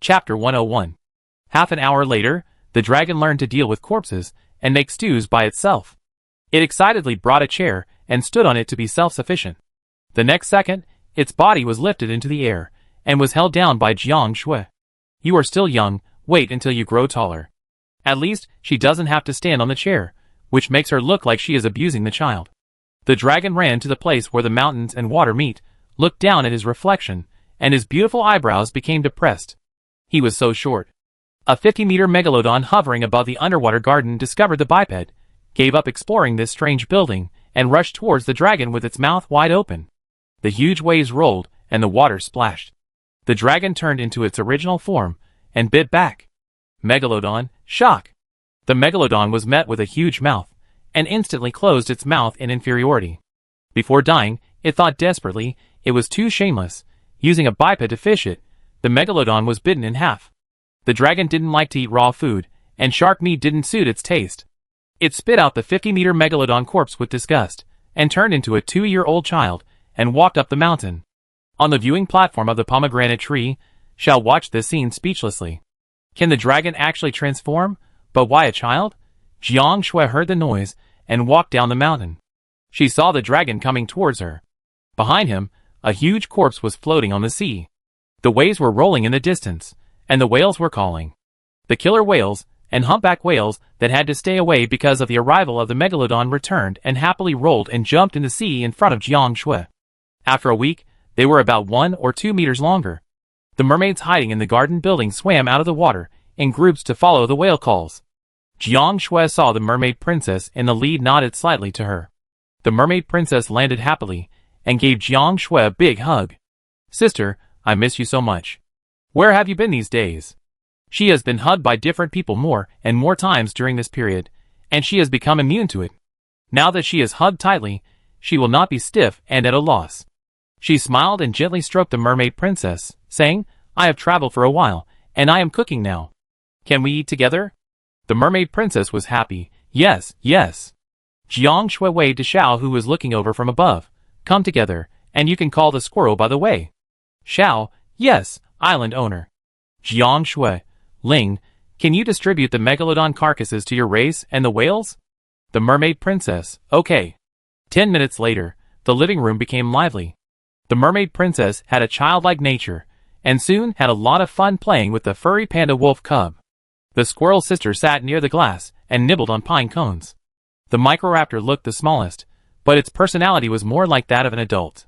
Chapter 101. Half an hour later, the dragon learned to deal with corpses and make stews by itself. It excitedly brought a chair and stood on it to be self-sufficient. The next second, its body was lifted into the air and was held down by Jiang Shui. "You are still young, wait until you grow taller." At least, she doesn't have to stand on the chair, which makes her look like she is abusing the child. The dragon ran to the place where the mountains and water meet, looked down at his reflection, and his beautiful eyebrows became depressed. He was so short. A 50-meter megalodon hovering above the underwater garden discovered the biped, gave up exploring this strange building, and rushed towards the dragon with its mouth wide open. The huge waves rolled, and the water splashed. The dragon turned into its original form, and bit back. Megalodon, shock! The megalodon was met with a huge mouth, and instantly closed its mouth in inferiority. Before dying, it thought desperately it was too shameless, using a biped to fish it. The megalodon was bitten in half. The dragon didn't like to eat raw food, and shark meat didn't suit its taste. It spit out the 50-meter megalodon corpse with disgust, and turned into a 2-year-old child, and walked up the mountain. On the viewing platform of the pomegranate tree, Xiao watched this scene speechlessly. Can the dragon actually transform? But why a child? Jiang Shui heard the noise, and walked down the mountain. She saw the dragon coming towards her. Behind him, a huge corpse was floating on the sea. The waves were rolling in the distance, and the whales were calling. The killer whales, and humpback whales that had to stay away because of the arrival of the megalodon returned and happily rolled and jumped in the sea in front of Jiang Shui. After a week, they were about 1 or 2 meters longer. The mermaids hiding in the garden building swam out of the water in groups to follow the whale calls. Jiang Shui saw the mermaid princess in the lead, nodded slightly to her. The mermaid princess landed happily and gave Jiang Shui a big hug. "Sister, I miss you so much. Where have you been these days?" She has been hugged by different people more and more times during this period, and she has become immune to it. Now that she is hugged tightly, she will not be stiff and at a loss. She smiled and gently stroked the mermaid princess, saying, "I have traveled for a while, and I am cooking now. Can we eat together?" The mermaid princess was happy. "Yes, yes." Jiang Shui waved to Xiao, who was looking over from above. "Come together, and you can call the squirrel by the way." Xiao, "Yes, island owner." Jiang Shui, "Ling, can you distribute the megalodon carcasses to your race and the whales?" The mermaid princess, "Okay." 10 minutes later, the living room became lively. The mermaid princess had a childlike nature, and soon had a lot of fun playing with the furry panda wolf cub. The squirrel sister sat near the glass and nibbled on pine cones. The microraptor looked the smallest, but its personality was more like that of an adult.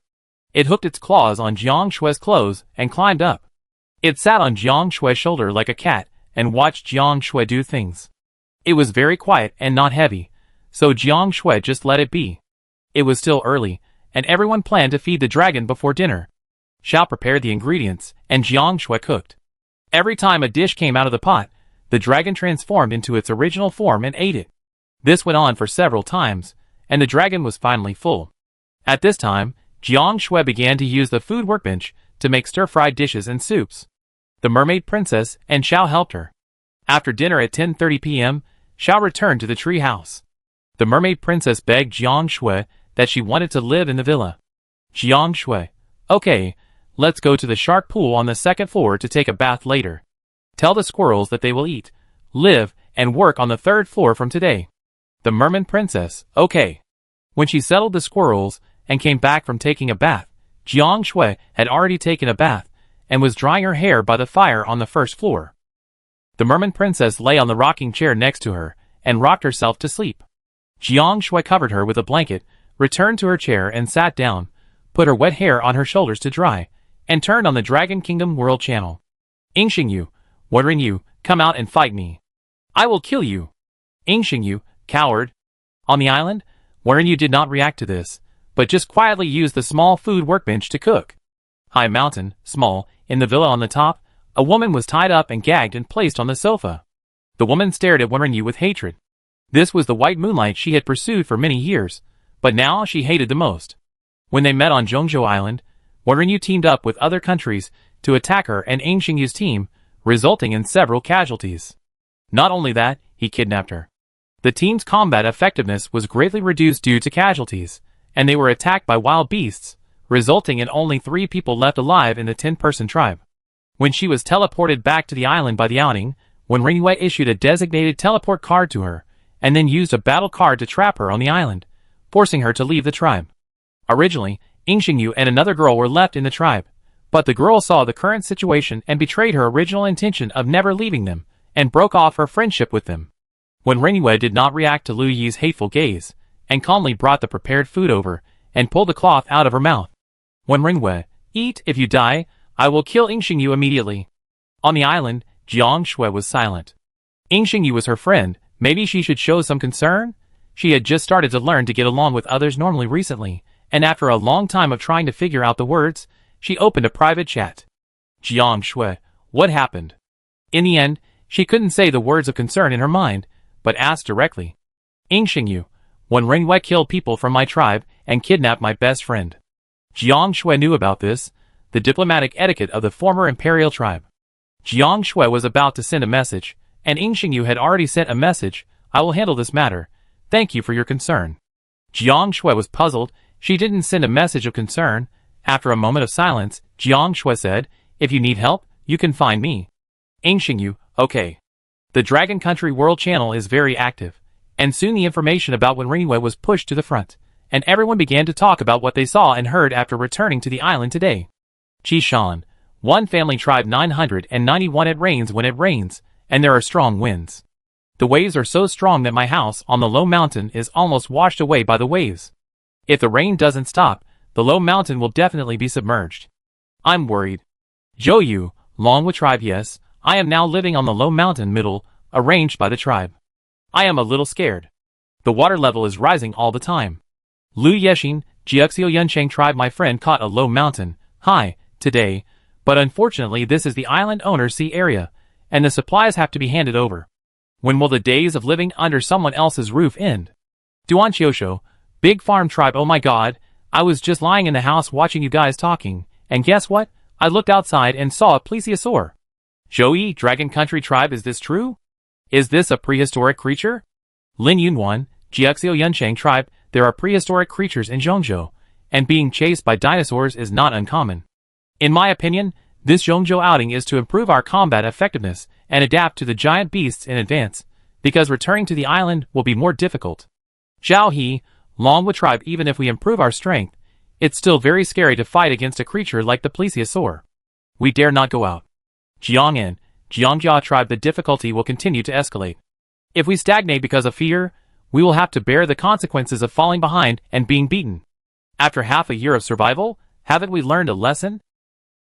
It hooked its claws on Jiang Shui's clothes and climbed up. It sat on Jiang Shui's shoulder like a cat and watched Jiang Shui do things. It was very quiet and not heavy, so Jiang Shui just let it be. It was still early, and everyone planned to feed the dragon before dinner. Xiao prepared the ingredients, and Jiang Shui cooked. Every time a dish came out of the pot, the dragon transformed into its original form and ate it. This went on for several times, and the dragon was finally full. At this time, Jiang Shui began to use the food workbench to make stir-fried dishes and soups. The mermaid princess and Xiao helped her. After dinner at 10:30 p.m., Xiao returned to the tree house. The mermaid princess begged Jiang Shui that she wanted to live in the villa. Jiang Shui, "Okay, let's go to the shark pool on the 2nd floor to take a bath later. Tell the squirrels that they will eat, live, and work on the 3rd floor from today." The mermaid princess, "Okay." When she settled the squirrels and came back from taking a bath, Jiang Shui had already taken a bath and was drying her hair by the fire on the 1st floor. The mermaid princess lay on the rocking chair next to her and rocked herself to sleep. Jiang Shui covered her with a blanket, returned to her chair and sat down, put her wet hair on her shoulders to dry, and turned on the Dragon Kingdom World Channel. "Ingxingyu, wondering you, come out and fight me. I will kill you. Ingxingyu, coward." On the island, Yu did not react to this, but just quietly used the small food workbench to cook. High mountain, small, in the villa on the top, a woman was tied up and gagged and placed on the sofa. The woman stared at Yu with hatred. This was the white moonlight she had pursued for many years, but now she hated the most. When they met on Zhongzhou Island, Yu teamed up with other countries to attack her and Ingxingyu's team, resulting in several casualties. Not only that, he kidnapped her. The team's combat effectiveness was greatly reduced due to casualties, and they were attacked by wild beasts, resulting in only 3 people left alive in the 10-person tribe. When she was teleported back to the island by the outing, when Ringyue issued a designated teleport card to her, and then used a battle card to trap her on the island, forcing her to leave the tribe. Originally, Yingxingyu and another girl were left in the tribe, but the girl saw the current situation and betrayed her original intention of never leaving them, and broke off her friendship with them. When Ringyue did not react to Lu Yi's hateful gaze, and calmly brought the prepared food over, and pulled the cloth out of her mouth. When Ringyue, eat, if you die, I will kill Yingxingyu immediately. On the island, Jiang Shui was silent. Yingxingyu was her friend, maybe she should show some concern? She had just started to learn to get along with others normally recently, and after a long time of trying to figure out the words, she opened a private chat. Jiang Shui, what happened? In the end, she couldn't say the words of concern in her mind, but asked directly. Yingxingyu, when Ringyue killed people from my tribe and kidnapped my best friend. Jiang Shui knew about this, the diplomatic etiquette of the former imperial tribe. Jiang Shui was about to send a message, and Yingxingyu had already sent a message. I will handle this matter. Thank you for your concern. Jiang Shui was puzzled. She didn't send a message of concern. After a moment of silence, Jiang Shui said, if you need help, you can find me. Yingxingyu, okay. The Dragon Country World Channel is very active, and soon the information about when Ringyue was pushed to the front, and everyone began to talk about what they saw and heard after returning to the island today. Qishan, one family tribe 991. It rains when it rains, and there are strong winds. The waves are so strong that my house on the low mountain is almost washed away by the waves. If the rain doesn't stop, the low mountain will definitely be submerged. I'm worried. Zhouyu, Longwu tribe. Yes, I am now living on the low mountain middle, arranged by the tribe. I am a little scared. The water level is rising all the time. Lu Yexin, Jiuxiu Yuncheng tribe. My friend caught a low mountain high today, but unfortunately this is the island owner's sea area, and the supplies have to be handed over. When will the days of living under someone else's roof end? Duan Qiushou, Big Farm tribe. Oh my god, I was just lying in the house watching you guys talking, and guess what? I looked outside and saw a plesiosaur. Zhouyi, Dragon Country tribe. Is this true? Is this a prehistoric creature? Lin Yunwan, Jiuxiu Yuncheng tribe. There are prehistoric creatures in Zhongzhou, and being chased by dinosaurs is not uncommon. In my opinion, this Zhongzhou outing is to improve our combat effectiveness and adapt to the giant beasts in advance, because returning to the island will be more difficult. Zhao He, Longwu tribe. Even if we improve our strength, it's still very scary to fight against a creature like the plesiosaur. We dare not go out. Jiang'an, Jiangjia tribe. The difficulty will continue to escalate. If we stagnate because of fear, we will have to bear the consequences of falling behind and being beaten. After half a year of survival, haven't we learned a lesson?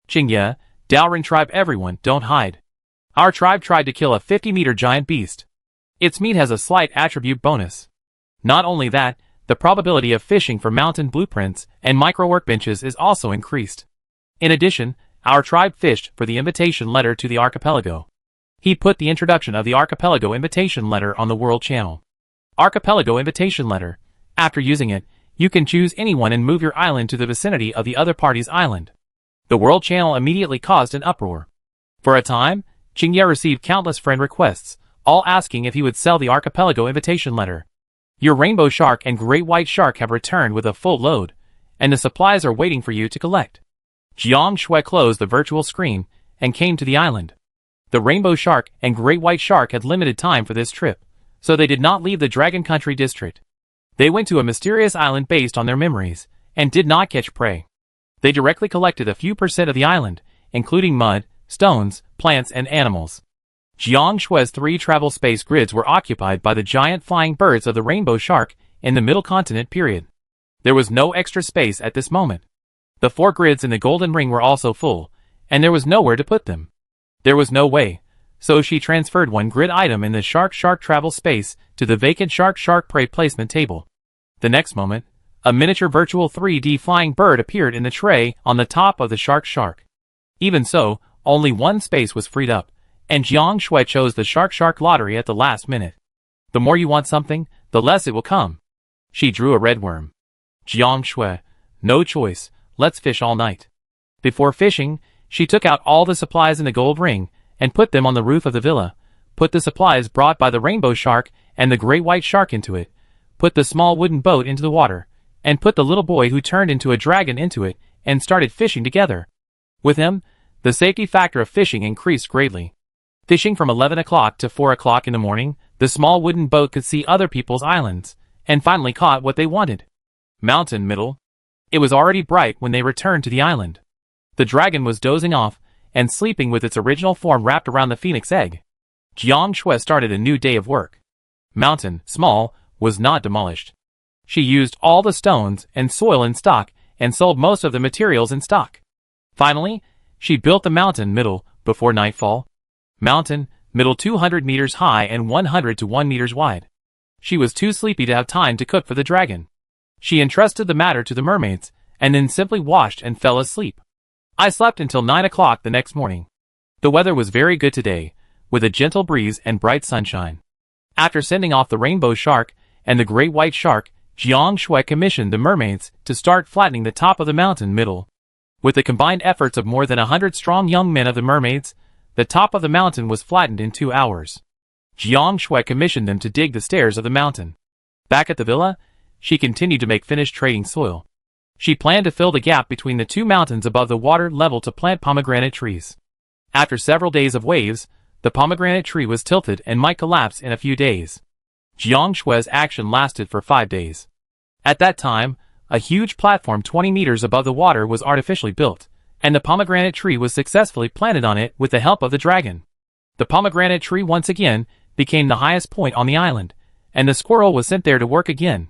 Qingye, Daoren tribe. Everyone, don't hide. Our tribe tried to kill a 50-meter giant beast. Its meat has a slight attribute bonus. Not only that, the probability of fishing for mountain blueprints and micro workbenches is also increased. In addition, our tribe fished for the invitation letter to the archipelago. He put the introduction of the archipelago invitation letter on the world channel. Archipelago invitation letter. After using it, you can choose anyone and move your island to the vicinity of the other party's island. The world channel immediately caused an uproar. For a time, Qingye received countless friend requests, all asking if he would sell the archipelago invitation letter. Your rainbow shark and great white shark have returned with a full load, and the supplies are waiting for you to collect. Jiang Shui closed the virtual screen and came to the island. The rainbow shark and great white shark had limited time for this trip, so they did not leave the Dragon Country district. They went to a mysterious island based on their memories, and did not catch prey. They directly collected a few percent of the island, including mud, stones, plants, and animals. Jiang Shui's 3 travel space grids were occupied by the giant flying birds of the rainbow shark in the middle continent period. There was no extra space at this moment. The 4 grids in the golden ring were also full, and there was nowhere to put them. There was no way, so she transferred 1 grid item in the shark travel space to the vacant shark prey placement table. The next moment, a miniature virtual 3D flying bird appeared in the tray on the top of the shark. Even so, only 1 space was freed up, and Jiang Shui chose the shark lottery at the last minute. The more you want something, the less it will come. She drew a red worm. Jiang Shui, no choice, let's fish all night. Before fishing, she took out all the supplies in the gold ring, and put them on the roof of the villa, put the supplies brought by the rainbow shark and the great white shark into it, put the small wooden boat into the water, and put the little boy who turned into a dragon into it, and started fishing together. With him, The safety factor of fishing increased greatly. Fishing from 11 o'clock to 4 o'clock in the morning, the small wooden boat could see other people's islands, and finally caught what they wanted. Mountain middle. It was already bright when they returned to the island. The dragon was dozing off, and sleeping with its original form wrapped around the phoenix egg. Jiang Shui started a new day of work. Mountain, small, was not demolished. She used all the stones and soil in stock, and sold most of the materials in stock. Finally, she built the mountain middle before nightfall. Mountain, middle 200 meters high and 100 to 1 meters wide. She was too sleepy to have time to cook for the dragon. She entrusted the matter to the mermaids, and then simply washed and fell asleep. I slept until 9 o'clock the next morning. The weather was very good today, with a gentle breeze and bright sunshine. After sending off the rainbow shark and the great white shark, Jiang Shui commissioned the mermaids to start flattening the top of the mountain middle. With the combined efforts of more than 100 strong young men of the mermaids, the top of the mountain was flattened in 2 hours. Jiang Shui commissioned them to dig the stairs of the mountain. Back at the villa, she continued to make finished trading soil. She planned to fill the gap between the two mountains above the water level to plant pomegranate trees. After several days of waves, the pomegranate tree was tilted and might collapse in a few days. Jiang Shui's action lasted for 5 days. At that time, a huge platform 20 meters above the water was artificially built, and the pomegranate tree was successfully planted on it with the help of the dragon. The pomegranate tree once again became the highest point on the island, and the squirrel was sent there to work again.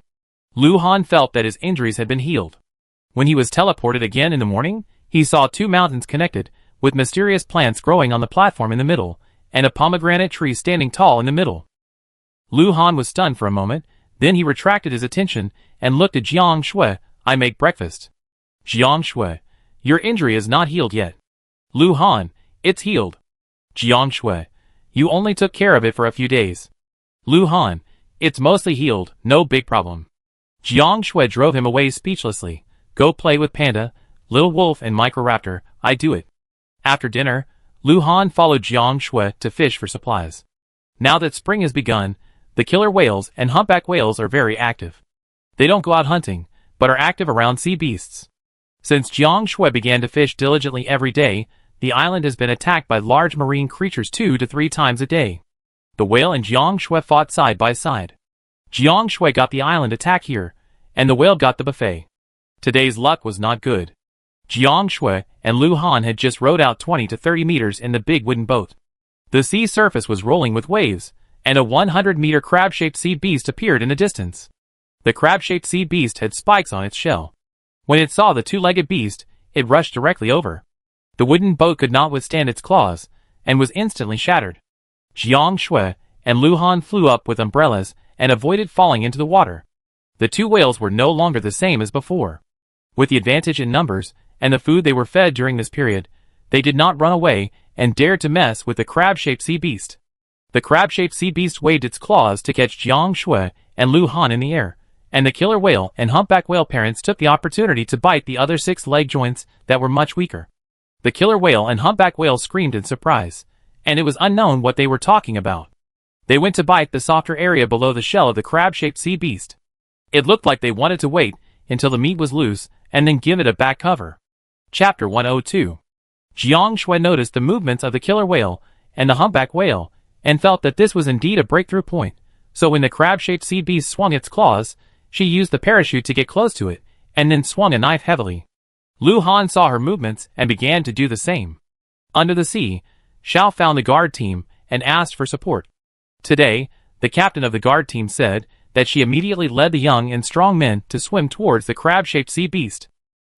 Lu Han felt that his injuries had been healed. When he was teleported again in the morning, he saw 2 mountains connected, with mysterious plants growing on the platform in the middle, and a pomegranate tree standing tall in the middle. Lu Han was stunned for a moment, then he retracted his attention and looked at Jiang Shui. "I make breakfast." Jiang Shui, "Your injury is not healed yet." Lu Han, "It's healed." Jiang Shui, "You only took care of it for a few days." Lu Han, "It's mostly healed, no big problem." Jiang Shui drove him away speechlessly. "Go play with Panda, Little Wolf and Microraptor, I do it." After dinner, Lu Han followed Jiang Shui to fish for supplies. Now that spring has begun, the killer whales and humpback whales are very active. They don't go out hunting, but are active around sea beasts. Since Jiang Shui began to fish diligently every day, the island has been attacked by large marine creatures 2 to 3 times a day. The whale and Jiang Shui fought side by side. Jiang Shui got the island attack here, and the whale got the buffet. Today's luck was not good. Jiang Shui and Lu Han had just rowed out 20 to 30 meters in the big wooden boat. The sea surface was rolling with waves, and a 100-meter crab-shaped sea beast appeared in the distance. The crab-shaped sea beast had spikes on its shell. When it saw the 2-legged beast, it rushed directly over. The wooden boat could not withstand its claws, and was instantly shattered. Jiang Shui and Lu Han flew up with umbrellas and avoided falling into the water. The 2 whales were no longer the same as before. With the advantage in numbers, and the food they were fed during this period, they did not run away and dared to mess with the crab-shaped sea beast. The crab-shaped sea beast waved its claws to catch Jiang Shui and Lu Han in the air, and the killer whale and humpback whale parents took the opportunity to bite the other 6 leg joints that were much weaker. The killer whale and humpback whale screamed in surprise, and it was unknown what they were talking about. They went to bite the softer area below the shell of the crab-shaped sea beast. It looked like they wanted to wait until the meat was loose and then give it a back cover. Chapter 102. Jiang Shui noticed the movements of the killer whale and the humpback whale, and felt that this was indeed a breakthrough point, so when the crab-shaped sea beast swung its claws, she used the parachute to get close to it, and then swung a knife heavily. Lu Han saw her movements and began to do the same. Under the sea, Xiao found the guard team and asked for support. Today, the captain of the guard team said that she immediately led the young and strong men to swim towards the crab-shaped sea beast.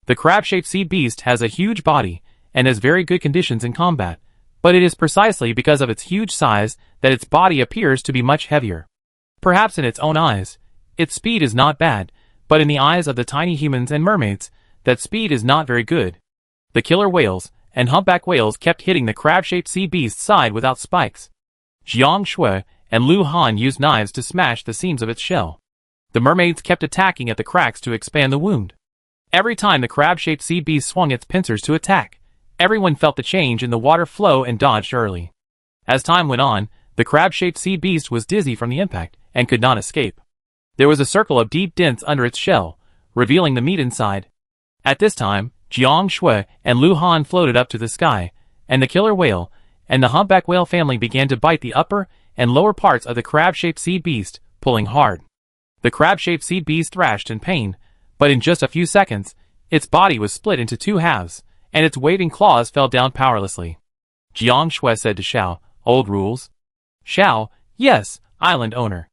The crab-shaped sea beast has a huge body and has very good conditions in combat, but it is precisely because of its huge size that its body appears to be much heavier. Perhaps in its own eyes, its speed is not bad, but in the eyes of the tiny humans and mermaids, that speed is not very good. The killer whales and humpback whales kept hitting the crab-shaped sea beast's side without spikes. Jiang Shui and Lu Han used knives to smash the seams of its shell. The mermaids kept attacking at the cracks to expand the wound. Every time the crab-shaped sea beast swung its pincers to attack, everyone felt the change in the water flow and dodged early. As time went on, the crab-shaped sea beast was dizzy from the impact and could not escape. There was a circle of deep dents under its shell, revealing the meat inside. At this time, Jiang Shui and Lu Han floated up to the sky, and the killer whale, and the humpback whale family began to bite the upper and lower parts of the crab-shaped sea beast, pulling hard. The crab-shaped sea beast thrashed in pain, but in just a few seconds, its body was split into two halves, and its waving claws fell down powerlessly. Jiang Shui said to Xiao, "Old rules?" Xiao, "Yes, island owner."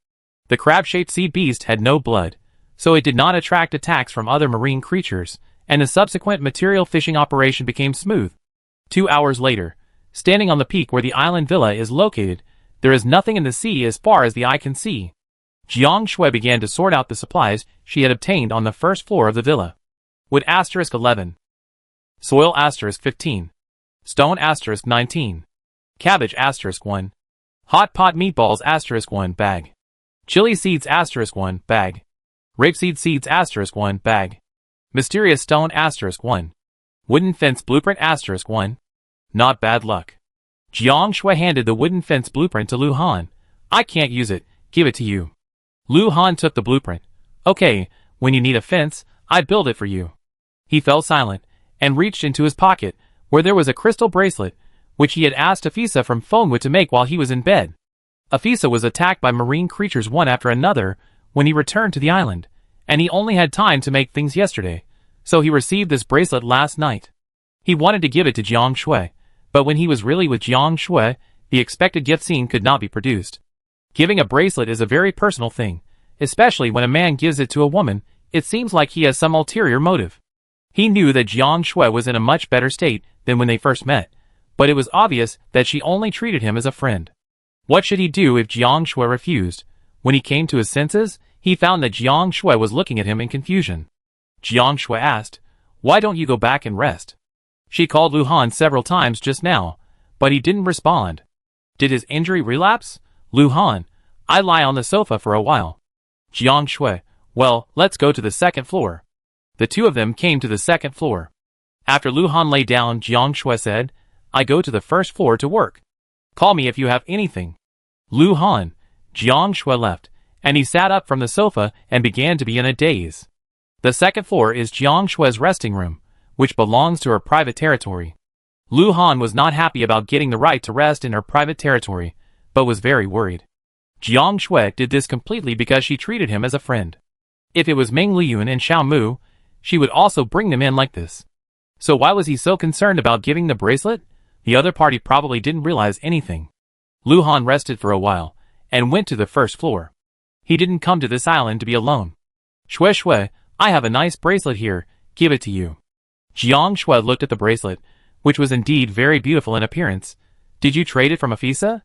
The crab-shaped sea beast had no blood, so it did not attract attacks from other marine creatures, and the subsequent material fishing operation became smooth. 2 hours later, standing on the peak where the island villa is located, there is nothing in the sea as far as the eye can see. Jiang Shui began to sort out the supplies she had obtained on the first floor of the villa. Wood *11. Soil *15. Stone *19. Cabbage *1. Hot pot meatballs *1 bag. Chili seeds *1 bag. Rapeseed seeds *1 bag. Mysterious stone *1. Wooden fence blueprint *1. Not bad luck. Jiang Shui handed the wooden fence blueprint to Lu Han. "I can't use it, give it to you." Lu Han took the blueprint. "Okay, when you need a fence, I build it for you." He fell silent, and reached into his pocket, where there was a crystal bracelet, which he had asked Afisa from Fengwu to make while he was in bed. Afisa was attacked by marine creatures one after another when he returned to the island, and he only had time to make things yesterday, so he received this bracelet last night. He wanted to give it to Jiang Shui, but when he was really with Jiang Shui, the expected gift scene could not be produced. Giving a bracelet is a very personal thing, especially when a man gives it to a woman. It seems like he has some ulterior motive. He knew that Jiang Shui was in a much better state than when they first met, but it was obvious that she only treated him as a friend. What should he do if Jiang Shui refused? When he came to his senses, he found that Jiang Shui was looking at him in confusion. Jiang Shui asked, "Why don't you go back and rest?" She called Lu Han several times just now, but he didn't respond. Did his injury relapse? Lu Han, "I lie on the sofa for a while." Jiang Shui, "Well, let's go to the second floor." The two of them came to the second floor. After Lu Han lay down, Jiang Shui said, "I go to the first floor to work. Call me if you have anything." Lu Han, Jiang Shui left, and he sat up from the sofa and began to be in a daze. The second floor is Jiang Shui's resting room, which belongs to her private territory. Lu Han was not happy about getting the right to rest in her private territory, but was very worried. Jiang Shui did this completely because she treated him as a friend. If it was Meng Liyun and Xiao Mu, she would also bring them in like this. So why was he so concerned about giving the bracelet? The other party probably didn't realize anything. Lu Han rested for a while, and went to the first floor. He didn't come to this island to be alone. "Shui Shui, I have a nice bracelet here, give it to you." Jiang Shui looked at the bracelet, which was indeed very beautiful in appearance. "Did you trade it from Afisa?"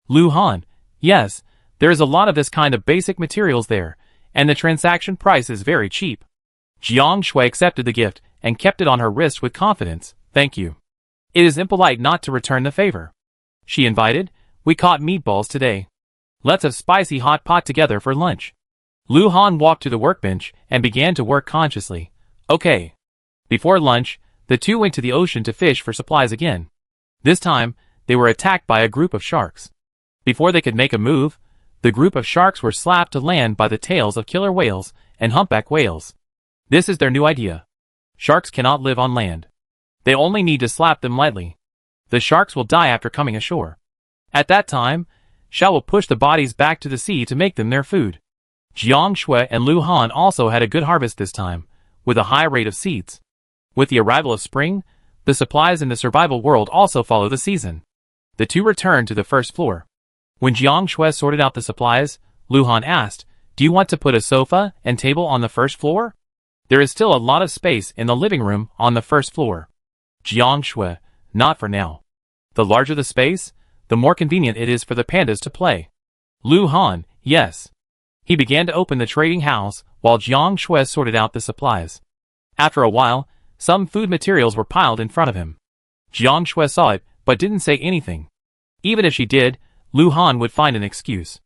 Lu Han, "Yes, there is a lot of this kind of basic materials there, and the transaction price is very cheap." Jiang Shui accepted the gift and kept it on her wrist with confidence. "Thank you. It is impolite not to return the favor." She invited, "We caught meatballs today. Let's have spicy hot pot together for lunch." Lu Han walked to the workbench and began to work consciously. "Okay." Before lunch, the two went to the ocean to fish for supplies again. This time, they were attacked by a group of sharks. Before they could make a move, the group of sharks were slapped to land by the tails of killer whales and humpback whales. This is their new idea. Sharks cannot live on land. They only need to slap them lightly. The sharks will die after coming ashore. At that time, Xiao will push the bodies back to the sea to make them their food. Jiang Shui and Lu Han also had a good harvest this time, with a high rate of seeds. With the arrival of spring, the supplies in the survival world also follow the season. The two returned to the first floor. When Jiang Shui sorted out the supplies, Lu Han asked, "Do you want to put a sofa and table on the first floor? There is still a lot of space in the living room on the first floor." Jiang Shui, "Not for now. The larger the space, the more convenient it is for the pandas to play." Lu Han, "Yes." He began to open the trading house while Jiang Shui sorted out the supplies. After a while, some food materials were piled in front of him. Jiang Shui saw it, but didn't say anything. Even if she did, Lu Han would find an excuse.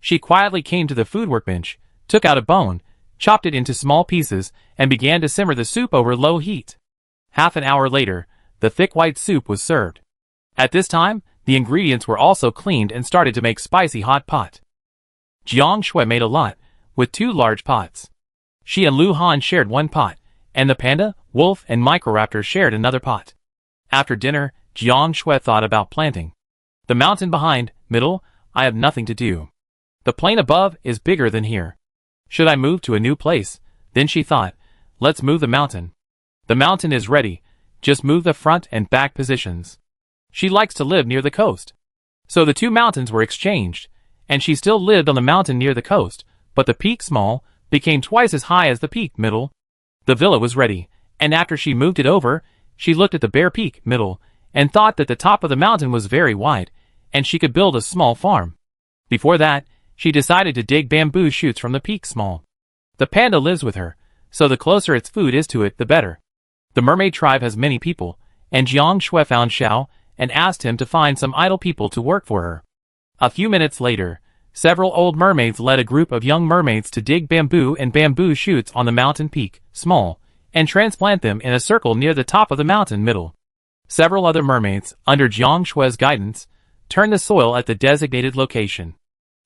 She quietly came to the food workbench, took out a bone, chopped it into small pieces, and began to simmer the soup over low heat. Half an hour later, the thick white soup was served. At this time, the ingredients were also cleaned and started to make spicy hot pot. Jiang Shui made a lot, with 2 large pots. She and Lu Han shared one pot, and the panda, wolf, and microraptor shared another pot. After dinner, Jiang Shui thought about planting. The mountain behind, middle, I have nothing to do. The plain above is bigger than here. Should I move to a new place? Then she thought, let's move the mountain. The mountain is ready, just move the front and back positions. She likes to live near the coast. So the two mountains were exchanged, and she still lived on the mountain near the coast, but the peak small became twice as high as the peak middle. The villa was ready, and after she moved it over, she looked at the bare peak middle, and thought that the top of the mountain was very wide, and she could build a small farm. Before that, she decided to dig bamboo shoots from the peak small. The panda lives with her, so the closer its food is to it, the better. The mermaid tribe has many people, and Jiang Shui found Xiao and asked him to find some idle people to work for her. A few minutes later, several old mermaids led a group of young mermaids to dig bamboo and bamboo shoots on the mountain peak, small, and transplant them in a circle near the top of the mountain middle. Several other mermaids, under Jiang Shui's guidance, turned the soil at the designated location.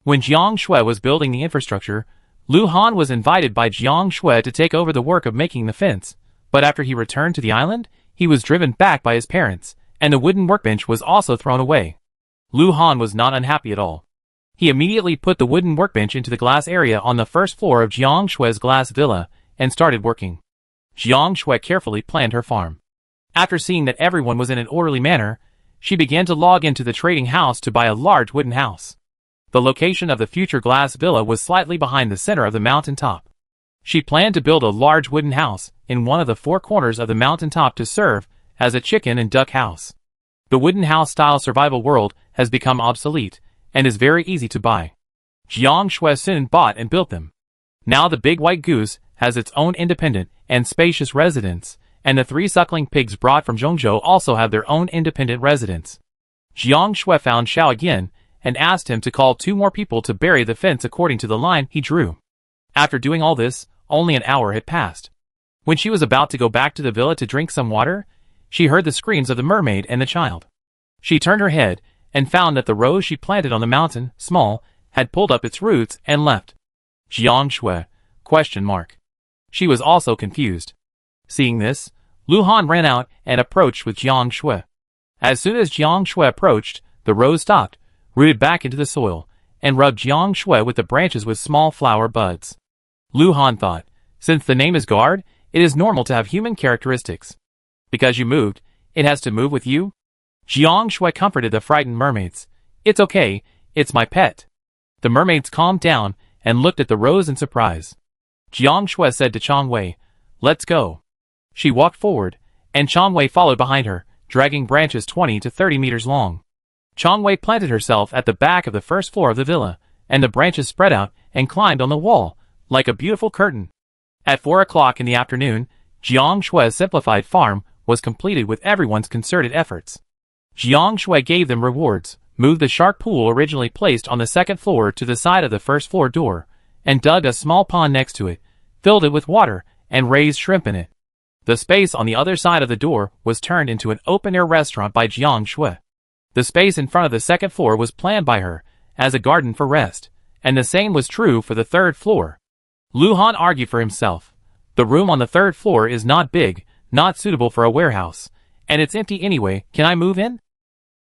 When Jiang Shui was building the infrastructure, Lu Han was invited by Jiang Shui to take over the work of making the fence, but after he returned to the island, he was driven back by his parents, and the wooden workbench was also thrown away. Lu Han was not unhappy at all. He immediately put the wooden workbench into the glass area on the first floor of Jiang Shui's glass villa, and started working. Jiang Shui carefully planned her farm. After seeing that everyone was in an orderly manner, she began to log into the trading house to buy a large wooden house. The location of the future glass villa was slightly behind the center of the mountain top. She planned to build a large wooden house in one of the four corners of the mountain top to serve as a chicken and duck house. The wooden house-style survival world has become obsolete and is very easy to buy. Jiang Shui soon bought and built them. Now the big white goose has its own independent and spacious residence, and the 3 suckling pigs brought from Zhongzhou also have their own independent residence. Jiang Shui found Xiao again and asked him to call 2 more people to bury the fence according to the line he drew. After doing all this, only an hour had passed. When she was about to go back to the villa to drink some water, she heard the screams of the mermaid and the child. She turned her head and found that the rose she planted on the mountain, small, had pulled up its roots and left. Jiang Shui? ? She was also confused. Seeing this, Lu Han ran out and approached with Jiang Shui. As soon as Jiang Shui approached, the rose stopped, rooted back into the soil, and rubbed Jiang Shui with the branches with small flower buds. Lu Han thought, since the name is guard, it is normal to have human characteristics. Because you moved, it has to move with you? Jiang Shui comforted the frightened mermaids. It's okay, it's my pet. The mermaids calmed down and looked at the rose in surprise. Jiang Shui said to Chang Wei, let's go. She walked forward, and Chang Wei followed behind her, dragging branches 20 to 30 meters long. Chang Wei planted herself at the back of the first floor of the villa, and the branches spread out and climbed on the wall, like a beautiful curtain. At 4 o'clock in the afternoon, Jiang Shui's simplified farm was completed with everyone's concerted efforts. Jiang Shui gave them rewards, moved the shark pool originally placed on the second floor to the side of the first floor door, and dug a small pond next to it, filled it with water, and raised shrimp in it. The space on the other side of the door was turned into an open-air restaurant by Jiang Shui. The space in front of the second floor was planned by her as a garden for rest, and the same was true for the third floor. Lu Han argued for himself. The room on the third floor is not big, not suitable for a warehouse, and it's empty anyway. Can I move in?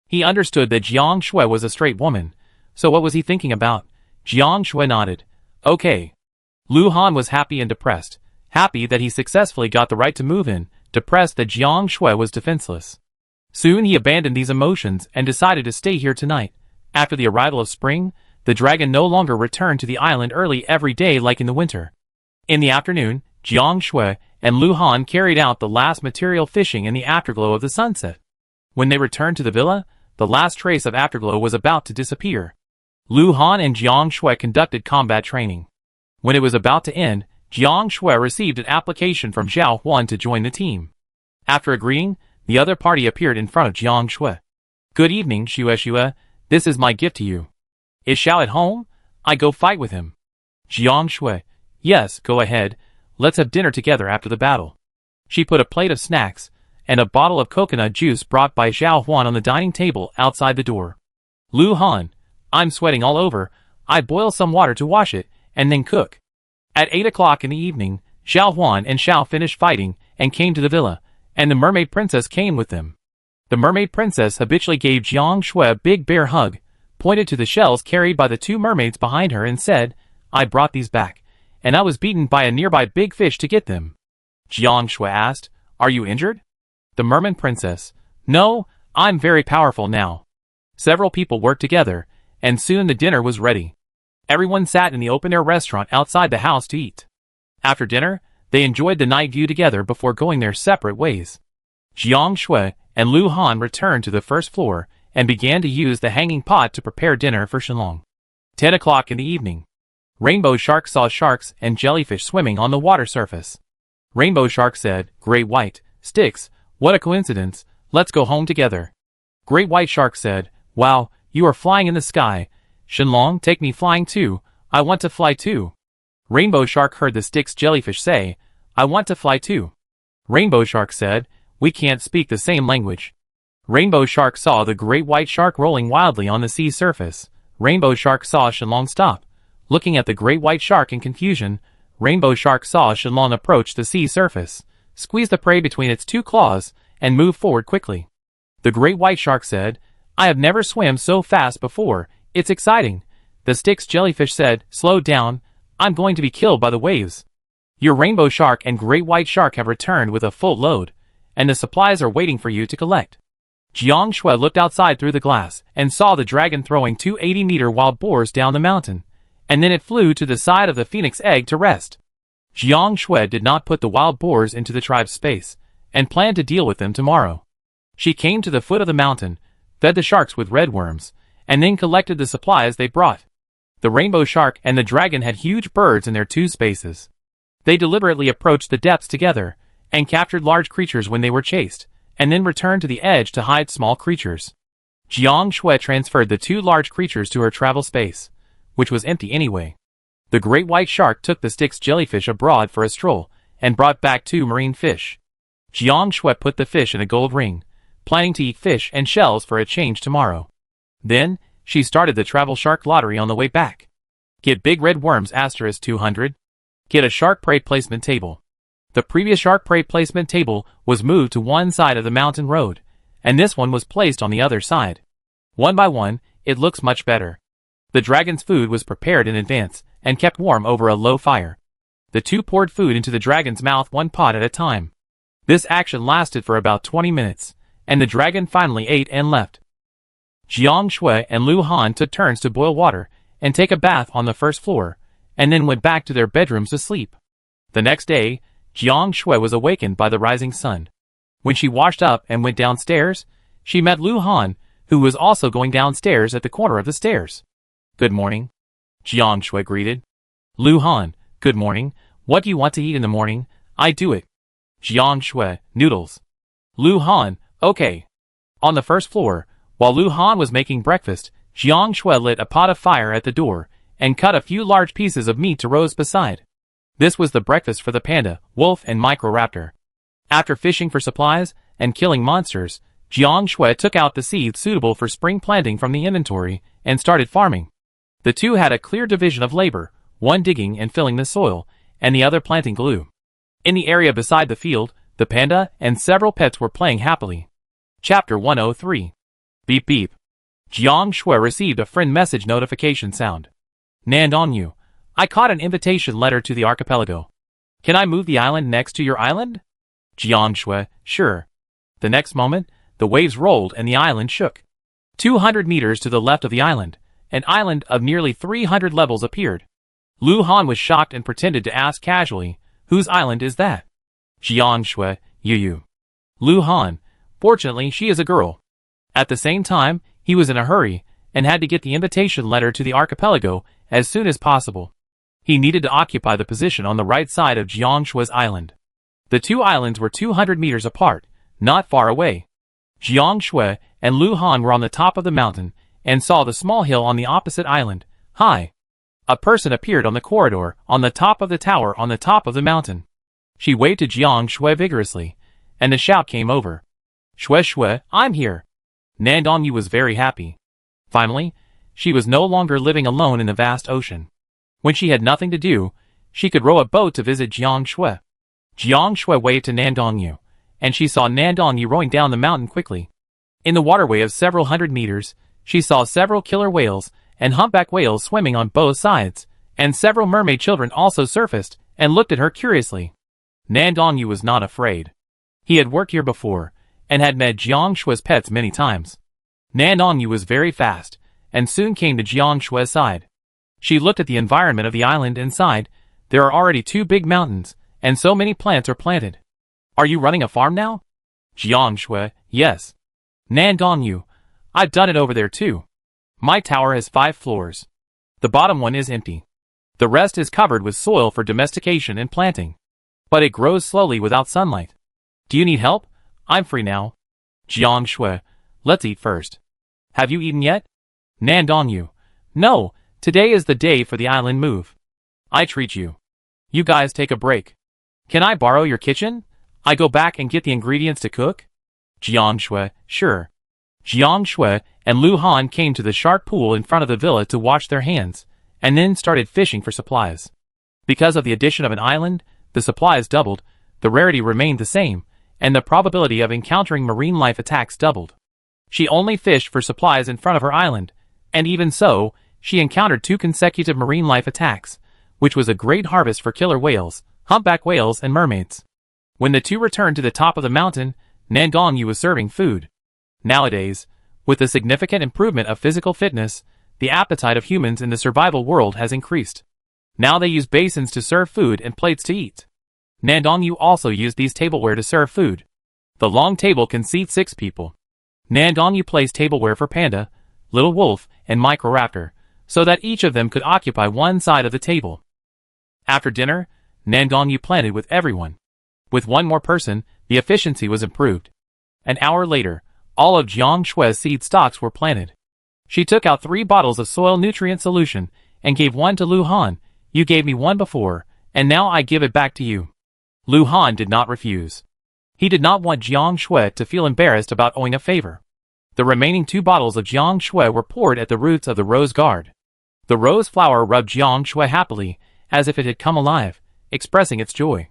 He understood that Jiang Shui was a straight woman, so what was he thinking about? Jiang Shui nodded. Okay. Lu Han was happy and depressed, happy that he successfully got the right to move in, depressed that Jiang Shui was defenseless. Soon he abandoned these emotions and decided to stay here tonight. After the arrival of spring, the dragon no longer returned to the island early every day like in the winter. In the afternoon, Jiang Shui and Lu Han carried out the last material fishing in the afterglow of the sunset. When they returned to the villa, the last trace of afterglow was about to disappear. Lu Han and Jiang Shui conducted combat training. When it was about to end, Jiang Shui received an application from Zhao Huan to join the team. After agreeing, the other party appeared in front of Jiang Shui. Good evening, Xue. This is my gift to you. Is Xiao at home? I go fight with him. Jiang Shui. Yes, go ahead. Let's have dinner together after the battle. She put a plate of snacks and a bottle of coconut juice brought by Zhao Huan on the dining table outside the door. Lu Han. I'm sweating all over. I boil some water to wash it, and then cook. At 8 o'clock in the evening, Zhao Huan and Xiao finished fighting and came to the villa, and the mermaid princess came with them. The mermaid princess habitually gave Jiang Shui a big bear hug, pointed to the shells carried by the two mermaids behind her and said, "I brought these back, and I was beaten by a nearby big fish to get them." Jiang Shui asked, "Are you injured?" The mermaid princess, "No, I'm very powerful now." Several people worked together, and soon the dinner was ready. Everyone sat in the open-air restaurant outside the house to eat. After dinner, they enjoyed the night view together before going their separate ways. Jiang Shui and Lu Han returned to the first floor and began to use the hanging pot to prepare dinner for Shenlong. 10 o'clock in the evening. Rainbow Shark saw sharks and jellyfish swimming on the water surface. Rainbow Shark said, "Great White, Sticks, what a coincidence, let's go home together." Great White Shark said, "Wow, you are flying in the sky. Shenlong, take me flying too, I want to fly too." Rainbow Shark heard the Sticks jellyfish say, "I want to fly too." Rainbow Shark said, "We can't speak the same language." Rainbow Shark saw the Great White Shark rolling wildly on the sea surface. Rainbow Shark saw Shenlong stop. Looking at the Great White Shark in confusion, Rainbow Shark saw Shenlong approach the sea surface, squeeze the prey between its two claws, and move forward quickly. The Great White Shark said, "I have never swam so fast before, it's exciting." The Sticks jellyfish said, "Slow down, I'm going to be killed by the waves." Your Rainbow Shark and Great White Shark have returned with a full load, and the supplies are waiting for you to collect. Jiang Shui looked outside through the glass and saw the dragon throwing two 80-meter wild boars down the mountain, and then it flew to the side of the phoenix egg to rest. Jiang Shui did not put the wild boars into the tribe's space, and planned to deal with them tomorrow. She came to the foot of the mountain, fed the sharks with red worms, and then collected the supplies they brought. The Rainbow Shark and the dragon had huge birds in their two spaces. They deliberately approached the depths together, and captured large creatures when they were chased, and then returned to the edge to hide small creatures. Jiang Shui transferred the two large creatures to her travel space, which was empty anyway. The Great White Shark took the Sticks jellyfish abroad for a stroll, and brought back two marine fish. Jiang Shui put the fish in a gold ring, planning to eat fish and shells for a change tomorrow. Then, she started the travel shark lottery on the way back. Get big red worms *200. Get a shark prey placement table. The previous shark prey placement table was moved to one side of the mountain road, and this one was placed on the other side. One by one, it looks much better. The dragon's food was prepared in advance, and kept warm over a low fire. The two poured food into the dragon's mouth one pot at a time. This action lasted for about 20 minutes, and the dragon finally ate and left. Jiang Shui and Lu Han took turns to boil water, and take a bath on the first floor, and then went back to their bedrooms to sleep. The next day, Jiang Shui was awakened by the rising sun. When she washed up and went downstairs, she met Lu Han, who was also going downstairs at the corner of the stairs. "Good morning," Jiang Shui greeted. Lu Han, "Good morning, what do you want to eat in the morning? I do it." Jiang Shui, "Noodles." Lu Han, "Okay." On the first floor, while Lu Han was making breakfast, Jiang Shui lit a pot of fire at the door, and cut a few large pieces of meat to roast beside. This was the breakfast for the panda, wolf, and microraptor. After fishing for supplies and killing monsters, Jiang Shui took out the seeds suitable for spring planting from the inventory and started farming. The two had a clear division of labor, one digging and filling the soil, and the other planting glue. In the area beside the field, the panda and several pets were playing happily. Chapter 103. Beep beep. Jiang Shui received a friend message notification sound. "Nandong, I caught an invitation letter to the archipelago. Can I move the island next to your island?" Jiang Shui, "Sure." The next moment, the waves rolled and the island shook. 200 meters to the left of the island, an island of nearly 300 levels appeared. Lu Han was shocked and pretended to ask casually, "Whose island is that?" Jiang Shui, "Yu." Lu Han, "Fortunately, she is a girl." At the same time, he was in a hurry, and had to get the invitation letter to the archipelago as soon as possible. He needed to occupy the position on the right side of Jiang Shui's island. The two islands were 200 meters apart, not far away. Jiang Shui and Lu Han were on the top of the mountain, and saw the small hill on the opposite island. "Hi." A person appeared on the corridor, on the top of the tower on the top of the mountain. She waved to Jiang Shui vigorously, and a shout came over. Shui, I'm here." Nandong was very happy. Finally, she was no longer living alone in the vast ocean. When she had nothing to do, she could row a boat to visit Jiang Shui. Jiang Shui waved to Nandong, and she saw Nandong rowing down the mountain quickly. In the waterway of several hundred meters, she saw several killer whales and humpback whales swimming on both sides, and several mermaid children also surfaced and looked at her curiously. Nan Dongyu was not afraid. He had worked here before, and had met Jiang Shue's pets many times. Nan Dongyu was very fast, and soon came to Jiang Shue's side. She looked at the environment of the island and sighed. There are already 2 big mountains, and so many plants are planted. Are you running a farm now? Jiang Shue, yes. Nan Dongyu, I've done it over there too. My tower has 5 floors. The bottom one is empty. The rest is covered with soil for domestication and planting. But it grows slowly without sunlight. Do you need help? I'm free now. Jiang Shui, let's eat first. Have you eaten yet? Nan Dongyu, no, today is the day for the island move. I treat you. You guys take a break. Can I borrow your kitchen? I go back and get the ingredients to cook? Jiang Shui, sure. Jiang Shui and Lu Han came to the shark pool in front of the villa to wash their hands, and then started fishing for supplies. Because of the addition of an island, the supplies doubled, the rarity remained the same, and the probability of encountering marine life attacks doubled. She only fished for supplies in front of her island, and even so, she encountered 2 consecutive marine life attacks, which was a great harvest for killer whales, humpback whales and mermaids. When the 2 returned to the top of the mountain, Nan Dongyu was serving food. Nowadays, with the significant improvement of physical fitness, the appetite of humans in the survival world has increased. Now they use basins to serve food and plates to eat. Nan Dongyu also used these tableware to serve food. The long table can seat 6 people. Nan Dongyu placed tableware for Panda, Little Wolf, and Microraptor, so that each of them could occupy one side of the table. After dinner, Nan Dongyu planted with everyone. With one more person, the efficiency was improved. An hour later, all of Jiang Shue's seed stocks were planted. She took out 3 bottles of soil nutrient solution and gave one to Lu Han. You gave me one before, and now I give it back to you. Lu Han did not refuse. He did not want Jiang Shui to feel embarrassed about owing a favor. The remaining 2 bottles of Jiang Shui were poured at the roots of the rose gourd. The rose flower rubbed Jiang Shui happily, as if it had come alive, expressing its joy.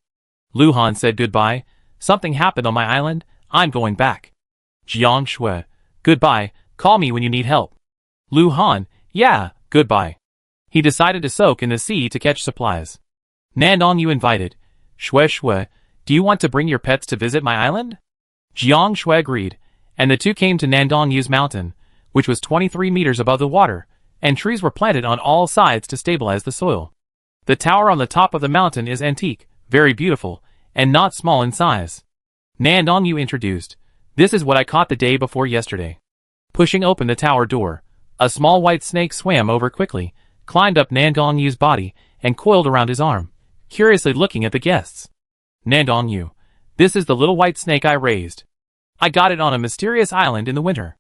Lu Han said goodbye. Something happened on my island, I'm going back. Jiang Shui, goodbye, call me when you need help. Lu Han, yeah, goodbye. He decided to soak in the sea to catch supplies. Nan Dongyu invited, Shui Shui, do you want to bring your pets to visit my island? Jiang Shui agreed, and the 2 came to Nan Dongyu's mountain, which was 23 meters above the water, and trees were planted on all sides to stabilize the soil. The tower on the top of the mountain is antique, very beautiful, and not small in size. Nan Dongyu introduced, this is what I caught the day before yesterday. Pushing open the tower door, a small white snake swam over quickly, climbed up Nan Dongyu's body, and coiled around his arm, curiously looking at the guests. Nan Dongyu, this is the little white snake I raised. I got it on a mysterious island in the winter.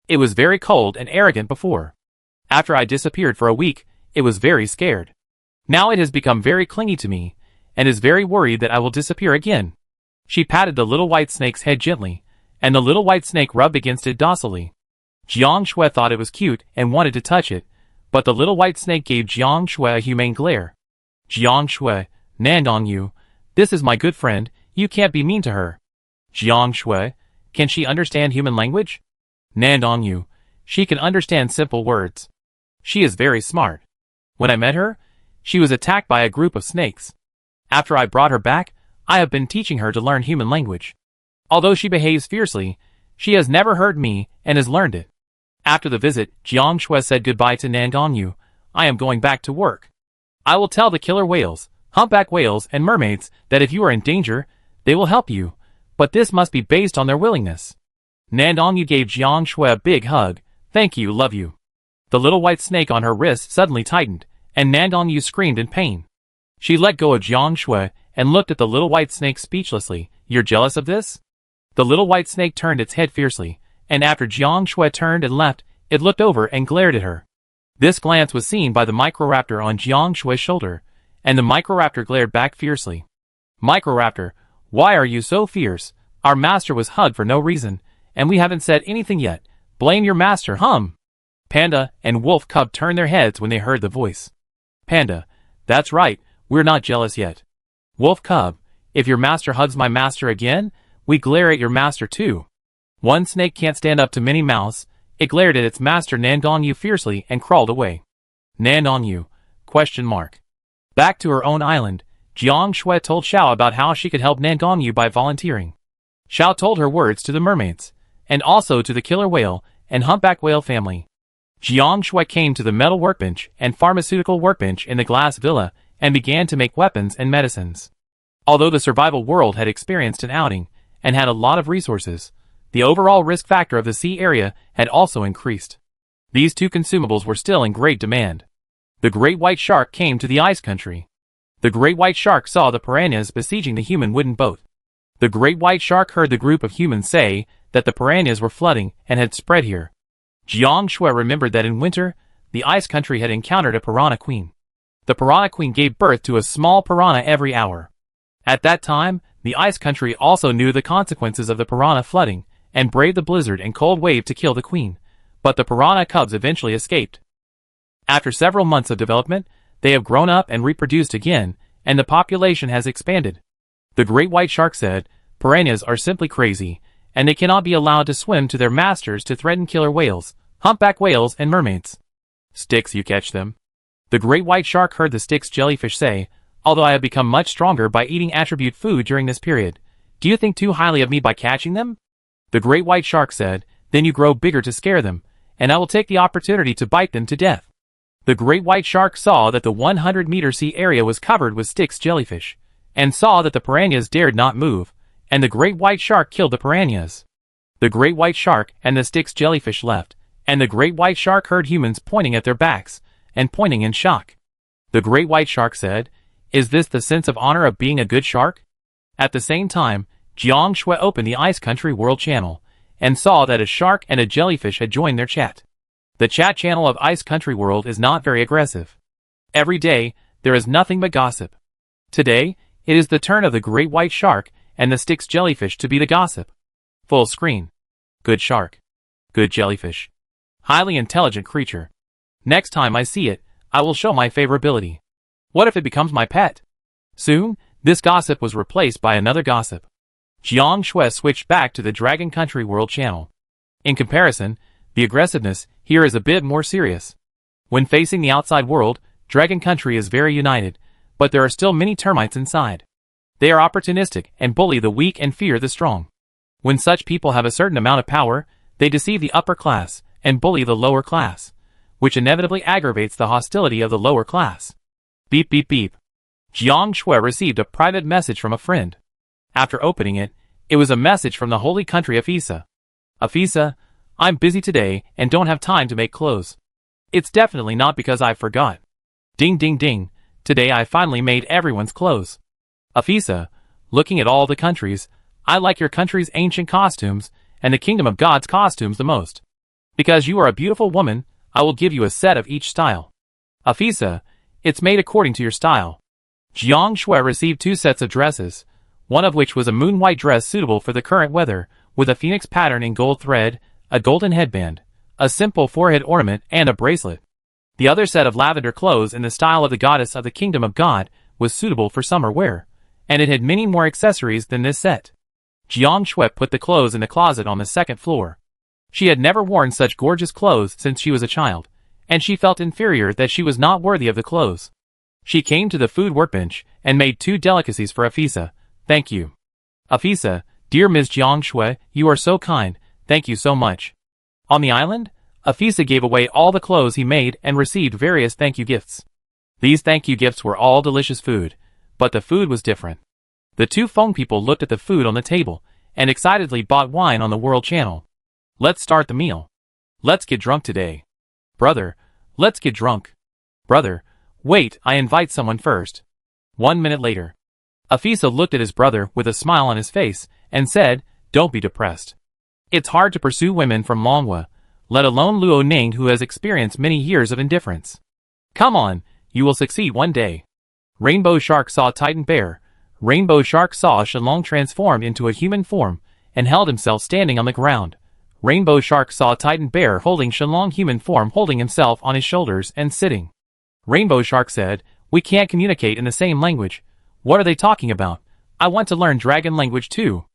It was very cold and arrogant before. After I disappeared for a week, it was very scared. Now it has become very clingy to me, and is very worried that I will disappear again. She patted the little white snake's head gently, and the little white snake rubbed against it docilely. Jiang Shui thought it was cute and wanted to touch it, but the little white snake gave Jiang Shui a humane glare. Jiang Shui, Nan Dongyu, this is my good friend, you can't be mean to her. Jiang Shui, can she understand human language? Nan Dongyu, she can understand simple words. She is very smart. When I met her, she was attacked by a group of snakes. After I brought her back, I have been teaching her to learn human language. Although she behaves fiercely, she has never hurt me and has learned it. After the visit, Jiang Shui said goodbye to Nan Dongyu. I am going back to work. I will tell the killer whales, humpback whales, and mermaids that if you are in danger, they will help you, but this must be based on their willingness. Nan Dongyu gave Jiang Shui a big hug. Thank you, love you. The little white snake on her wrist suddenly tightened, and Nan Dongyu screamed in pain. She let go of Jiang Shui and looked at the little white snake speechlessly. You're jealous of this? The little white snake turned its head fiercely, and after Jiang Shui turned and left, it looked over and glared at her. This glance was seen by the Microraptor on Jiang Shui's shoulder, and the Microraptor glared back fiercely. Microraptor, why are you so fierce? Our master was hugged for no reason, and we haven't said anything yet. Blame your master, Panda and Wolf Cub turned their heads when they heard the voice. Panda, that's right, we're not jealous yet. Wolf Cub, if your master hugs my master again, we glare at your master too. One snake can't stand up to Minnie Mouse. It glared at its master Nandongyu fiercely and crawled away. Nandongyu? ? Back to her own island, Jiang Shui told Xiao about how she could help Nandongyu by volunteering. Xiao told her words to the mermaids, and also to the killer whale and humpback whale family. Jiang Shui came to the metal workbench and pharmaceutical workbench in the glass villa and began to make weapons and medicines. Although the survival world had experienced an outing and had a lot of resources, the overall risk factor of the sea area had also increased. These two consumables were still in great demand. The great white shark came to the ice country. The great white shark saw the piranhas besieging the human wooden boat. The great white shark heard the group of humans say that the piranhas were flooding and had spread here. Jiang Shui remembered that in winter, the ice country had encountered a piranha queen. The piranha queen gave birth to a small piranha every hour. At that time, the ice country also knew the consequences of the piranha flooding and braved the blizzard and cold wave to kill the queen, but the piranha cubs eventually escaped. After several months of development, they have grown up and reproduced again, and the population has expanded. The great white shark said, piranhas are simply crazy, and they cannot be allowed to swim to their masters to threaten killer whales, humpback whales, and mermaids. Sticks, you catch them. The great white shark heard the Styx jellyfish say, although I have become much stronger by eating attribute food during this period, do you think too highly of me by catching them? The great white shark said, then you grow bigger to scare them, and I will take the opportunity to bite them to death. The great white shark saw that the 100-meter sea area was covered with Styx jellyfish, and saw that the piranhas dared not move, and the great white shark killed the piranhas. The great white shark and the Styx jellyfish left, and the great white shark heard humans pointing at their backs, and pointing in shock. The great white shark said, is this the sense of honor of being a good shark? At the same time, Jiang Shui opened the Ice Country World channel, and saw that a shark and a jellyfish had joined their chat. The chat channel of Ice Country World is not very aggressive. Every day, there is nothing but gossip. Today, it is the turn of the great white shark and the Styx jellyfish to be the gossip. Full screen. Good shark. Good jellyfish. Highly intelligent creature. Next time I see it, I will show my favorability. What if it becomes my pet? Soon, this gossip was replaced by another gossip. Jiang Shui switched back to the Dragon Country World channel. In comparison, the aggressiveness here is a bit more serious. When facing the outside world, Dragon Country is very united, but there are still many termites inside. They are opportunistic and bully the weak and fear the strong. When such people have a certain amount of power, they deceive the upper class and bully the lower class, which inevitably aggravates the hostility of the lower class. Beep beep beep. Jiang Shui received a private message from a friend. After opening it, it was a message from the holy country Afisa. Afisa, I'm busy today and don't have time to make clothes. It's definitely not because I forgot. Ding ding ding, today I finally made everyone's clothes. Afisa, looking at all the countries, I like your country's ancient costumes and the Kingdom of God's costumes the most. Because you are a beautiful woman, I will give you a set of each style. Afisa, it's made according to your style. Jiang Shui received 2 sets of dresses, one of which was a moon-white dress suitable for the current weather, with a phoenix pattern in gold thread, a golden headband, a simple forehead ornament, and a bracelet. The other set of lavender clothes in the style of the goddess of the Kingdom of God was suitable for summer wear, and it had many more accessories than this set. Jiang Shui put the clothes in the closet on the 2nd floor. She had never worn such gorgeous clothes since she was a child, and she felt inferior that she was not worthy of the clothes. She came to the food workbench and made 2 delicacies for Afisa. Thank you. Afisa, dear Ms. Jiang Shui, you are so kind, thank you so much. On the island, Afisa gave away all the clothes he made and received various thank you gifts. These thank you gifts were all delicious food, but the food was different. The 2 phone people looked at the food on the table and excitedly bought wine on the World Channel. Let's start the meal. Let's get drunk today. Brother, let's get drunk. Brother, wait, I invite someone first. 1 minute later. Afisa looked at his brother with a smile on his face and said, don't be depressed. It's hard to pursue women from Longwa, let alone Luo Ning who has experienced many years of indifference. Come on, you will succeed one day. Rainbow Shark saw Titan Bear. Rainbow Shark saw Shenlong transformed into a human form and held himself standing on the ground. Rainbow Shark saw Titan Bear holding Shenlong human form holding himself on his shoulders and sitting. Rainbow Shark said, we can't communicate in the same language. What are they talking about? I want to learn dragon language too.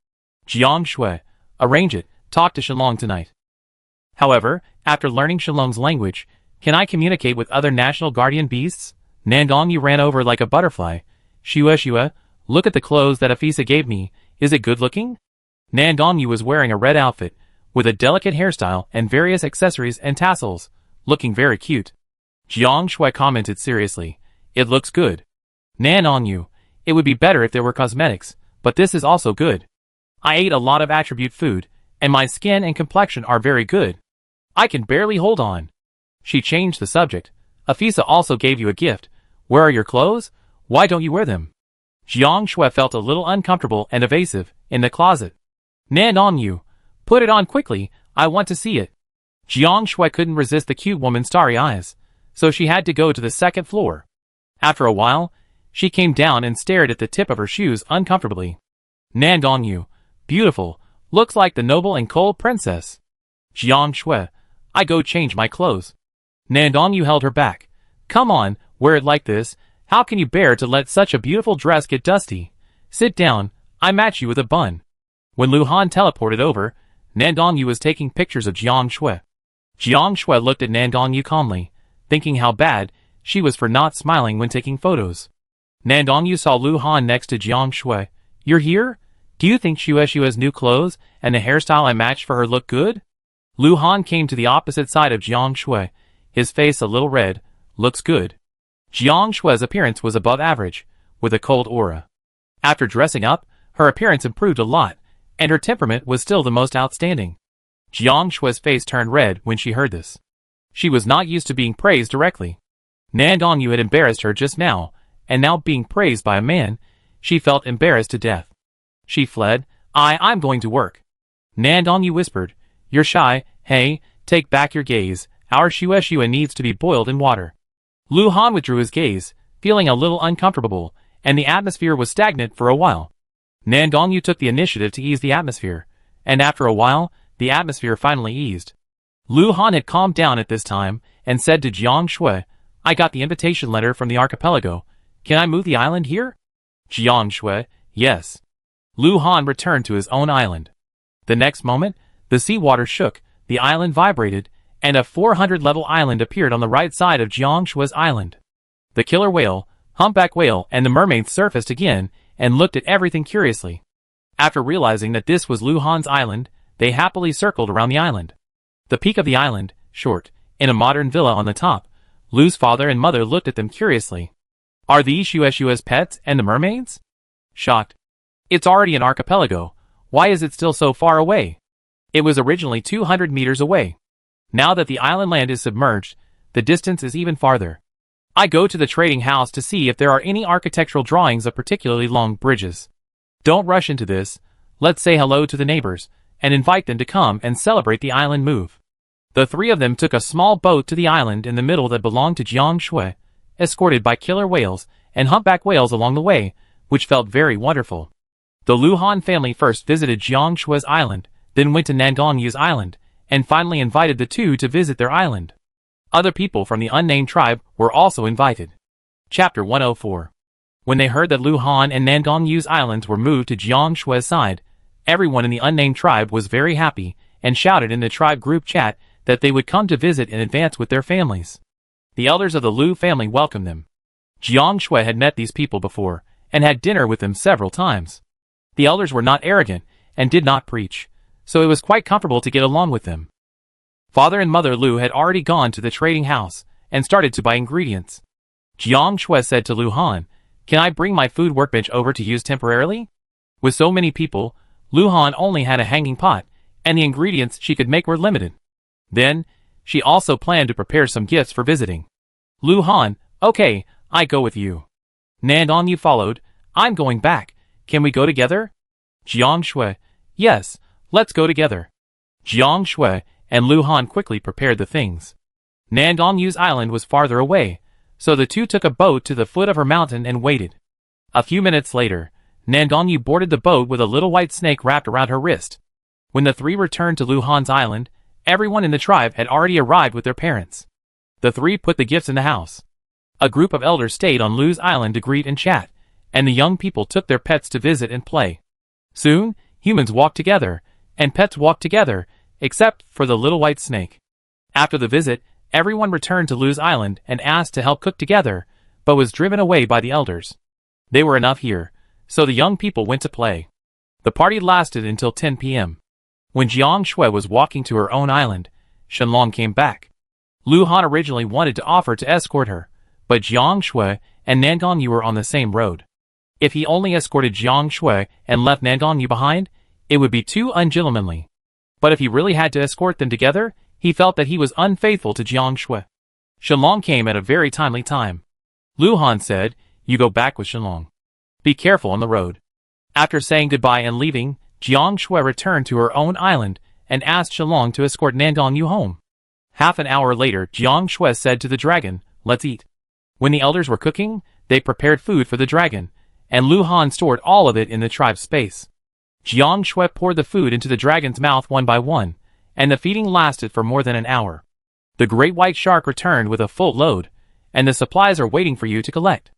Jiang Shui, arrange it, talk to Shenlong tonight. However, after learning Shenlong's language, can I communicate with other national guardian beasts? Nandongyu ran over like a butterfly. Shua Shua, look at the clothes that Afisa gave me, is it good looking? Nandongyu was wearing a red outfit, with a delicate hairstyle and various accessories and tassels, looking very cute. Jiang Shui commented seriously, it looks good. Nandongyu, it would be better if there were cosmetics, but this is also good. I ate a lot of attribute food, and my skin and complexion are very good. I can barely hold on. She changed the subject. Afisa also gave you a gift. Where are your clothes? Why don't you wear them? Jiang Shui felt a little uncomfortable and evasive, in the closet. Nandongyu, put it on quickly, I want to see it. Jiang Shui couldn't resist the cute woman's starry eyes, so she had to go to the second floor. After a while, she came down and stared at the tip of her shoes uncomfortably. Nandongyu, beautiful, looks like the noble and cold princess. Jiang Shui, I go change my clothes. Nandongyu held her back. Come on, wear it like this, how can you bear to let such a beautiful dress get dusty? Sit down, I match you with a bun. When Lu Han teleported over, Nandongyu was taking pictures of Jiang Shui. Jiang Shui looked at Nandongyu calmly, thinking how bad she was for not smiling when taking photos. Nandongyu saw Lu Han next to Jiang Shui. You're here? Do you think Shua Shua's new clothes and the hairstyle I matched for her look good? Lu Han came to the opposite side of Jiang Shui, his face a little red. Looks good. Jiang Shui's appearance was above average, with a cold aura. After dressing up, her appearance improved a lot, and her temperament was still the most outstanding. Jiang Shui's face turned red when she heard this. She was not used to being praised directly. Nandongyu had embarrassed her just now, and now being praised by a man, she felt embarrassed to death. She fled. I'm going to work. Nandongyu whispered, you're shy, hey, take back your gaze, our Shua Shua needs to be boiled in water. Lu Han withdrew his gaze, feeling a little uncomfortable, and the atmosphere was stagnant for a while. Nandongyu took the initiative to ease the atmosphere, and after a while, the atmosphere finally eased. Lu Han had calmed down at this time, and said to Jiang Shui, I got the invitation letter from the archipelago. Can I move the island here? Jiang Shui, yes. Lu Han returned to his own island. The next moment, the seawater shook, the island vibrated, and a 400-level island appeared on the right side of Jiang Shui's island. The killer whale, humpback whale, and the mermaids surfaced again and looked at everything curiously. After realizing that this was Lu Han's island, they happily circled around the island. The peak of the island, short, in a modern villa on the top, Lu's father and mother looked at them curiously. Are these Shua Shua's pets and the mermaids? Shocked. It's already an archipelago, why is it still so far away? It was originally 200 meters away. Now that the island land is submerged, the distance is even farther. I go to the trading house to see if there are any architectural drawings of particularly long bridges. Don't rush into this, let's say hello to the neighbors, and invite them to come and celebrate the island move. The three of them took a small boat to the island in the middle that belonged to Jiang Shui, escorted by killer whales and humpback whales along the way, which felt very wonderful. The Lu Han family first visited Jiang Shui's island, then went to Nandongyu's island, and finally invited the two to visit their island. Other people from the unnamed tribe were also invited. Chapter 104. When they heard that Lu Han and Nandongyu's islands were moved to Jiang Shui's side, everyone in the unnamed tribe was very happy and shouted in the tribe group chat that they would come to visit in advance with their families. The elders of the Lu family welcomed them. Jiang Shui had met these people before and had dinner with them several times. The elders were not arrogant and did not preach, so it was quite comfortable to get along with them. Father and Mother Lu had already gone to the trading house and started to buy ingredients. Jiang Shui said to Lu Han, Can I bring my food workbench over to use temporarily? With so many people, Lu Han only had a hanging pot, and the ingredients she could make were limited. Then, she also planned to prepare some gifts for visiting. Lu Han, okay, I go with you. Nandongyu followed, I'm going back, can we go together? Jiang Shui, yes, let's go together. Jiang Shui and Lu Han quickly prepared the things. Nandongyu's island was farther away, so the two took a boat to the foot of her mountain and waited. A few minutes later, Nandongyu boarded the boat with a little white snake wrapped around her wrist. When the three returned to Lu Han's island, everyone in the tribe had already arrived with their parents. The three put the gifts in the house. A group of elders stayed on Lu's island to greet and chat, and the young people took their pets to visit and play. Soon, humans walked together, and pets walked together, except for the little white snake. After the visit, everyone returned to Lu's island and asked to help cook together, but was driven away by the elders. They were enough here, so the young people went to play. The party lasted until 10 p.m. When Jiang Shui was walking to her own island, Shenlong came back. Lu Han originally wanted to offer to escort her, but Jiang Shui and Nangong Yu were on the same road. If he only escorted Jiang Shui and left Nangong Yu behind, it would be too ungentlemanly. But if he really had to escort them together, he felt that he was unfaithful to Jiang Shui. Shenlong came at a very timely time. Lu Han said, "You go back with Shenlong. Be careful on the road." After saying goodbye and leaving, Jiang Shui returned to her own island and asked Shenlong to escort Nangong Yu home. Half an hour later, Jiang Shui said to the dragon, "Let's eat." When the elders were cooking, they prepared food for the dragon, and Lu Han stored all of it in the tribe's space. Jiang Shui poured the food into the dragon's mouth one by one, and the feeding lasted for more than an hour. The great white shark returned with a full load, and the supplies are waiting for you to collect.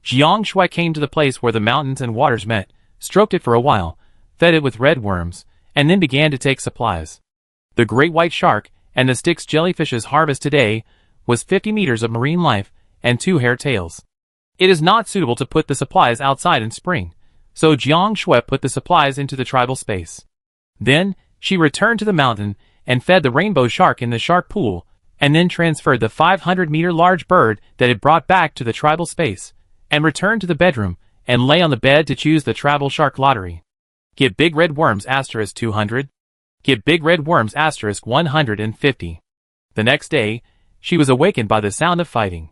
Jiang Shui came to the place where the mountains and waters met, stroked it for a while, fed it with red worms, and then began to take supplies. The great white shark and the Styx jellyfish's harvest today was 50 meters of marine life and 2 hair tails. It is not suitable to put the supplies outside in spring, so Jiang Shui put the supplies into the tribal space. Then, she returned to the mountain and fed the rainbow shark in the shark pool, and then transferred the 500-meter large bird that it brought back to the tribal space, and returned to the bedroom and lay on the bed to choose the tribal shark lottery. Get big red worms *200. Get big red worms *150. The next day, she was awakened by the sound of fighting.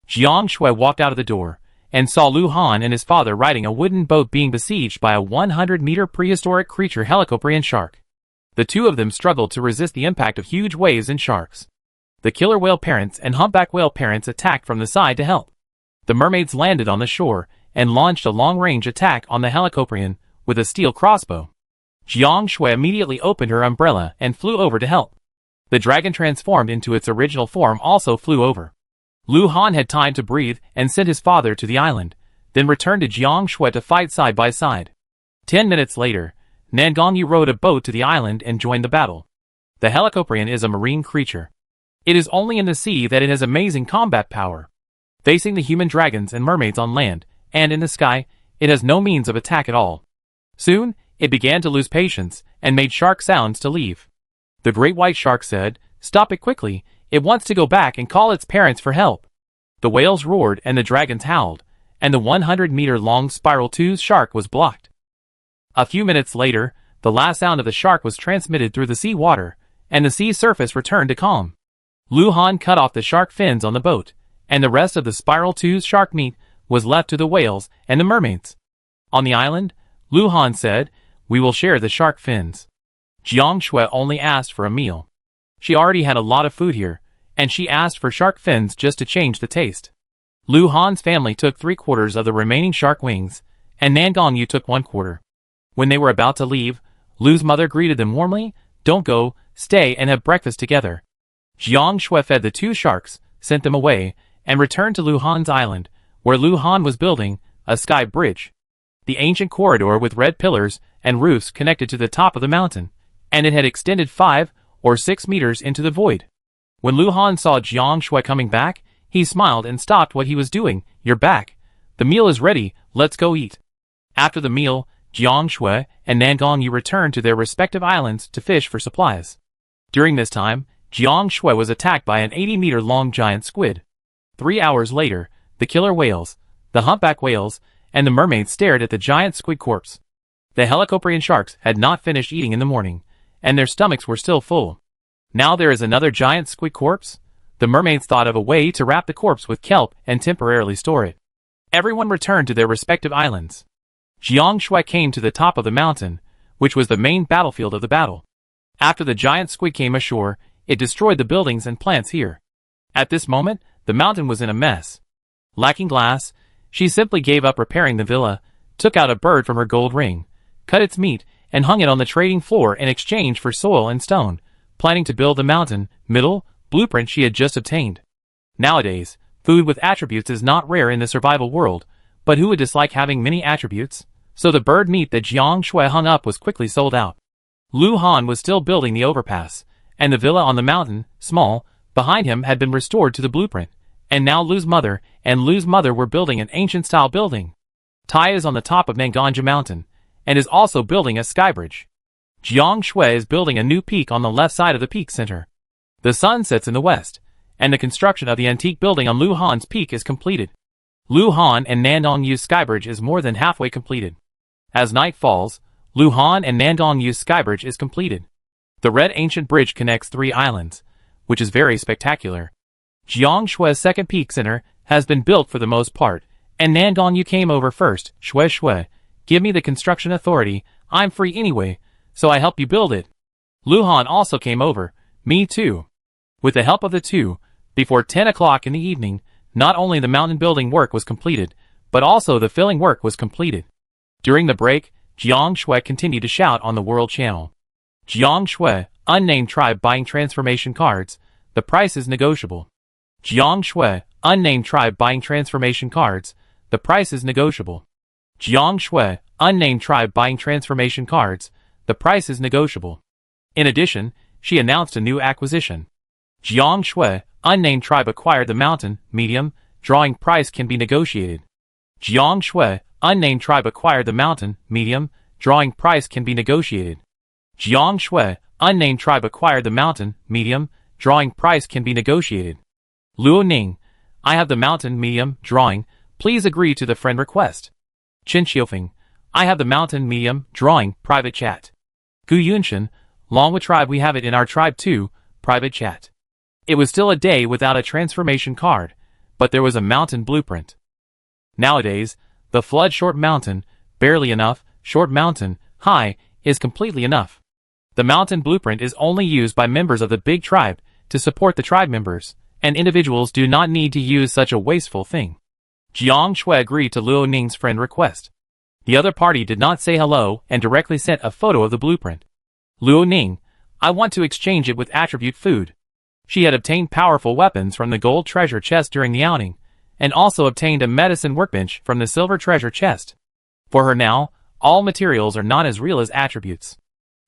Jiang Shui walked out of the door and saw Lu Han and his father riding a wooden boat being besieged by a 100-meter prehistoric creature helicoprian shark. The two of them struggled to resist the impact of huge waves and sharks. The killer whale parents and humpback whale parents attacked from the side to help. The mermaids landed on the shore and launched a long-range attack on the helicoprian with a steel crossbow. Jiang Shui immediately opened her umbrella and flew over to help. The dragon transformed into its original form also flew over. Lu Han had time to breathe and sent his father to the island, then returned to Jiang Shui to fight side by side. 10 minutes later, Nangong Yu rowed a boat to the island and joined the battle. The helicoprian is a marine creature. It is only in the sea that it has amazing combat power. Facing the human dragons and mermaids on land, and in the sky, it has no means of attack at all. Soon, it began to lose patience, and made shark sounds to leave. The great white shark said, "Stop it quickly, it wants to go back and call its parents for help." The whales roared and the dragons howled, and the 100-meter-long spiral-toothed shark was blocked. A few minutes later, the last sound of the shark was transmitted through the sea water, and the sea surface returned to calm. Lu Han cut off the shark fins on the boat, and the rest of the spiral-toothed shark meat was left to the whales and the mermaids. On the island, Lu Han said, "We will share the shark fins." Jiang Shui only asked for a meal. She already had a lot of food here, and she asked for shark fins just to change the taste. Lu Han's family took 3/4 of the remaining shark wings, and Nangong Yu took 1/4. When they were about to leave, Lu's mother greeted them warmly, "Don't go, stay and have breakfast together." Jiang Shui fed the 2 sharks, sent them away, and returned to Lu Han's island, where Lu Han was building a sky bridge. The ancient corridor with red pillars and roofs connected to the top of the mountain, and it had extended 5 or 6 meters into the void. When Lu Han saw Jiang Shui coming back, he smiled and stopped what he was doing. "You're back. The meal is ready, let's go eat." After the meal, Jiang Shui and Nangong Yu returned to their respective islands to fish for supplies. During this time, Jiang Shui was attacked by an 80-meter-long giant squid. 3 hours later, the killer whales, the humpback whales, and the mermaids stared at the giant squid corpse. The helicoprian sharks had not finished eating in the morning, and their stomachs were still full. Now there is another giant squid corpse? The mermaids thought of a way to wrap the corpse with kelp and temporarily store it. Everyone returned to their respective islands. Jiang Shui came to the top of the mountain, which was the main battlefield of the battle. After the giant squid came ashore, it destroyed the buildings and plants here. At this moment, the mountain was in a mess. Lacking glass, she simply gave up repairing the villa, took out a bird from her gold ring, cut its meat, and hung it on the trading floor in exchange for soil and stone, planning to build the mountain middle blueprint she had just obtained. Nowadays, food with attributes is not rare in the survival world, but who would dislike having many attributes? So the bird meat that Jiang Shui hung up was quickly sold out. Lu Han was still building the overpass, and the villa on the mountain, small, behind him had been restored to the blueprint, and now Lu's mother and Lu's mother were building an ancient-style building. Tai is on the top of Nanganja Mountain, and is also building a skybridge. Jiang Shui is building a new peak on the left side of the peak center. The sun sets in the west, and the construction of the antique building on Lu Han's peak is completed. Lu Han and Nandong Yu's skybridge is more than halfway completed. As night falls, Lu Han and Nandong Yu's skybridge is completed. The red ancient bridge connects 3 islands, which is very spectacular. Jiang Shui's second peak center has been built for the most part, and Nandong Yu came over first. Shui, give me the construction authority, I'm free anyway, so I help you build it. Lu Han also came over, me too. With the help of the two, before 10 o'clock in the evening, not only the mountain building work was completed, but also the filling work was completed. During the break, Jiang Shui continued to shout on the World Channel. Jiang Shui, unnamed tribe buying transformation cards, the price is negotiable. Jiang Shui, unnamed tribe buying transformation cards, the price is negotiable. Jiang Shui, unnamed tribe buying transformation cards, the price is negotiable. In addition, she announced a new acquisition. Jiang Shui, unnamed tribe acquired the mountain, medium, drawing price can be negotiated. Jiang Shui, unnamed tribe acquired the mountain, medium, drawing price can be negotiated. Jiang Shui, unnamed tribe acquired the mountain, medium, drawing price can be negotiated. Luo Ning, I have the mountain, medium, drawing, please agree to the friend request. Chen Xiufeng, I have the mountain, medium, drawing, private chat. Gu Yunshan, Longwa tribe we have it in our tribe too, private chat. It was still a day without a transformation card, but there was a mountain blueprint. Nowadays, the flood short mountain, barely enough, short mountain, high, is completely enough. The mountain blueprint is only used by members of the big tribe to support the tribe members, and individuals do not need to use such a wasteful thing. Jiang Shui agreed to Luo Ning's friend request. The other party did not say hello and directly sent a photo of the blueprint. Luo Ning, I want to exchange it with attribute food. She had obtained powerful weapons from the gold treasure chest during the outing, and also obtained a medicine workbench from the silver treasure chest. For her now, all materials are not as real as attributes.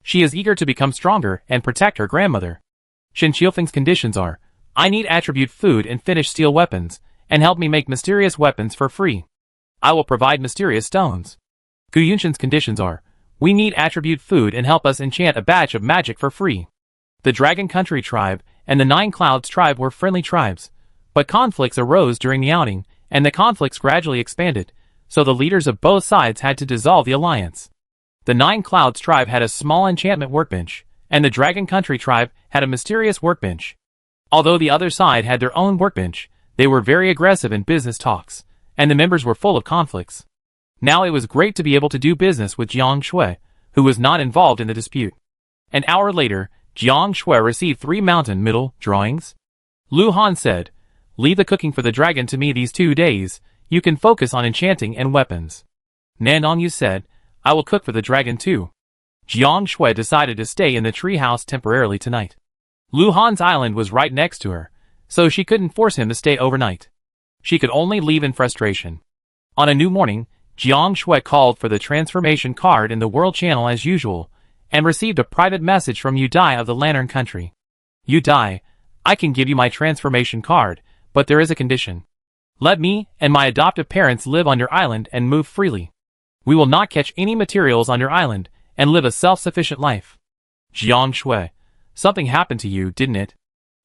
She is eager to become stronger and protect her grandmother. Shen Xiufeng's conditions are, I need attribute food and finished steel weapons, and help me make mysterious weapons for free. I will provide mysterious stones. Gu Yunshan's conditions are, we need attribute food and help us enchant a batch of magic for free. The Dragon Country tribe and the Nine Clouds tribe were friendly tribes, but conflicts arose during the outing, and the conflicts gradually expanded, so the leaders of both sides had to dissolve the alliance. The Nine Clouds tribe had a small enchantment workbench, and the Dragon Country tribe had a mysterious workbench. Although the other side had their own workbench, they were very aggressive in business talks, and the members were full of conflicts. Now it was great to be able to do business with Jiang Shui, who was not involved in the dispute. An hour later, Jiang Shui received 3 mountain middle drawings. Lu Han said, leave the cooking for the dragon to me these 2 days, you can focus on enchanting and weapons. Nandong Yu said, I will cook for the dragon too. Jiang Shui decided to stay in the treehouse temporarily tonight. Lu Han's island was right next to her, so she couldn't force him to stay overnight. She could only leave in frustration. On a new morning, Jiang Shui called for the transformation card in the World Channel as usual, and received a private message from Yu Dai of the Lantern Country. Yu Dai, I can give you my transformation card, but there is a condition. Let me and my adoptive parents live on your island and move freely. We will not catch any materials on your island and live a self-sufficient life. Jiang Shui, something happened to you, didn't it?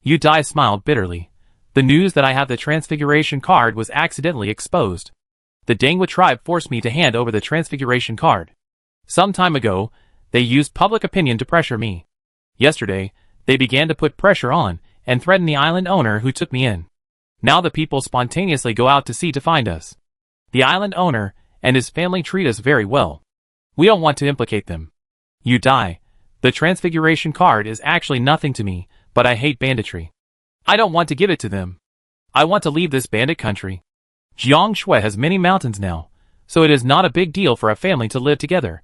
Yu Dai smiled bitterly. The news that I have the transfiguration card was accidentally exposed. The Dangwa tribe forced me to hand over the transfiguration card. Some time ago, they used public opinion to pressure me. Yesterday, they began to put pressure on and threaten the island owner who took me in. Now the people spontaneously go out to sea to find us. The island owner and his family treat us very well. We don't want to implicate them. You die. The transfiguration card is actually nothing to me, but I hate banditry. I don't want to give it to them. I want to leave this bandit country. Jiang Shui has many mountains now, so it is not a big deal for a family to live together.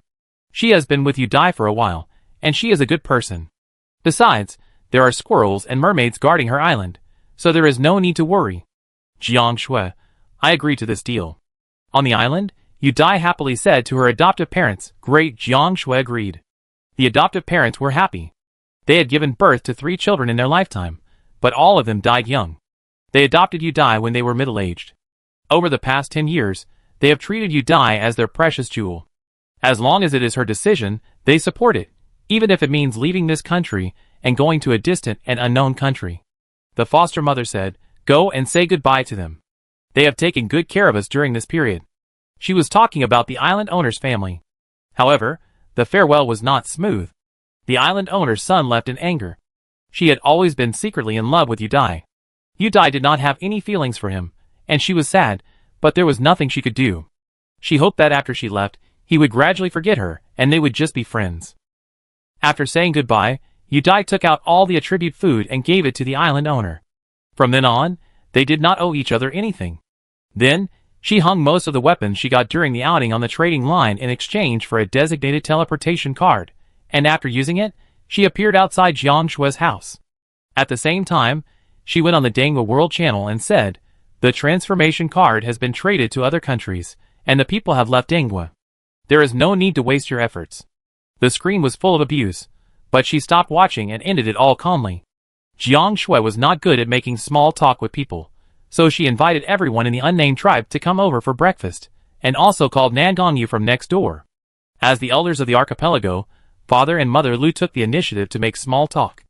She has been with Yu Dai for a while, and she is a good person. Besides, there are squirrels and mermaids guarding her island, so there is no need to worry. Jiang Shui, I agree to this deal. On the island, Yu Dai happily said to her adoptive parents, great. Jiang Shui agreed. The adoptive parents were happy. They had given birth to 3 children in their lifetime, but all of them died young. They adopted Yudai when they were middle-aged. Over the past 10 years, they have treated Yudai as their precious jewel. As long as it is her decision, they support it, even if it means leaving this country and going to a distant and unknown country. The foster mother said, "Go and say goodbye to them. They have taken good care of us during this period." She was talking about the island owner's family. However, the farewell was not smooth. The island owner's son left in anger. She had always been secretly in love with Yudai. Yudai did not have any feelings for him, and she was sad, but there was nothing she could do. She hoped that after she left, he would gradually forget her, and they would just be friends. After saying goodbye, Yudai took out all the attribute food and gave it to the island owner. From then on, they did not owe each other anything. Then, she hung most of the weapons she got during the outing on the trading line in exchange for a designated teleportation card, and after using it, she appeared outside Jiang Shue's house. At the same time, she went on the Dangwa World Channel and said, "The transformation card has been traded to other countries, and the people have left Dangwa. There is no need to waste your efforts." The screen was full of abuse, but she stopped watching and ended it all calmly. Jiang Shui was not good at making small talk with people, so she invited everyone in the unnamed tribe to come over for breakfast, and also called Nangongyu from next door. As the elders of the archipelago, Father and Mother Lu took the initiative to make small talk.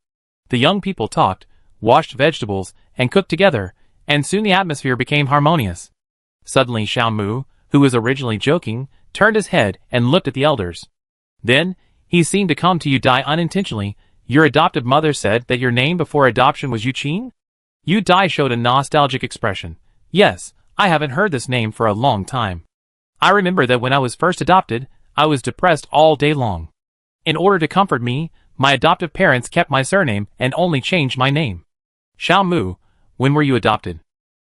The young people talked, washed vegetables, and cooked together, and soon the atmosphere became harmonious. Suddenly Xiao Mu, who was originally joking, turned his head and looked at the elders. Then, he seemed to come to Yudai unintentionally. "Your adoptive mother said that your name before adoption was Yuqin?" Yudai showed a nostalgic expression. "Yes, I haven't heard this name for a long time. I remember that when I was first adopted, I was depressed all day long. In order to comfort me, my adoptive parents kept my surname and only changed my name." "Xiao Mu, when were you adopted?"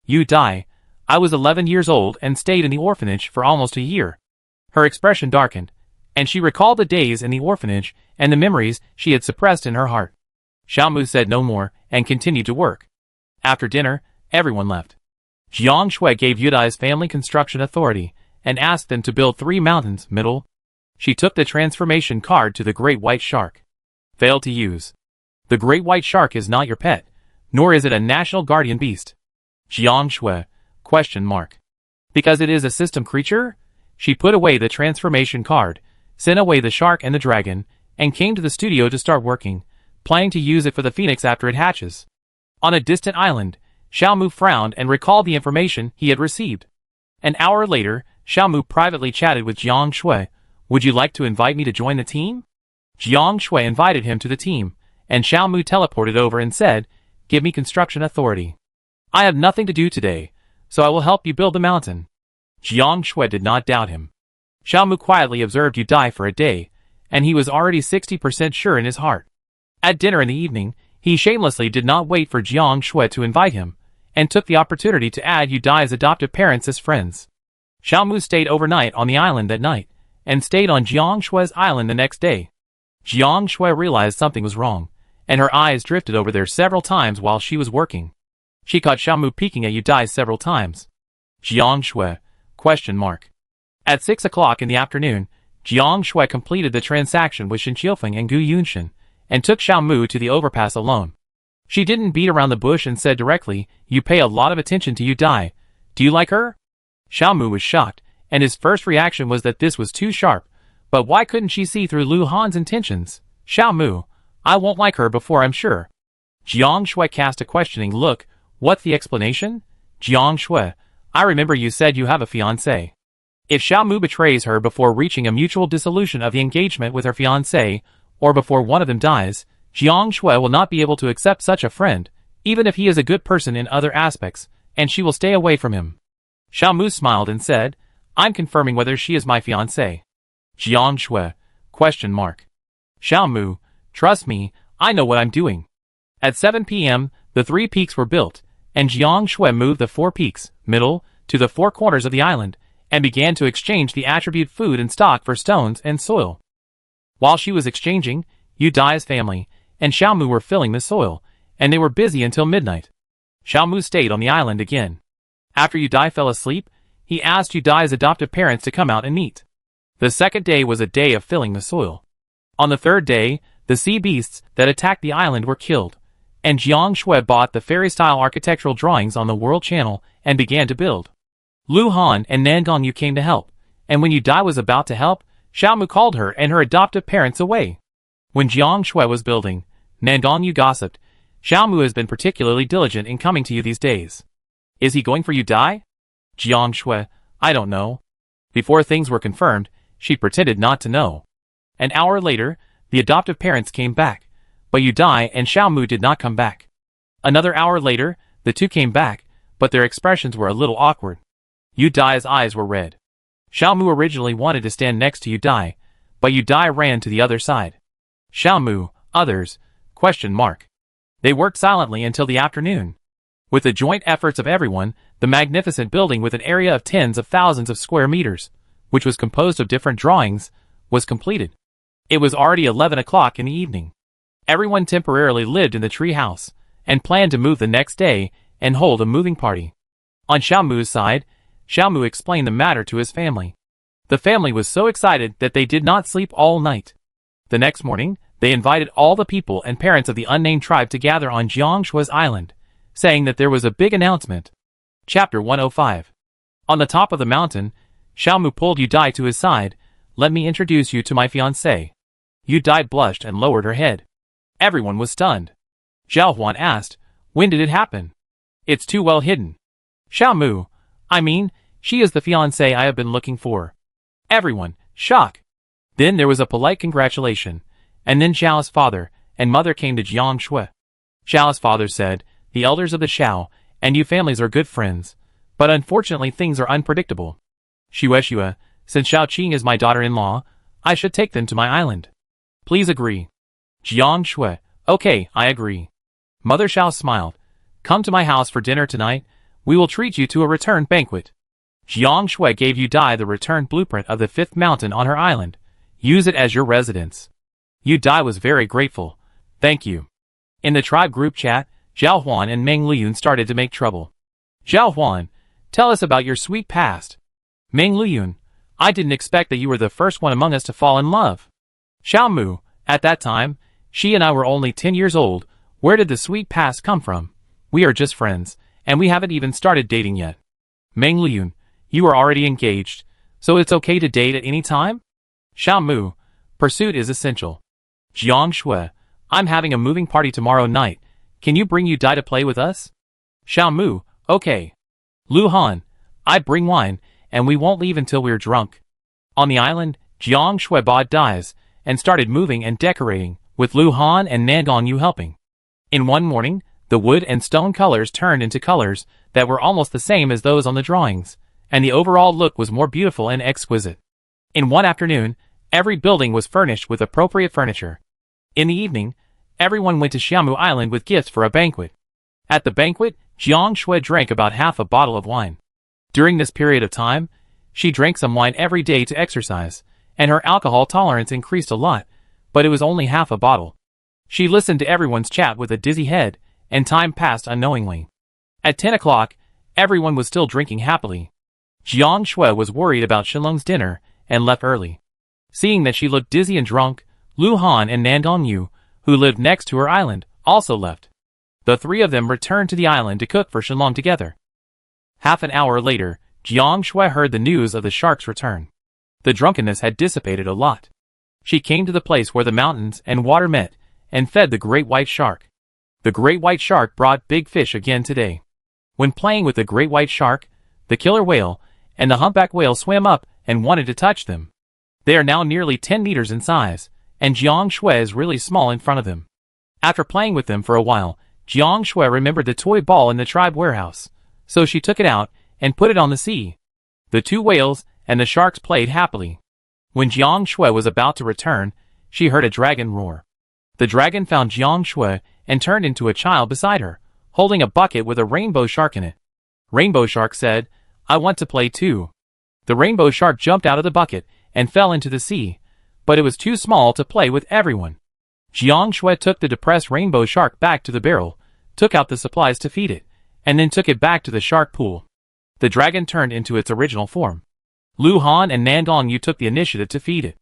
"Yudai, I was 11 years old and stayed in the orphanage for almost a year." Her expression darkened, and she recalled the days in the orphanage and the memories she had suppressed in her heart. Xiao Mu said no more and continued to work. After dinner, everyone left. Jiang Shui gave Yudai's family construction authority and asked them to build 3 mountains, middle. She took the transformation card to the great white shark. Failed to use. The great white shark is not your pet, nor is it a national guardian beast. Jiang Shui, ? Because it is a system creature? She put away the transformation card, sent away the shark and the dragon, and came to the studio to start working, planning to use it for the phoenix after it hatches. On a distant island, Xiao Mu frowned and recalled the information he had received. An hour later, Xiao Mu privately chatted with Jiang Shui. "Would you like to invite me to join the team?" Jiang Shui invited him to the team, and Xiao Mu teleported over and said, "Give me construction authority. I have nothing to do today, so I will help you build the mountain." Jiang Shui did not doubt him. Xiao Mu quietly observed Yudai for a day, and he was already 60% sure in his heart. At dinner in the evening, he shamelessly did not wait for Jiang Shui to invite him, and took the opportunity to add Yudai's adoptive parents as friends. Xiao Mu stayed overnight on the island that night, and stayed on Jiang Shui's island the next day. Jiang Shui realized something was wrong, and her eyes drifted over there several times while she was working. She caught Xiao Mu peeking at Yudai several times. Jiang Shui, ? At 6 o'clock in the afternoon, Jiang Shui completed the transaction with Shen Qiufeng and Gu Yunshin, and took Xiao Mu to the overpass alone. She didn't beat around the bush and said directly, "You pay a lot of attention to Yudai. Do you like her?" Xiao Mu was shocked, and his first reaction was that this was too sharp, but why couldn't she see through Lu Han's intentions? "Xiao Mu, I won't like her before I'm sure." Jiang Shui cast a questioning look. "What's the explanation?" Jiang Shui, "I remember you said you have a fiancé. If Xiao Mu betrays her before reaching a mutual dissolution of the engagement with her fiancé, or before one of them dies, Jiang Shui will not be able to accept such a friend, even if he is a good person in other aspects, and she will stay away from him." Xiao Mu smiled and said, "I'm confirming whether she is my fiancé." Jiang Shui, ? Xiao Mu, trust me, I know what I'm doing. At 7 p.m., the 3 peaks were built, and Jiang Shui moved the 4 peaks, middle, to the 4 corners of the island, and began to exchange the attribute food and stock for stones and soil. While she was exchanging, Yudai's family and Xiao Mu were filling the soil, and they were busy until midnight. Xiao Mu stayed on the island again. After Yudai fell asleep, he asked Yudai's adoptive parents to come out and meet. The second day was a day of filling the soil. On the third day, the sea beasts that attacked the island were killed, and Jiang Shui bought the fairy-style architectural drawings on the World Channel and began to build. Lu Han and Nan Gongyu came to help, and when Yu Dai was about to help, Xiaomu called her and her adoptive parents away. When Jiang Shui was building, Nan Gongyu gossiped, "Xiaomu has been particularly diligent in coming to you these days. Is he going for Yu Dai?" Jiang Shui, "I don't know." Before things were confirmed, she pretended not to know. An hour later, the adoptive parents came back, but Yu Dai and Xiaomu did not come back. Another hour later, the two came back, but their expressions were a little awkward. Yu Dai's eyes were red. Xiaomu originally wanted to stand next to Yu Dai, but Yu Dai ran to the other side. Xiaomu, others, ? They worked silently until the afternoon. With the joint efforts of everyone, the magnificent building with an area of tens of thousands of square meters, which was composed of different drawings, was completed. It was already 11 o'clock in the evening. Everyone temporarily lived in the tree house, and planned to move the next day and hold a moving party. On Xiaomu's side, Xiaomu explained the matter to his family. The family was so excited that they did not sleep all night. The next morning, they invited all the people and parents of the unnamed tribe to gather on Jiang Shui's island, saying that there was a big announcement. Chapter 105. On the top of the mountain, Xiaomu pulled Yu Dai to his side. "Let me introduce you to my fiancée." Yu Dai blushed and lowered her head. Everyone was stunned. Zhao Huan asked, "When did it happen?" "It's too well hidden." "Xiaomu, I mean, she is the fiancée I have been looking for." Everyone, shock. Then there was a polite congratulation, and then Xiao's father and mother came to Jiang Shui. Xiao's father said, "The elders of the Xiao and you families are good friends, but unfortunately things are unpredictable. Xue, since Xiao Qing is my daughter-in-law, I should take them to my island. Please agree." Jiang Shui, "Okay, I agree." Mother Xiao smiled. "Come to my house for dinner tonight. We will treat you to a return banquet." Jiang Shui gave Yu Dai the return blueprint of the fifth mountain on her island. "Use it as your residence." Yu Dai was very grateful. "Thank you." In the tribe group chat, Zhao Huan and Meng Liyun started to make trouble. "Zhao Huan, tell us about your sweet past." Meng Liyun, "I didn't expect that you were the first one among us to fall in love." Xiaomu, "At that time, she and I were only 10 years old. Where did the sweet past come from? We are just friends, and we haven't even started dating yet." Meng Liyun, "You are already engaged, so it's okay to date at any time?" Xiaomu, "Pursuit is essential." Jiang Shui, "I'm having a moving party tomorrow night. Can you bring Yu Dai to play with us?" Xiaomu, "Okay." Lu Han, "I bring wine, and we won't leave until we're drunk." On the island, Jiang Shui bought dyes, and started moving and decorating, with Lu Han and Nan Gongyu helping. In one morning, the wood and stone colors turned into colors that were almost the same as those on the drawings, and the overall look was more beautiful and exquisite. In one afternoon, every building was furnished with appropriate furniture. In the evening, everyone went to Xiaomu Island with gifts for a banquet. At the banquet, Jiang Shui drank about half a bottle of wine. During this period of time, she drank some wine every day to exercise, and her alcohol tolerance increased a lot, but it was only half a bottle. She listened to everyone's chat with a dizzy head, and time passed unknowingly. At 10 o'clock, everyone was still drinking happily. Jiang Shui was worried about Shenlong's dinner, and left early. Seeing that she looked dizzy and drunk, Lu Han and Nan Gongyu, who lived next to her island, also left. The three of them returned to the island to cook for Shenlong together. Half an hour later, Jiang Shui heard the news of the shark's return. The drunkenness had dissipated a lot. She came to the place where the mountains and water met, and fed the great white shark. The great white shark brought big fish again today. When playing with the great white shark, the killer whale and the humpback whale swam up and wanted to touch them. They are now nearly 10 meters in size, and Jiang Shui is really small in front of them. After playing with them for a while, Jiang Shui remembered the toy ball in the tribe warehouse, so she took it out and put it on the sea. The two whales and the sharks played happily. When Jiang Shui was about to return, she heard a dragon roar. The dragon found Jiang Shui and turned into a child beside her, holding a bucket with a rainbow shark in it. Rainbow Shark said, "I want to play too." The rainbow shark jumped out of the bucket and fell into the sea, but it was too small to play with everyone. Jiang Shui took the depressed rainbow shark back to the barrel, took out the supplies to feed it, and then took it back to the shark pool. The dragon turned into its original form. Lu Han and Nan Gongyu took the initiative to feed it.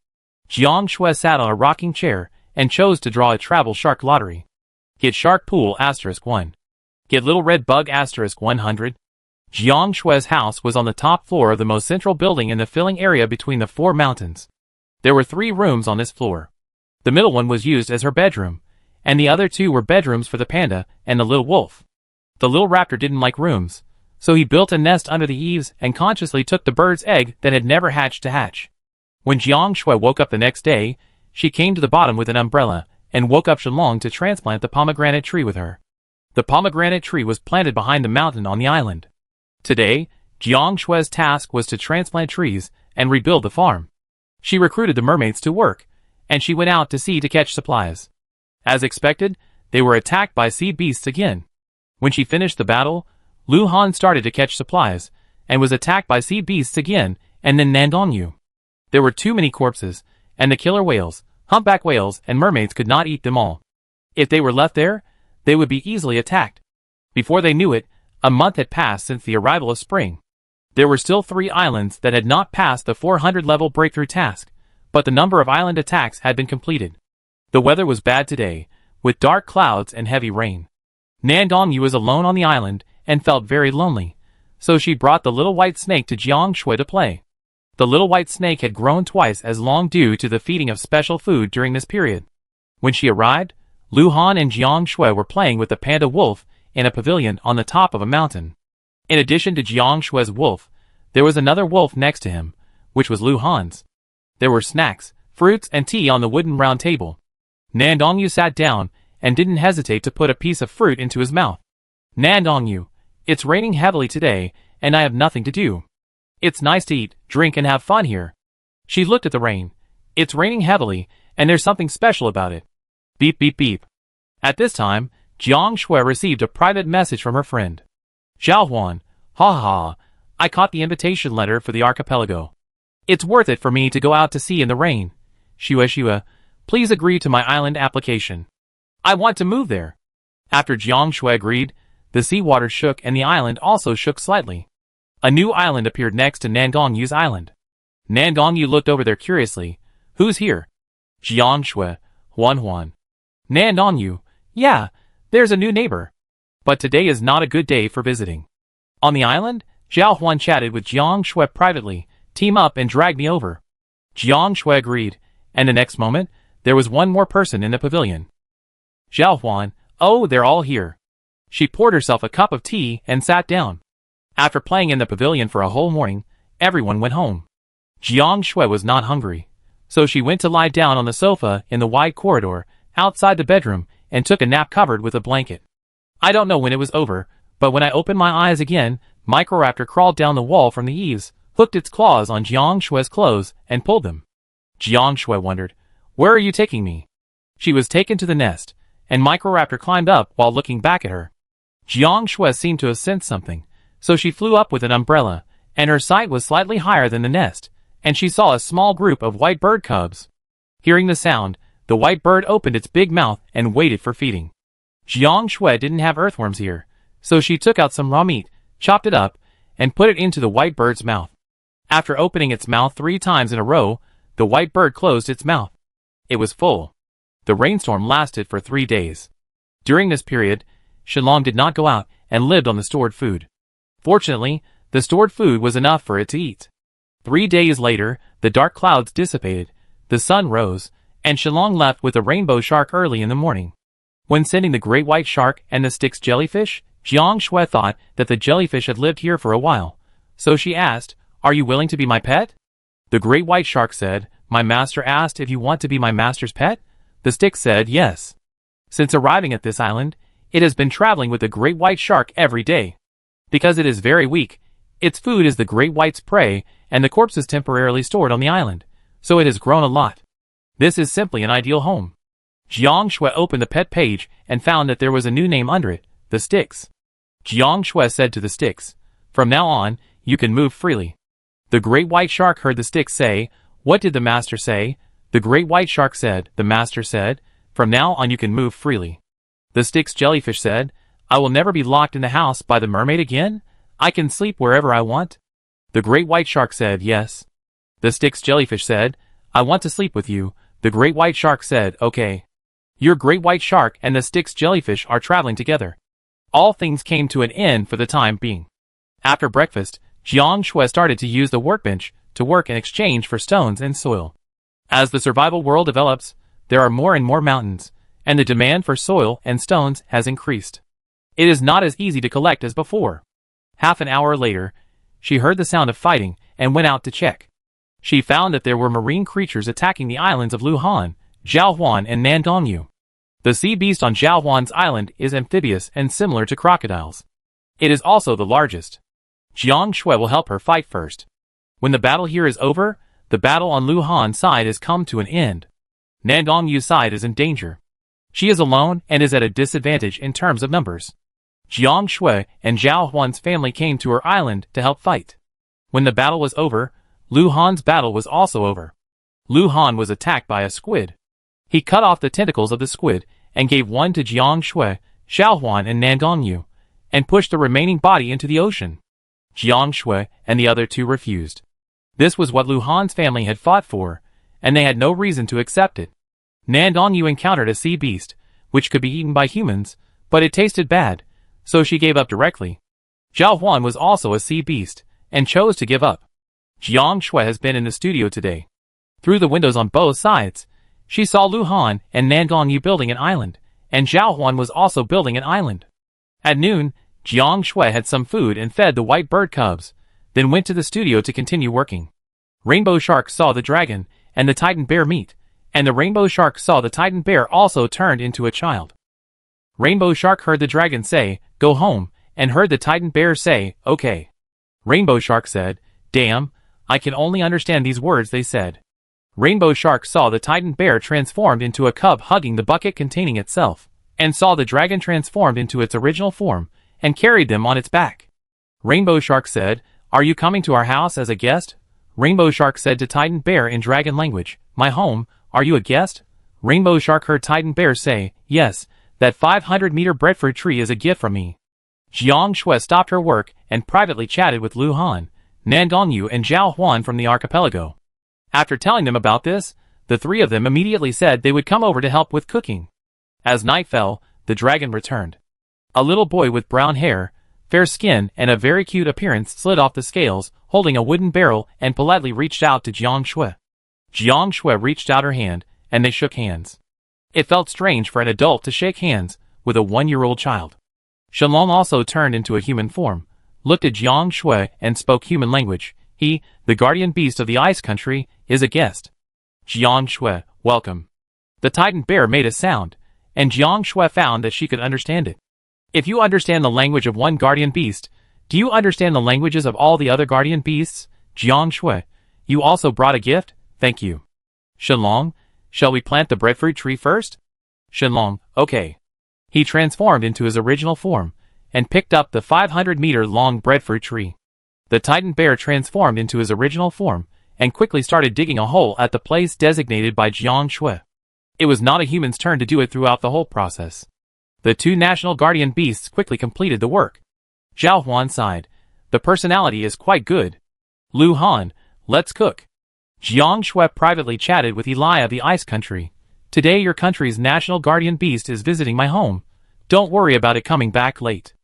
Jiang Shui sat on a rocking chair and chose to draw a travel shark lottery. Get shark pool *1. Get little red bug *100. Jiang Shui's house was on the top floor of the most central building in the filling area between the 4 mountains. There were 3 rooms on this floor. The middle one was used as her bedroom, and the other 2 were bedrooms for the panda and the little wolf. The little raptor didn't like rooms, so he built a nest under the eaves and consciously took the bird's egg that had never hatched to hatch. When Jiang Shui woke up the next day, she came to the bottom with an umbrella and woke up Shenlong to transplant the pomegranate tree with her. The pomegranate tree was planted behind the mountain on the island. Today, Jiang Shui's task was to transplant trees and rebuild the farm. She recruited the mermaids to work, and she went out to sea to catch supplies. As expected, they were attacked by sea beasts again. When she finished the battle, Lu Han started to catch supplies, and was attacked by sea beasts again, and then Nandongyu. There were too many corpses, and the killer whales, humpback whales, and mermaids could not eat them all. If they were left there, they would be easily attacked. Before they knew it, a month had passed since the arrival of spring. There were still 3 islands that had not passed the 400-level breakthrough task, but the number of island attacks had been completed. The weather was bad today, with dark clouds and heavy rain. Nandongyu was alone on the island and felt very lonely, so she brought the little white snake to Jiang Shui to play. The little white snake had grown twice as long due to the feeding of special food during this period. When she arrived, Lu Han and Jiang Shui were playing with the panda wolf in a pavilion on the top of a mountain. In addition to Jiang Shui's wolf, there was another wolf next to him, which was Lu Han's. There were snacks, fruits, and tea on the wooden round table. Nandongyu sat down and didn't hesitate to put a piece of fruit into his mouth. Nandongyu, it's raining heavily today, and I have nothing to do. It's nice to eat, drink, and have fun here. She looked at the rain. It's raining heavily, and there's something special about it. Beep beep beep. At this time, Jiang Shui received a private message from her friend. Xiaohuan, ha ha, I caught the invitation letter for the archipelago. It's worth it for me to go out to sea in the rain. Shua, please agree to my island application. I want to move there. After Jiang Shui agreed, the seawater shook and the island also shook slightly. A new island appeared next to Nandongyu's island. Nandongyu looked over there curiously. Who's here? Jiang Shui, Huan. Nandongyu, yeah, there's a new neighbor. But today is not a good day for visiting. On the island, Zhao Huan chatted with Jiang Shui privately. Team up and drag me over. Jiang Shui agreed, and the next moment, there was one more person in the pavilion. Zhao Huan, oh, they're all here. She poured herself a cup of tea and sat down. After playing in the pavilion for a whole morning, everyone went home. Jiang Shui was not hungry, so she went to lie down on the sofa in the wide corridor outside the bedroom and took a nap covered with a blanket. I don't know when it was over, but when I opened my eyes again, Microraptor crawled down the wall from the eaves, hooked its claws on Jiang Shui's clothes, and pulled them. Jiang Shui wondered, where are you taking me? She was taken to the nest, and Microraptor climbed up while looking back at her. Jiang Shui seemed to have sensed something, so she flew up with an umbrella, and her sight was slightly higher than the nest, and she saw a small group of white bird cubs. Hearing the sound, the white bird opened its big mouth and waited for feeding. Jiang Shui didn't have earthworms here, so she took out some raw meat, chopped it up, and put it into the white bird's mouth. After opening its mouth 3 times in a row, the white bird closed its mouth. It was full. The rainstorm lasted for 3 days. During this period, Shenlong did not go out and lived on the stored food. Fortunately, the stored food was enough for it to eat. 3 days later, the dark clouds dissipated, the sun rose, and Shenlong left with the rainbow shark early in the morning. When sending the great white shark and the Styx jellyfish, Jiang Shui thought that the jellyfish had lived here for a while, so she asked, are you willing to be my pet? The great white shark said, my master asked if you want to be my master's pet? The Styx said yes. Since arriving at this island, it has been traveling with the great white shark every day. Because it is very weak, its food is the great white's prey and the corpses temporarily stored on the island, so it has grown a lot. This is simply an ideal home. Jiang Shui opened the pet page and found that there was a new name under it, the Styx. Jiang Shui said to the Styx, from now on, you can move freely. The great white shark heard the Styx say, what did the master say? The great white shark said, the master said, from now on you can move freely. The Styx jellyfish said, I will never be locked in the house by the mermaid again? I can sleep wherever I want? The great white shark said, yes. The Styx jellyfish said, I want to sleep with you, the great white shark said. Okay. Your great white shark and the Styx jellyfish are traveling together. All things came to an end for the time being. After breakfast, Jiang Shui started to use the workbench to work in exchange for stones and soil. As the survival world develops, there are more and more mountains, and the demand for soil and stones has increased. It is not as easy to collect as before. Half an hour later, she heard the sound of fighting and went out to check. She found that there were marine creatures attacking the islands of Luhan, Zhaohuan and Nandongyu. The sea beast on Zhaohuan's island is amphibious and similar to crocodiles. It is also the largest. Jiang Shui will help her fight first. When the battle here is over, the battle on Luhan's side has come to an end. Nandongyu's side is in danger. She is alone and is at a disadvantage in terms of numbers. Jiang Shui and Zhao Huan's family came to her island to help fight. When the battle was over, Luhan's battle was also over. Luhan was attacked by a squid. He cut off the tentacles of the squid and gave one to Jiang Shui, Zhao Huan and Nandongyu, and pushed the remaining body into the ocean. Jiang Shui and the other two refused. This was what Luhan's family had fought for, and they had no reason to accept it. Nandongyu encountered a sea beast, which could be eaten by humans, but it tasted bad, so she gave up directly. Zhao Huan was also a sea beast, and chose to give up. Jiang Shui has been in the studio today. Through the windows on both sides, she saw Luhan and Nandongyu building an island, and Zhao Huan was also building an island. At noon, Jiang Shui had some food and fed the white bird cubs, then went to the studio to continue working. Rainbow Shark saw the dragon and the Titan bear meet, and the Rainbow Shark saw the Titan bear also turned into a child. Rainbow Shark heard the dragon say, "Go home," and heard the Titan bear say, "Okay." Rainbow Shark said, "Damn, I can only understand these words they said." Rainbow Shark saw the Titan bear transformed into a cub hugging the bucket containing itself, and saw the dragon transformed into its original form, and carried them on its back. Rainbow Shark said, "Are you coming to our house as a guest?" Rainbow Shark said to Titan Bear in dragon language, "My home, are you a guest?" Rainbow Shark heard Titan Bear say, "Yes, that 500-meter breadfruit tree is a gift from me." Jiang Shui stopped her work and privately chatted with Luhan, Nandongyu and Zhao Huan from the archipelago. After telling them about this, the three of them immediately said they would come over to help with cooking. As night fell, the dragon returned. A little boy with brown hair, fair skin and a very cute appearance slid off the scales, holding a wooden barrel and politely reached out to Jiang Shui. Jiang Shui reached out her hand, and they shook hands. It felt strange for an adult to shake hands with a 1-year-old child. Shenlong also turned into a human form, looked at Jiang Shui and spoke human language. He, the guardian beast of the ice country, is a guest. Jiang Shui, welcome. The Titan bear made a sound, and Jiang Shui found that she could understand it. If you understand the language of one guardian beast, do you understand the languages of all the other guardian beasts? Jiang Shui, you also brought a gift? Thank you. Shenlong, shall we plant the breadfruit tree first? Shenlong, okay. He transformed into his original form, and picked up the 500-meter-long breadfruit tree. The Titan bear transformed into his original form, and quickly started digging a hole at the place designated by Jiang Shui. It was not a human's turn to do it throughout the whole process. The two national guardian beasts quickly completed the work. Zhao Huan sighed. The personality is quite good. Lu Han, let's cook. Jiang Shui privately chatted with Eli of the ice country. Today your country's national guardian beast is visiting my home. Don't worry about it coming back late.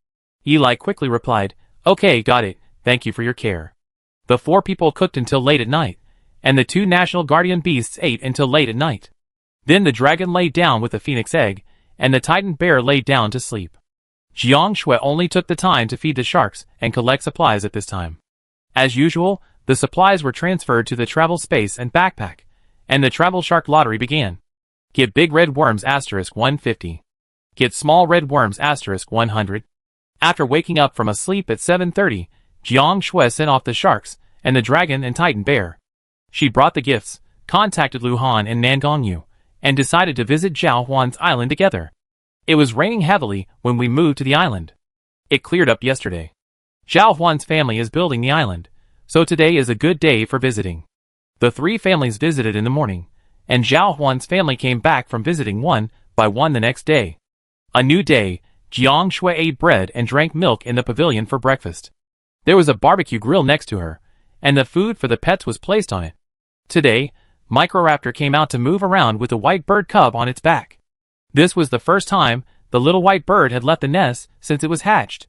Eli quickly replied, "Okay, got it. Thank you for your care." The 4 people cooked until late at night, and the 2 national guardian beasts ate until late at night. Then the dragon lay down with the phoenix egg, and the Titan bear lay down to sleep. Jiang Shui only took the time to feed the sharks and collect supplies at this time. As usual, the supplies were transferred to the travel space and backpack, and the travel shark lottery began. Get big red worms *150. Get small red worms *100. After waking up from a sleep at 7:30, Jiang Shui sent off the sharks, and the dragon and Titan bear. She brought the gifts, contacted Luhan and Nandongyu, and decided to visit Zhao Huan's island together. It was raining heavily when we moved to the island. It cleared up yesterday. Zhao Huan's family is building the island, so today is a good day for visiting. The 3 families visited in the morning, and Zhao Huan's family came back from visiting one by one the next day. A new day, Jiang Shui ate bread and drank milk in the pavilion for breakfast. There was a barbecue grill next to her, and the food for the pets was placed on it. Today, Microraptor came out to move around with the white bird cub on its back. This was the first time the little white bird had left the nest since it was hatched.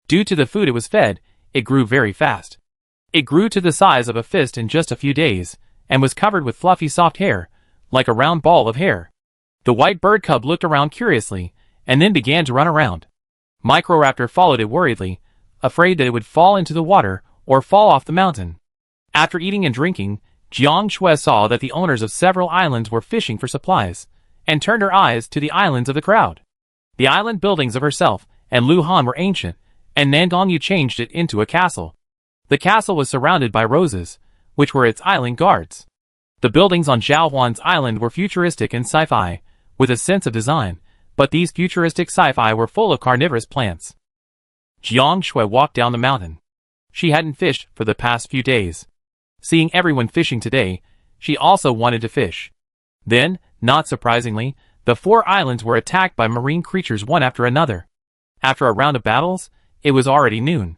Due to the food it was fed, it grew very fast. It grew to the size of a fist in just a few days, and was covered with fluffy soft hair, like a round ball of hair. The white bird cub looked around curiously, and then began to run around. Microraptor followed it worriedly, afraid that it would fall into the water or fall off the mountain. After eating and drinking, Jiang Shui saw that the owners of several islands were fishing for supplies, and turned her eyes to the islands of the crowd. The island buildings of herself and Lu Han were ancient, and Nandongyu changed it into a castle. The castle was surrounded by roses, which were its island guards. The buildings on Zhaohuan's island were futuristic and sci-fi, with a sense of design, but these futuristic sci-fi were full of carnivorous plants. Jiang Shui walked down the mountain. She hadn't fished for the past few days. Seeing everyone fishing today, she also wanted to fish. Then, not surprisingly, the 4 islands were attacked by marine creatures one after another. After a round of battles, it was already noon.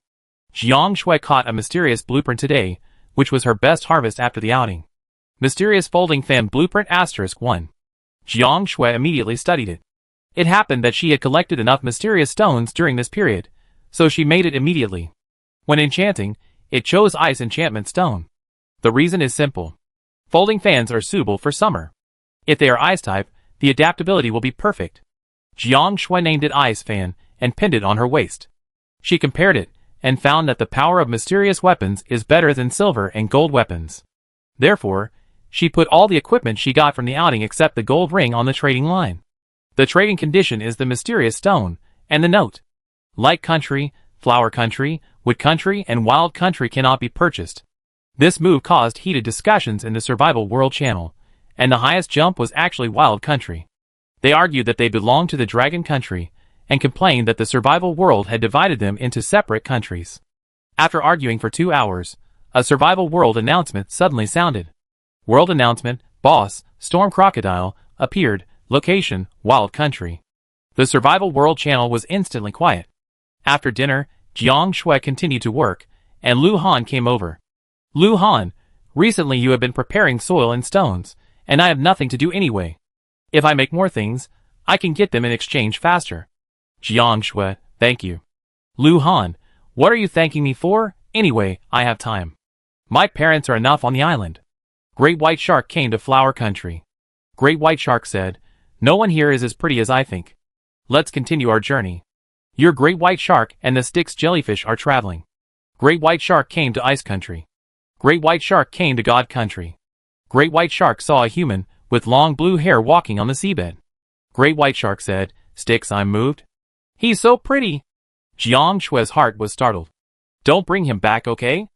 Jiang Shui caught a mysterious blueprint today, which was her best harvest after the outing. Mysterious Folding Fan Blueprint *1. Jiang Shui immediately studied it. It happened that she had collected enough mysterious stones during this period, so she made it immediately. When enchanting, it chose Ice Enchantment Stone. The reason is simple. Folding fans are suitable for summer. If they are ice type, the adaptability will be perfect. Jiang Shui named it Ice Fan and pinned it on her waist. She compared it and found that the power of mysterious weapons is better than silver and gold weapons. Therefore, she put all the equipment she got from the outing except the gold ring on the trading line. The trading condition is the mysterious stone, and the note. Light country, flower country, wood country, and wild country cannot be purchased. This move caused heated discussions in the Survival World channel, and the highest jump was actually wild country. They argued that they belonged to the dragon country, and complained that the Survival World had divided them into separate countries. After arguing for 2 hours, a Survival World announcement suddenly sounded. World announcement, boss, Storm Crocodile, appeared, location, wild country. The Survival World channel was instantly quiet. After dinner, Jiang Shui continued to work, and Lu Han came over. Lu Han, recently you have been preparing soil and stones, and I have nothing to do anyway. If I make more things, I can get them in exchange faster. Jiang Shui, thank you. Lu Han, what are you thanking me for? Anyway, I have time. My parents are enough on the island. Great White Shark came to Flower Country. Great White Shark said, no one here is as pretty as I think. Let's continue our journey. Your Great White Shark and the Styx jellyfish are traveling. Great White Shark came to Ice Country. Great White Shark came to God Country. Great White Shark saw a human with long blue hair walking on the seabed. Great White Shark said, Styx, I'm moved. He's so pretty. Jiang Shui's heart was startled. Don't bring him back, okay?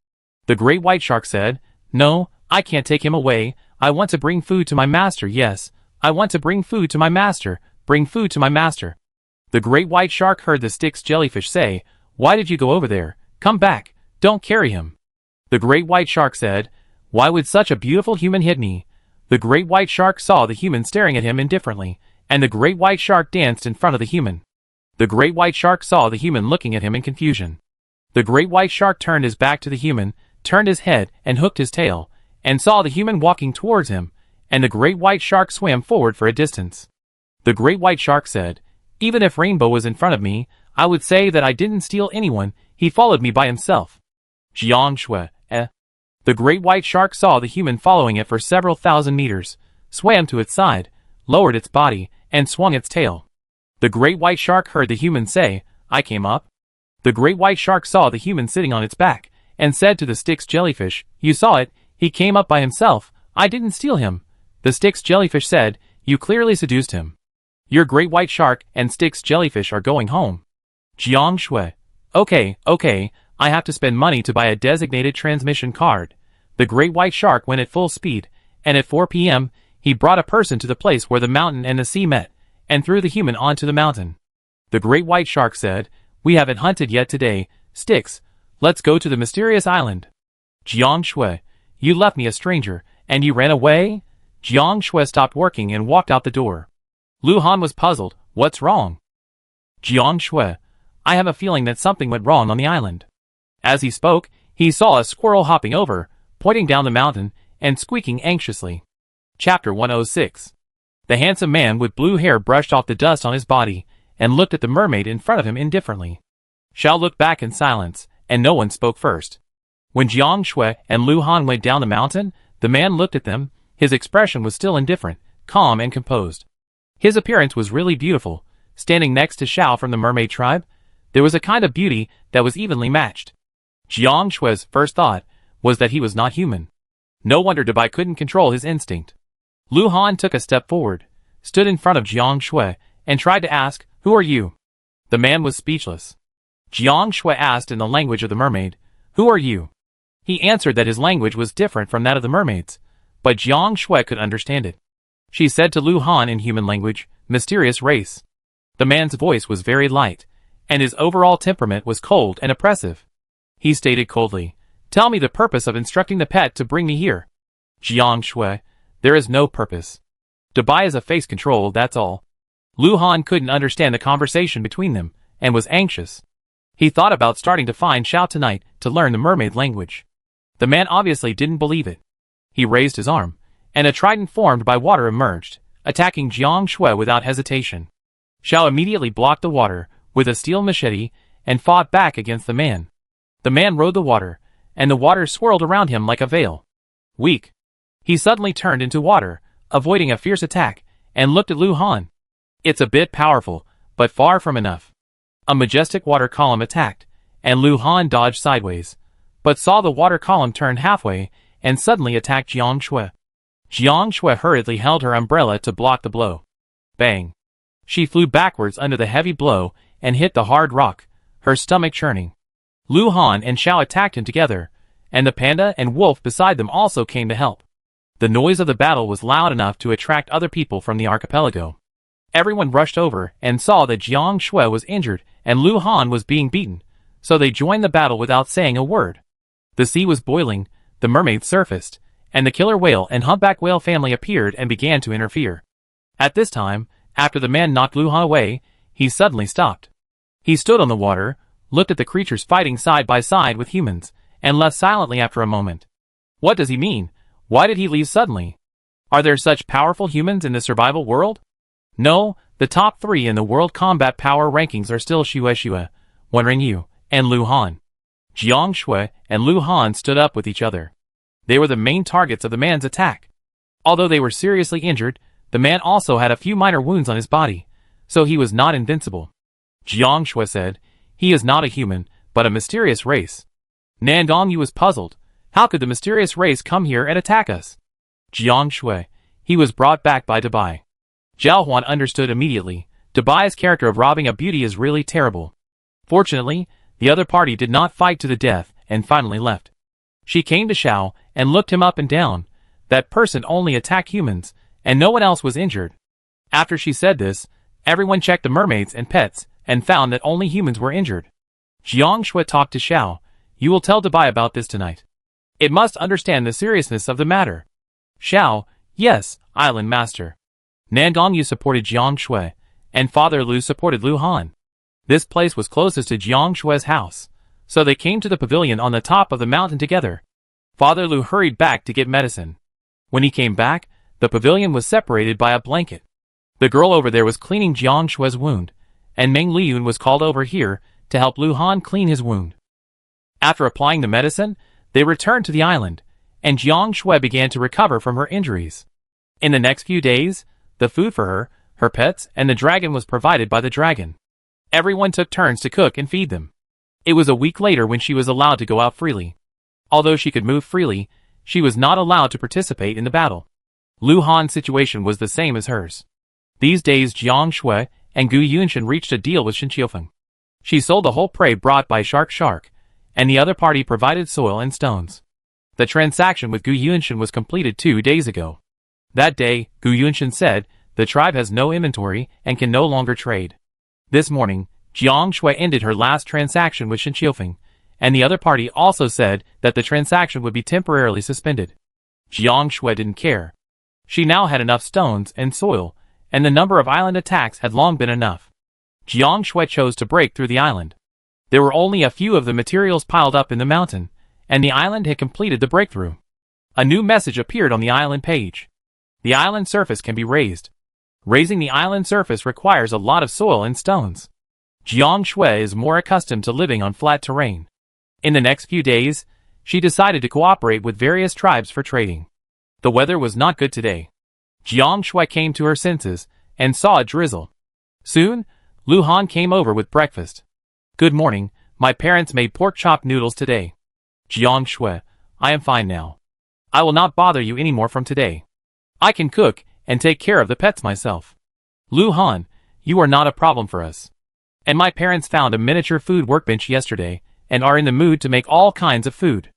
The Great White Shark said, no, I can't take him away. I want to bring food to my master, yes. I want to bring food to my master. Bring food to my master. The Great White Shark heard the Styx jellyfish say, why did you go over there? Come back. Don't carry him. The Great White Shark said, why would such a beautiful human hit me? The Great White Shark saw the human staring at him indifferently, and the Great White Shark danced in front of the human. The Great White Shark saw the human looking at him in confusion. The Great White Shark turned his back to the human, turned his head and hooked his tail, and saw the human walking towards him, and the Great White Shark swam forward for a distance. The Great White Shark said, even if Rainbow was in front of me, I would say that I didn't steal anyone, he followed me by himself. Jiang Shui, The Great White Shark saw the human following it for several thousand meters, swam to its side, lowered its body, and swung its tail. The Great White Shark heard the human say, I came up. The Great White Shark saw the human sitting on its back, and said to the Styx jellyfish, you saw it, he came up by himself, I didn't steal him. The Styx jellyfish said, you clearly seduced him. Your Great White Shark and Styx jellyfish are going home. Jiang Shui, okay, I have to spend money to buy a designated transmission card. The Great White Shark went at full speed, and at 4 p.m., he brought a person to the place where the mountain and the sea met, and threw the human onto the mountain. The Great White Shark said, we haven't hunted yet today, Styx, let's go to the mysterious island. Jiang Shui, you left me a stranger, and you ran away? Jiang Shui stopped working and walked out the door. Lu Han was puzzled, what's wrong? Jiang Shui, I have a feeling that something went wrong on the island. As he spoke, he saw a squirrel hopping over, pointing down the mountain, and squeaking anxiously. Chapter 106. The handsome man with blue hair brushed off the dust on his body and looked at the mermaid in front of him indifferently. Xiao looked back in silence, and no one spoke first. When Jiang Shui and Lu Han went down the mountain, the man looked at them. His expression was still indifferent, calm and composed. His appearance was really beautiful. Standing next to Xiao from the mermaid tribe, there was a kind of beauty that was evenly matched. Jiang Shui's first thought was that he was not human. No wonder Dabai couldn't control his instinct. Lu Han took a step forward, stood in front of Jiang Shui, and tried to ask, "Who are you?" The man was speechless. Jiang Shui asked in the language of the mermaid, "Who are you?" He answered that his language was different from that of the mermaids, but Jiang Shui could understand it. She said to Lu Han in human language, "Mysterious race." The man's voice was very light, and his overall temperament was cold and oppressive. He stated coldly, "Tell me the purpose of instructing the pet to bring me here." Jiang Shui, "There is no purpose. Dabai is a face control, that's all." Lu Han couldn't understand the conversation between them, and was anxious. He thought about starting to find Xiao tonight to learn the mermaid language. The man obviously didn't believe it. He raised his arm, and a trident formed by water emerged, attacking Jiang Shui without hesitation. Xiao immediately blocked the water with a steel machete and fought back against the man. The man rode the water, and the water swirled around him like a veil. Weak. He suddenly turned into water, avoiding a fierce attack, and looked at Lu Han. "It's a bit powerful, but far from enough." A majestic water column attacked, and Lu Han dodged sideways, but saw the water column turn halfway and suddenly attacked Jiang Shui. Jiang Shui hurriedly held her umbrella to block the blow. Bang! She flew backwards under the heavy blow and hit the hard rock, her stomach churning. Lu Han and Xiao attacked him together, and the panda and wolf beside them also came to help. The noise of the battle was loud enough to attract other people from the archipelago. Everyone rushed over and saw that Jiang Shui was injured and Lu Han was being beaten, so they joined the battle without saying a word. The sea was boiling, the mermaids surfaced, and the killer whale and humpback whale family appeared and began to interfere. At this time, after the man knocked Lu Han away, he suddenly stopped. He stood on the water, looked at the creatures fighting side by side with humans, and left silently after a moment. What does he mean? Why did he leave suddenly? Are there such powerful humans in the survival world? No, the top 3 in the world combat power rankings are still Shui, Wan Ringyu, and Lu Han. Jiang Shui and Lu Han stood up with each other. They were the main targets of the man's attack. Although they were seriously injured, the man also had a few minor wounds on his body, so he was not invincible. Jiang Shui said, "He is not a human, but a mysterious race." Nandong Yu was puzzled. How could the mysterious race come here and attack us? Jiang Shui, "He was brought back by Dabai." Zhao Huan understood immediately. Dabai's character of robbing a beauty is really terrible. Fortunately, the other party did not fight to the death and finally left. She came to Xiao and looked him up and down. That person only attacked humans, and no one else was injured. After she said this, everyone checked the mermaids and pets and found that only humans were injured. Jiang Shui talked to Xiao. "You will tell Dabai about this tonight. It must understand the seriousness of the matter." Xiao, "Yes, Island Master." Nandong Yu supported Jiang Shui, and Father Lu supported Lu Han. This place was closest to Jiang Shui's house, so they came to the pavilion on the top of the mountain together. Father Lu hurried back to get medicine. When he came back, the pavilion was separated by a blanket. The girl over there was cleaning Jiang Shui's wound, and Meng Liyun was called over here to help Lu Han clean his wound. After applying the medicine, they returned to the island, and Jiang Shui began to recover from her injuries. In the next few days, the food for her, her pets, and the dragon was provided by the dragon. Everyone took turns to cook and feed them. It was a week later when she was allowed to go out freely. Although she could move freely, she was not allowed to participate in the battle. Lu Han's situation was the same as hers. These days Jiang Shui and Gu Yunshan reached a deal with Shen Qiufeng. She sold the whole prey brought by Shark, and the other party provided soil and stones. The transaction with Gu Yunshan was completed 2 days ago. That day, Gu Yunshan said, "The tribe has no inventory and can no longer trade." This morning, Jiang Shui ended her last transaction with Shen Qiufeng, and the other party also said that the transaction would be temporarily suspended. Jiang Shui didn't care. She now had enough stones and soil, and the number of island attacks had long been enough. Jiang Shui chose to break through the island. There were only a few of the materials piled up in the mountain, and the island had completed the breakthrough. A new message appeared on the island page. The island surface can be raised. Raising the island surface requires a lot of soil and stones. Jiang Shui is more accustomed to living on flat terrain. In the next few days, she decided to cooperate with various tribes for trading. The weather was not good today. Jiang Shui came to her senses and saw a drizzle. Soon, Lu Han came over with breakfast. Good morning, my parents made pork chop noodles today. Jiang Shui, I am fine now. I will not bother you anymore from today. I can cook and take care of the pets myself. Lu Han, you are not a problem for us. And my parents found a miniature food workbench yesterday and are in the mood to make all kinds of food.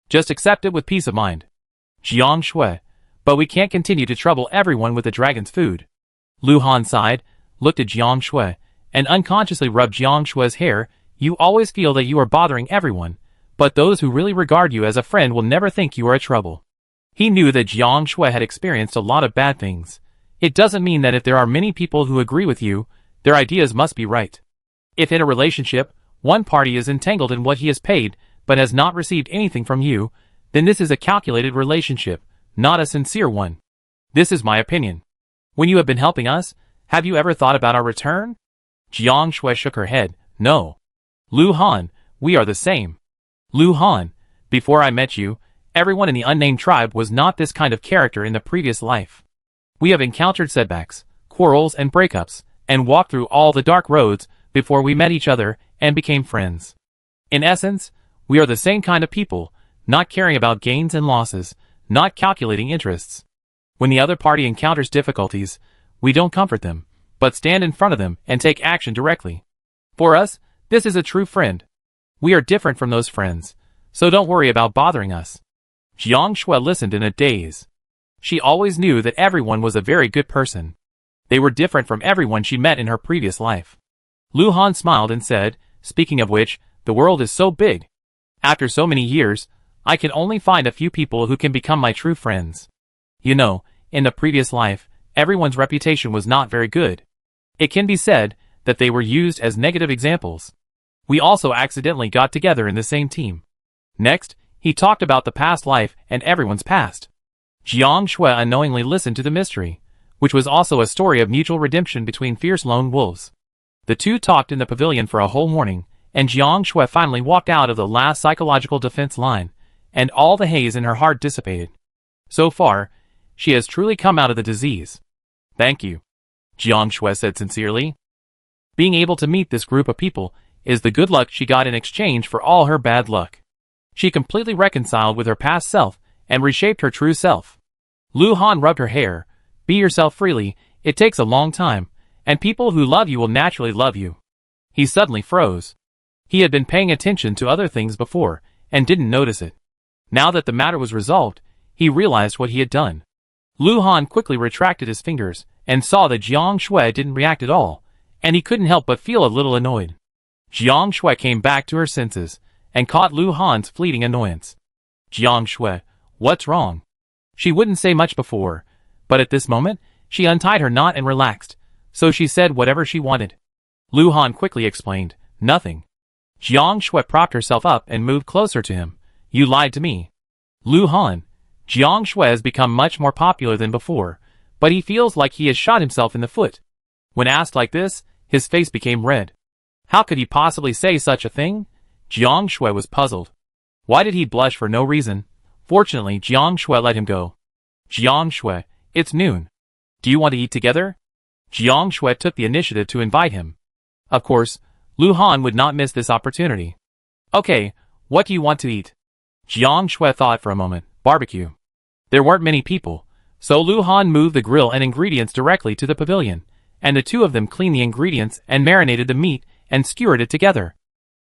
Just accept it with peace of mind. Jiang Shui, but we can't continue to trouble everyone with the dragon's food. Lu Han sighed, looked at Jiang Shui, and unconsciously rubbed Jiang Shui's hair. You always feel that you are bothering everyone, but those who really regard you as a friend will never think you are a trouble. He knew that Jiang Shui had experienced a lot of bad things. It doesn't mean that if there are many people who agree with you, their ideas must be right. If in a relationship, one party is entangled in what he has paid, but has not received anything from you, then this is a calculated relationship, not a sincere one. This is my opinion. When you have been helping us, have you ever thought about our return? Jiang Shui shook her head, no. Lu Han, we are the same. Lu Han, before I met you, everyone in the unnamed tribe was not this kind of character in the previous life. We have encountered setbacks, quarrels and breakups, and walked through all the dark roads before we met each other and became friends. In essence, we are the same kind of people, not caring about gains and losses, not calculating interests. When the other party encounters difficulties, we don't comfort them, but stand in front of them and take action directly. For us, this is a true friend. We are different from those friends, so don't worry about bothering us. Jiang Shui listened in a daze. She always knew that everyone was a very good person. They were different from everyone she met in her previous life. Lu Han smiled and said, speaking of which, the world is so big. After so many years, I can only find a few people who can become my true friends. You know, in the previous life, everyone's reputation was not very good. It can be said that they were used as negative examples. We also accidentally got together in the same team. Next, he talked about the past life and everyone's past. Jiang Shui unknowingly listened to the mystery, which was also a story of mutual redemption between fierce lone wolves. The two talked in the pavilion for a whole morning, and Jiang Shui finally walked out of the last psychological defense line, and all the haze in her heart dissipated. So far, she has truly come out of the disease. Thank you, Jiang Shui said sincerely. Being able to meet this group of people is the good luck she got in exchange for all her bad luck. She completely reconciled with her past self and reshaped her true self. Lu Han rubbed her hair. Be yourself freely, it takes a long time, and people who love you will naturally love you. He suddenly froze. He had been paying attention to other things before, and didn't notice it. Now that the matter was resolved, he realized what he had done. Lu Han quickly retracted his fingers, and saw that Jiang Shui didn't react at all, and he couldn't help but feel a little annoyed. Jiang Shui came back to her senses, and caught Lu Han's fleeting annoyance. Jiang Shui, what's wrong? She wouldn't say much before, but at this moment, she untied her knot and relaxed, so she said whatever she wanted. Lu Han quickly explained, nothing. Jiang Shui propped herself up and moved closer to him. You lied to me. Lu Han, Jiang Shui has become much more popular than before, but he feels like he has shot himself in the foot. When asked like this, his face became red. How could he possibly say such a thing? Jiang Shui was puzzled. Why did he blush for no reason? Fortunately, Jiang Shui let him go. Jiang Shui, it's noon. Do you want to eat together? Jiang Shui took the initiative to invite him. Of course, Lu Han would not miss this opportunity. Okay, what do you want to eat? Jiang Shui thought for a moment. Barbecue. There weren't many people, so Lu Han moved the grill and ingredients directly to the pavilion, and the two of them cleaned the ingredients and marinated the meat and skewered it together.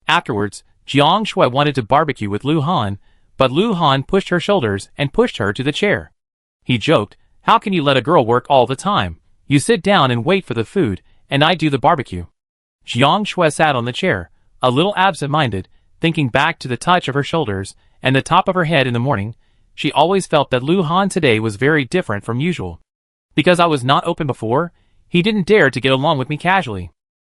Afterwards, Jiang Shui wanted to barbecue with Lu Han, but Lu Han pushed her shoulders and pushed her to the chair. He joked, how can you let a girl work all the time? You sit down and wait for the food, and I do the barbecue. Jiang Shui sat on the chair, a little absent-minded, thinking back to the touch of her shoulders and the top of her head in the morning. She always felt that Lu Han today was very different from usual. Because I was not open before, he didn't dare to get along with me casually.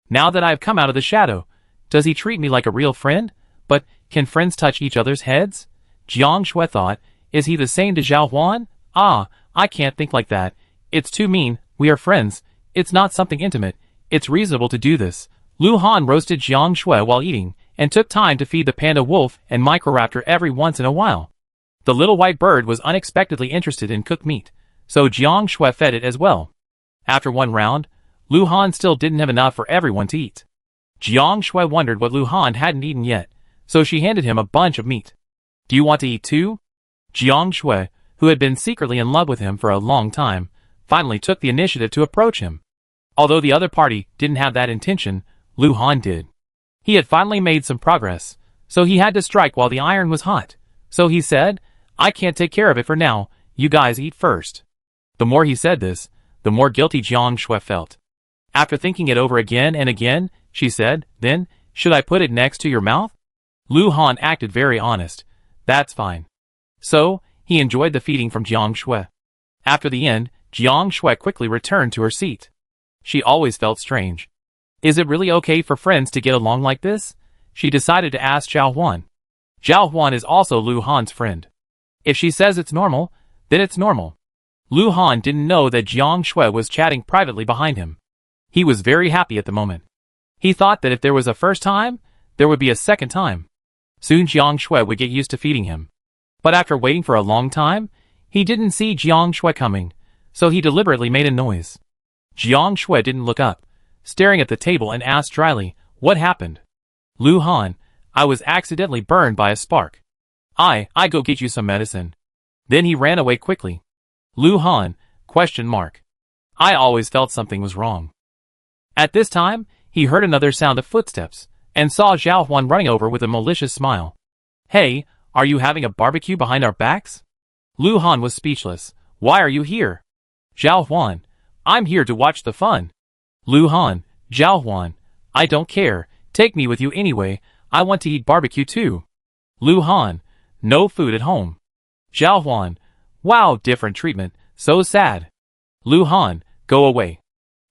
Now that I have come out of the shadow, does he treat me like a real friend? But, can friends touch each other's heads? Jiang Shui thought, is he the same to Zhao Huan? Ah, I can't think like that. It's too mean. We are friends. It's not something intimate. It's reasonable to do this. Lu Han roasted Jiang Shui while eating, and took time to feed the panda wolf and microraptor every once in a while. The little white bird was unexpectedly interested in cooked meat, so Jiang Shui fed it as well. After one round, Lu Han still didn't have enough for everyone to eat. Jiang Shui wondered what Lu Han hadn't eaten yet, so she handed him a bunch of meat. Do you want to eat too? Jiang Shui, who had been secretly in love with him for a long time, finally took the initiative to approach him. Although the other party didn't have that intention, Lu Han did. He had finally made some progress, so he had to strike while the iron was hot. So he said, I can't take care of it for now, you guys eat first. The more he said this, the more guilty Jiang Shui felt. After thinking it over again and again, she said, then, should I put it next to your mouth? Lu Han acted very honest. That's fine. So, he enjoyed the feeding from Jiang Shui. After the end, Jiang Shui quickly returned to her seat. She always felt strange. Is it really okay for friends to get along like this? She decided to ask Zhao Huan. Zhao Huan is also Lu Han's friend. If she says it's normal, then it's normal. Lu Han didn't know that Jiang Shui was chatting privately behind him. He was very happy at the moment. He thought that if there was a first time, there would be a second time. Soon Jiang Shui would get used to feeding him. But after waiting for a long time, he didn't see Jiang Shui coming, so he deliberately made a noise. Jiang Shui didn't look up, staring at the table, and asked dryly, what happened? Lu Han, I was accidentally burned by a spark. I go get you some medicine. Then he ran away quickly. Lu Han, ? I always felt something was wrong. At this time, he heard another sound of footsteps, and saw Zhao Huan running over with a malicious smile. Hey, are you having a barbecue behind our backs? Lu Han was speechless. Why are you here? Zhao Huan, I'm here to watch the fun. Lu Han, Zhao Huan, I don't care, take me with you anyway, I want to eat barbecue too. Lu Han, no food at home. Zhao Huan, wow, different treatment, so sad. Lu Han, go away.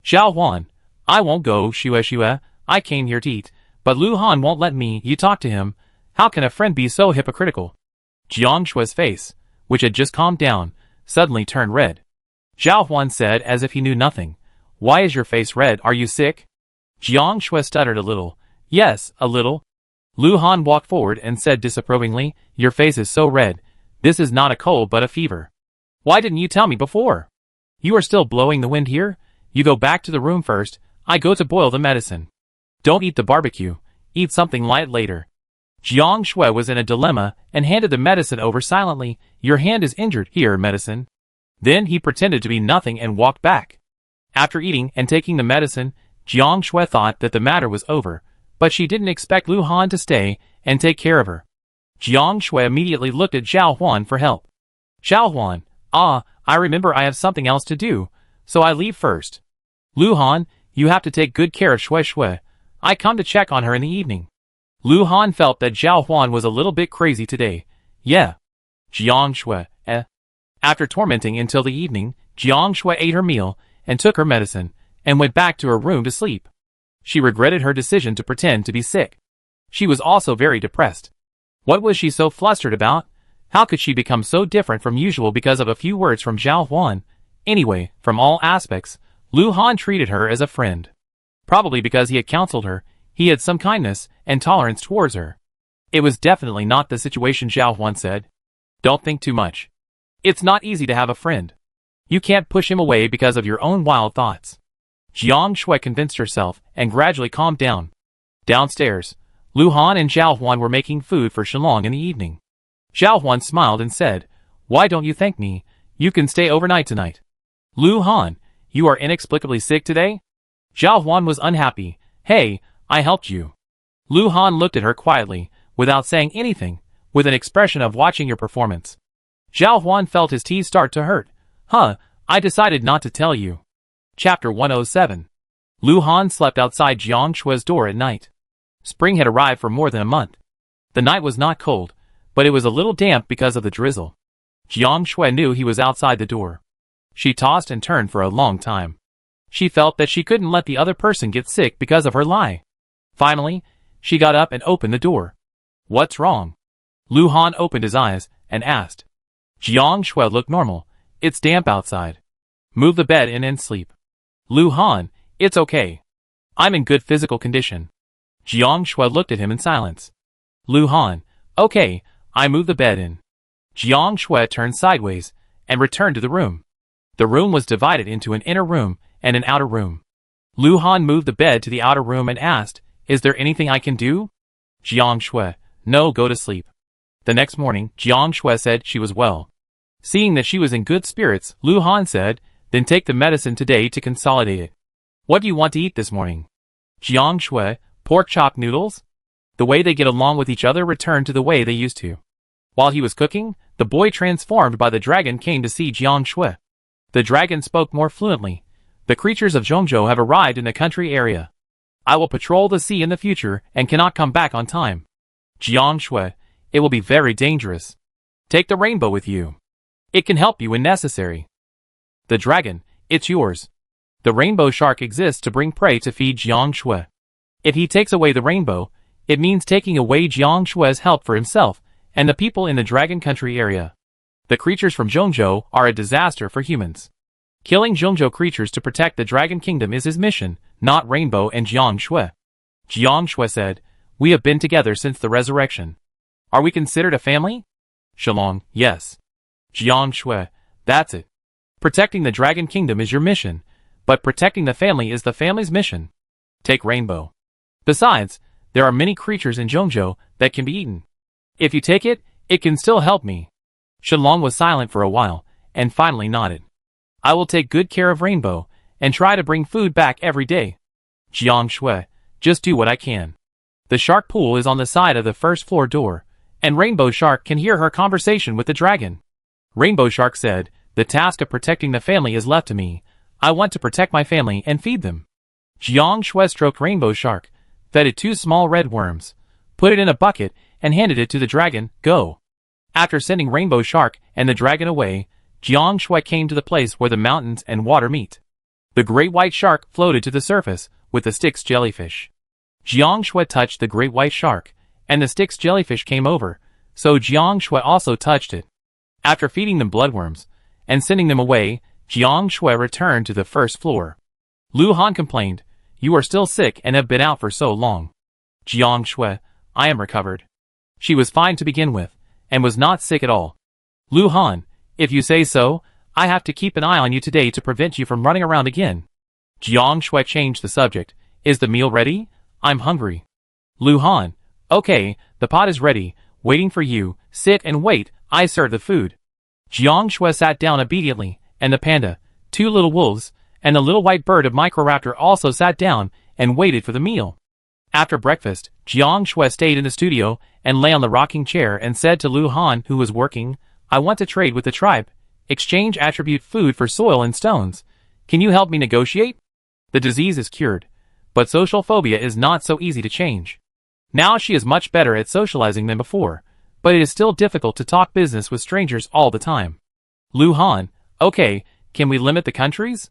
Zhao Huan, I won't go, Shue, I came here to eat, but Lu Han won't let me. You talk to him. How can a friend be so hypocritical? Jiang Shui's face, which had just calmed down, suddenly turned red. Zhao Huan said as if he knew nothing. Why is your face red? Are you sick? Jiang Shui stuttered a little. Yes, a little. Lu Han walked forward and said disapprovingly, your face is so red. This is not a cold but a fever. Why didn't you tell me before? You are still blowing the wind here? You go back to the room first. I go to boil the medicine. Don't eat the barbecue. Eat something light later. Jiang Shui was in a dilemma and handed the medicine over silently. Your hand is injured. Here, medicine. Then he pretended to be nothing and walked back. After eating and taking the medicine, Jiang Shui thought that the matter was over, but she didn't expect Lu Han to stay and take care of her. Jiang Shui immediately looked at Zhao Huan for help. Zhao Huan, I remember I have something else to do, so I leave first. Lu Han, you have to take good care of Shui Shui. I come to check on her in the evening. Lu Han felt that Zhao Huan was a little bit crazy today. Yeah. Jiang Shui, After tormenting until the evening, Jiang Shui ate her meal and took her medicine and went back to her room to sleep. She regretted her decision to pretend to be sick. She was also very depressed. What was she so flustered about? How could she become so different from usual because of a few words from Zhao Huan? Anyway, from all aspects, Lu Han treated her as a friend. Probably because he had counseled her, he had some kindness and tolerance towards her. It was definitely not the situation Zhao Huan said. Don't think too much. It's not easy to have a friend. You can't push him away because of your own wild thoughts. Jiang Shui convinced herself and gradually calmed down. Downstairs, Lu Han and Zhao Huan were making food for Shilong in the evening. Zhao Huan smiled and said, Why don't you thank me? You can stay overnight tonight. Lu Han, you are inexplicably sick today? Zhao Huan was unhappy. Hey, I helped you. Lu Han looked at her quietly, without saying anything, with an expression of watching your performance. Zhao Huan felt his teeth start to hurt. I decided not to tell you. Chapter 107. Lu Han slept outside Jiang Shui's door at night. Spring had arrived for more than a month. The night was not cold, but it was a little damp because of the drizzle. Jiang Shui knew he was outside the door. She tossed and turned for a long time. She felt that she couldn't let the other person get sick because of her lie. Finally, she got up and opened the door. What's wrong? Lu Han opened his eyes and asked. Jiang Shui looked normal, It's damp outside. Move the bed in and sleep. Lu Han, it's okay. I'm in good physical condition. Jiang Shui looked at him in silence. Lu Han, okay, I move the bed in. Jiang Shui turned sideways and returned to the room. The room was divided into an inner room and an outer room. Lu Han moved the bed to the outer room and asked, "Is there anything I can do?" Jiang Shui, "No, go to sleep." The next morning, Jiang Shui said she was well. Seeing that she was in good spirits, Lu Han said, "Then take the medicine today to consolidate it. What do you want to eat this morning?" Jiang Shui, "Pork chop noodles." The way they get along with each other returned to the way they used to. While he was cooking, the boy transformed by the dragon came to see Jiang Shui. The dragon spoke more fluently. "The creatures of Zhongzhou have arrived in the country area. I will patrol the sea in the future and cannot come back on time. Jiang Shui, it will be very dangerous. Take the rainbow with you. It can help you when necessary." The dragon, "It's yours." The rainbow shark exists to bring prey to feed Jiang Shui. If he takes away the rainbow, it means taking away Jiang Shui's help for himself and the people in the Dragon Country area. The creatures from Zhongzhou are a disaster for humans. Killing Zhongzhou creatures to protect the Dragon Kingdom is his mission, not Rainbow and Jiang Shui. Jiang Shui said, "We have been together since the resurrection. Are we considered a family?" Shalong, yes. Jiang Shui, that's it. Protecting the Dragon Kingdom is your mission, but protecting the family is the family's mission. Take Rainbow. Besides, there are many creatures in Zhongzhou that can be eaten. If you take it, it can still help me. Shalong was silent for a while, and finally nodded. "I will take good care of Rainbow, and try to bring food back every day." Jiang Shui, "Just do what I can." The shark pool is on the side of the first floor door, and Rainbow Shark can hear her conversation with the dragon. Rainbow Shark said, "The task of protecting the family is left to me. I want to protect my family and feed them." Jiang Shui stroked Rainbow Shark, fed it 2 small red worms, put it in a bucket, and handed it to the dragon. "Go." After sending Rainbow Shark and the dragon away, Jiang Shui came to the place where the mountains and water meet. The great white shark floated to the surface with the Styx jellyfish. Jiang Shui touched the great white shark, and the Styx jellyfish came over, so Jiang Shui also touched it. After feeding them bloodworms and sending them away, Jiang Shui returned to the first floor. Lu Han complained, "You are still sick and have been out for so long." Jiang Shui, "I am recovered." She was fine to begin with, and was not sick at all. Lu Han, "If you say so, I have to keep an eye on you today to prevent you from running around again." Jiang Shui changed the subject. "Is the meal ready? I'm hungry." Lu Han, "Okay, the pot is ready, waiting for you. Sit and wait, I serve the food." Jiang Shui sat down obediently, and the panda, 2 little wolves, and the little white bird of Microraptor also sat down and waited for the meal. After breakfast, Jiang Shui stayed in the studio and lay on the rocking chair and said to Lu Han, who was working, "I want to trade with the tribe. Exchange attribute food for soil and stones. Can you help me negotiate?" The disease is cured, but social phobia is not so easy to change. Now she is much better at socializing than before, but it is still difficult to talk business with strangers all the time. Lu Han, "Okay, can we limit the countries?"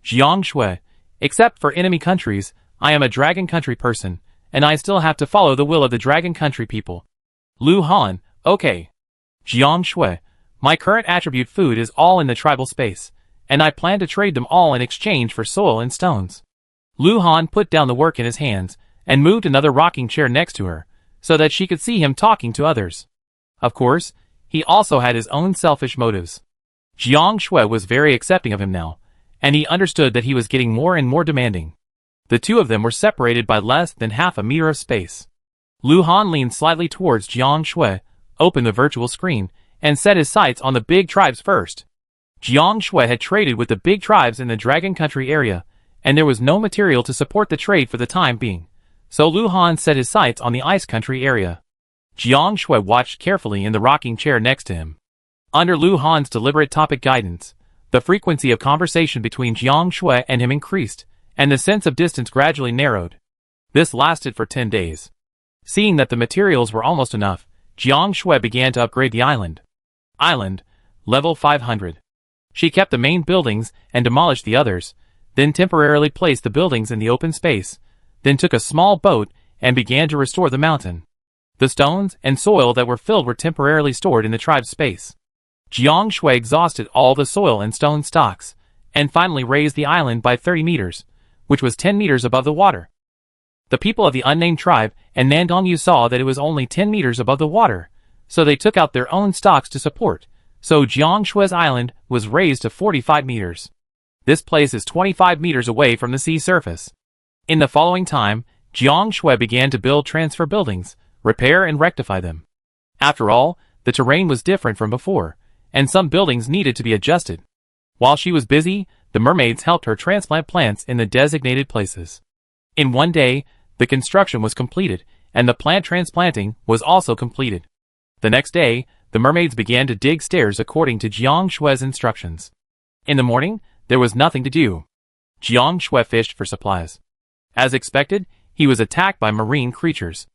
Jiang Shui, "Except for enemy countries, I am a Dragon Country person, and I still have to follow the will of the Dragon Country people." Lu Han, "Okay." Jiang Shui, "My current attribute food is all in the tribal space, and I plan to trade them all in exchange for soil and stones." Lu Han put down the work in his hands, and moved another rocking chair next to her, so that she could see him talking to others. Of course, he also had his own selfish motives. Jiang Shui was very accepting of him now, and he understood that he was getting more and more demanding. The two of them were separated by less than half a meter of space. Lu Han leaned slightly towards Jiang Shui, opened the virtual screen, and set his sights on the big tribes first. Jiang Shui had traded with the big tribes in the Dragon Country area, and there was no material to support the trade for the time being, so Lu Han set his sights on the Ice Country area. Jiang Shui watched carefully in the rocking chair next to him. Under Lu Han's deliberate topic guidance, the frequency of conversation between Jiang Shui and him increased, and the sense of distance gradually narrowed. This lasted for 10 days. Seeing that the materials were almost enough, Jiang Shui began to upgrade the island. Island, level 500. She kept the main buildings and demolished the others, then temporarily placed the buildings in the open space, then took a small boat and began to restore the mountain. The stones and soil that were filled were temporarily stored in the tribe's space. Jiang Shui exhausted all the soil and stone stocks, and finally raised the island by 30 meters, which was 10 meters above the water. The people of the unnamed tribe and Nandongyu saw that it was only 10 meters above the water, so they took out their own stocks to support, so Jiang Shui's island was raised to 45 meters. This place is 25 meters away from the sea surface. In the following time, Jiang Shui began to build transfer buildings, repair and rectify them. After all, the terrain was different from before, and some buildings needed to be adjusted. While she was busy, the mermaids helped her transplant plants in the designated places. In one day, the construction was completed, and the plant transplanting was also completed. The next day, the mermaids began to dig stairs according to Jiang Shui's instructions. In the morning, there was nothing to do. Jiang Shui fished for supplies. As expected, he was attacked by marine creatures.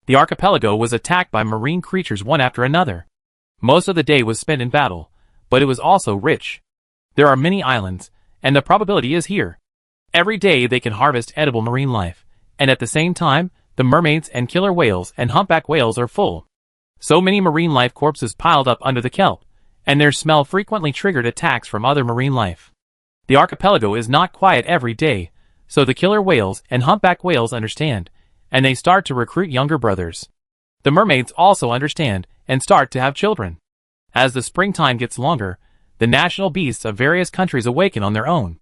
The archipelago was attacked by marine creatures one after another. Most of the day was spent in battle, but it was also rich. There are many islands, and the probability is here. Every day they can harvest edible marine life, and at the same time, the mermaids and killer whales and humpback whales are full. So many marine life corpses piled up under the kelp, and their smell frequently triggered attacks from other marine life. The archipelago is not quiet every day, so the killer whales and humpback whales understand, and they start to recruit younger brothers. The mermaids also understand and start to have children. As the springtime gets longer, the national beasts of various countries awaken on their own.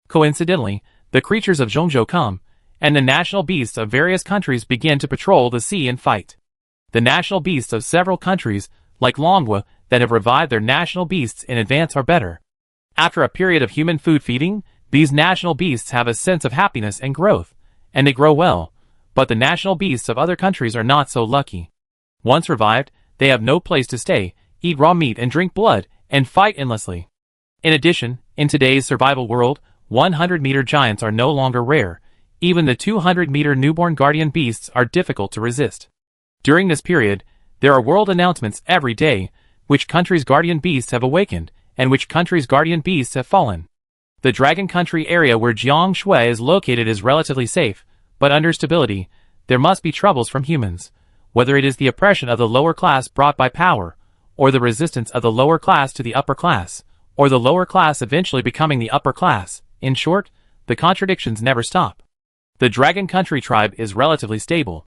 Coincidentally, the creatures of Zhongzhou come, and the national beasts of various countries begin to patrol the sea and fight. The national beasts of several countries, like Longwa, that have revived their national beasts in advance are better. After a period of human food feeding, these national beasts have a sense of happiness and growth, and they grow well, but the national beasts of other countries are not so lucky. Once revived, they have no place to stay, eat raw meat and drink blood, and fight endlessly. In addition, in today's survival world, 100-meter giants are no longer rare. Even the 200-meter newborn guardian beasts are difficult to resist. During this period, there are world announcements every day, which country's guardian beasts have awakened, and which country's guardian beasts have fallen. The Dragon Country area where Jiang Shui is located is relatively safe, but under stability, there must be troubles from humans, whether it is the oppression of the lower class brought by power, or the resistance of the lower class to the upper class, or the lower class eventually becoming the upper class. In short, the contradictions never stop. The Dragon Country tribe is relatively stable.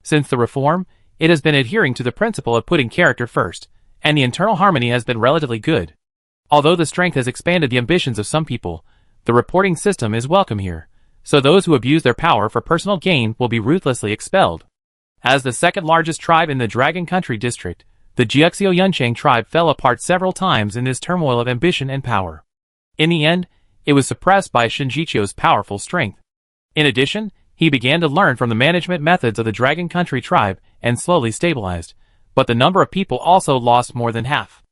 Since the reform, it has been adhering to the principle of putting character first, and the internal harmony has been relatively good. Although the strength has expanded the ambitions of some people, the reporting system is welcome here, so those who abuse their power for personal gain will be ruthlessly expelled. As the second largest tribe in the Dragon Country district, the Jiuxiu Yunchang tribe fell apart several times in this turmoil of ambition and power. In the end, it was suppressed by Shinjichio's powerful strength. In addition, he began to learn from the management methods of the Dragon Country tribe and slowly stabilized, but the number of people also lost more than half.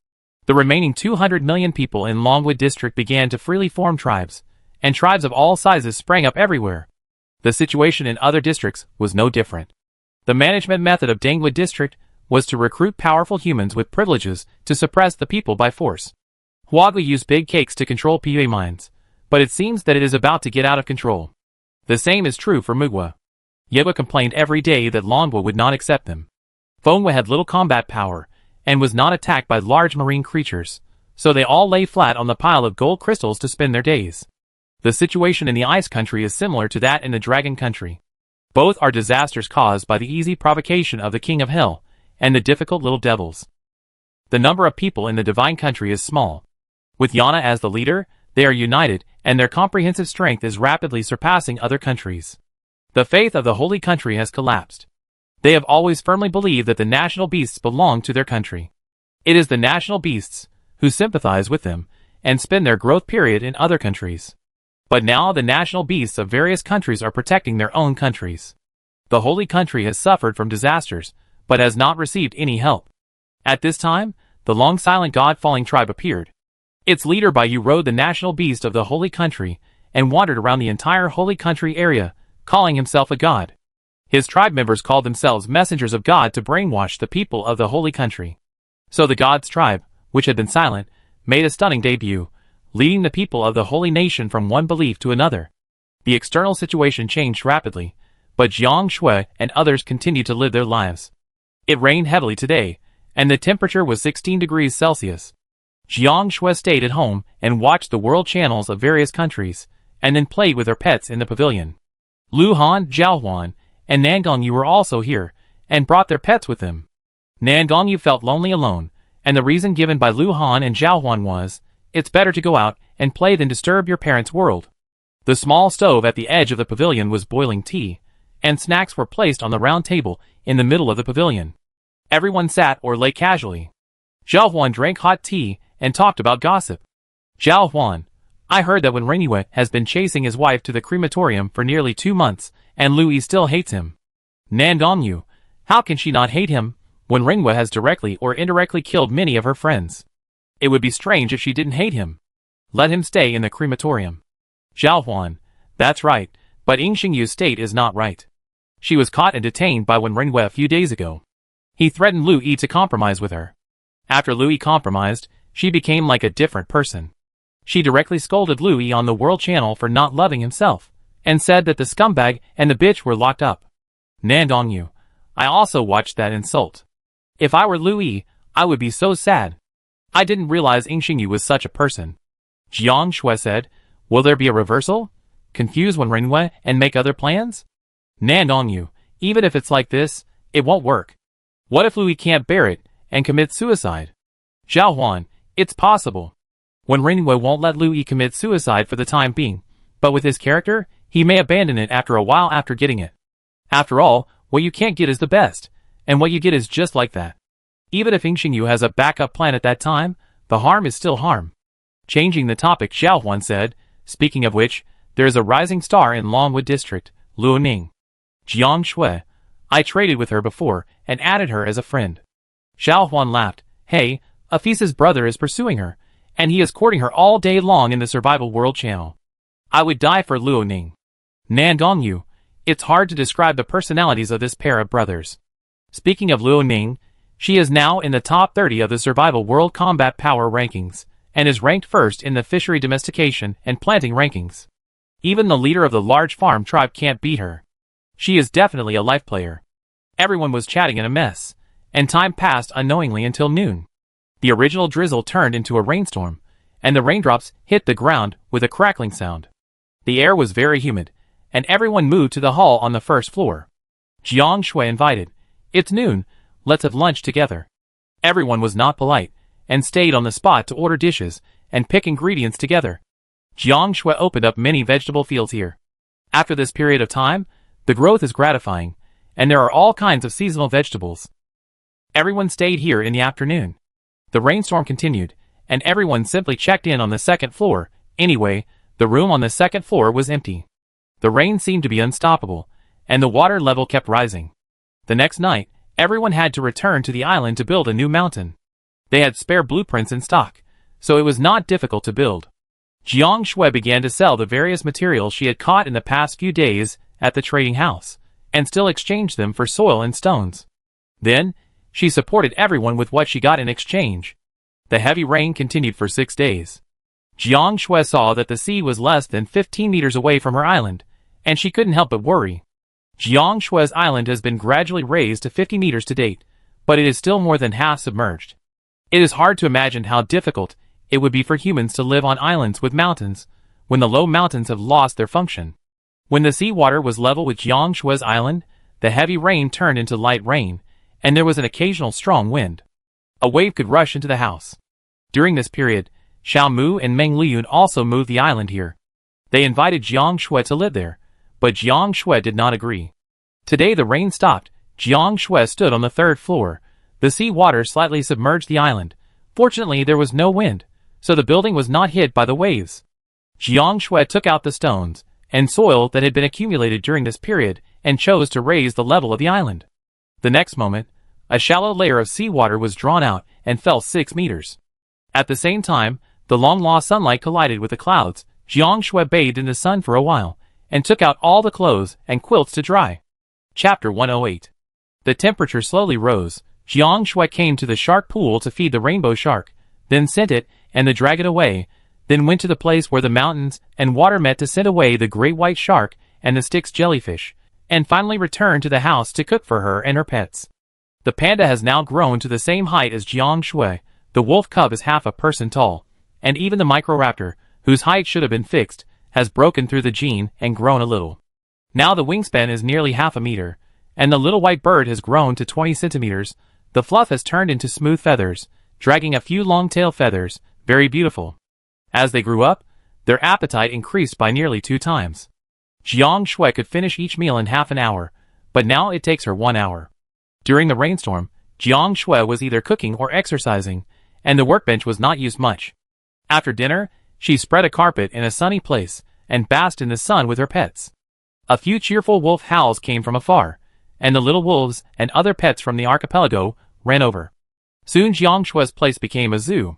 The remaining 200 million people in Longwood district began to freely form tribes, and tribes of all sizes sprang up everywhere. The situation in other districts was no different. The management method of Dangwood district was to recruit powerful humans with privileges to suppress the people by force. Huagui used big cakes to control PA minds, but it seems that it is about to get out of control. The same is true for Mugwa. Yegua complained every day that Longwa would not accept them. Fengwa had little combat power, and was not attacked by large marine creatures, so they all lay flat on the pile of gold crystals to spend their days. The situation in the Ice Country is similar to that in the Dragon Country. Both are disasters caused by the easy provocation of the King of Hell, and the difficult little devils. The number of people in the Divine Country is small. With Yana as the leader, they are united, and their comprehensive strength is rapidly surpassing other countries. The faith of the Holy Country has collapsed. They have always firmly believed that the national beasts belong to their country. It is the national beasts who sympathize with them and spend their growth period in other countries. But now the national beasts of various countries are protecting their own countries. The Holy Country has suffered from disasters, but has not received any help. At this time, the long silent God-falling tribe appeared. Its leader Baiyu rode the national beast of the Holy Country and wandered around the entire Holy Country area, calling himself a god. His tribe members called themselves messengers of God to brainwash the people of the Holy Country. So the God's tribe, which had been silent, made a stunning debut, leading the people of the Holy Nation from one belief to another. The external situation changed rapidly, but Jiang Shui and others continued to live their lives. It rained heavily today, and the temperature was 16 degrees Celsius. Jiang Shui stayed at home and watched the world channels of various countries, and then played with her pets in the pavilion. Lu Han, Zhao Huan, and Nangongyu were also here, and brought their pets with them. Nangongyu felt lonely alone, and the reason given by Lu Han and Zhao Huan was, "It's better to go out and play than disturb your parents' world." The small stove at the edge of the pavilion was boiling tea, and snacks were placed on the round table in the middle of the pavilion. Everyone sat or lay casually. Zhao Huan drank hot tea and talked about gossip. "Zhao Huan, I heard that when Rengyue has been chasing his wife to the crematorium for nearly 2 months, and Lu Yi still hates him. Nangongyu, how can she not hate him when Rengyue has directly or indirectly killed many of her friends? It would be strange if she didn't hate him. Let him stay in the crematorium." Zhao Huan, "That's right, but Ying Xingyu's state is not right. She was caught and detained by Wen Rengyue a few days ago. He threatened Lu Yi to compromise with her. After Lu Yi compromised, she became like a different person. She directly scolded Lu Yi on the World Channel for not loving himself, and said that the scumbag and the bitch were locked up. Nangongyu, I also watched that insult. If I were Lu Yi, I would be so sad. I didn't realize Ying Xingyu was such a person." Jiang Shui said, "Will there be a reversal? Confuse Wen Rengyue and make other plans?" Nangongyu, "Even if it's like this, it won't work. What if Lu Yi can't bear it and commits suicide?" Zhao Huan, "It's possible. Wen Rengyue won't let Lu Yi commit suicide for the time being, but with his character, he may abandon it after a while after getting it. After all, what you can't get is the best, and what you get is just like that. Even if Ying Xingyu has a backup plan at that time, the harm is still harm." Changing the topic, Zhao Huan said, "Speaking of which, there is a rising star in Longwood District, Luo Ning. Jiang Shui. I traded with her before and added her as a friend." Zhao Huan laughed. "Hey, Afisa's brother is pursuing her, and he is courting her all day long in the Survival World Channel. I would die for Luo Ning." Nangongyu, "It's hard to describe the personalities of this pair of brothers. Speaking of Luo Ning, she is now in the top 30 of the Survival World Combat Power Rankings, and is ranked first in the Fishery Domestication and Planting Rankings. Even the leader of the large farm tribe can't beat her. She is definitely a life player." Everyone was chatting in a mess, and time passed unknowingly until noon. The original drizzle turned into a rainstorm, and the raindrops hit the ground with a crackling sound. The air was very humid, and everyone moved to the hall on the first floor. Jiang Shui invited, "It's noon, let's have lunch together." Everyone was not polite, and stayed on the spot to order dishes and pick ingredients together. Jiang Shui opened up many vegetable fields here. After this period of time, the growth is gratifying, and there are all kinds of seasonal vegetables. Everyone stayed here in the afternoon. The rainstorm continued, and everyone simply checked in on the second floor. Anyway, the room on the second floor was empty. The rain seemed to be unstoppable, and the water level kept rising. The next night, everyone had to return to the island to build a new mountain. They had spare blueprints in stock, so it was not difficult to build. Jiang Shui began to sell the various materials she had caught in the past few days at the trading house, and still exchanged them for soil and stones. Then, she supported everyone with what she got in exchange. The heavy rain continued for 6 days. Jiang Shui saw that the sea was less than 15 meters away from her island, and she couldn't help but worry. Jiang Shui's island has been gradually raised to 50 meters to date, but it is still more than half submerged. It is hard to imagine how difficult it would be for humans to live on islands with mountains, when the low mountains have lost their function. When the seawater was level with Jiang Shui's island, the heavy rain turned into light rain, and there was an occasional strong wind. A wave could rush into the house. During this period, Xiao Mu and Meng Liyun also moved the island here. They invited Jiang Shui to live there, but Jiang Shui did not agree. Today the rain stopped. Jiang Shui stood on the third floor. The sea water slightly submerged the island. Fortunately, there was no wind, so the building was not hit by the waves. Jiang Shui took out the stones and soil that had been accumulated during this period and chose to raise the level of the island. The next moment, a shallow layer of seawater was drawn out and fell 6 meters. At the same time, the long-lost sunlight collided with the clouds. Jiang Shui bathed in the sun for a while, and took out all the clothes and quilts to dry. Chapter 108. The temperature slowly rose. Jiang Shui came to the shark pool to feed the rainbow shark, then sent it and the dragon away, then went to the place where the mountains and water met to send away the great white shark and the Styx jellyfish, and finally returned to the house to cook for her and her pets. The panda has now grown to the same height as Jiang Shui, The wolf cub is half a person tall, and even the microraptor, whose height should have been fixed, has broken through the gene and grown a little. Now the wingspan is nearly half a meter, and the little white bird has grown to 20 centimeters. The fluff has turned into smooth feathers, dragging a few long tail feathers, very beautiful. As they grew up, their appetite increased by nearly 2 times. Jiang Shui could finish each meal in half an hour, but now it takes her 1 hour. During the rainstorm, Jiang Shui was either cooking or exercising, and the workbench was not used much. After dinner, she spread a carpet in a sunny place and basked in the sun with her pets. A few cheerful wolf howls came from afar, and the little wolves and other pets from the archipelago ran over. Soon Jiang Shui's place became a zoo.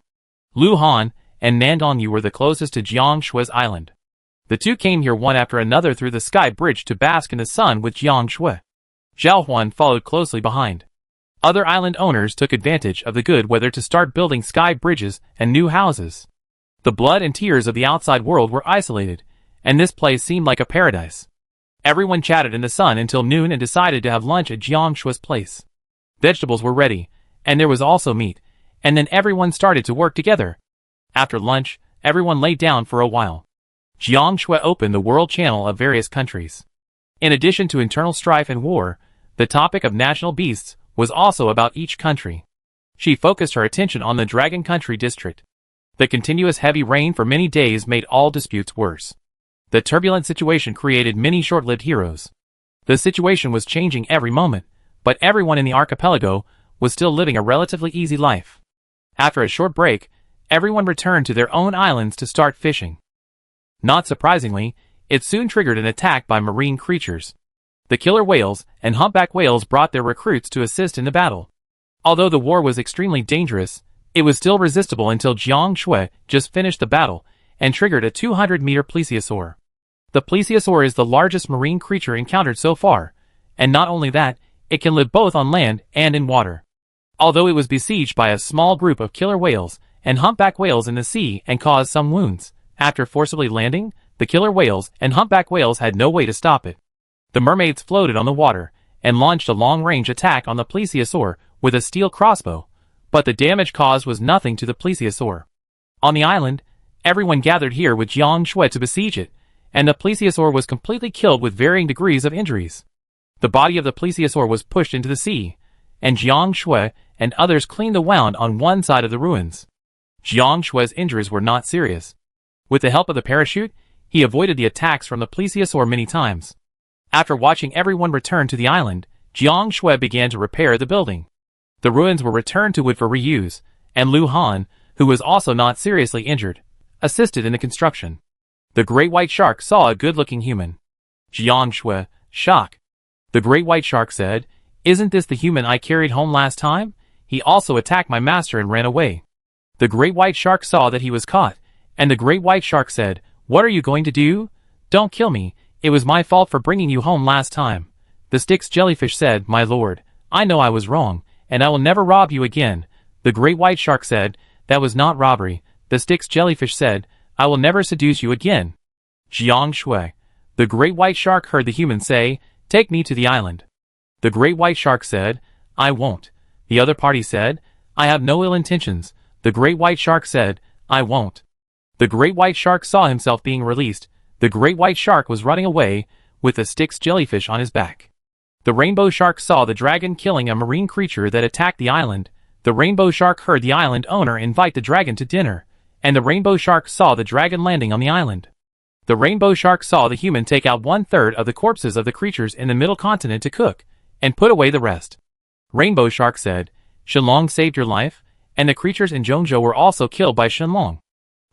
Lu Han and Nandong Yu were the closest to Jiang Shui's island. The two came here one after another through the sky bridge to bask in the sun with Jiang Shui. Zhao Huan followed closely behind. Other island owners took advantage of the good weather to start building sky bridges and new houses. The blood and tears of the outside world were isolated, and this place seemed like a paradise. Everyone chatted in the sun until noon and decided to have lunch at Jiang Shui's place. Vegetables were ready, and there was also meat, and then everyone started to work together. After lunch, everyone lay down for a while. Jiang Shui opened the world channel of various countries. In addition to internal strife and war, the topic of national beasts was also about each country. She focused her attention on the Dragon Country district. The continuous heavy rain for many days made all disputes worse. The turbulent situation created many short-lived heroes. The situation was changing every moment, but everyone in the archipelago was still living a relatively easy life. After a short break, everyone returned to their own islands to start fishing. Not surprisingly, it soon triggered an attack by marine creatures. The killer whales and humpback whales brought their recruits to assist in the battle. Although the war was extremely dangerous, it was still resistible until Jiang Shui just finished the battle and triggered a 200-meter plesiosaur. The plesiosaur is the largest marine creature encountered so far, and not only that, it can live both on land and in water. Although it was besieged by a small group of killer whales and humpback whales in the sea and caused some wounds, after forcibly landing, the killer whales and humpback whales had no way to stop it. The mermaids floated on the water and launched a long-range attack on the plesiosaur with a steel crossbow, but the damage caused was nothing to the plesiosaur. On the island, everyone gathered here with Jiang Shui to besiege it, and the plesiosaur was completely killed with varying degrees of injuries. The body of the plesiosaur was pushed into the sea, and Jiang Shui and others cleaned the wound on one side of the ruins. Jiang Shui's injuries were not serious. With the help of the parachute, he avoided the attacks from the plesiosaur many times. After watching everyone return to the island, Jiang Shui began to repair the building. The ruins were returned to wood for reuse, and Lu Han, who was also not seriously injured, assisted in the construction. The great white shark saw a good-looking human. Jiang Shui, shock. The great white shark said, "Isn't this the human I carried home last time? He also attacked my master and ran away." The great white shark saw that he was caught, and the great white shark said, "What are you going to do? Don't kill me, it was my fault for bringing you home last time." The Styx jellyfish said, "My lord, I know I was wrong, and I will never rob you again." The great white shark said, "That was not robbery." The Styx jellyfish said, "I will never seduce you again." Jiang Shui. The great white shark heard the human say, "Take me to the island." The great white shark said, "I won't." The other party said, "I have no ill intentions." The great white shark said, "I won't." The great white shark saw himself being released. The great white shark was running away, with the Styx jellyfish on his back. The rainbow shark saw the dragon killing a marine creature that attacked the island. The rainbow shark heard the island owner invite the dragon to dinner, and the rainbow shark saw the dragon landing on the island. The rainbow shark saw the human take out 1/3 of the corpses of the creatures in the middle continent to cook, and put away the rest. Rainbow shark said, "Shenlong saved your life," and the creatures in Zhongzhou were also killed by Shenlong.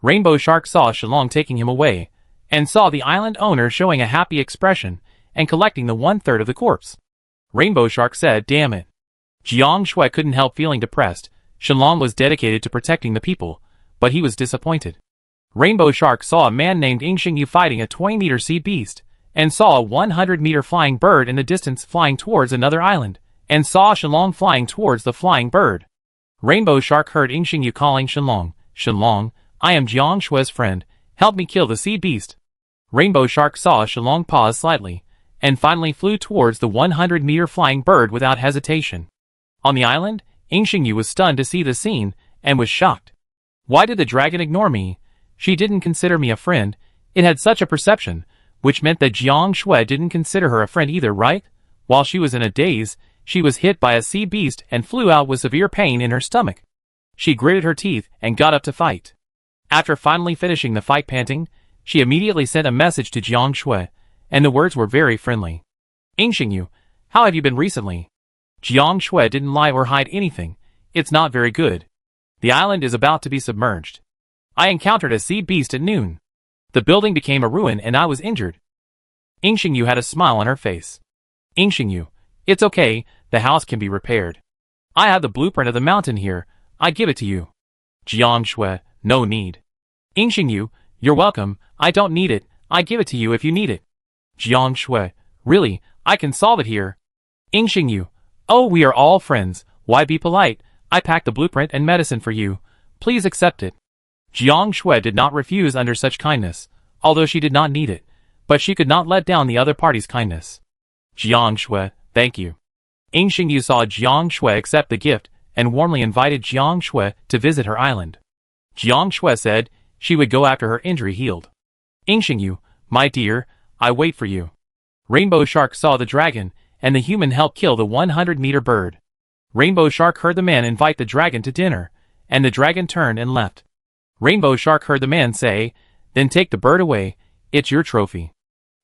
Rainbow shark saw Shenlong taking him away, and saw the island owner showing a happy expression, and collecting the 1/3 of the corpse. Rainbow shark said, "Damn it." Jiang Shui couldn't help feeling depressed. Shenlong was dedicated to protecting the people, but he was disappointed. Rainbow shark saw a man named Yingxing fighting a 20-meter sea beast, and saw a 100-meter flying bird in the distance flying towards another island, and saw Shenlong flying towards the flying bird. Rainbow shark heard Yingxing calling Shenlong, "Shenlong, I am Jiang Shui's friend, help me kill the sea beast." Rainbow shark saw Shenlong pause slightly, and finally flew towards the 100-meter flying bird without hesitation. On the island, Yingxing was stunned to see the scene, and was shocked. Why did the dragon ignore me? She didn't consider me a friend. It had such a perception, which meant that Jiang Shui didn't consider her a friend either, right? While she was in a daze, she was hit by a sea beast and flew out with severe pain in her stomach. She gritted her teeth and got up to fight. After finally finishing the fight panting, she immediately sent a message to Jiang Shui, and the words were very friendly. Yingxingyu, how have you been recently? Jiang Shui didn't lie or hide anything. It's not very good. The island is about to be submerged. I encountered a sea beast at noon. The building became a ruin and I was injured. Yingxingyu had a smile on her face. Yingxingyu, it's okay, the house can be repaired. I have the blueprint of the mountain here, I give it to you. Jiang Shui, no need. Yingxingyu, you're welcome, I don't need it, I give it to you if you need it. Jiang Shui, really, I can solve it here. Yingxingyu, oh, we are all friends, why be polite? I packed the blueprint and medicine for you, please accept it. Jiang Shui did not refuse under such kindness, although she did not need it, but she could not let down the other party's kindness. Jiang Shui, thank you. Yingxingyu saw Jiang Shui accept the gift and warmly invited Jiang Shui to visit her island. Jiang Shui said she would go after her injury healed. Yingxingyu, my dear, I wait for you. Rainbow Shark saw the dragon, and the human helped kill the 100-meter bird. Rainbow Shark heard the man invite the dragon to dinner, and the dragon turned and left. Rainbow Shark heard the man say, then take the bird away, it's your trophy.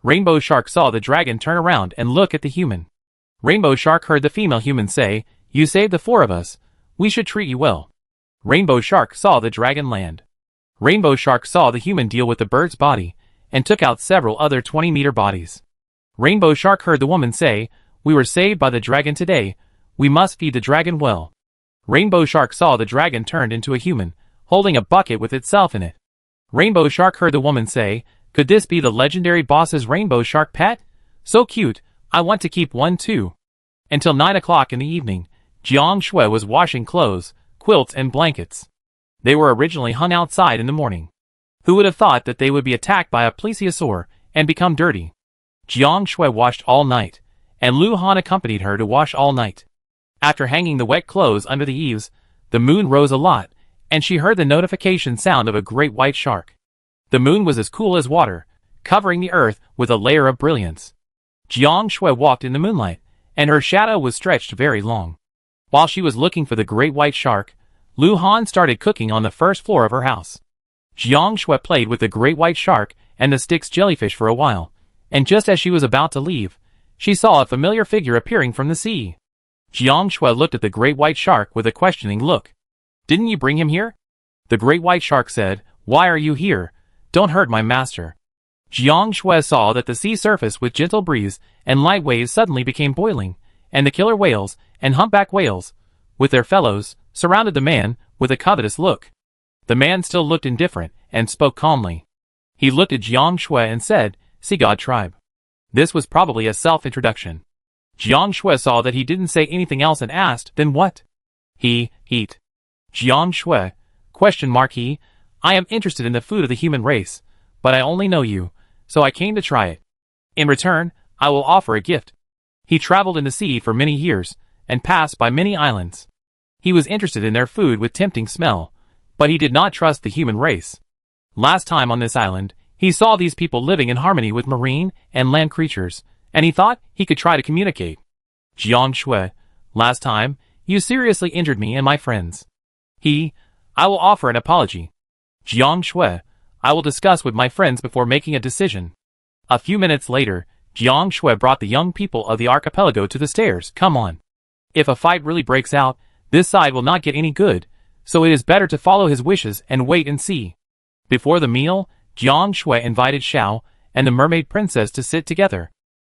Rainbow Shark saw the dragon turn around and look at the human. Rainbow Shark heard the female human say, you saved the 4 of us, we should treat you well. Rainbow Shark saw the dragon land. Rainbow Shark saw the human deal with the bird's body, and took out several other 20-meter bodies. Rainbow Shark heard the woman say, we were saved by the dragon today, we must feed the dragon well. Rainbow Shark saw the dragon turned into a human, holding a bucket with itself in it. Rainbow Shark heard the woman say, could this be the legendary boss's Rainbow Shark pet? So cute, I want to keep one too. Until 9 o'clock in the evening, Jiang Shui was washing clothes, quilts and blankets. They were originally hung outside in the morning. Who would have thought that they would be attacked by a plesiosaur and become dirty? Jiang Shui washed all night, and Lu Han accompanied her to wash all night. After hanging the wet clothes under the eaves, the moon rose a lot, and she heard the notification sound of a great white shark. The moon was as cool as water, covering the earth with a layer of brilliance. Jiang Shui walked in the moonlight, and her shadow was stretched very long. While she was looking for the great white shark, Lu Han started cooking on the first floor of her house. Jiang Shui played with the great white shark and the Styx jellyfish for a while, and just as she was about to leave, she saw a familiar figure appearing from the sea. Jiang Shui looked at the great white shark with a questioning look. Didn't you bring him here? The great white shark said, why are you here? Don't hurt my master. Jiang Shui saw that the sea surface with gentle breeze and light waves suddenly became boiling, and the killer whales and humpback whales, with their fellows, surrounded the man with a covetous look. The man still looked indifferent and spoke calmly. He looked at Jiang Shui and said, Sea God tribe. This was probably a self-introduction. Jiang Shui saw that he didn't say anything else and asked, then what? Eat. Jiang Shui, he, I am interested in the food of the human race, but I only know you, so I came to try it. In return, I will offer a gift. He traveled in the sea for many years, and passed by many islands. He was interested in their food with tempting smell, but he did not trust the human race. Last time on this island, he saw these people living in harmony with marine and land creatures, and he thought he could try to communicate. Jiang Shui, last time, you seriously injured me and my friends. I will offer an apology. Jiang Shui, I will discuss with my friends before making a decision. A few minutes later, Jiang Shui brought the young people of the archipelago to the stairs. Come on. If a fight really breaks out, this side will not get any good, so it is better to follow his wishes and wait and see. Before the meal, Jiang Shui invited Xiao and the mermaid princess to sit together.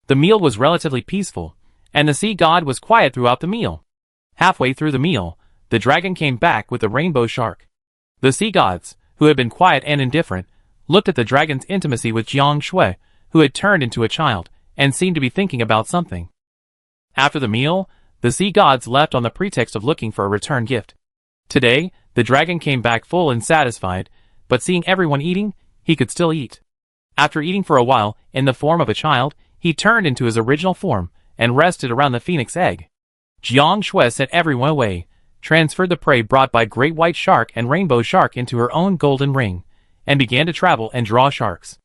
The meal was relatively peaceful, and the sea god was quiet throughout the meal. Halfway through the meal, the dragon came back with the rainbow shark. The sea gods, who had been quiet and indifferent, looked at the dragon's intimacy with Jiang Shui, who had turned into a child, and seemed to be thinking about something. After the meal, the sea gods left on the pretext of looking for a return gift. Today, the dragon came back full and satisfied, but seeing everyone eating, he could still eat. After eating for a while, in the form of a child, he turned into his original form, and rested around the phoenix egg. Jiang Shui sent everyone away, transferred the prey brought by Great White Shark and Rainbow Shark into her own golden ring, and began to travel and draw sharks.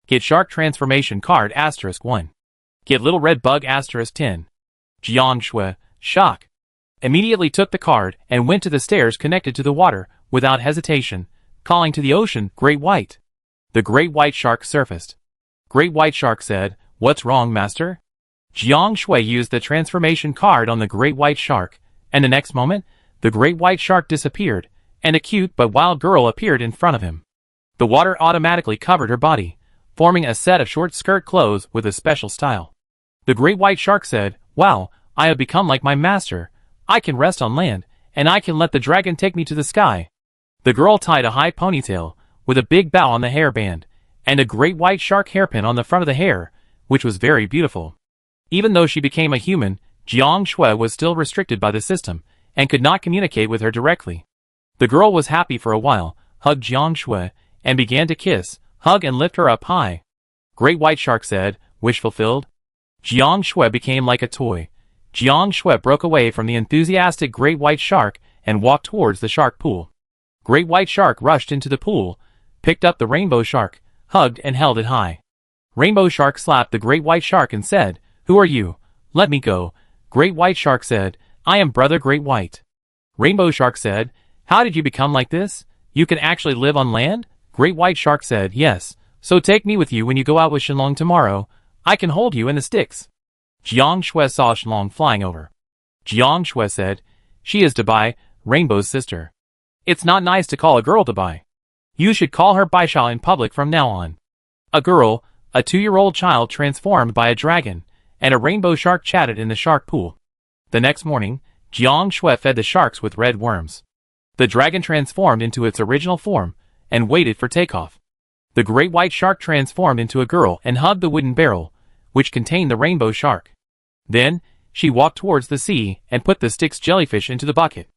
Get Shark Transformation Card *1. Get Little Red Bug *10. Jiang Shui, shock, immediately took the card and went to the stairs connected to the water, without hesitation, calling to the ocean, Great White. The Great White Shark surfaced. Great White Shark said, "What's wrong, master?" Jiang Shui used the transformation card on the Great White Shark, and the next moment, the Great White Shark disappeared, and a cute but wild girl appeared in front of him. The water automatically covered her body, forming a set of short skirt clothes with a special style. The Great White Shark said, "Wow, I have become like my master. I can rest on land, and I can let the dragon take me to the sky." The girl tied a high ponytail, with a big bow on the hairband, and a Great White Shark hairpin on the front of the hair, which was very beautiful. Even though she became a human, Jiang Shui was still restricted by the system, and could not communicate with her directly. The girl was happy for a while, hugged Jiang Shui, and began to kiss, hug and lift her up high. Great White Shark said, "Wish fulfilled?" Jiang Shui became like a toy. Jiang Shui broke away from the enthusiastic Great White Shark and walked towards the shark pool. Great White Shark rushed into the pool, picked up the Rainbow Shark, hugged and held it high. Rainbow Shark slapped the Great White Shark and said, "Who are you? Let me go." Great White Shark said, "I am Brother Great White." Rainbow Shark said, "How did you become like this? You can actually live on land?" Great White Shark said, "Yes, so take me with you when you go out with Shenlong tomorrow. I can hold you in the sticks." Jiang Shui saw Shenlong flying over. Jiang Shui said, "She is Dabai, Rainbow's sister. It's not nice to call a girl Dabai. You should call her Baisha in public from now on." A girl, a 2-year-old child transformed by a dragon, and a rainbow shark chatted in the shark pool. The next morning, Jiang Shui fed the sharks with red worms. The dragon transformed into its original form, and waited for takeoff. The Great White Shark transformed into a girl and hugged the wooden barrel, which contained the rainbow shark. Then, she walked towards the sea and put the Styx jellyfish into the bucket.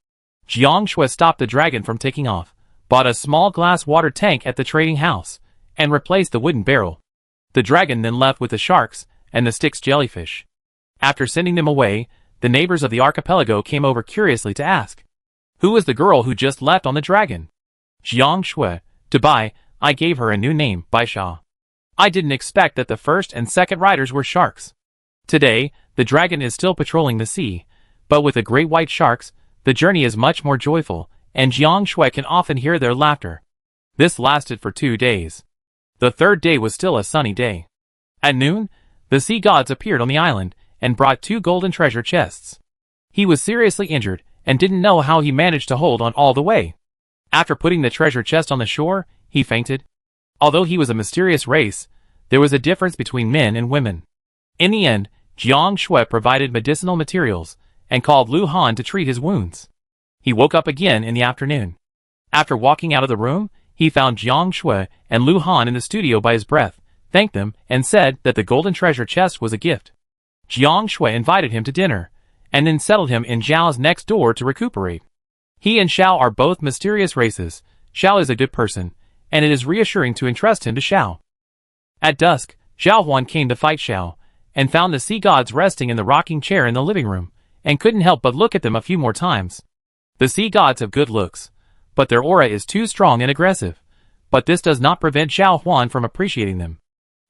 Jiang Shui stopped the dragon from taking off, bought a small glass water tank at the trading house, and replaced the wooden barrel. The dragon then left with the sharks and the Styx jellyfish. After sending them away, the neighbors of the archipelago came over curiously to ask, "Who is the girl who just left on the dragon?" Jiang Shui, "Dabai, I gave her a new name, Baisha. I didn't expect that the first and second riders were sharks." Today, the dragon is still patrolling the sea, but with the Great White Sharks, the journey is much more joyful, and Jiang Shui can often hear their laughter. This lasted for 2 days. The third day was still a sunny day. At noon, the sea gods appeared on the island, and brought 2 golden treasure chests. He was seriously injured, and didn't know how he managed to hold on all the way. After putting the treasure chest on the shore, he fainted. Although he was a mysterious race, there was a difference between men and women. In the end, Jiang Shui provided medicinal materials, and called Lu Han to treat his wounds. He woke up again in the afternoon. After walking out of the room, he found Jiang Shui and Lu Han in the studio by his breath, thanked them, and said that the golden treasure chest was a gift. Jiang Shui invited him to dinner, and then settled him in Zhao's next door to recuperate. He and Xiao are both mysterious races. Xiao is a good person, and it is reassuring to entrust him to Xiao. At dusk, Xiao Huan came to fight Xiao, and found the sea gods resting in the rocking chair in the living room, and couldn't help but look at them a few more times. The sea gods have good looks, but their aura is too strong and aggressive, but this does not prevent Xiao Huan from appreciating them.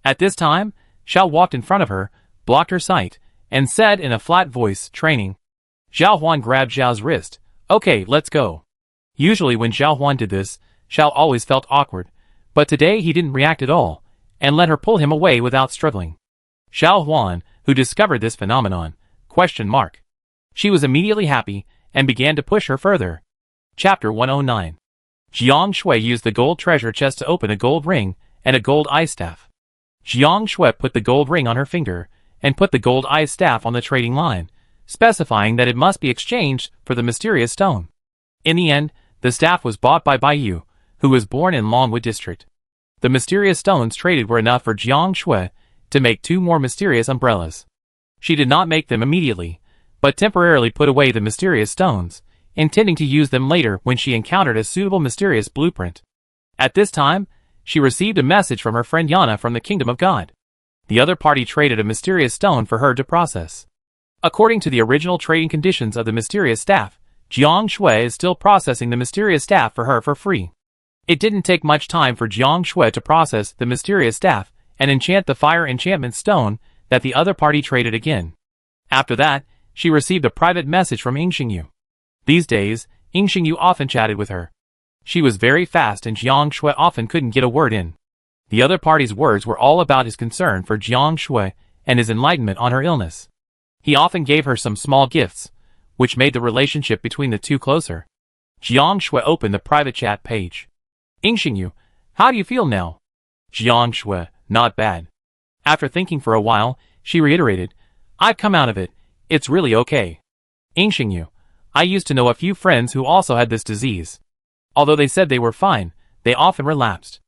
At this time, Xiao walked in front of her, blocked her sight, and said in a flat voice, "Training." Xiao Huan grabbed Xiao's wrist. "Okay, let's go." Usually when Xiao Huan did this, Xiao always felt awkward, but today he didn't react at all, and let her pull him away without struggling. Xiao Huan, who discovered this phenomenon, ? She was immediately happy, and began to push her further. Chapter 109. Jiang Shui used the gold treasure chest to open a gold ring, and a gold eye staff. Jiang Shui put the gold ring on her finger, and put the gold eye staff on the trading line, specifying that it must be exchanged for the mysterious stone. In the end, the staff was bought by Baiyu, who was born in Longwood District. The mysterious stones traded were enough for Jiang Shui to make 2 more mysterious umbrellas. She did not make them immediately, but temporarily put away the mysterious stones, intending to use them later when she encountered a suitable mysterious blueprint. At this time, she received a message from her friend Yana from the Kingdom of God. The other party traded a mysterious stone for her to process. According to the original trading conditions of the mysterious staff, Jiang Shui is still processing the mysterious staff for her for free. It didn't take much time for Jiang Shui to process the mysterious staff and enchant the fire enchantment stone that the other party traded again. After that, she received a private message from Ying Xingyu. These days, Ying Xingyu often chatted with her. She was very fast and Jiang Shui often couldn't get a word in. The other party's words were all about his concern for Jiang Shui and his enlightenment on her illness. He often gave her some small gifts, which made the relationship between the two closer. Jiang Shui opened the private chat page. Ying Xingyu, how do you feel now? Jiang Shui, not bad. After thinking for a while, she reiterated, I've come out of it, it's really okay. Ying Xingyu, I used to know a few friends who also had this disease. Although they said they were fine, they often relapsed.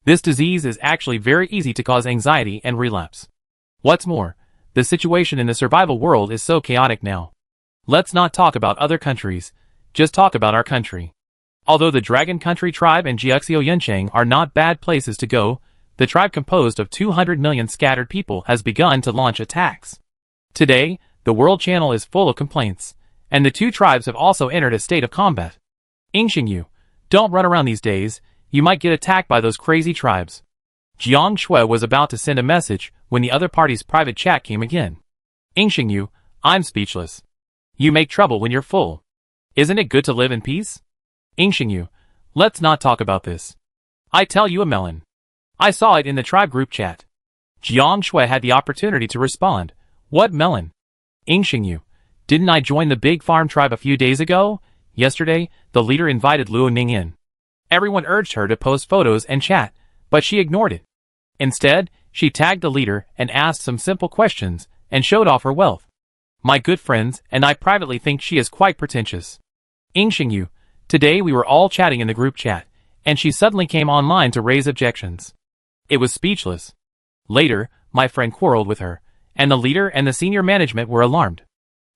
This disease is actually very easy to cause anxiety and relapse. What's more, the situation in the survival world is so chaotic now. Let's not talk about other countries, just talk about our country. Although the Dragon Country tribe and Jiuxiu Yuncheng are not bad places to go, the tribe composed of 200 million scattered people has begun to launch attacks. Today, the world channel is full of complaints, and the two tribes have also entered a state of combat. Ying Xingyu, don't run around these days, you might get attacked by those crazy tribes. Jiang Shui was about to send a message when the other party's private chat came again. Ying Xingyu, I'm speechless. You make trouble when you're full. Isn't it good to live in peace? Ying Xingyu, let's not talk about this. I tell you a melon. I saw it in the tribe group chat. Jiang Shui had the opportunity to respond. What melon? Ying Xingyu, didn't I join the big farm tribe a few days ago? Yesterday, the leader invited Luo Ning in. Everyone urged her to post photos and chat, but she ignored it. Instead, she tagged the leader and asked some simple questions and showed off her wealth. My good friends and I privately think she is quite pretentious. Ying Xingyu, today we were all chatting in the group chat, and she suddenly came online to raise objections. It was speechless. Later, my friend quarreled with her, and the leader and the senior management were alarmed.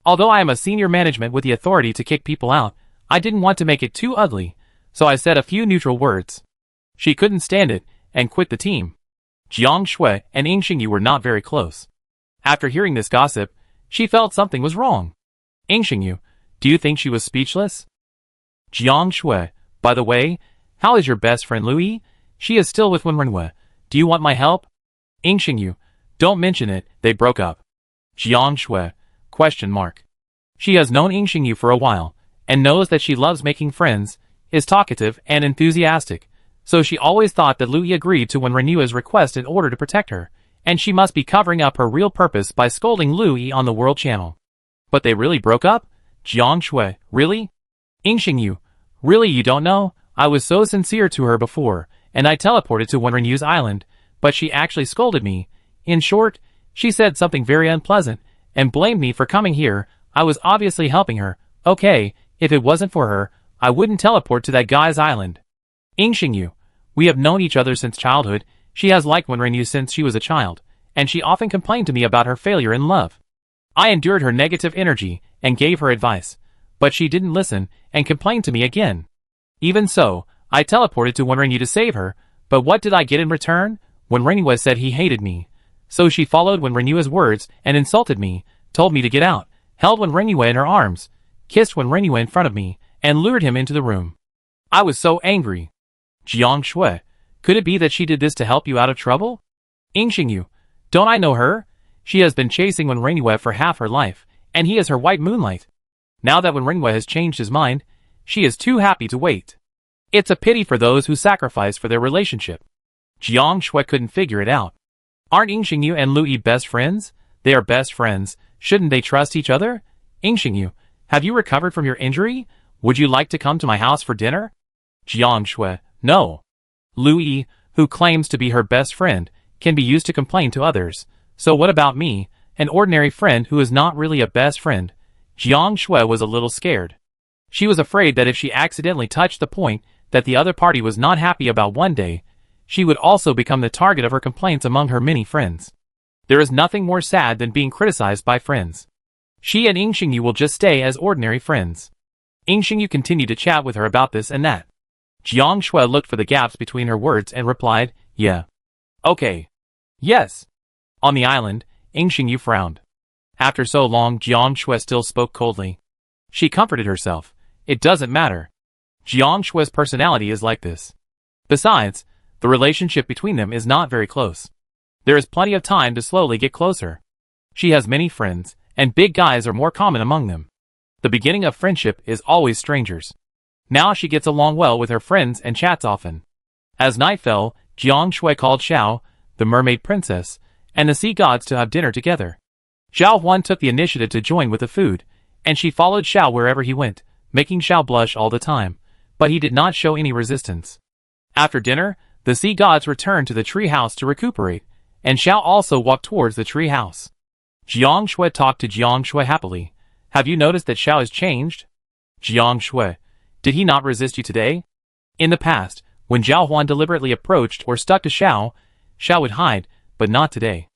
Although I am a senior management with the authority to kick people out, I didn't want to make it too ugly, so I said a few neutral words. She couldn't stand it, and quit the team. Jiang Shui and Ying Xingyu were not very close. After hearing this gossip, she felt something was wrong. Ying Xingyu, do you think she was speechless? Jiang Shui, by the way, how is your best friend Louis? She is still with Wenrenwei. Do you want my help? Ying Xingyu, don't mention it, they broke up. Jiang Shui, question mark. She has known Ying Xingyu for a while, and knows that she loves making friends, is talkative and enthusiastic, so she always thought that Louis agreed to Wenrenua's request in order to protect her, and she must be covering up her real purpose by scolding Louis on the World Channel. But they really broke up? Jiang Shui, really? Ying Xingyu, really you don't know? I was so sincere to her before, and I teleported to Wenrenu's island, but she actually scolded me. In short, she said something very unpleasant, and blamed me for coming here. I was obviously helping her. Okay, if it wasn't for her, I wouldn't teleport to that guy's island. Ying Xingyu, we have known each other since childhood. She has liked Wenrenu since she was a child, and she often complained to me about her failure in love. I endured her negative energy and gave her advice, but she didn't listen and complained to me again. Even so, I teleported to Wenrenu to save her, but what did I get in return? Wenrenue said he hated me. So she followed Wenrenue's words and insulted me, told me to get out, held Wenrenue in her arms, kissed Wenrenue in front of me, and lured him into the room. I was so angry. Jiang Shui, could it be that she did this to help you out of trouble? Ying Xingyu, don't I know her? She has been chasing Wenrenue for half her life, and he is her white moonlight. Now that Wenrenue has changed his mind, she is too happy to wait. It's a pity for those who sacrifice for their relationship. Jiang Shui couldn't figure it out. Aren't Ying Xingyu and Louis best friends? They are best friends. Shouldn't they trust each other? Ying Xingyu, have you recovered from your injury? Would you like to come to my house for dinner? Jiang Shui, no. Louis, who claims to be her best friend, can be used to complain to others. So what about me, an ordinary friend who is not really a best friend? Jiang Shui was a little scared. She was afraid that if she accidentally touched the point that the other party was not happy about one day, she would also become the target of her complaints among her many friends. There is nothing more sad than being criticized by friends. She and Ying Xingyu will just stay as ordinary friends. Ying Xingyu continued to chat with her about this and that. Jiang Shui looked for the gaps between her words and replied, yeah. Okay. Yes. On the island, Ying Xingyu frowned. After so long, Jiang Shui still spoke coldly. She comforted herself. it doesn't matter. Jiang Shui's personality is like this. Besides, the relationship between them is not very close. There is plenty of time to slowly get closer. She has many friends, and big guys are more common among them. The beginning of friendship is always strangers. Now she gets along well with her friends and chats often. As night fell, Jiang Shui called Xiao, the mermaid princess, and the sea gods to have dinner together. Xiao Huan took the initiative to join with the food, and she followed Xiao wherever he went, making Xiao blush all the time, but he did not show any resistance. After dinner, the sea gods returned to the tree house to recuperate, and Xiao also walked towards the tree house. Jiang Shui talked to Jiang Shui happily. Have you noticed that Xiao has changed? Jiang Shui, did he not resist you today? In the past, when Zhao Huan deliberately approached or stuck to Xiao, Xiao would hide, but not today.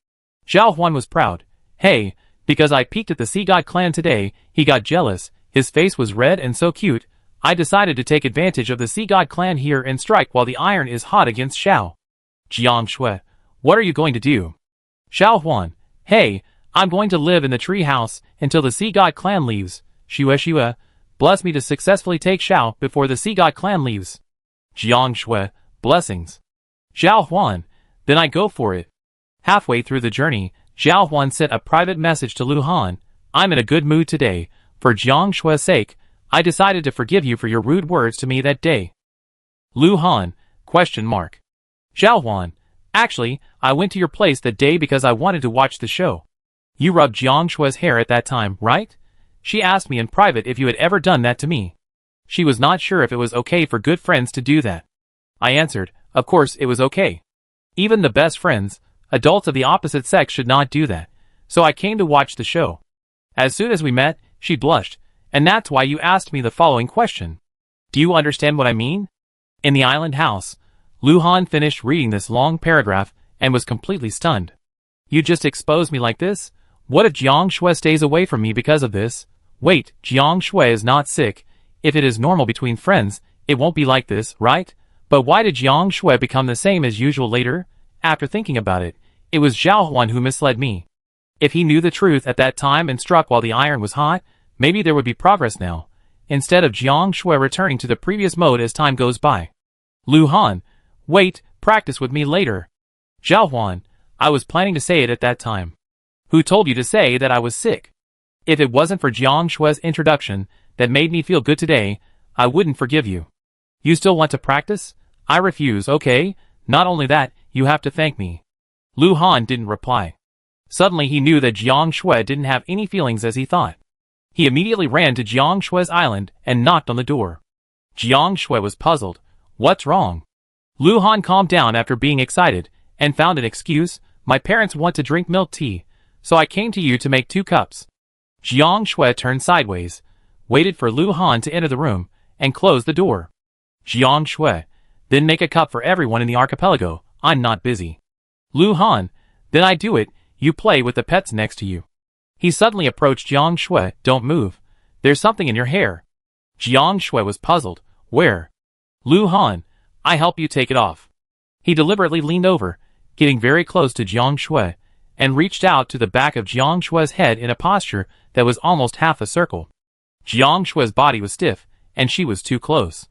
Zhao Huan was proud. Hey, because I peeked at the Sea God clan today, he got jealous, his face was red and so cute, I decided to take advantage of the Sea God clan here and strike while the iron is hot against Xiao. Jiang Shui, what are you going to do? Xiao Huan, hey, I'm going to live in the tree house until the Sea God clan leaves. Shue, bless me to successfully take Xiao before the Sea God clan leaves. Jiang Shui, blessings. Zhao Huan, then I go for it. Halfway through the journey, Zhao Huan sent a private message to Lu Han. I'm in a good mood today. For Jiang Shui's sake, I decided to forgive you for your rude words to me that day. Lu Han, ? Zhao Huan, actually, I went to your place that day because I wanted to watch the show. You rubbed Jiang Shui's hair at that time, right? She asked me in private if you had ever done that to me. She was not sure if it was okay for good friends to do that. I answered, of course it was okay. Even the best friends, adults of the opposite sex should not do that, so I came to watch the show. As soon as we met, she blushed, and that's why you asked me the following question. Do you understand what I mean? In the island house, Lu Han finished reading this long paragraph and was completely stunned. You just exposed me like this? What if Jiang Shui stays away from me because of this? Wait, Jiang Shui is not sick. If it is normal between friends, it won't be like this, right? But why did Jiang Shui become the same as usual later? After thinking about it, it was Zhao Huan who misled me. If he knew the truth at that time and struck while the iron was hot, maybe there would be progress now, instead of Jiang Shui returning to the previous mode as time goes by. Lu Han, wait, practice with me later. Zhao Huan, I was planning to say it at that time. Who told you to say that I was sick? If it wasn't for Jiang Shui's introduction that made me feel good today, I wouldn't forgive you. You still want to practice? I refuse, okay? Not only that, you have to thank me. Lu Han didn't reply. Suddenly he knew that Jiang Shui didn't have any feelings as he thought. He immediately ran to Jiang Shui's island and knocked on the door. Jiang Shui was puzzled. What's wrong? Lu Han calmed down after being excited and found an excuse. My parents want to drink milk tea, so I came to you to make 2 cups. Jiang Shui turned sideways, waited for Lu Han to enter the room, and closed the door. Jiang Shui, then make a cup for everyone in the archipelago. I'm not busy. Lu Han, then I do it. You play with the pets next to you. He suddenly approached Jiang Shui. Don't move. There's something in your hair. Jiang Shui was puzzled. Where? Lu Han, I help you take it off. He deliberately leaned over, getting very close to Jiang Shui, and reached out to the back of Jiang Shui's head in a posture that was almost half a circle. Jiang Shui's body was stiff, and she was too close.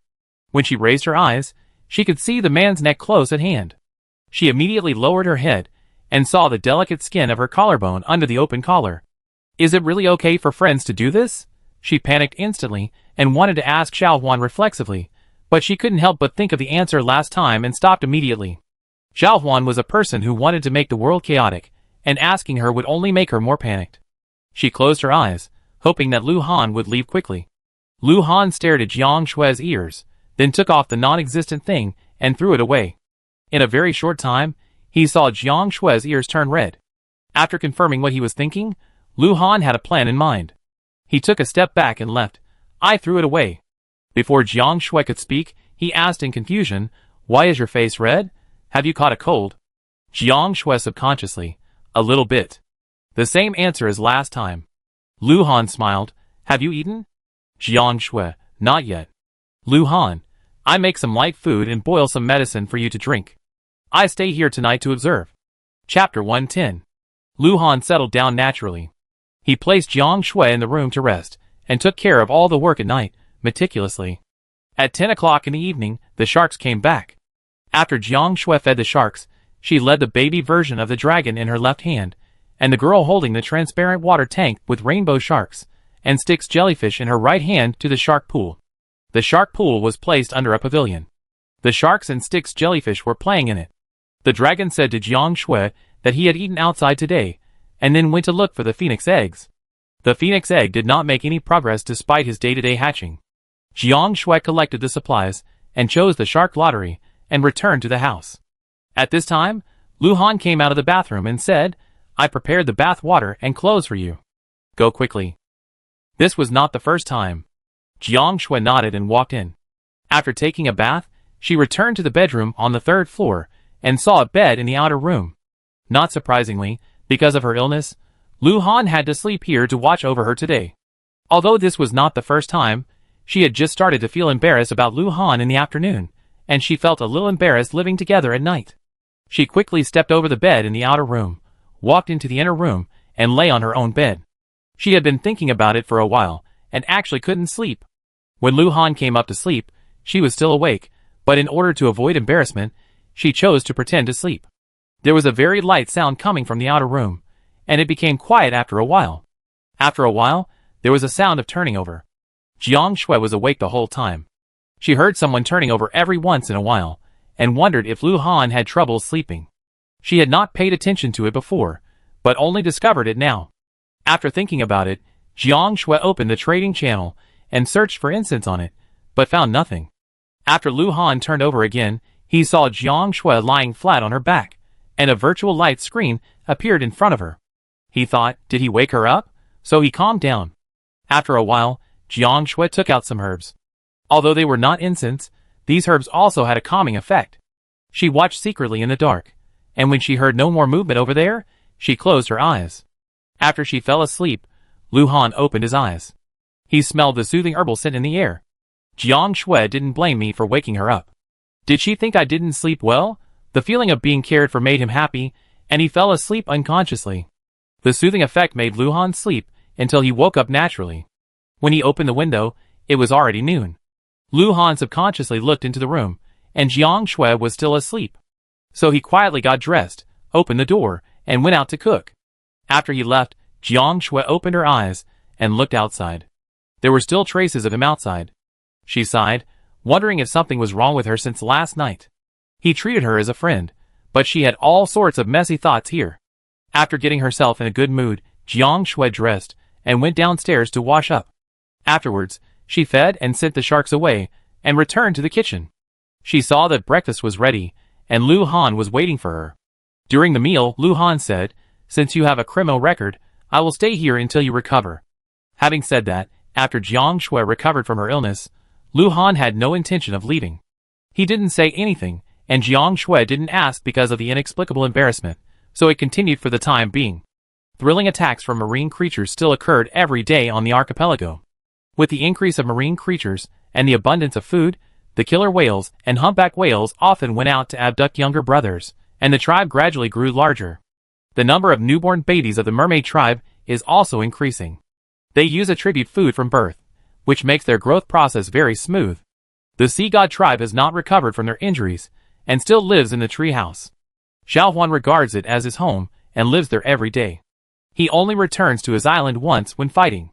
When she raised her eyes, she could see the man's neck close at hand. She immediately lowered her head, and saw the delicate skin of her collarbone under the open collar. Is it really okay for friends to do this? She panicked instantly, and wanted to ask Xiao Huan reflexively, but she couldn't help but think of the answer last time and stopped immediately. Xiao Huan was a person who wanted to make the world chaotic, and asking her would only make her more panicked. She closed her eyes, hoping that Lu Han would leave quickly. Lu Han stared at Jiang Shui's ears, then took off the non-existent thing and threw it away. In a very short time, he saw Jiang Shui's ears turn red. After confirming what he was thinking, Lu Han had a plan in mind. He took a step back and left. I threw it away. Before Jiang Shui could speak, he asked in confusion, why is your face red? Have you caught a cold? Jiang Shui subconsciously, a little bit. The same answer as last time. Lu Han smiled, have you eaten? Jiang Shui, not yet. Lu Han, I make some light food and boil some medicine for you to drink. I stay here tonight to observe. Chapter 110. Lu Han settled down naturally. He placed Jiang Shui in the room to rest, and took care of all the work at night, meticulously. At 10 o'clock in the evening, the sharks came back. After Jiang Shui fed the sharks, she led the baby version of the dragon in her left hand, and the girl holding the transparent water tank with rainbow sharks and Styx jellyfish in her right hand to the shark pool. The shark pool was placed under a pavilion. The sharks and Styx jellyfish were playing in it. The dragon said to Jiang Shui that he had eaten outside today, and then went to look for the phoenix eggs. The phoenix egg did not make any progress despite his day-to-day hatching. Jiang Shui collected the supplies, and chose the shark lottery, and returned to the house. At this time, Lu Han came out of the bathroom and said, "I prepared the bath water and clothes for you. Go quickly." This was not the first time. Jiang Shui nodded and walked in. After taking a bath, she returned to the bedroom on the 3rd floor, and saw a bed in the outer room. Not surprisingly, because of her illness, Lu Han had to sleep here to watch over her today. Although this was not the first time, she had just started to feel embarrassed about Lu Han in the afternoon, and she felt a little embarrassed living together at night. She quickly stepped over the bed in the outer room, walked into the inner room, and lay on her own bed. She had been thinking about it for a while, and actually couldn't sleep. When Lu Han came up to sleep, she was still awake, but in order to avoid embarrassment, she chose to pretend to sleep. There was a very light sound coming from the outer room, and it became quiet after a while. After a while, there was a sound of turning over. Jiang Shui was awake the whole time. She heard someone turning over every once in a while, and wondered if Lu Han had trouble sleeping. She had not paid attention to it before, but only discovered it now. After thinking about it, Jiang Shui opened the trading channel and searched for incense on it, but found nothing. After Lu Han turned over again, he saw Jiang Shui lying flat on her back, and a virtual light screen appeared in front of her. He thought, did he wake her up? So he calmed down. After a while, Jiang Shui took out some herbs. Although they were not incense, these herbs also had a calming effect. She watched secretly in the dark, and when she heard no more movement over there, she closed her eyes. After she fell asleep, Lu Han opened his eyes. He smelled the soothing herbal scent in the air. Jiang Shui didn't blame me for waking her up. Did she think I didn't sleep well? The feeling of being cared for made him happy, and he fell asleep unconsciously. The soothing effect made Lu Han sleep until he woke up naturally. When he opened the window, it was already noon. Lu Han subconsciously looked into the room, and Jiang Shui was still asleep. So he quietly got dressed, opened the door, and went out to cook. After he left, Jiang Shui opened her eyes and looked outside. There were still traces of him outside. She sighed, wondering if something was wrong with her since last night. He treated her as a friend, but she had all sorts of messy thoughts here. After getting herself in a good mood, Jiang Shui dressed and went downstairs to wash up. Afterwards, she fed and sent the sharks away and returned to the kitchen. She saw that breakfast was ready, and Lu Han was waiting for her. During the meal, Lu Han said, "Since you have a criminal record, I will stay here until you recover." Having said that, after Jiang Shui recovered from her illness, Lu Han had no intention of leaving. He didn't say anything, and Jiang Shui didn't ask because of the inexplicable embarrassment, so it continued for the time being. Thrilling attacks from marine creatures still occurred every day on the archipelago. With the increase of marine creatures and the abundance of food, the killer whales and humpback whales often went out to abduct younger brothers, and the tribe gradually grew larger. The number of newborn babies of the mermaid tribe is also increasing. They use attribute food from birth, which makes their growth process very smooth. The sea god tribe has not recovered from their injuries, and still lives in the treehouse. Xiaohuan regards it as his home, and lives there every day. He only returns to his island once when fighting.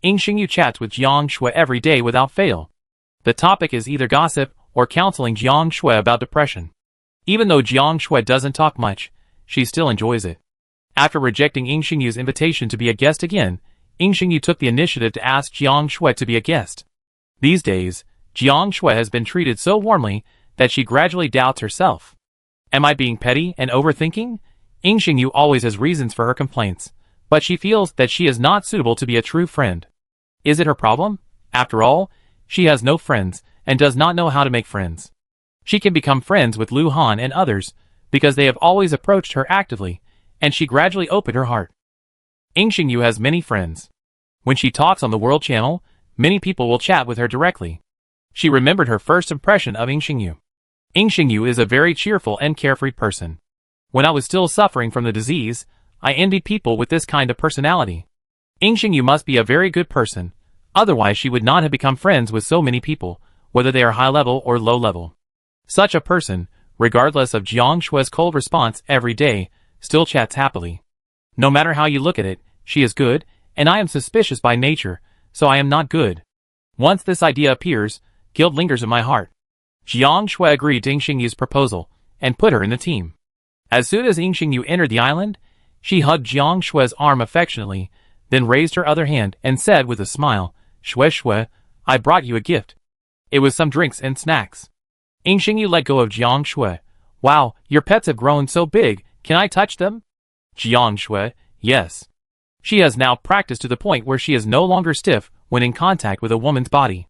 Ying Xingyu chats with Jiang Shui every day without fail. The topic is either gossip or counseling Jiang Shui about depression. Even though Jiang Shui doesn't talk much, she still enjoys it. After rejecting Ying Xingyu's invitation to be a guest again, Ying Xingyu took the initiative to ask Jiang Shui to be a guest. These days, Jiang Shui has been treated so warmly that she gradually doubts herself. Am I being petty and overthinking? Ying Xingyu always has reasons for her complaints, but she feels that she is not suitable to be a true friend. Is it her problem? After all, she has no friends and does not know how to make friends. She can become friends with Lu Han and others because they have always approached her actively, and she gradually opened her heart. Ying Xingyu has many friends. When she talks on the World Channel, many people will chat with her directly. She remembered her first impression of Ying Xingyu. Ying Xingyu is a very cheerful and carefree person. When I was still suffering from the disease, I envied people with this kind of personality. Ying Xingyu must be a very good person. Otherwise she would not have become friends with so many people, whether they are high level or low level. Such a person, regardless of Jiang Shue's cold response every day, still chats happily. No matter how you look at it, she is good, and I am suspicious by nature, so I am not good. Once this idea appears, guilt lingers in my heart. Jiang Shui agreed to Ying Xingyu's proposal, and put her in the team. As soon as Ying Xingyu entered the island, she hugged Jiang Shui's arm affectionately, then raised her other hand and said with a smile, "Shui Shui, I brought you a gift." It was some drinks and snacks. Ying Xingyu let go of Jiang Shui. "Wow, your pets have grown so big, can I touch them?" Jiang Shui, "Yes." She has now practiced to the point where she is no longer stiff when in contact with a woman's body.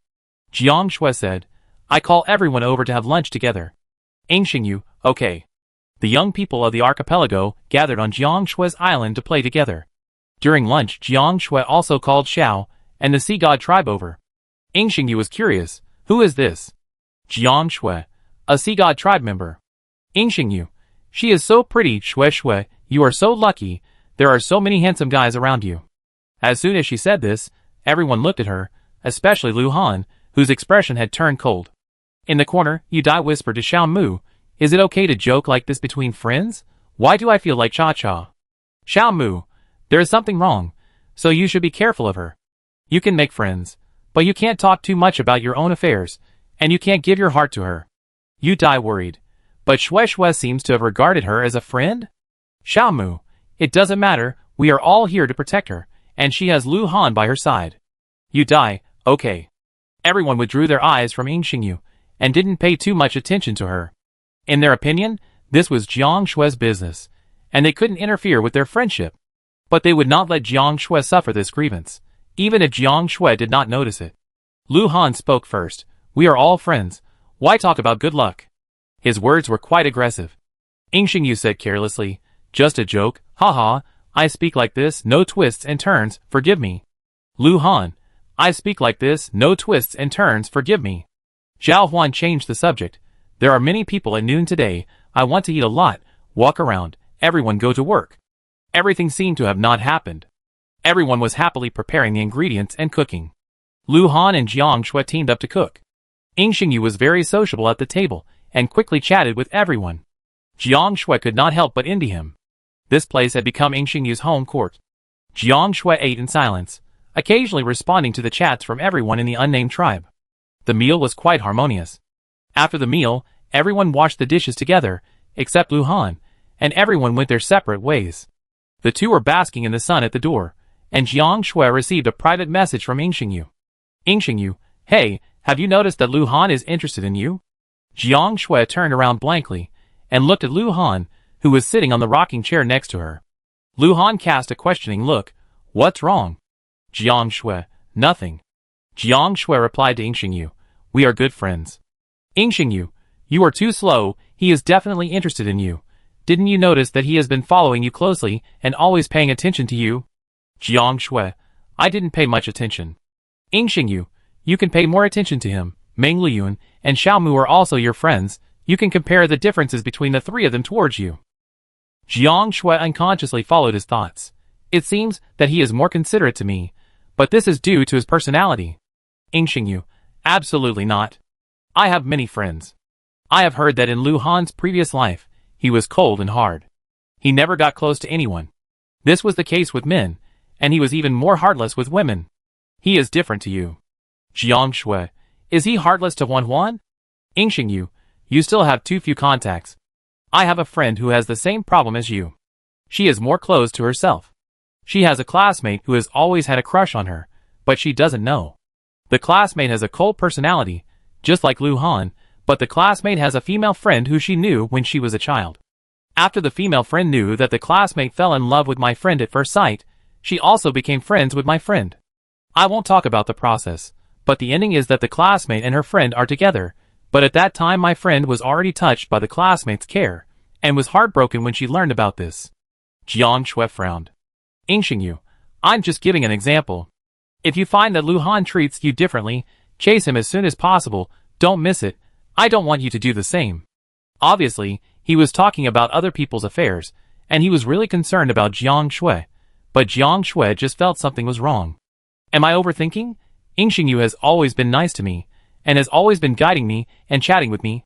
Jiang Shui said, "I call everyone over to have lunch together." Ying Xingyu, "Okay." The young people of the archipelago gathered on Jiang Shui's island to play together. During lunch, Jiang Shui also called Xiao and the Sea God tribe over. Ying Xingyu was curious, "Who is this?" Jiang Shui, "A Sea God tribe member." Ying Xingyu, "She is so pretty, Shui Shui, you are so lucky, there are so many handsome guys around you." As soon as she said this, everyone looked at her, especially Lu Han, whose expression had turned cold. In the corner, Yu Dai whispered to Xiao Mu, "Is it okay to joke like this between friends? Why do I feel like Cha-Cha?" "Xiao Mu, there is something wrong, so you should be careful of her. You can make friends, but you can't talk too much about your own affairs, and you can't give your heart to her." Yu Dai worried, "But Shui Shui seems to have regarded her as a friend?" "Xiao Mu, it doesn't matter, we are all here to protect her, and she has Lu Han by her side." Yu Dai, "Okay." Everyone withdrew their eyes from Ying Xingyu, and didn't pay too much attention to her. In their opinion, this was Jiang Shui's business, and they couldn't interfere with their friendship. But they would not let Jiang Shui suffer this grievance, even if Jiang Shui did not notice it. Lu Han spoke first, "We are all friends, why talk about good luck?" His words were quite aggressive. Ying Xingyu said carelessly, "Just a joke, haha, I speak like this, no twists and turns, forgive me." Lu Han, "I speak like this, no twists and turns, forgive me." Zhao Huan changed the subject. "There are many people at noon today, I want to eat a lot, walk around, everyone go to work." Everything seemed to have not happened. Everyone was happily preparing the ingredients and cooking. Lu Han and Jiang Shui teamed up to cook. Ying Xingyu was very sociable at the table, and quickly chatted with everyone. Jiang Shui could not help but envy him. This place had become Ying Xingyu's home court. Jiang Shui ate in silence, occasionally responding to the chats from everyone in the unnamed tribe. The meal was quite harmonious. After the meal, everyone washed the dishes together, except Lu Han, and everyone went their separate ways. The two were basking in the sun at the door, and Jiang Shui received a private message from Ying Xingyu. "Ying Xingyu, hey, have you noticed that Lu Han is interested in you?" Jiang Shui turned around blankly, and looked at Lu Han, who was sitting on the rocking chair next to her. Lu Han cast a questioning look. "What's wrong?" Jiang Shui, "Nothing." Jiang Shui replied to Ying Xingyu, "We are good friends." Ying Xingyu, "You are too slow, he is definitely interested in you. Didn't you notice that he has been following you closely and always paying attention to you?" Jiang Shui, "I didn't pay much attention." Ying Xingyu, "You can pay more attention to him. Meng Liyun and Xiao Mu are also your friends, you can compare the differences between the three of them towards you." Jiang Shui unconsciously followed his thoughts. "It seems that he is more considerate to me, but this is due to his personality." Ying Xingyu, "Absolutely not. I have many friends. I have heard that in Lu Han's previous life, he was cold and hard. He never got close to anyone. This was the case with men, and he was even more heartless with women. He is different to you." Jiang Shui, "Is he heartless to Huan? Ying Xingyu, you still have too few contacts. I have a friend who has the same problem as you. She is more closed to herself. She has a classmate who has always had a crush on her, but she doesn't know. The classmate has a cold personality, just like Lu Han, but the classmate has a female friend who she knew when she was a child. After the female friend knew that the classmate fell in love with my friend at first sight, she also became friends with my friend. I won't talk about the process, but the ending is that the classmate and her friend are together, but at that time my friend was already touched by the classmate's care, and was heartbroken when she learned about this." Jiang Shui frowned. "Ying Xingyu, I'm just giving an example. If you find that Lu Han treats you differently, chase him as soon as possible, don't miss it, I don't want you to do the same." Obviously, he was talking about other people's affairs, and he was really concerned about Jiang Shui, but Jiang Shui just felt something was wrong. "Am I overthinking? Xingyu has always been nice to me, and has always been guiding me and chatting with me.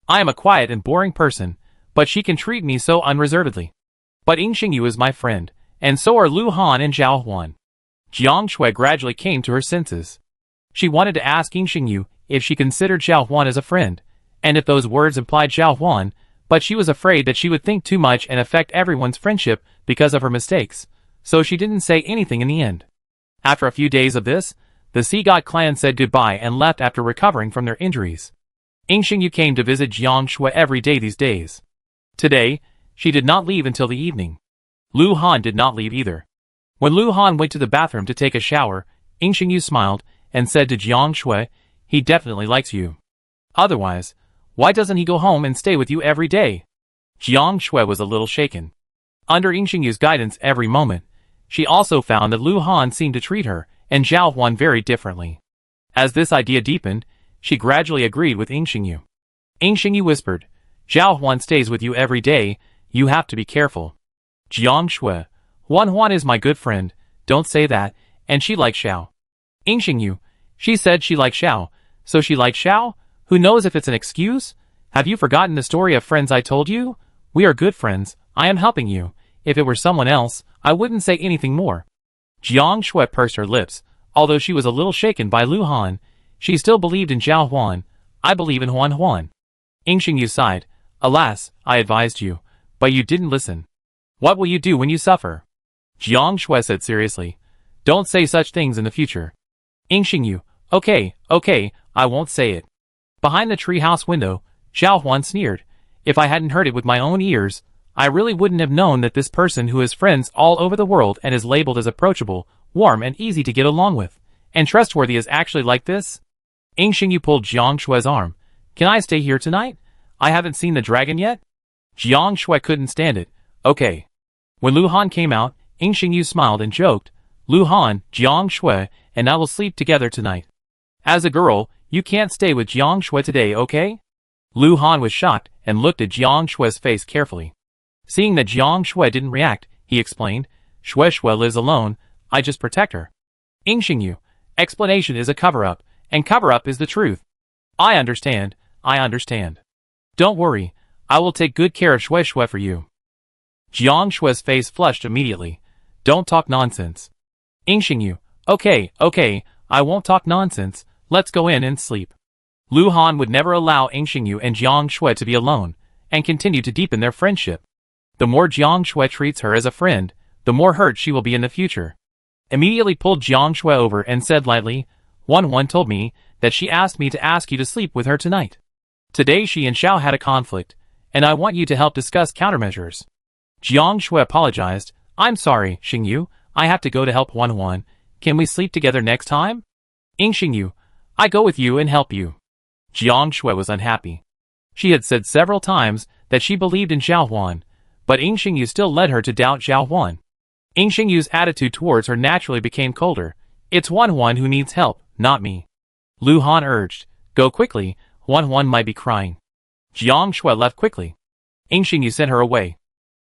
I am a quiet and boring person, but she can treat me so unreservedly. But Xingyu is my friend, and so are Lu Han and Zhao Huan. Jiang Shui gradually came to her senses. She wanted to ask Xingyu if she considered Zhao Huan as a friend, and if those words implied Zhao Huan, but she was afraid that she would think too much and affect everyone's friendship because of her mistakes, so she didn't say anything in the end. After a few days of this, the Sea God clan said goodbye and left after recovering from their injuries. Xingyu came to visit Jiang Shui every day these days. Today, she did not leave until the evening. Lu Han did not leave either. When Lu Han went to the bathroom to take a shower, Xingyu smiled and said to Jiang Shui, "He definitely likes you. Otherwise, why doesn't he go home and stay with you every day?" Jiang Shui was a little shaken. Under Xingyu's guidance every moment, she also found that Lu Han seemed to treat her and Zhao Huan very differently. As this idea deepened, she gradually agreed with Xingyu. Xingyu whispered, "Zhao Huan stays with you every day, you have to be careful." Jiang Shui, Huan is my good friend, don't say that, and she likes Xiao. Xingyu, she said she likes Xiao, so she likes Xiao? Who knows if it's an excuse? Have you forgotten the story of friends I told you? We are good friends, I am helping you. If it were someone else, I wouldn't say anything more. Jiang Shui pursed her lips. Although she was a little shaken by Lu Han, she still believed in Zhao Huan. I believe in Huan. Xingyu sighed. Alas, I advised you, but you didn't listen. What will you do when you suffer? Jiang Shui said seriously. Don't say such things in the future. Xingyu, okay, I won't say it. Behind the treehouse window, Zhao Huan sneered. If I hadn't heard it with my own ears, I really wouldn't have known that this person who has friends all over the world and is labeled as approachable, warm and easy to get along with, and trustworthy is actually like this. Xingyu pulled Jiang Shui's arm. Can I stay here tonight? I haven't seen the dragon yet? Jiang Shui couldn't stand it. Okay. When Lu Han came out, Xingyu smiled and joked. Lu Han, Jiang Shui, and I will sleep together tonight. As a girl, you can't stay with Jiang Shui today, okay? Lu Han was shocked and looked at Jiang Shui's face carefully. Seeing that Jiang Shui didn't react, he explained, Shui lives alone, I just protect her. Xingyu, explanation is a cover-up, and cover-up is the truth. I understand. Don't worry, I will take good care of Shui for you. Jiang Shui's face flushed immediately. Don't talk nonsense. Xingyu, okay, I won't talk nonsense, let's go in and sleep. Lu Han would never allow Xingyu and Jiang Shui to be alone, and continue to deepen their friendship. The more Jiang Shui treats her as a friend, the more hurt she will be in the future. Immediately pulled Jiang Shui over and said lightly, Huan told me that she asked me to ask you to sleep with her tonight. Today she and Xiao had a conflict, and I want you to help discuss countermeasures. Jiang Shui apologized. I'm sorry, Xingyu, I have to go to help Huan. Can we sleep together next time? Xingyu, I go with you and help you. Jiang Shui was unhappy. She had said several times that she believed in Zhao Huan, but Xingyu still led her to doubt Zhao Huan. Xingyu's attitude towards her naturally became colder. It's Huan who needs help, not me. Lu Han urged, go quickly, Huan might be crying. Jiang Shui left quickly. Xingyu sent her away.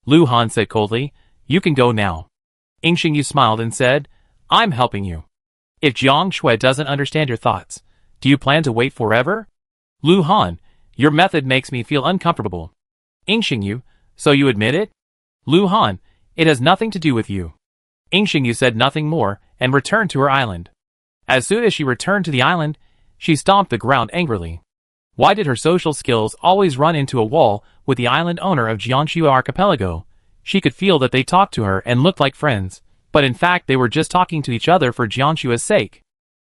Lu Han said coldly, you can go now. Xingyu smiled and said, I'm helping you. If Jiang Shui doesn't understand your thoughts, do you plan to wait forever? Lu Han, your method makes me feel uncomfortable. Xingyu, so you admit it? Lu Han, it has nothing to do with you. Xingyu said nothing more and returned to her island. As soon as she returned to the island, she stomped the ground angrily. Why did her social skills always run into a wall with the island owner of Jiangsu Archipelago? She could feel that they talked to her and looked like friends, but in fact they were just talking to each other for Jiangshua's sake.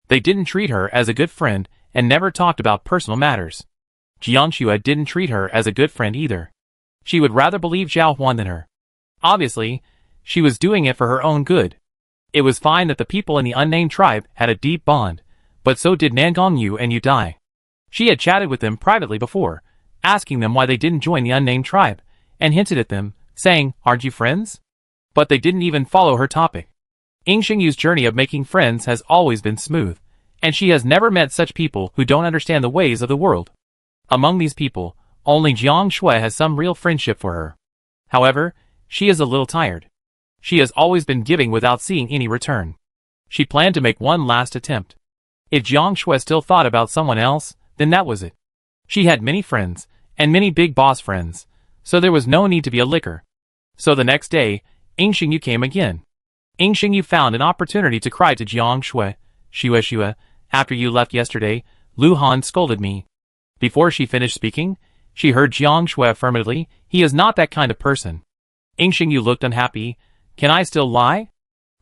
They didn't treat her as a good friend and never talked about personal matters. Jiangshua didn't treat her as a good friend either. She would rather believe Zhao Huan than her. Obviously, she was doing it for her own good. It was fine that the people in the unnamed tribe had a deep bond, but so did Nangong Yu and Yu Dai. She had chatted with them privately before, asking them why they didn't join the unnamed tribe, and hinted at them, saying, aren't you friends? But they didn't even follow her topic. Xingyu's journey of making friends has always been smooth, and she has never met such people who don't understand the ways of the world. Among these people, only Jiang Shui has some real friendship for her. However, she is a little tired. She has always been giving without seeing any return. She planned to make one last attempt. If Jiang Shui still thought about someone else, then that was it. She had many friends, and many big boss friends, so there was no need to be a licker. So the next day, Ying Xingyu came again. Ying Xingyu found an opportunity to cry to Jiang Shui. Shui, after you left yesterday, Lu Han scolded me. Before she finished speaking, she heard Jiang Shui affirmatively, he is not that kind of person. Ying Xingyu looked unhappy. Can I still lie?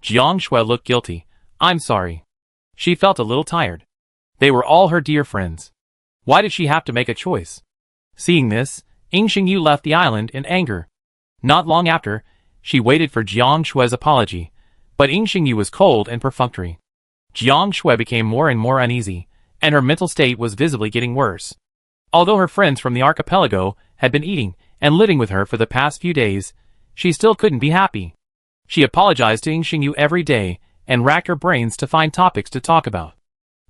Jiang Shui looked guilty. I'm sorry. She felt a little tired. They were all her dear friends. Why did she have to make a choice? Seeing this, Ying Xingyu left the island in anger. Not long after, she waited for Jiang Shui's apology, but Ying Xingyu was cold and perfunctory. Jiang Shui became more and more uneasy, and her mental state was visibly getting worse. Although her friends from the archipelago had been eating and living with her for the past few days, she still couldn't be happy. She apologized to Ying Xingyu every day and racked her brains to find topics to talk about.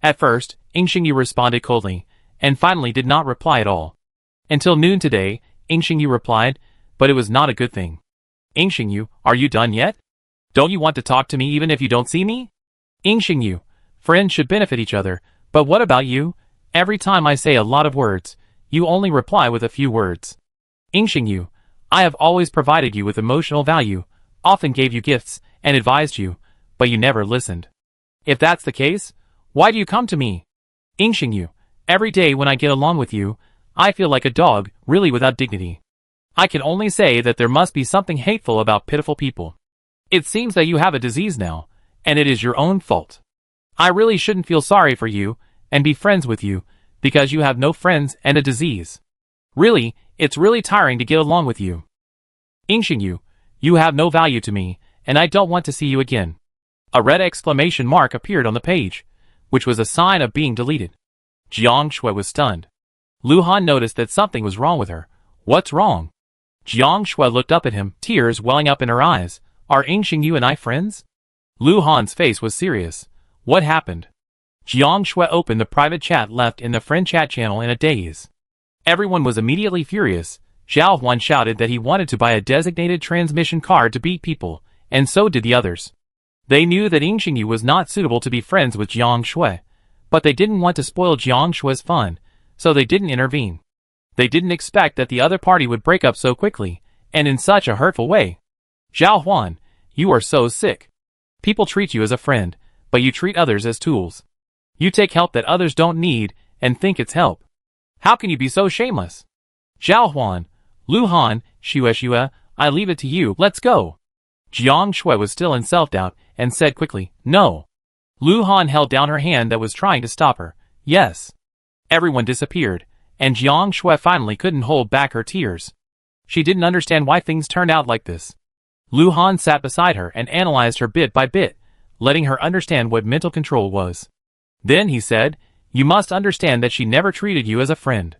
At first, Ying Xingyu responded coldly, and finally did not reply at all. Until noon today, Ying Xingyu replied, but it was not a good thing. Ying Xingyu, are you done yet? Don't you want to talk to me even if you don't see me? Ying Xingyu, friends should benefit each other, but what about you? Every time I say a lot of words, you only reply with a few words. Ying Xingyu, I have always provided you with emotional value, often gave you gifts, and advised you, but you never listened. If that's the case, why do you come to me? Ying Xingyu, every day when I get along with you, I feel like a dog, really without dignity. I can only say that there must be something hateful about pitiful people. It seems that you have a disease now, and it is your own fault. I really shouldn't feel sorry for you, and be friends with you, because you have no friends and a disease. Really, it's really tiring to get along with you. Ying Xingyu, you have no value to me, and I don't want to see you again. A red exclamation mark appeared on the page, which was a sign of being deleted. Jiang Shui was stunned. Lu Han noticed that something was wrong with her. What's wrong? Jiang Shui looked up at him, tears welling up in her eyes. Are Ying Xingyu and I friends? Lu Han's face was serious. What happened? Jiang Shui opened the private chat left in the friend chat channel in a daze. Everyone was immediately furious. Zhao Huan shouted that he wanted to buy a designated transmission card to beat people, and so did the others. They knew that Ying Xingyu was not suitable to be friends with Jiang Shui, but they didn't want to spoil Jiang Shui's fun, so they didn't intervene. They didn't expect that the other party would break up so quickly, and in such a hurtful way. Zhao Huan, you are so sick. People treat you as a friend, but you treat others as tools. You take help that others don't need, and think it's help. How can you be so shameless? Zhao Huan, Lu Han, Shui, I leave it to you, let's go. Jiang Shui was still in self-doubt, and said quickly, no. Lu Han held down her hand that was trying to stop her. Yes. Everyone disappeared, and Jiang Shui finally couldn't hold back her tears. She didn't understand why things turned out like this. Lu Han sat beside her and analyzed her bit by bit, letting her understand what mental control was. Then he said, you must understand that she never treated you as a friend.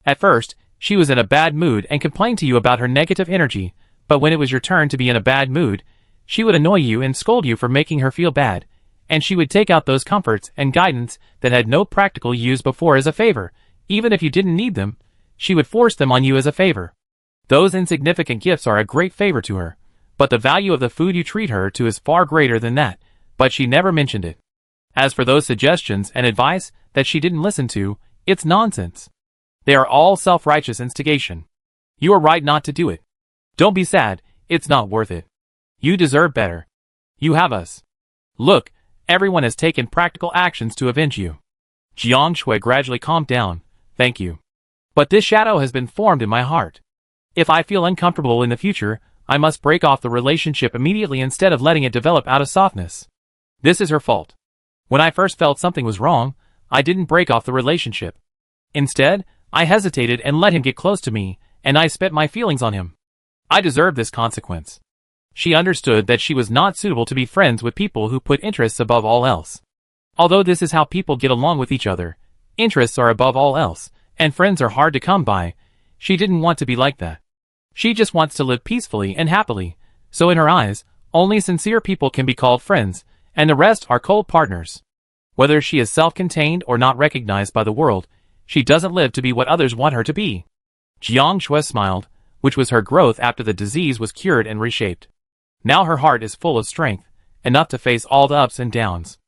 At first, she was in a bad mood and complained to you about her negative energy, but when it was your turn to be in a bad mood, she would annoy you and scold you for making her feel bad, and she would take out those comforts and guidance that had no practical use before as a favor. Even if you didn't need them, she would force them on you as a favor. Those insignificant gifts are a great favor to her, but the value of the food you treat her to is far greater than that, but she never mentioned it. As for those suggestions and advice that she didn't listen to, it's nonsense. They are all self-righteous instigation. You are right not to do it. Don't be sad, it's not worth it. You deserve better. You have us. Look, everyone has taken practical actions to avenge you. Jiang Shui gradually calmed down. Thank you. But this shadow has been formed in my heart. If I feel uncomfortable in the future, I must break off the relationship immediately instead of letting it develop out of softness. This is her fault. When I first felt something was wrong, I didn't break off the relationship. Instead, I hesitated and let him get close to me, and I spent my feelings on him. I deserve this consequence. She understood that she was not suitable to be friends with people who put interests above all else. Although this is how people get along with each other, interests are above all else, and friends are hard to come by, she didn't want to be like that. She just wants to live peacefully and happily, so in her eyes, only sincere people can be called friends, and the rest are cold partners. Whether she is self-contained or not recognized by the world, she doesn't live to be what others want her to be. Jiang Shui smiled, which was her growth after the disease was cured and reshaped. Now her heart is full of strength, enough to face all the ups and downs.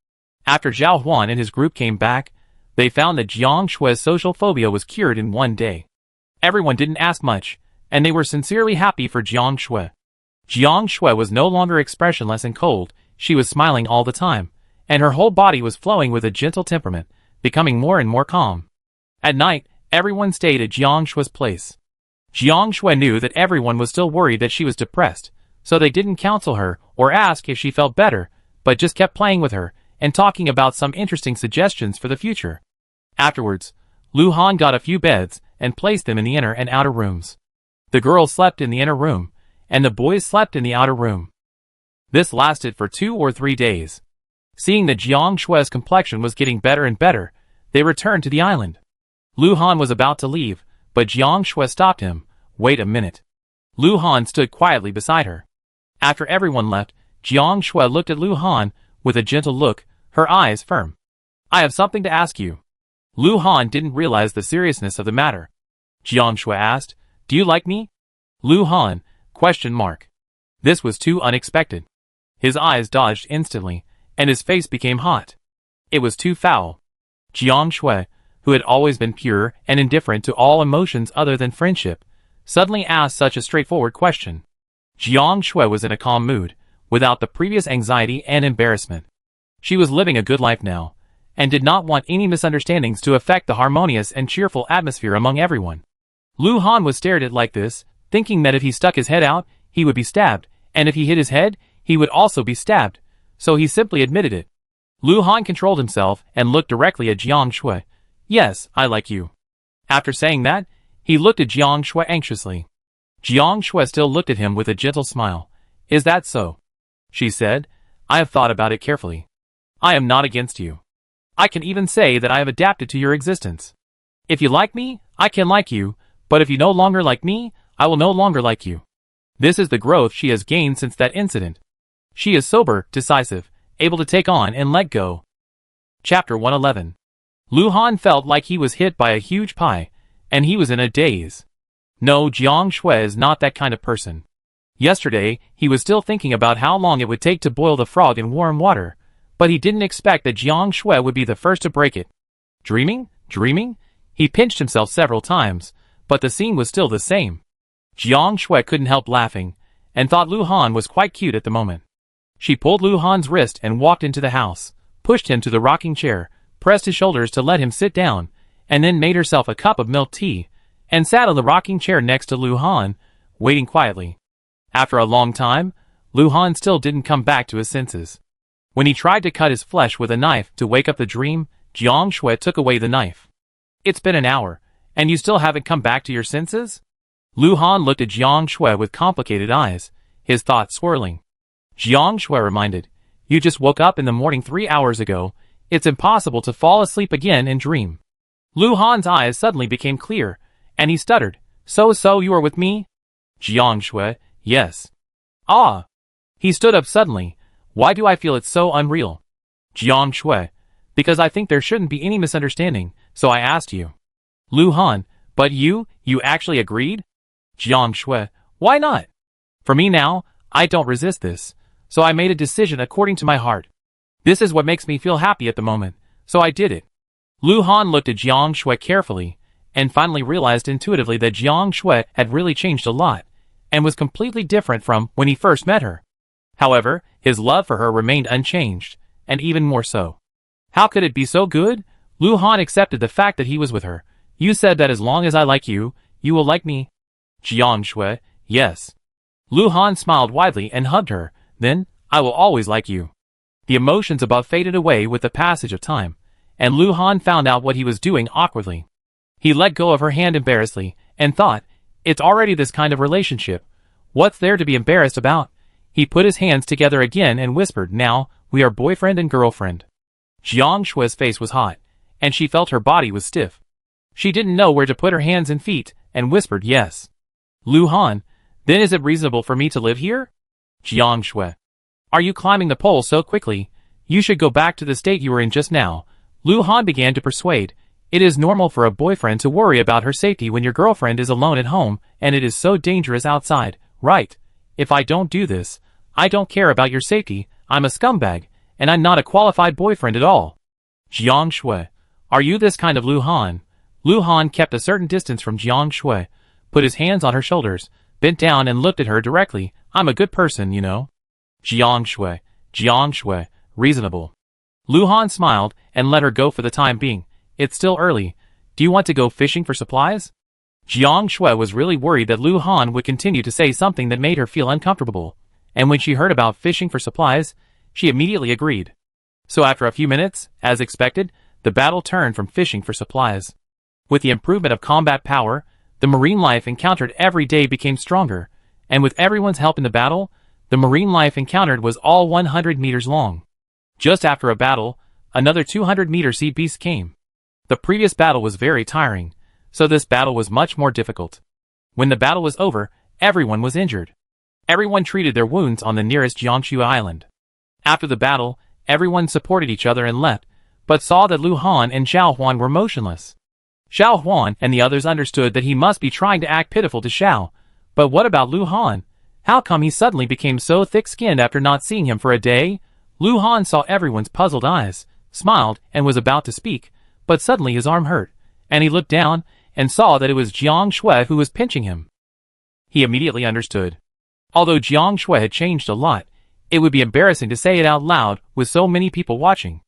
After Zhao Huan and his group came back, they found that Jiang Shui's social phobia was cured in one day. Everyone didn't ask much, and they were sincerely happy for Jiang Shui. Jiang Shui was no longer expressionless and cold, she was smiling all the time, and her whole body was flowing with a gentle temperament, becoming more and more calm. At night, everyone stayed at Jiang Shui's place. Jiang Shui knew that everyone was still worried that she was depressed, so they didn't counsel her or ask if she felt better, but just kept playing with her and talking about some interesting suggestions for the future. Afterwards, Lu Han got a few beds and placed them in the inner and outer rooms. The girls slept in the inner room, and the boys slept in the outer room. This lasted for 2 or 3 days. Seeing that Jiang Shui's complexion was getting better and better, they returned to the island. Lu Han was about to leave, but Jiang Shui stopped him. Wait a minute. Lu Han stood quietly beside her. After everyone left, Jiang Shui looked at Lu Han with a gentle look, her eyes firm. I have something to ask you. Lu Han didn't realize the seriousness of the matter. Jiang Shui asked, Do you like me? Lu Han, ? This was too unexpected. His eyes dodged instantly, and his face became hot. It was too foul. Jiang Shui, who had always been pure and indifferent to all emotions other than friendship, suddenly asked such a straightforward question. Jiang Shui was in a calm mood, without the previous anxiety and embarrassment. She was living a good life now, and did not want any misunderstandings to affect the harmonious and cheerful atmosphere among everyone. Lu Han was stared at like this, thinking that if he stuck his head out, he would be stabbed, and if he hid his head, he would also be stabbed, so he simply admitted it. Lu Han controlled himself and looked directly at Jiang Shui. Yes, I like you. After saying that, he looked at Jiang Shui anxiously. Jiang Shui still looked at him with a gentle smile. Is that so? She said, I have thought about it carefully. I am not against you. I can even say that I have adapted to your existence. If you like me, I can like you, but if you no longer like me, I will no longer like you. This is the growth she has gained since that incident. She is sober, decisive, able to take on and let go. Chapter 111. Lu Han felt like he was hit by a huge pie, and he was in a daze. No, Jiang Shui is not that kind of person. Yesterday, he was still thinking about how long it would take to boil the frog in warm water, but he didn't expect that Jiang Shui would be the first to break it. Dreaming? He pinched himself several times, but the scene was still the same. Jiang Shui couldn't help laughing, and thought Lu Han was quite cute at the moment. She pulled Lu Han's wrist and walked into the house, pushed him to the rocking chair, pressed his shoulders to let him sit down, and then made herself a cup of milk tea, and sat on the rocking chair next to Lu Han, waiting quietly. After a long time, Lu Han still didn't come back to his senses. When he tried to cut his flesh with a knife to wake up the dream, Jiang Shui took away the knife. It's been an hour, and you still haven't come back to your senses? Lu Han looked at Jiang Shui with complicated eyes, his thoughts swirling. Jiang Shui reminded, You just woke up in the morning 3 hours ago. It's impossible to fall asleep again and dream. Lu Han's eyes suddenly became clear, and he stuttered, So you are with me? Jiang Shui, yes. Ah! He stood up suddenly. Why do I feel it's so unreal? Jiang Shui, because I think there shouldn't be any misunderstanding, so I asked you. Lu Han, but you actually agreed? Jiang Shui, why not? For me now, I don't resist this, so I made a decision according to my heart. This is what makes me feel happy at the moment, so I did it. Lu Han looked at Jiang Shui carefully, and finally realized intuitively that Jiang Shui had really changed a lot, and was completely different from when he first met her. However, his love for her remained unchanged, and even more so. How could it be so good? Lu Han accepted the fact that he was with her. You said that as long as I like you, you will like me. Jiang Shui, yes. Lu Han smiled widely and hugged her. Then, I will always like you. The emotions above faded away with the passage of time, and Lu Han found out what he was doing awkwardly. He let go of her hand embarrassedly, and thought, It's already this kind of relationship. What's there to be embarrassed about? He put his hands together again and whispered, Now, we are boyfriend and girlfriend. Jiang Shui's face was hot, and she felt her body was stiff. She didn't know where to put her hands and feet, and whispered yes. Lu Han, then is it reasonable for me to live here? Jiang Shui. Are you climbing the pole so quickly? You should go back to the state you were in just now. Lu Han began to persuade. It is normal for a boyfriend to worry about her safety when your girlfriend is alone at home, and it is so dangerous outside, right? If I don't do this, I don't care about your safety, I'm a scumbag, and I'm not a qualified boyfriend at all. Jiang Shui, are you this kind of Lu Han? Lu Han kept a certain distance from Jiang Shui, put his hands on her shoulders, bent down and looked at her directly. I'm a good person, you know. Jiang Shui, reasonable. Lu Han smiled and let her go for the time being. It's still early. Do you want to go fishing for supplies? Jiang Shui was really worried that Lu Han would continue to say something that made her feel uncomfortable, and when she heard about fishing for supplies, she immediately agreed. So after a few minutes, as expected, the battle turned from fishing for supplies. With the improvement of combat power, the marine life encountered every day became stronger, and with everyone's help in the battle, the marine life encountered was all 100 meters long. Just after a battle, another 200-meter sea beast came. The previous battle was very tiring, so this battle was much more difficult. When the battle was over, everyone was injured. Everyone treated their wounds on the nearest Jiangshu Island. After the battle, everyone supported each other and left, but saw that Lu Han and Xiao Huan were motionless. Xiao Huan and the others understood that he must be trying to act pitiful to Xiao. But what about Lu Han? How come he suddenly became so thick-skinned after not seeing him for a day? Lu Han saw everyone's puzzled eyes, smiled, and was about to speak, but suddenly his arm hurt, and he looked down and saw that it was Jiang Shui who was pinching him. He immediately understood. Although Jiang Shui had changed a lot, it would be embarrassing to say it out loud with so many people watching.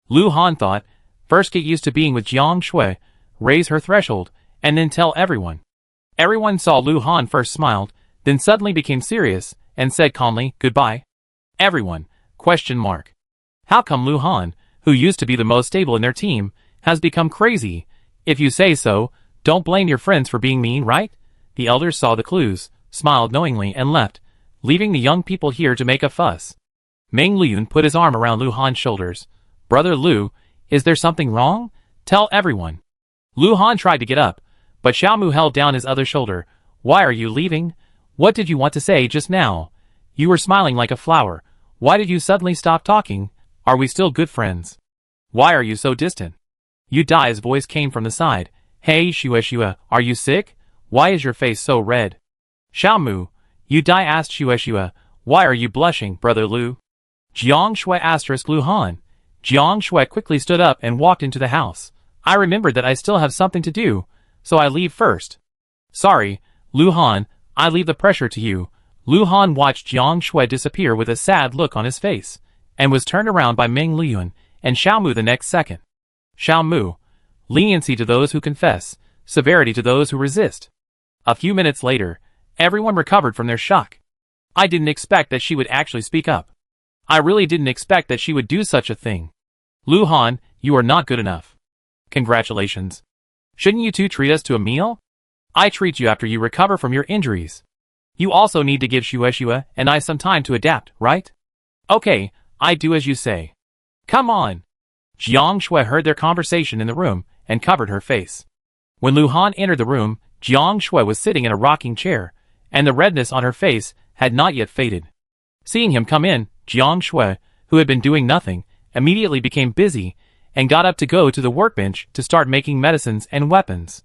Lu Han thought, first get used to being with Jiang Shui, raise her threshold, and then tell everyone. Everyone saw Lu Han first smiled, then suddenly became serious, and said calmly, goodbye. Everyone, ? How come Lu Han, who used to be the most stable in their team, has become crazy? If you say so, don't blame your friends for being mean, right? The elders saw the clues, smiled knowingly and left, leaving the young people here to make a fuss. Meng Liyun put his arm around Lu Han's shoulders. Brother Lu, is there something wrong? Tell everyone. Lu Han tried to get up, but Xiao Mu held down his other shoulder. Why are you leaving? What did you want to say just now? You were smiling like a flower. Why did you suddenly stop talking? Are we still good friends? Why are you so distant? Yu Dai's voice came from the side. Hey Shueshua, are you sick? Why is your face so red? Xiao Mu, Yu Dai asked Shueshua, why are you blushing, Brother Lu? Jiang Shui asterisk Lu Han. Jiang Shui quickly stood up and walked into the house. I remembered that I still have something to do, so I leave first. Sorry, Lu Han, I leave the pressure to you. Lu Han watched Jiang Shui disappear with a sad look on his face, and was turned around by Meng Liyun and Xiao Mu the next second. Xiao Mu, leniency to those who confess, severity to those who resist. A few minutes later, everyone recovered from their shock. I didn't expect that she would actually speak up. I really didn't expect that she would do such a thing. Lu Han, you are not good enough. Congratulations. Shouldn't you two treat us to a meal? I treat you after you recover from your injuries. You also need to give Shueshua and I some time to adapt, right? Okay, I do as you say. Come on. Jiang Shui heard their conversation in the room and covered her face. When Lu Han entered the room, Jiang Shui was sitting in a rocking chair, and the redness on her face had not yet faded. Seeing him come in, Jiang Shui, who had been doing nothing, immediately became busy and got up to go to the workbench to start making medicines and weapons.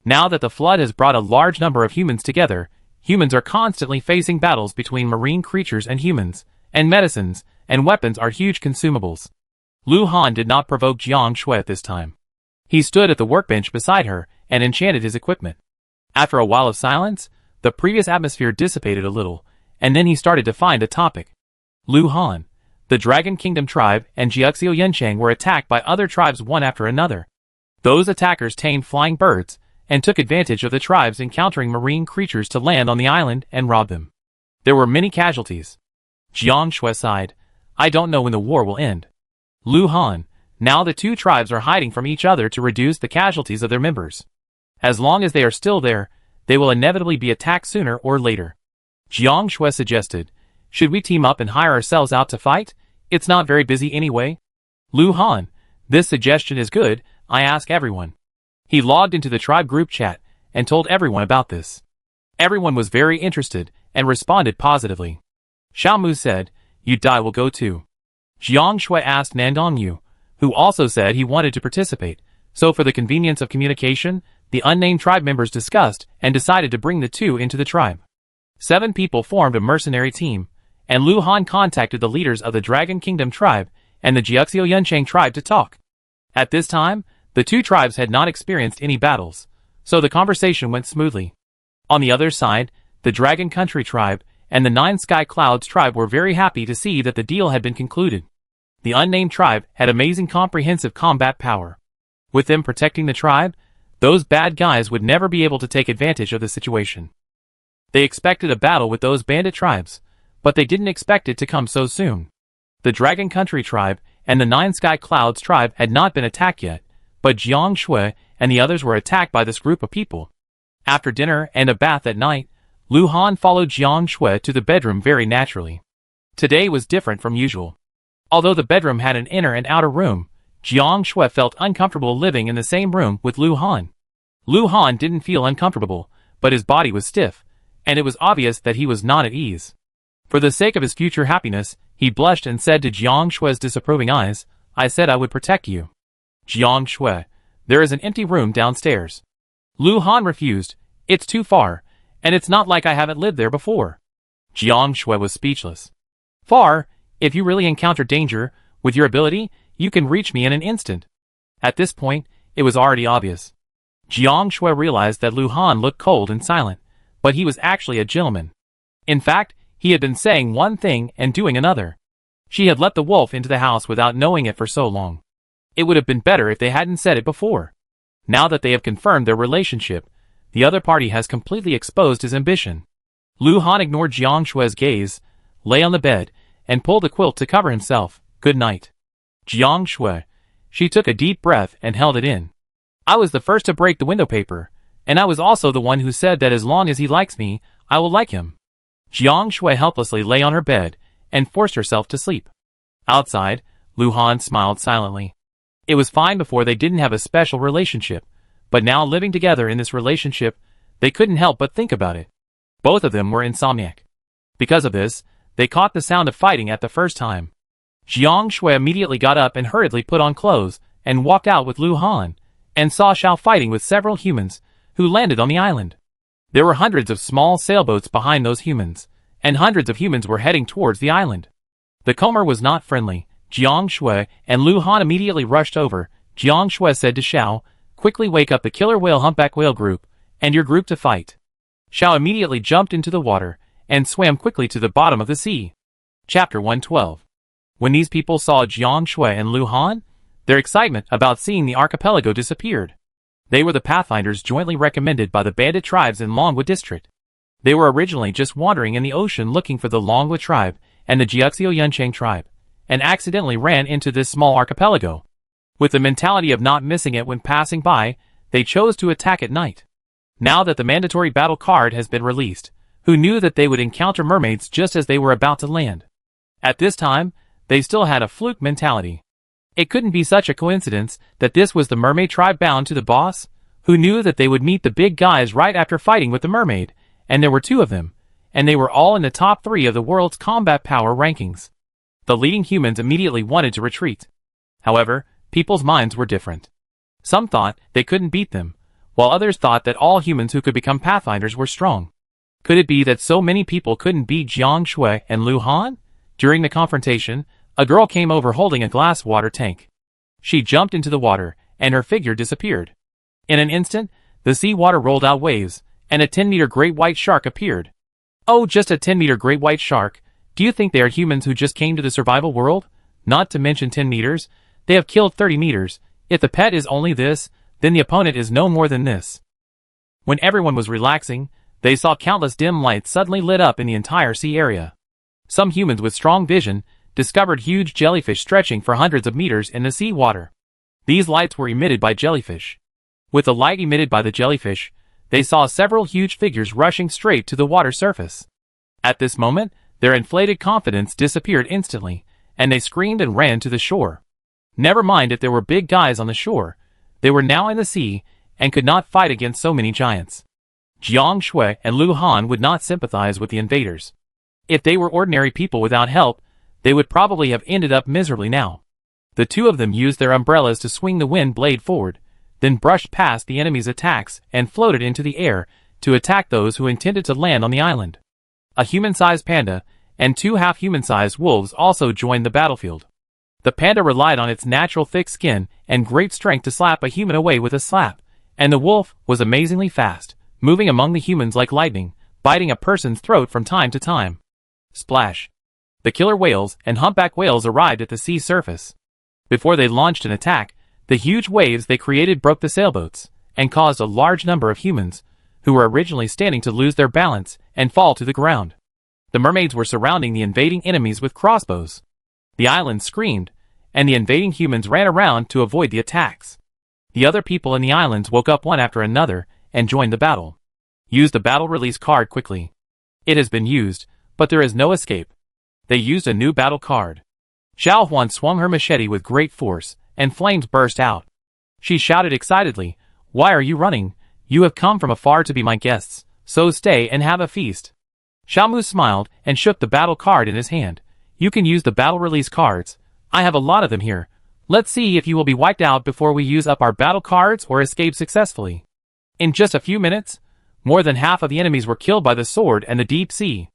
Now that the flood has brought a large number of humans together, humans are constantly facing battles between marine creatures and humans, and medicines and weapons are huge consumables. Lu Han did not provoke Jiang Shui at this time. He stood at the workbench beside her and enchanted his equipment. After a while of silence, the previous atmosphere dissipated a little, and then he started to find a topic. Lu Han, the Dragon Kingdom tribe and Jiuxiu Yanchang were attacked by other tribes one after another. Those attackers tamed flying birds and took advantage of the tribes encountering marine creatures to land on the island and rob them. There were many casualties. Jiang Shui sighed. I don't know when the war will end. Lu Han, now the two tribes are hiding from each other to reduce the casualties of their members. As long as they are still there, they will inevitably be attacked sooner or later. Jiang Shui suggested, should we team up and hire ourselves out to fight? It's not very busy anyway. Lu Han, this suggestion is good, I ask everyone. He logged into the tribe group chat and told everyone about this. Everyone was very interested and responded positively. Xiao Mu said, Yu Dai will go too. Jiang Shui asked Nandong Yu, who also said he wanted to participate, so for the convenience of communication, the unnamed tribe members discussed and decided to bring the two into the tribe. 7 people formed a mercenary team, and Lu Han contacted the leaders of the Dragon Kingdom tribe and the Jiuxiu Yunchang tribe to talk. At this time, the two tribes had not experienced any battles, so the conversation went smoothly. On the other side, the Dragon Country tribe and the Nine Sky Clouds tribe were very happy to see that the deal had been concluded. The unnamed tribe had amazing comprehensive combat power. With them protecting the tribe, those bad guys would never be able to take advantage of the situation. They expected a battle with those bandit tribes, but they didn't expect it to come so soon. The Dragon Country tribe and the Nine Sky Clouds tribe had not been attacked yet, but Jiang Shui and the others were attacked by this group of people. After dinner and a bath at night, Lu Han followed Jiang Shui to the bedroom very naturally. Today was different from usual. Although the bedroom had an inner and outer room, Jiang Shui felt uncomfortable living in the same room with Lu Han. Lu Han didn't feel uncomfortable, but his body was stiff, and it was obvious that he was not at ease. For the sake of his future happiness, he blushed and said to Jiang Shui's disapproving eyes, "I said I would protect you." "Jiang Shui, there is an empty room downstairs." Lu Han refused. "It's too far, and it's not like I haven't lived there before." Jiang Shui was speechless. "Far? If you really encounter danger, with your ability, you can reach me in an instant." At this point, it was already obvious. Jiang Shui realized that Lu Han looked cold and silent, but he was actually a gentleman. In fact, he had been saying one thing and doing another. She had let the wolf into the house without knowing it for so long. It would have been better if they hadn't said it before. Now that they have confirmed their relationship, the other party has completely exposed his ambition. Lu Han ignored Jiang Shui's gaze, lay on the bed, and pulled a quilt to cover himself. "Good night." "Jiang Shui." She took a deep breath and held it in. "I was the first to break the window paper, and I was also the one who said that as long as he likes me, I will like him." Jiang Shui helplessly lay on her bed and forced herself to sleep. Outside, Lu Han smiled silently. It was fine before they didn't have a special relationship, but now living together in this relationship, they couldn't help but think about it. Both of them were insomniac. Because of this, they caught the sound of fighting at the first time. Jiang Shui immediately got up and hurriedly put on clothes and walked out with Lu Han, and saw Xiao fighting with several humans who landed on the island. There were hundreds of small sailboats behind those humans, and hundreds of humans were heading towards the island. The comber was not friendly. Jiang Shui and Lu Han immediately rushed over. Jiang Shui said to Xiao, "Quickly wake up the killer whale humpback whale group, and your group to fight." Xiao immediately jumped into the water, and swam quickly to the bottom of the sea. Chapter 112. When these people saw Jiang Shui and Lu Han, their excitement about seeing the archipelago disappeared. They were the pathfinders jointly recommended by the bandit tribes in Longwood district. They were originally just wandering in the ocean looking for the Longwood tribe and the Jiuxiu Yunchang tribe, and accidentally ran into this small archipelago. With the mentality of not missing it when passing by, they chose to attack at night. Now that the mandatory battle card has been released, who knew that they would encounter mermaids just as they were about to land? At this time, they still had a fluke mentality. It couldn't be such a coincidence that this was the mermaid tribe bound to the boss, who knew that they would meet the big guys right after fighting with the mermaid, and there were two of them, and they were all in the top 3 of the world's combat power rankings. The leading humans immediately wanted to retreat. However, people's minds were different. Some thought they couldn't beat them, while others thought that all humans who could become pathfinders were strong. Could it be that so many people couldn't beat Jiang Shui and Lu Han? During the confrontation, a girl came over holding a glass water tank. She jumped into the water, and her figure disappeared. In an instant, the sea water rolled out waves, and a 10-meter great white shark appeared. "Oh, just a 10-meter great white shark. Do you think they are humans who just came to the survival world? Not to mention 10 meters. They have killed 30 meters. If the pet is only this, then the opponent is no more than this." When everyone was relaxing, they saw countless dim lights suddenly lit up in the entire sea area. Some humans with strong vision discovered huge jellyfish stretching for hundreds of meters in the sea water. These lights were emitted by jellyfish. With the light emitted by the jellyfish, they saw several huge figures rushing straight to the water surface. At this moment, their inflated confidence disappeared instantly, and they screamed and ran to the shore. Never mind if there were big guys on the shore, they were now in the sea, and could not fight against so many giants. Jiang Shui and Lu Han would not sympathize with the invaders. If they were ordinary people without help, they would probably have ended up miserably now. The two of them used their umbrellas to swing the wind blade forward, then brushed past the enemy's attacks and floated into the air to attack those who intended to land on the island. A human-sized panda and 2 half-human-sized wolves also joined the battlefield. The panda relied on its natural thick skin and great strength to slap a human away with a slap, and the wolf was amazingly fast, moving among the humans like lightning, biting a person's throat from time to time. Splash! The killer whales and humpback whales arrived at the sea surface. Before they launched an attack, the huge waves they created broke the sailboats, and caused a large number of humans, who were originally standing, to lose their balance and fall to the ground. The mermaids were surrounding the invading enemies with crossbows. The island screamed, and the invading humans ran around to avoid the attacks. The other people in the islands woke up one after another and joined the battle. Use the battle release card quickly. It has been used, but there is no escape. They used a new battle card. Xiao Huan swung her machete with great force, and flames burst out. She shouted excitedly, "Why are you running? You have come from afar to be my guests, so stay and have a feast." Xiao Mu smiled and shook the battle card in his hand. "You can use the battle release cards. I have a lot of them here. Let's see if you will be wiped out before we use up our battle cards or escape successfully." In just a few minutes, more than half of the enemies were killed by the sword and the deep sea.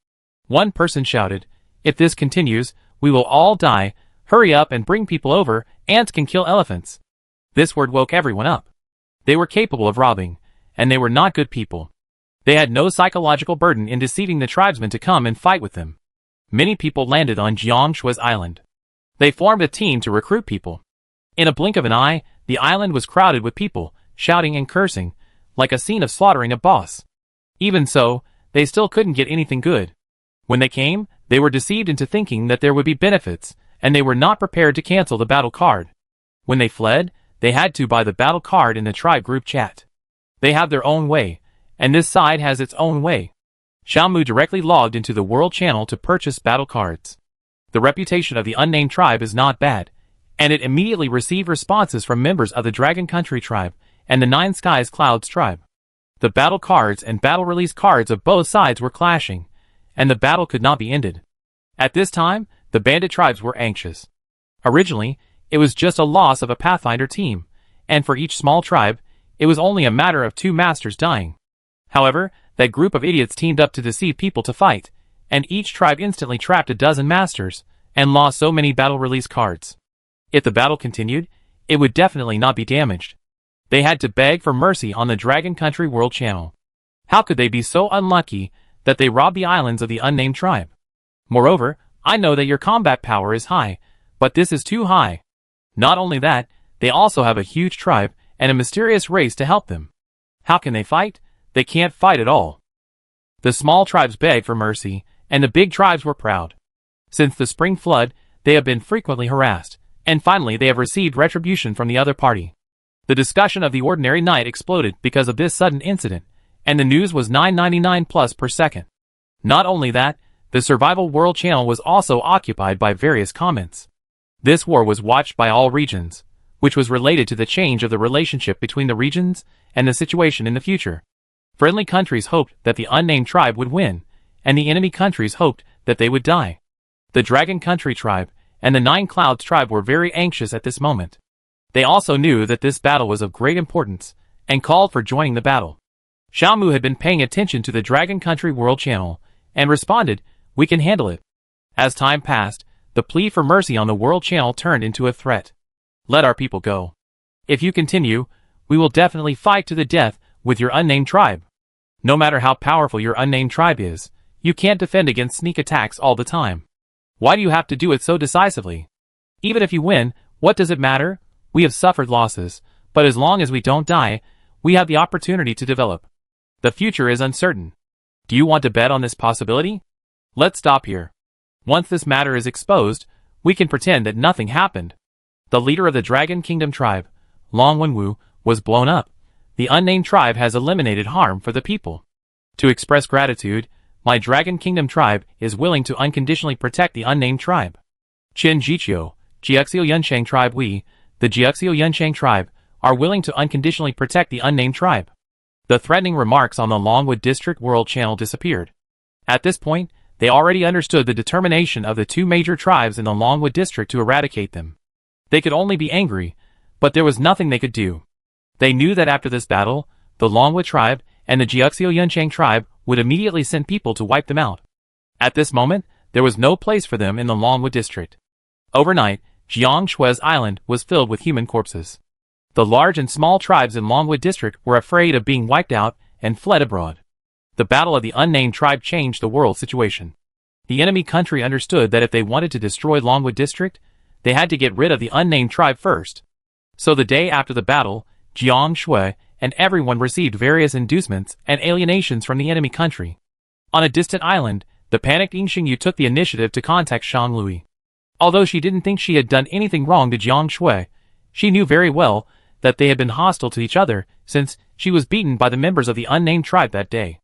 One person shouted, "If this continues, we will all die. Hurry up and bring people over. Ants can kill elephants." This word woke everyone up. They were capable of robbing, and they were not good people. They had no psychological burden in deceiving the tribesmen to come and fight with them. Many people landed on Jiangshua's island. They formed a team to recruit people. In a blink of an eye, the island was crowded with people, shouting and cursing, like a scene of slaughtering a boss. Even so, they still couldn't get anything good. When they came, they were deceived into thinking that there would be benefits, and they were not prepared to cancel the battle card. When they fled, they had to buy the battle card in the tribe group chat. They have their own way, and this side has its own way. Xiao Mu directly logged into the world channel to purchase battle cards. The reputation of the unnamed tribe is not bad, and it immediately received responses from members of the Dragon Country tribe and the Nine Skies Clouds tribe. The battle cards and battle release cards of both sides were clashing, and the battle could not be ended. At this time, the bandit tribes were anxious. Originally, it was just a loss of a Pathfinder team, and for each small tribe, it was only a matter of 2 masters dying. However, that group of idiots teamed up to deceive people to fight, and each tribe instantly trapped a dozen masters, and lost so many battle release cards. If the battle continued, it would definitely not be damaged. They had to beg for mercy on the Dragon Country World Channel. How could they be so unlucky that they robbed the islands of the unnamed tribe? Moreover, I know that your combat power is high, but this is too high. Not only that, they also have a huge tribe and a mysterious race to help them. How can they fight? They can't fight at all. The small tribes begged for mercy, and the big tribes were proud. Since the spring flood, they have been frequently harassed, and finally they have received retribution from the other party. The discussion of the ordinary night exploded because of this sudden incident, and the news was 999 plus per second. Not only that, the Survival World Channel was also occupied by various comments. This war was watched by all regions, which was related to the change of the relationship between the regions and the situation in the future. Friendly countries hoped that the unnamed tribe would win, and the enemy countries hoped that they would die. The Dragon Country tribe and the Nine Clouds tribe were very anxious at this moment. They also knew that this battle was of great importance, and called for joining the battle. Xiao Mu had been paying attention to the Dragon Country World Channel, and responded, "We can handle it." As time passed, the plea for mercy on the World Channel turned into a threat. "Let our people go. If you continue, we will definitely fight to the death with your unnamed tribe. No matter how powerful your unnamed tribe is, you can't defend against sneak attacks all the time. Why do you have to do it so decisively? Even if you win, what does it matter? We have suffered losses, but as long as we don't die, we have the opportunity to develop. The future is uncertain. Do you want to bet on this possibility? Let's stop here. Once this matter is exposed, we can pretend that nothing happened." The leader of the Dragon Kingdom tribe, Long Wenwu, was blown up. The unnamed tribe has eliminated harm for the people. To express gratitude, my Dragon Kingdom tribe is willing to unconditionally protect the unnamed tribe. Qin Jiqiu, Jiexio Yunsheng tribe. We, the Jiexio Yunsheng tribe, are willing to unconditionally protect the unnamed tribe. The threatening remarks on the Longwood District World Channel disappeared. At this point, they already understood the determination of the 2 major tribes in the Longwood District to eradicate them. They could only be angry, but there was nothing they could do. They knew that after this battle, the Longwood tribe and the Jiexio Yunsheng tribe would immediately send people to wipe them out. At this moment, there was no place for them in the Longwood District. Overnight, Jiangshui's island was filled with human corpses. The large and small tribes in Longwood district were afraid of being wiped out and fled abroad. The battle of the unnamed tribe changed the world situation. The enemy country understood that if they wanted to destroy Longwood district, they had to get rid of the unnamed tribe first. So the day after the battle, Jiangshui and everyone received various inducements and alienations from the enemy country. On a distant island, the panicked Yingxingyu took the initiative to contact Shang Lui. Although she didn't think she had done anything wrong to Jiangshui, she knew very well that they had been hostile to each other since she was beaten by the members of the unnamed tribe that day.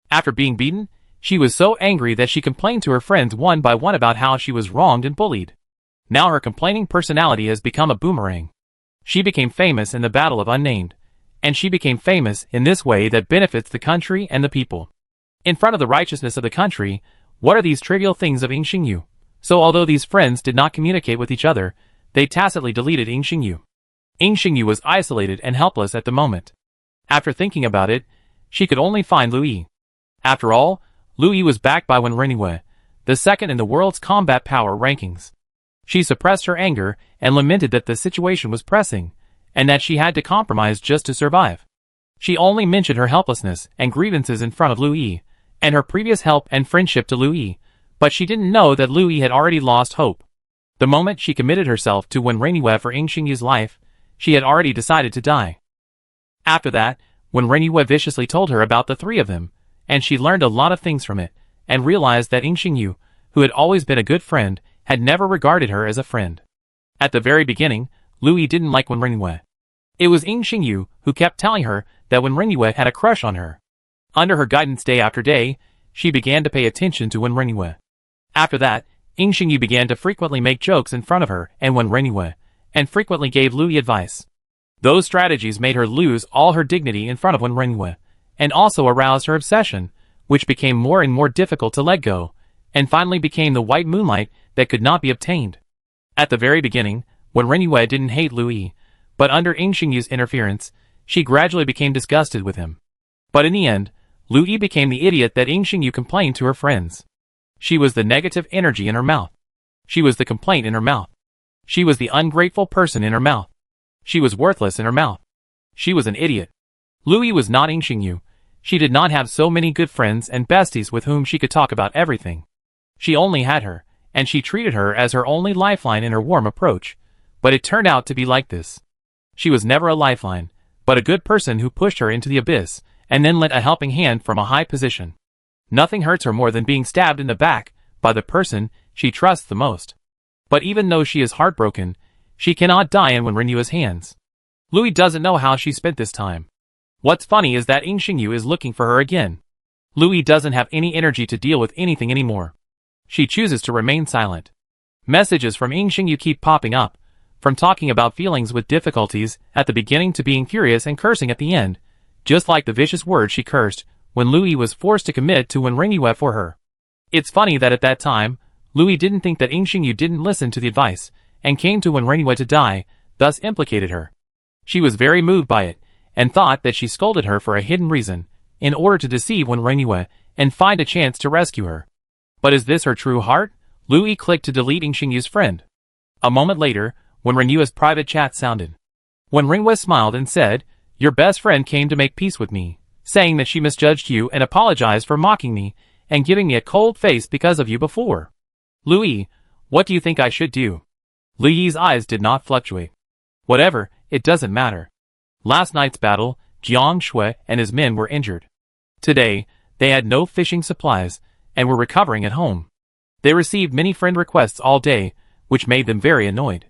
After being beaten, she was so angry that she complained to her friends one by one about how she was wronged and bullied. Now her complaining personality has become a boomerang. She became famous in the Battle of Unnamed, and she became famous in this way that benefits the country and the people. In front of the righteousness of the country, what are these trivial things of Yingxingyu? So although these friends did not communicate with each other, they tacitly deleted Yingxingyu. Yingxingyu was isolated and helpless at the moment. After thinking about it, she could only find Lui. After all, Lui was backed by Wen Renyiwei, the second in the world's combat power rankings. She suppressed her anger and lamented that the situation was pressing, and that she had to compromise just to survive. She only mentioned her helplessness and grievances in front of Lui, and her previous help and friendship to Lui, but she didn't know that Lui had already lost hope. The moment she committed herself to Wen Renyiwei for Yingxingyu's life, she had already decided to die. After that, Wen Renyiwei viciously told her about the three of them, and she learned a lot of things from it, and realized that Yingxingyu, who had always been a good friend, had never regarded her as a friend. At the very beginning, Lui didn't like Wen Renyiwei. It was Yingxingyu who kept telling her that Wen Renyiwei had a crush on her. Under her guidance day after day, she began to pay attention to Wen Renyiwei. After that, Yingxingyu began to frequently make jokes in front of her and Wen Renyiwei, and frequently gave Lui advice. Those strategies made her lose all her dignity in front of Wen Renyiwei, and also aroused her obsession, which became more and more difficult to let go, and finally became the white moonlight that could not be obtained. At the very beginning, Wen Renyiwei didn't hate Lui, but under Yingxingyu's interference, she gradually became disgusted with him. But in the end, Lui became the idiot that Yingxingyu complained to her friends. She was the negative energy in her mouth. She was the complaint in her mouth. She was the ungrateful person in her mouth. She was worthless in her mouth. She was an idiot. Lui was not Yingxingyu. She did not have so many good friends and besties with whom she could talk about everything. She only had her, and she treated her as her only lifeline in her warm approach, but it turned out to be like this. She was never a lifeline, but a good person who pushed her into the abyss, and then lent a helping hand from a high position. Nothing hurts her more than being stabbed in the back by the person she trusts the most. But even though she is heartbroken, she cannot die in Wen Renyue's hands. Lui doesn't know how she spent this time. What's funny is that Yingxingyu is looking for her again. Lui doesn't have any energy to deal with anything anymore. She chooses to remain silent. Messages from Yingxingyu keep popping up, from talking about feelings with difficulties at the beginning to being furious and cursing at the end, just like the vicious words she cursed when Lui was forced to commit to Wen Renyue for her. It's funny that at that time, Lui didn't think that Yingxingyu didn't listen to the advice, and came to Wen Renyue to die, thus implicated her. She was very moved by it, and thought that she scolded her for a hidden reason, in order to deceive Wen Renyue and find a chance to rescue her. But is this her true heart? Lui clicked to delete Yingxingyu's friend. A moment later, Wen Renyue's private chat sounded. Wen Renyue smiled and said, "Your best friend came to make peace with me, saying that she misjudged you and apologized for mocking me and giving me a cold face because of you before. Lui, what do you think I should do?" Lui's eyes did not fluctuate. Whatever, it doesn't matter. Last night's battle, Jiang Shui and his men were injured. Today, they had no fishing supplies and were recovering at home. They received many friend requests all day, which made them very annoyed.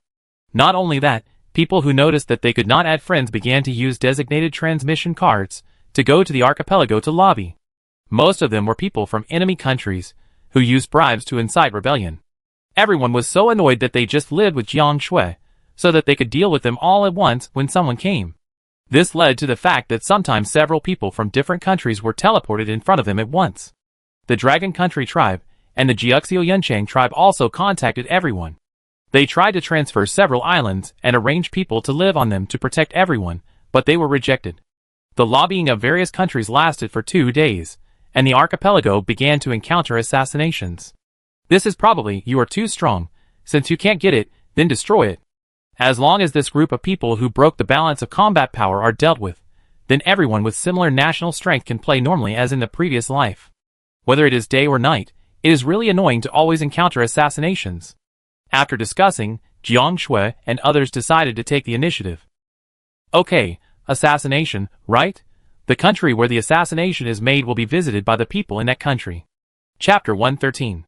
Not only that, people who noticed that they could not add friends began to use designated transmission cards to go to the archipelago to lobby. Most of them were people from enemy countries who used bribes to incite rebellion. Everyone was so annoyed that they just lived with Jiang Shui, so that they could deal with them all at once when someone came. This led to the fact that sometimes several people from different countries were teleported in front of them at once. The Dragon Country tribe and the Jiuxiu Yunchang tribe also contacted everyone. They tried to transfer several islands and arrange people to live on them to protect everyone, but they were rejected. The lobbying of various countries lasted for 2 days, and the archipelago began to encounter assassinations. This is probably "you are too strong, since you can't get it, then destroy it. As long as this group of people who broke the balance of combat power are dealt with, then everyone with similar national strength can play normally as in the previous life. Whether it is day or night, it is really annoying to always encounter assassinations. After discussing, Jiang Shui and others decided to take the initiative. Okay, assassination, right? The country where the assassination is made will be visited by the people in that country. Chapter 113.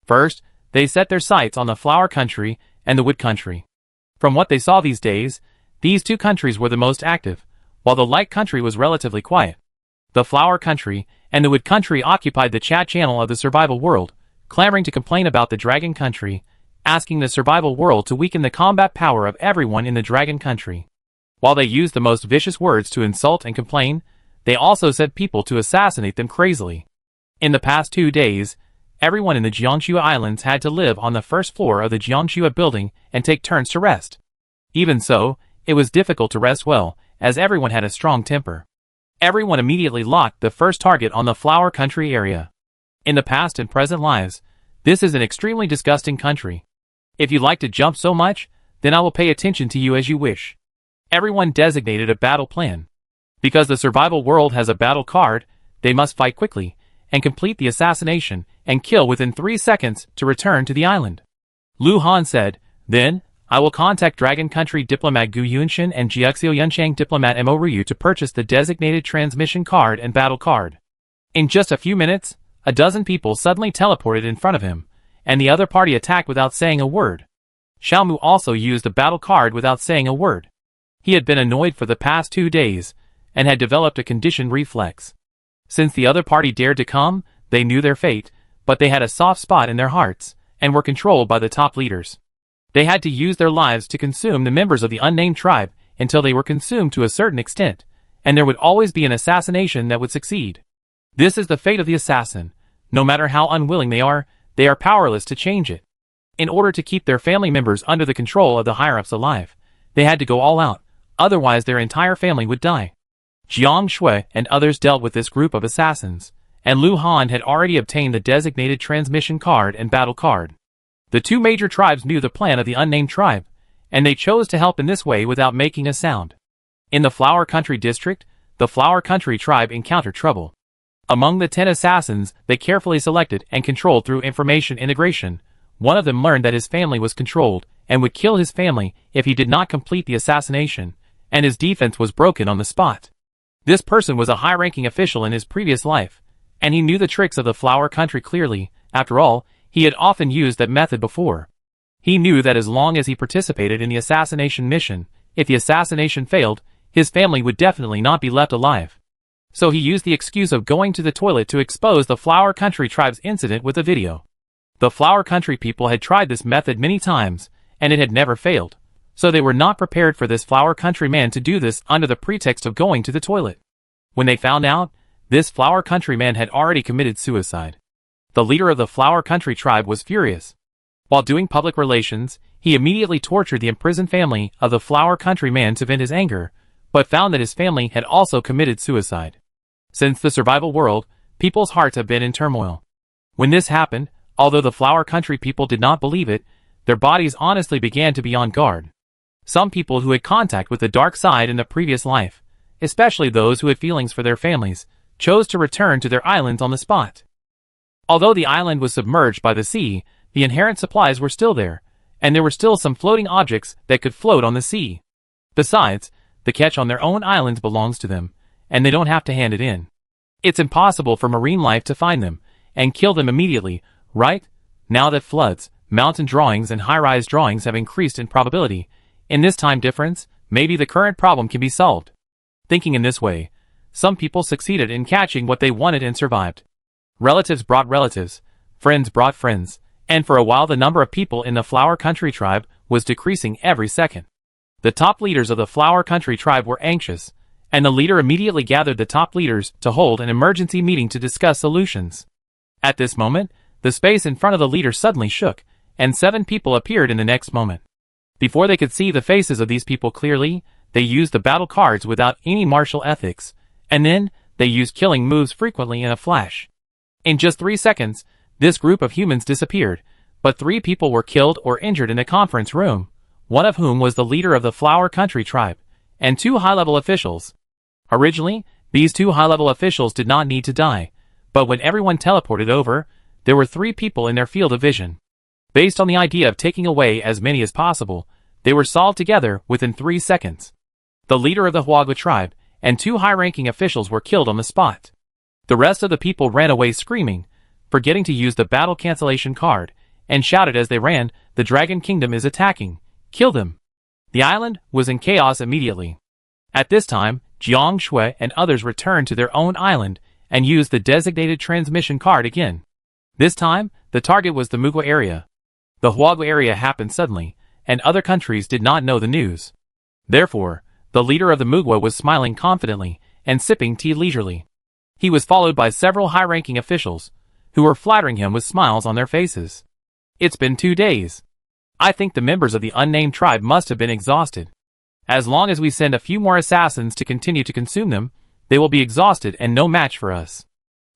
First, they set their sights on the flower country and the wood country. From what they saw these days, these two countries were the most active, while the light country was relatively quiet. The flower country and the wood country occupied the chat channel of the survival world, clamoring to complain about the dragon country, asking the survival world to weaken the combat power of everyone in the dragon country. While they used the most vicious words to insult and complain, they also said people to assassinate them crazily. In the past 2 days, everyone in the Jiangsu Islands had to live on the first floor of the Jiangsu building and take turns to rest. Even so, it was difficult to rest well, as everyone had a strong temper. Everyone immediately locked the first target on the flower country area. In the past and present lives, this is an extremely disgusting country. If you like to jump so much, then I will pay attention to you as you wish. Everyone designated a battle plan. Because the survival world has a battle card, they must fight quickly, and complete the assassination, and kill within 3 seconds to return to the island. Lu Han said, then, I will contact Dragon Country diplomat Gu Yunshin and Jiuxiu Yunchang diplomat Mo Ryu to purchase the designated transmission card and battle card. In just a few minutes, a dozen people suddenly teleported in front of him, and the other party attacked without saying a word. Xiaomu also used the battle card without saying a word. He had been annoyed for the past 2 days, and had developed a conditioned reflex. Since the other party dared to come, they knew their fate, but they had a soft spot in their hearts, and were controlled by the top leaders. They had to use their lives to consume the members of the unnamed tribe until they were consumed to a certain extent, and there would always be an assassination that would succeed. This is the fate of the assassin. No matter how unwilling they are powerless to change it. In order to keep their family members under the control of the higher-ups alive, they had to go all out, otherwise their entire family would die. Jiang Shui and others dealt with this group of assassins, and Lu Han had already obtained the designated transmission card and battle card. The two major tribes knew the plan of the unnamed tribe, and they chose to help in this way without making a sound. In the Flower Country district, the Flower Country tribe encountered trouble. Among the 10 assassins they carefully selected and controlled through information integration, one of them learned that his family was controlled and would kill his family if he did not complete the assassination, and his defense was broken on the spot. This person was a high-ranking official in his previous life, and he knew the tricks of the Flower Country clearly. After all, he had often used that method before. He knew that as long as he participated in the assassination mission, if the assassination failed, his family would definitely not be left alive. So he used the excuse of going to the toilet to expose the Flower Country tribe's incident with a video. The Flower Country people had tried this method many times, and it had never failed. So they were not prepared for this Flower Country man to do this under the pretext of going to the toilet. When they found out, this Flower Country man had already committed suicide. The leader of the Flower Country tribe was furious. While doing public relations, he immediately tortured the imprisoned family of the Flower Country man to vent his anger, but found that his family had also committed suicide. Since the survival world, people's hearts have been in turmoil. When this happened, although the Flower Country people did not believe it, their bodies honestly began to be on guard. Some people who had contact with the dark side in the previous life, especially those who had feelings for their families, chose to return to their islands on the spot. Although the island was submerged by the sea, the inherent supplies were still there, and there were still some floating objects that could float on the sea. Besides, the catch on their own islands belongs to them, and they don't have to hand it in. It's impossible for marine life to find them, and kill them immediately, right? Now that floods, mountain drawings and high-rise drawings have increased in probability, in this time difference, maybe the current problem can be solved. Thinking in this way, some people succeeded in catching what they wanted and survived. Relatives brought relatives, friends brought friends, and for a while the number of people in the Flower Country tribe was decreasing every second. The top leaders of the Flower Country tribe were anxious, and the leader immediately gathered the top leaders to hold an emergency meeting to discuss solutions. At this moment, the space in front of the leader suddenly shook, and 7 people appeared in the next moment. Before they could see the faces of these people clearly, they used the battle cards without any martial ethics, and then, they used killing moves frequently in a flash. In just 3 seconds, this group of humans disappeared, but 3 people were killed or injured in the conference room, one of whom was the leader of the Flower Country tribe, and 2 high-level officials. Originally, these 2 high-level officials did not need to die, but when everyone teleported over, there were 3 people in their field of vision. Based on the idea of taking away as many as possible, they were solved together within 3 seconds. The leader of the Huagua tribe and 2 high-ranking officials were killed on the spot. The rest of the people ran away screaming, forgetting to use the battle cancellation card, and shouted as they ran, "The Dragon Kingdom is attacking! Kill them!" The island was in chaos immediately. At this time, Jiang Shui and others returned to their own island and used the designated transmission card again. This time, the target was the Mugwa area. The Huagua area happened suddenly, and other countries did not know the news. Therefore, the leader of the Mugwa was smiling confidently and sipping tea leisurely. He was followed by several high-ranking officials, who were flattering him with smiles on their faces. It's been 2 days. I think the members of the unnamed tribe must have been exhausted. As long as we send a few more assassins to continue to consume them, they will be exhausted and no match for us.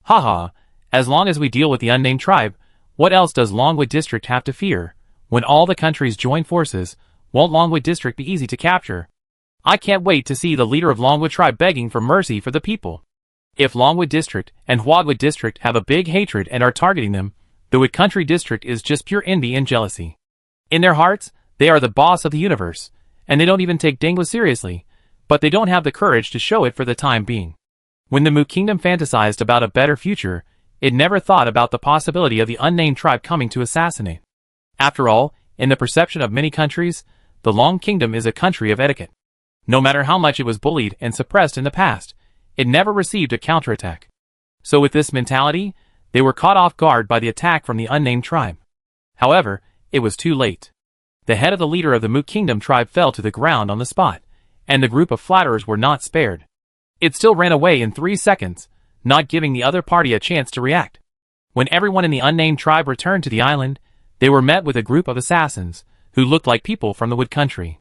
Haha, as long as we deal with the unnamed tribe, what else does Longwood District have to fear? When all the countries join forces, won't Longwood District be easy to capture? I can't wait to see the leader of Longwood tribe begging for mercy for the people. If Longwood District and Huagua District have a big hatred and are targeting them, the Wood Country District is just pure envy and jealousy. In their hearts, they are the boss of the universe, and they don't even take Dangwa seriously, but they don't have the courage to show it for the time being. When the Mu Kingdom fantasized about a better future, it never thought about the possibility of the unnamed tribe coming to assassinate. After all, in the perception of many countries, the Long Kingdom is a country of etiquette. No matter how much it was bullied and suppressed in the past, it never received a counterattack. So with this mentality, they were caught off guard by the attack from the unnamed tribe. However, it was too late. The head of the leader of the Mu Kingdom tribe fell to the ground on the spot, and the group of flatterers were not spared. It still ran away in 3 seconds, not giving the other party a chance to react. When everyone in the unnamed tribe returned to the island, they were met with a group of assassins, who looked like people from the Wood Country.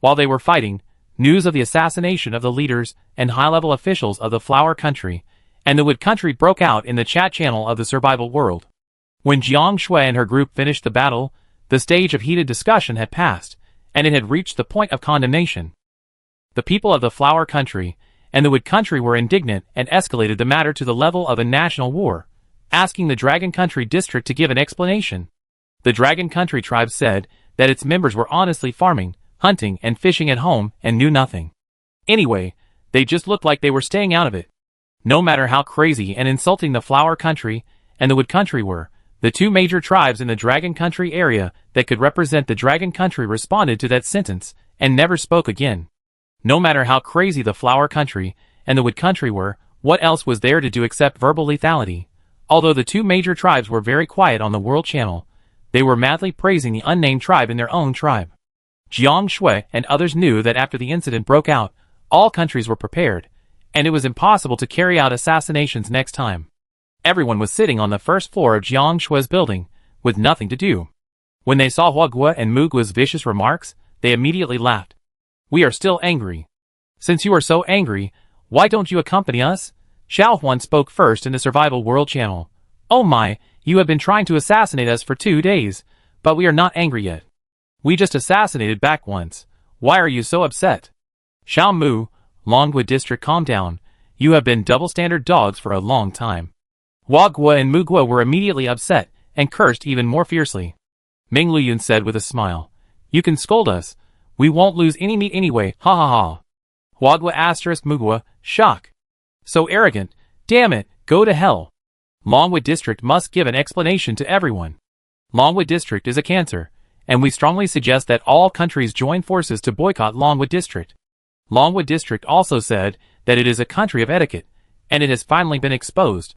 While they were fighting, news of the assassination of the leaders and high-level officials of the Flower Country and the Wood Country broke out in the chat channel of the survival world. When Jiang Shui and her group finished the battle, the stage of heated discussion had passed, and it had reached the point of condemnation. The people of the Flower Country and the Wood Country were indignant and escalated the matter to the level of a national war, asking the Dragon Country District to give an explanation. The Dragon Country tribe said that its members were honestly farming, hunting and fishing at home and knew nothing. Anyway, they just looked like they were staying out of it. No matter how crazy and insulting the Flower Country and the Wood Country were, the 2 major tribes in the Dragon Country area that could represent the Dragon Country responded to that sentence and never spoke again. No matter how crazy the Flower Country and the Wood Country were, what else was there to do except verbal lethality? Although the 2 major tribes were very quiet on the World Channel, they were madly praising the unnamed tribe in their own tribe. Jiang Shui and others knew that after the incident broke out, all countries were prepared, and it was impossible to carry out assassinations next time. Everyone was sitting on the first floor of Jiang Shui's building, with nothing to do. When they saw Huagua and Mugua's vicious remarks, they immediately laughed. "We are still angry. Since you are so angry, why don't you accompany us?" Xiao Huan spoke first in the Survival World channel. "Oh my, you have been trying to assassinate us for 2 days, but we are not angry yet. We just assassinated back once. Why are you so upset?" "Xiao Mu, Longwood District, calm down. You have been double-standard dogs for a long time." Huagua and Mugua were immediately upset and cursed even more fiercely. Ming Luyun said with a smile, "You can scold us. We won't lose any meat anyway, ha ha ha." Huagua asterisk Mugua, shock. "So arrogant. Damn it, go to hell. Longwood District must give an explanation to everyone. Longwood District is a cancer, and we strongly suggest that all countries join forces to boycott Longwood District." Longwood District also said that it is a country of etiquette, and it has finally been exposed.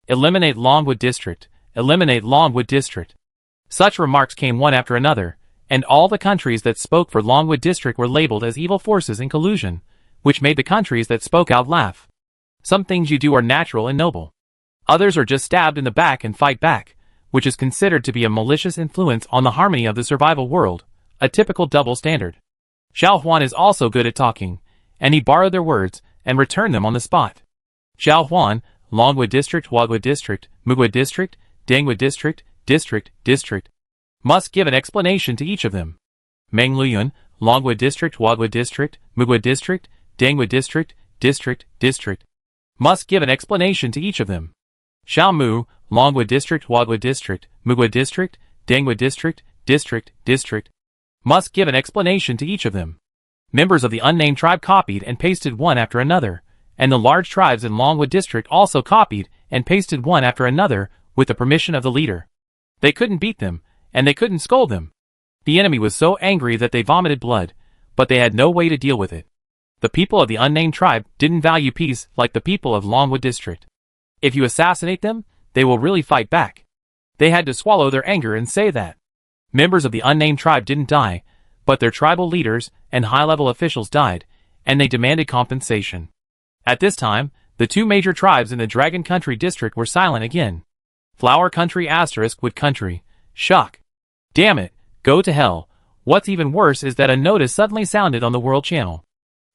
"Eliminate Longwood District. Eliminate Longwood District." Such remarks came one after another, and all the countries that spoke for Longwood District were labeled as evil forces in collusion, which made the countries that spoke out laugh. Some things you do are natural and noble. Others are just stabbed in the back and fight back, which is considered to be a malicious influence on the harmony of the survival world, a typical double standard. Xiao Huan is also good at talking, and he borrowed their words and returned them on the spot. Xiao Huan, Longwood District, Huagua District, Mugua District, Dangwood District, District, must give an explanation to each of them. Mangluyuan, Longwa District, Wadwa District, Mugwa District, Dangwa District, District. Must give an explanation to each of them. Xiaomu, Longwa District, Wadwa District, Mugwa District, Dangwa District, District. Must give an explanation to each of them. Members of the unnamed tribe copied and pasted one after another, and the large tribes in Longwa District also copied and pasted one after another with the permission of the leader. They couldn't beat them, and they couldn't scold them. The enemy was so angry that they vomited blood, but they had no way to deal with it. The people of the unnamed tribe didn't value peace like the people of Longwa District. If you assassinate them, they will really fight back. They had to swallow their anger and say that. Members of the unnamed tribe didn't die, but their tribal leaders and high-level officials died, and they demanded compensation. At this time, the two major tribes in the Dragon Country district were silent again. Flower Country * Wood Country. Shock. Damn it, go to hell. What's even worse is that a notice suddenly sounded on the World Channel.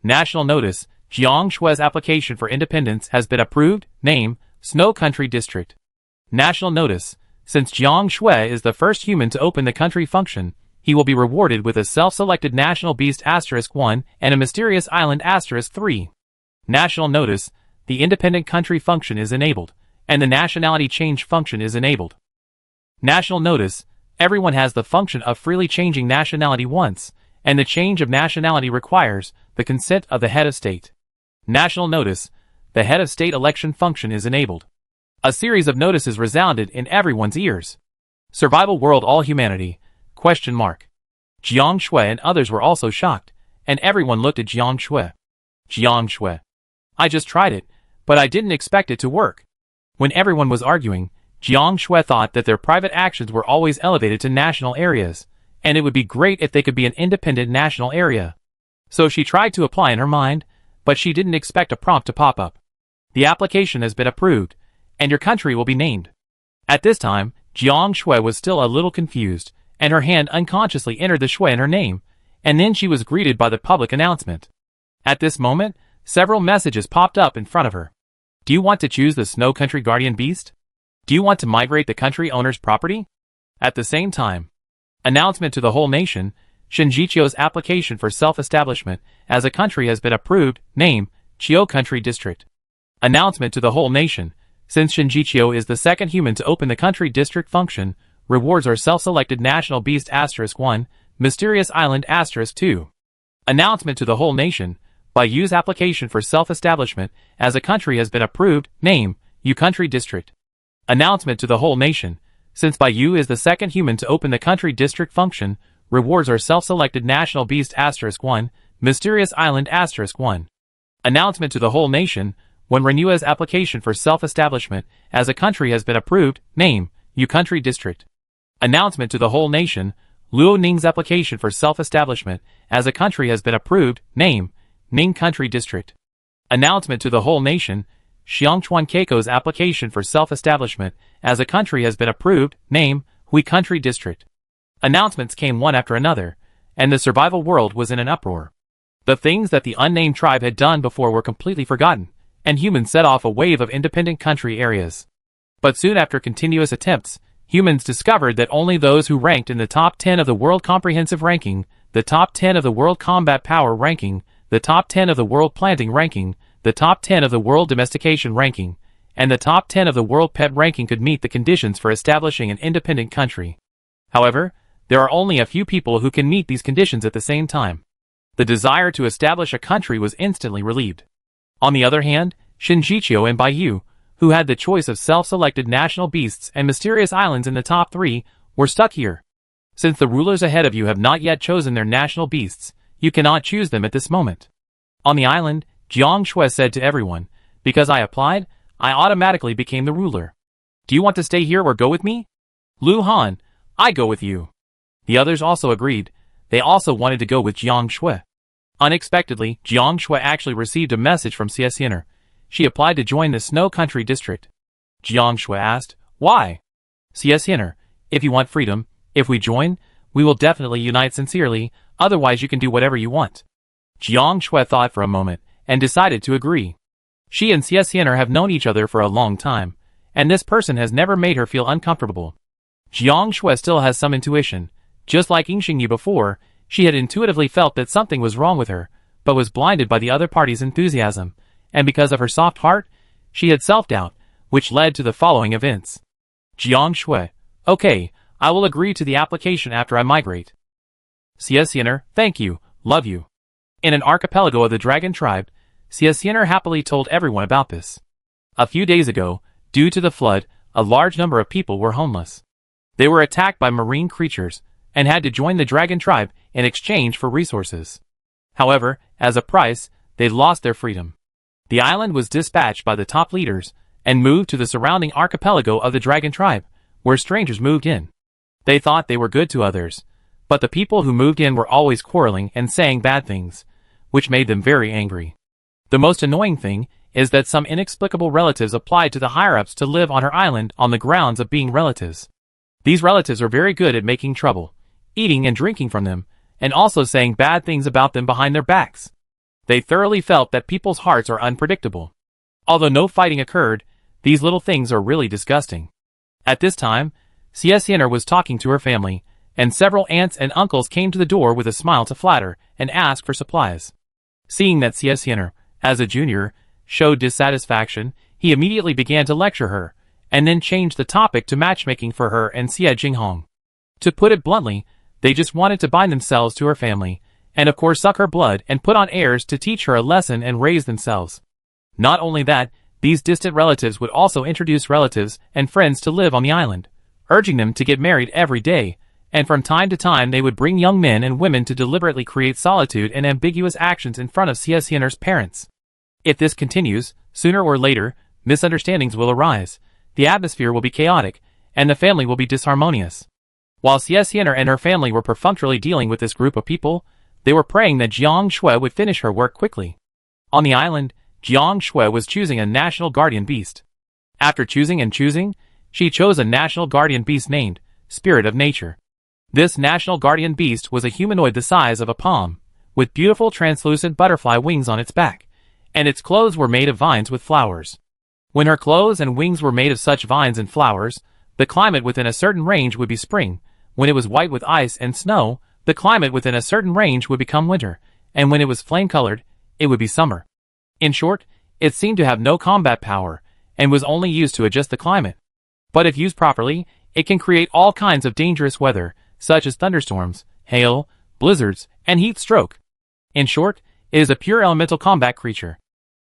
National notice, Jiang Shue's application for independence has been approved, name, Snow Country District. National notice, since Jiang Shue is the first human to open the country function, he will be rewarded with a self-selected national beast *1 and a mysterious island *3. National notice, the independent country function is enabled, and the nationality change function is enabled. National notice, everyone has the function of freely changing nationality once, and the change of nationality requires the consent of the head of state. National notice, the head of state election function is enabled. A series of notices resounded in everyone's ears. Survival world all humanity, ? Jiang Shui and others were also shocked, and everyone looked at Jiang Shui. Jiang Shui. I just tried it, but I didn't expect it to work. When everyone was arguing, Jiang Shui thought that their private actions were always elevated to national areas, and it would be great if they could be an independent national area. So she tried to apply in her mind, but she didn't expect a prompt to pop up. The application has been approved, and your country will be named. At this time, Jiang Shui was still a little confused, and her hand unconsciously entered the Shui in her name, and then she was greeted by the public announcement. At this moment, several messages popped up in front of her. Do you want to choose the Snow Country Guardian Beast? Do you want to migrate the country owner's property? At the same time, announcement to the whole nation, Shinjichio's application for self-establishment as a country has been approved, name, Chio Country District. Announcement to the whole nation, since Shinjichio is the second human to open the country district function, rewards are self-selected national beast *1, mysterious island *2. Announcement to the whole nation, by Yu's application for self-establishment as a country has been approved, name, Yu Country District. Announcement to the whole nation, since Bai Yu is the second human to open the country district function, rewards are self-selected national beast *1, mysterious island *1. Announcement to the whole nation, when Renua's application for self-establishment as a country has been approved, name, Yu Country District. Announcement to the whole nation, Luo Ning's application for self-establishment as a country has been approved, name, Ning Country District. Announcement to the whole nation, Xiangchuan Keiko's application for self-establishment as a country has been approved, name, Hui Country District. Announcements came one after another, and the survival world was in an uproar. The things that the unnamed tribe had done before were completely forgotten, and humans set off a wave of independent country areas. But soon after continuous attempts, humans discovered that only those who ranked in the top 10 of the World Comprehensive Ranking, the top 10 of the World Combat Power Ranking, the top 10 of the World Planting Ranking, the top 10 of the World Domestication Ranking, and the top 10 of the World Pet Ranking could meet the conditions for establishing an independent country. However, there are only a few people who can meet these conditions at the same time. The desire to establish a country was instantly relieved. On the other hand, Shinjichio and Bai Yu, who had the choice of self-selected national beasts and mysterious islands in the top 3, were stuck here. Since the rulers ahead of you have not yet chosen their national beasts, you cannot choose them at this moment. On the island, Jiang Shui said to everyone, because I applied, I automatically became the ruler. Do you want to stay here or go with me? Lu Han, I go with you. The others also agreed. They also wanted to go with Jiang Shui. Unexpectedly, Jiang Shui actually received a message from Xiesiner. She applied to join the Snow Country District. Jiang Shui asked, why? Xiesiner, if you want freedom, if we join, we will definitely unite sincerely, otherwise you can do whatever you want. Jiang Shui thought for a moment, and decided to agree. She and Xiesiner have known each other for a long time, and this person has never made her feel uncomfortable. Jiang Shui still has some intuition. Just like Yingxingyu before, She had intuitively felt that something was wrong with her, but was blinded by the other party's enthusiasm, and because of her soft heart, she had self-doubt, which led to the following events. Jiang Shui. Okay, I will agree to the application after I migrate. Xiaxianer, thank you, love you. In an archipelago of the dragon tribe, Xiaxianer happily told everyone about this. A few days ago, due to the flood, a large number of people were homeless. They were attacked by marine creatures, and had to join the dragon tribe in exchange for resources. However, as a price, they lost their freedom. The island was dispatched by the top leaders, and moved to the surrounding archipelago of the dragon tribe, where strangers moved in. They thought they were good to others, but the people who moved in were always quarreling and saying bad things, which made them very angry. The most annoying thing is that some inexplicable relatives applied to the higher-ups to live on her island on the grounds of being relatives. These relatives are very good at making trouble, eating and drinking from them, and also saying bad things about them behind their backs. They thoroughly felt that people's hearts are unpredictable. Although no fighting occurred, these little things are really disgusting. At this time, Xiaxianer was talking to her family, and several aunts and uncles came to the door with a smile to flatter and ask for supplies. Seeing that Xiaxianer, as a junior, showed dissatisfaction, he immediately began to lecture her, and then changed the topic to matchmaking for her and Xia Jinghong. To put it bluntly, they just wanted to bind themselves to her family, and of course suck her blood and put on airs to teach her a lesson and raise themselves. Not only that, these distant relatives would also introduce relatives and friends to live on the island, urging them to get married every day, and from time to time they would bring young men and women to deliberately create solitude and ambiguous actions in front of Xiaxianer's parents. If this continues, sooner or later, misunderstandings will arise, the atmosphere will be chaotic, and the family will be disharmonious. While Xiaxianer and her family were perfunctorily dealing with this group of people, they were praying that Jiang Shui would finish her work quickly. On the island, Jiang Shui was choosing a national guardian beast. After choosing, she chose a national guardian beast named Spirit of Nature. This national guardian beast was a humanoid the size of a palm, with beautiful translucent butterfly wings on its back, and its clothes were made of vines with flowers. When her clothes and wings were made of such vines and flowers, the climate within a certain range would be spring. When it was white with ice and snow, the climate within a certain range would become winter, and when it was flame-colored, it would be summer. In short, it seemed to have no combat power, and was only used to adjust the climate. But if used properly, it can create all kinds of dangerous weather, such as thunderstorms, hail, blizzards, and heat stroke. In short, it is a pure elemental combat creature.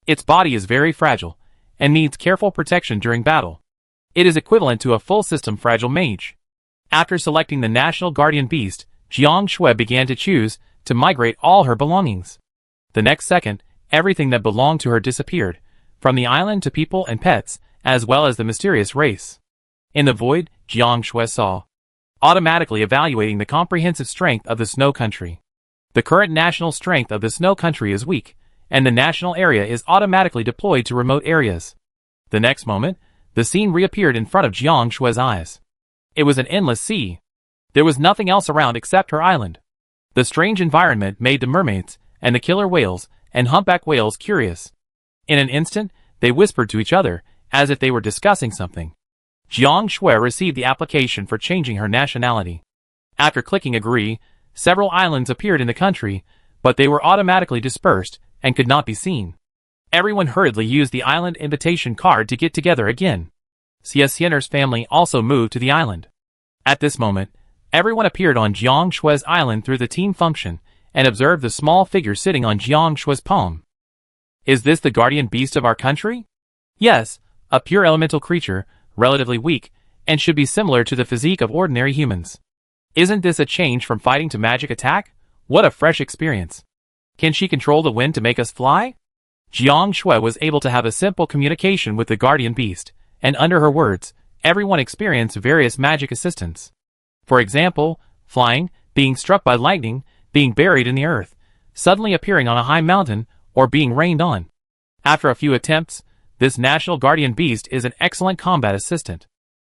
Its body is very fragile, and needs careful protection during battle. It is equivalent to a full-system fragile mage. After selecting the national guardian beast, Jiang Shui began to choose to migrate all her belongings. The next second, everything that belonged to her disappeared, from the island to people and pets, as well as the mysterious race. In the void, Jiang Shui saw, automatically evaluating the comprehensive strength of the snow country. The current national strength of the snow country is weak, and the national area is automatically deployed to remote areas. The next moment, the scene reappeared in front of Jiang Shui's eyes. It was an endless sea. There was nothing else around except her island. The strange environment made the mermaids, and the killer whales, and humpback whales curious. In an instant, they whispered to each other, as if they were discussing something. Jiang Shui received the application for changing her nationality. After clicking agree, several islands appeared in the country, but they were automatically dispersed, and could not be seen. Everyone hurriedly used the island invitation card to get together again. Xiaxianer's family also moved to the island. At this moment, everyone appeared on Jiang Shui's island through the team function, and observed the small figure sitting on Jiang Shui's palm. Is this the guardian beast of our country? Yes, a pure elemental creature, relatively weak, and should be similar to the physique of ordinary humans. Isn't this a change from fighting to magic attack? What a fresh experience. Can she control the wind to make us fly? Jiang Shui was able to have a simple communication with the guardian beast, and under her words, everyone experienced various magic assistance. For example, flying, being struck by lightning, being buried in the earth, suddenly appearing on a high mountain, or being rained on. After a few attempts, this national guardian beast is an excellent combat assistant.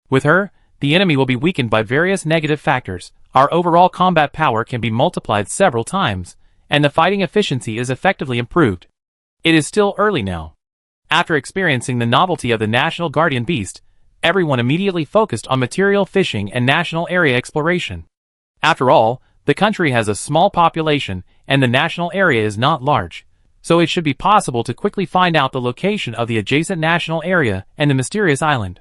With her, the enemy will be weakened by various negative factors, our overall combat power can be multiplied several times, and the fighting efficiency is effectively improved. It is still early now. After experiencing the novelty of the national guardian beast, everyone immediately focused on material fishing and national area exploration. After all, The country has a small population and the national area is not large, so it should be possible to quickly find out the location of the adjacent national area and the mysterious island.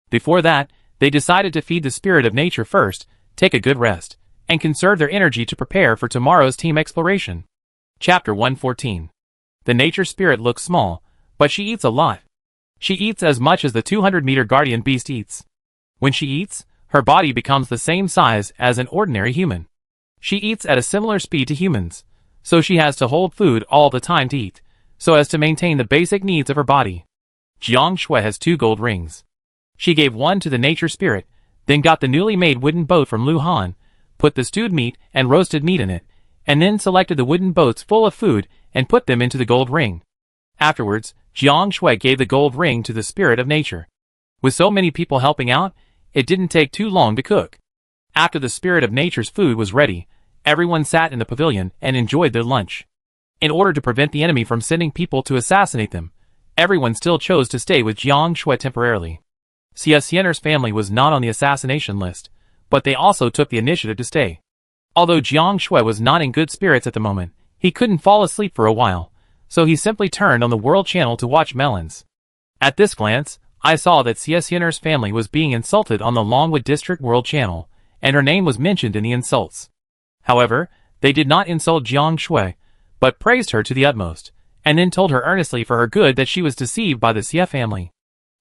Before that, they decided to feed the spirit of nature first, take a good rest, and conserve their energy to prepare for tomorrow's team exploration. Chapter 114. The nature spirit looks small, but she eats a lot. She eats as much as the 200-meter guardian beast eats. When she eats, her body becomes the same size as an ordinary human. She eats at a similar speed to humans, so she has to hold food all the time to eat, so as to maintain the basic needs of her body. Jiang Shui has 2 gold rings. She gave one to the nature spirit, then got the newly made wooden boat from Lu Han, put the stewed meat and roasted meat in it, and then selected the wooden boats full of food and put them into the gold ring. Afterwards, Jiang Shui gave the gold ring to the spirit of nature. With so many people helping out, it didn't take too long to cook. After the spirit of nature's food was ready, everyone sat in the pavilion and enjoyed their lunch. In order to prevent the enemy from sending people to assassinate them, everyone still chose to stay with Jiang Shui temporarily. Xie Xianer's family was not on the assassination list, but they also took the initiative to stay. Although Jiang Shui was not in good spirits at the moment, he couldn't fall asleep for a while, so he simply turned on the World Channel to watch melons. At this glance, I saw that Xie Xianer's family was being insulted on the Longwood District World Channel, and her name was mentioned in the insults. However, they did not insult Jiang Shui, but praised her to the utmost, and then told her earnestly for her good that she was deceived by the Xie family.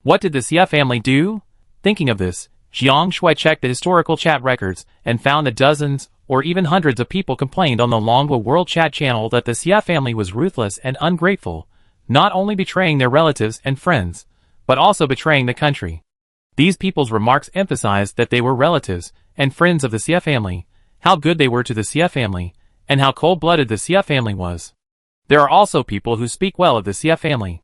What did the Xie family do? Thinking of this, Jiang Shui checked the historical chat records and found that dozens, or even hundreds of people complained on the Longwood World Chat channel that the Xie family was ruthless and ungrateful, not only betraying their relatives and friends, but also betraying the country. These people's remarks emphasized that they were relatives and friends of the Xie family, how good they were to the Xie family, and how cold-blooded the Xie family was. There are also people who speak well of the Xie family.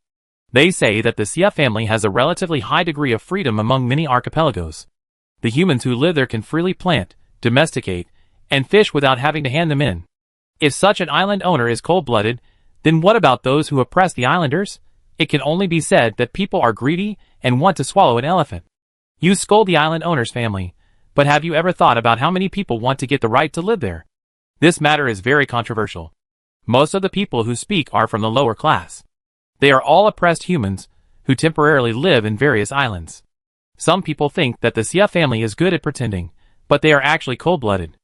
They say that the Xie family has a relatively high degree of freedom among many archipelagos. The humans who live there can freely plant, domesticate, and fish without having to hand them in. If such an island owner is cold-blooded, then what about those who oppress the islanders? It can only be said that people are greedy and want to swallow an elephant. You scold the island owner's family, but have you ever thought about how many people want to get the right to live there? This matter is very controversial. Most of the people who speak are from the lower class. They are all oppressed humans who temporarily live in various islands. Some people think that the Xie family is good at pretending, but they are actually cold-blooded.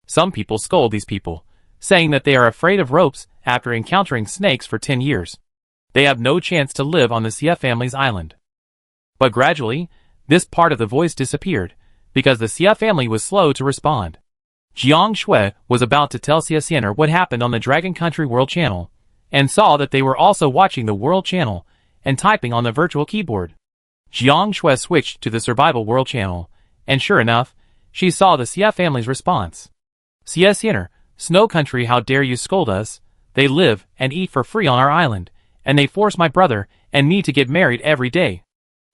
Some people scold these people, saying that they are afraid of ropes after encountering snakes for 10 years. They have no chance to live on the Xie family's island. But gradually, this part of the voice disappeared, because the Xie family was slow to respond. Jiang Shui was about to tell Xie Xianer what happened on the Dragon Country World Channel, and saw that they were also watching the World Channel and typing on the virtual keyboard. Jiang Shui switched to the Survival World Channel, and sure enough, she saw the Xie family's response. Xie Xianer, Snow Country, how dare you scold us? They live and eat for free on our island, and they force my brother and me to get married every day.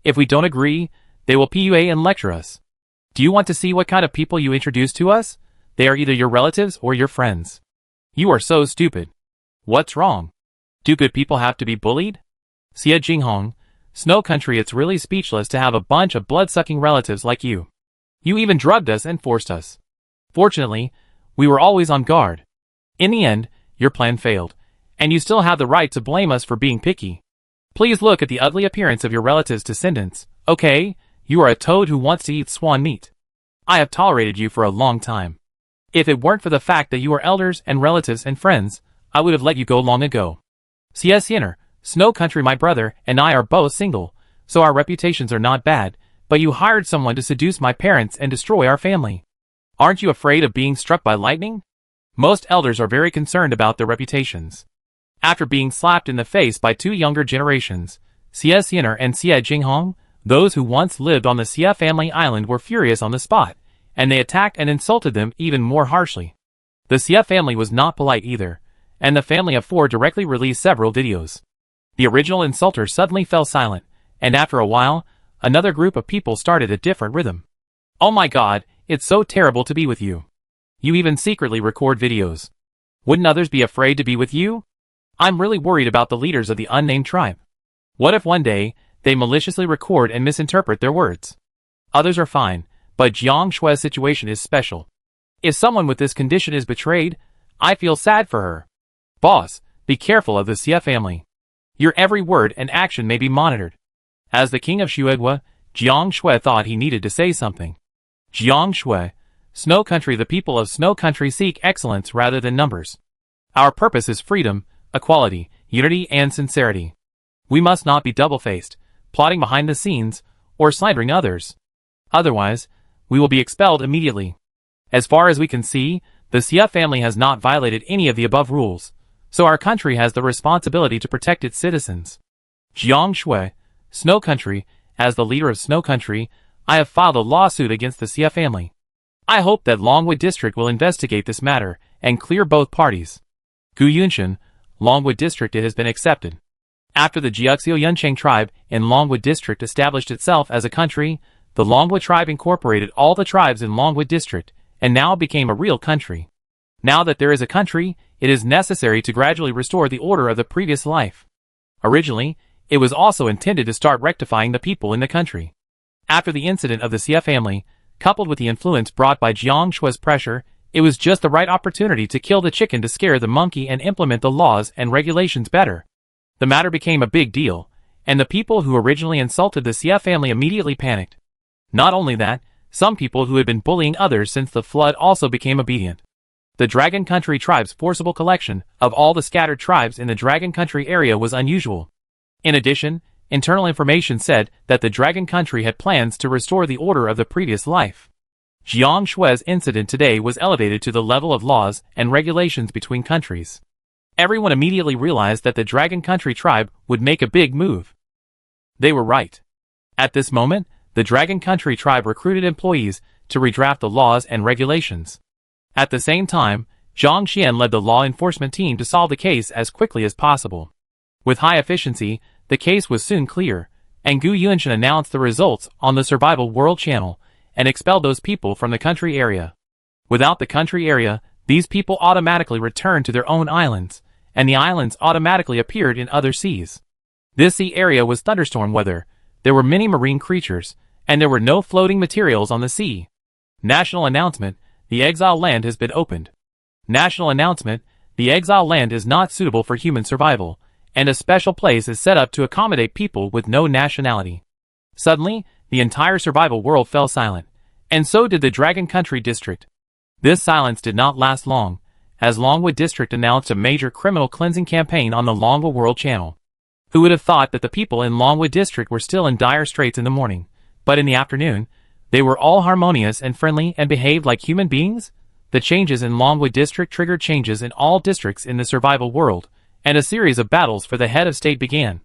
If we don't agree, they will PUA and lecture us. Do you want to see what kind of people you introduce to us? They are either your relatives or your friends. You are so stupid. What's wrong? Do good people have to be bullied? Xie Jinghong, Snow Country, it's really speechless to have a bunch of blood-sucking relatives like you. You even drugged us and forced us. Fortunately, we were always on guard. In the end, your plan failed, and you still have the right to blame us for being picky. Please look at the ugly appearance of your relatives' descendants, okay? You are a toad who wants to eat swan meat. I have tolerated you for a long time. If it weren't for the fact that you are elders and relatives and friends, I would have let you go long ago. Xie Xianer, Snow Country, my brother and I are both single, so our reputations are not bad, but you hired someone to seduce my parents and destroy our family. Aren't you afraid of being struck by lightning? Most elders are very concerned about their reputations. After being slapped in the face by 2 younger generations, Xie Xianer and Xie Jinghong, those who once lived on the Xie family island, were furious on the spot, and they attacked and insulted them even more harshly. The Xie family was not polite either, and the family of 4 directly released several videos. The original insulter suddenly fell silent, and after a while, another group of people started a different rhythm. Oh my god, it's so terrible to be with you. You even secretly record videos. Wouldn't others be afraid to be with you? I'm really worried about the leaders of the unnamed tribe. What if one day, they maliciously record and misinterpret their words? Others are fine, but Jiang Shui's situation is special. If someone with this condition is betrayed, I feel sad for her. Boss, be careful of the Xie family. Your every word and action may be monitored. As the king of Shuegua, Jiang Shui thought he needed to say something. Jiang Shui, Snow Country. The people of Snow Country seek excellence rather than numbers. Our purpose is freedom, equality, unity and sincerity. We must not be double-faced, plotting behind the scenes, or slandering others. Otherwise, we will be expelled immediately. As far as we can see, the Xie family has not violated any of the above rules, so our country has the responsibility to protect its citizens. Jiang Shui, Snow Country, as the leader of Snow Country, I have filed a lawsuit against the Xie family. I hope that Longwood District will investigate this matter and clear both parties. Gu Yunshan, Longwood District. It has been accepted. After the Jiuxiu Yuncheng tribe in Longwood District established itself as a country, the Longwood tribe incorporated all the tribes in Longwood District and now became a real country. Now that there is a country, it is necessary to gradually restore the order of the previous life. Originally, it was also intended to start rectifying the people in the country. After the incident of the Xie family, coupled with the influence brought by Jiang Shui's pressure, it was just the right opportunity to kill the chicken to scare the monkey and implement the laws and regulations better. The matter became a big deal, and the people who originally insulted the Xie family immediately panicked. Not only that, some people who had been bullying others since the flood also became obedient. The Dragon Country tribe's forcible collection of all the scattered tribes in the Dragon Country area was unusual. In addition, internal information said that the Dragon Country had plans to restore the order of the previous life. Jiang Shui's incident today was elevated to the level of laws and regulations between countries. Everyone immediately realized that the Dragon Country tribe would make a big move. They were right. At this moment, the Dragon Country tribe recruited employees to redraft the laws and regulations. At the same time, Zhang Xian led the law enforcement team to solve the case as quickly as possible. With high efficiency, the case was soon clear, and Gu Yunshan announced the results on the Survival World channel and expelled those people from the country area. Without the country area, these people automatically returned to their own islands, and the islands automatically appeared in other seas. This sea area was thunderstorm weather, there were many marine creatures, and there were no floating materials on the sea. National announcement, the exile land has been opened. National announcement, the exile land is not suitable for human survival, and a special place is set up to accommodate people with no nationality. Suddenly, the entire survival world fell silent, and so did the Dragon Country district. This silence did not last long, as Longwood District announced a major criminal cleansing campaign on the Longwood World channel. Who would have thought that the people in Longwood District were still in dire straits in the morning, but in the afternoon, they were all harmonious and friendly and behaved like human beings? The changes in Longwood District triggered changes in all districts in the survival world, and a series of battles for the head of state began.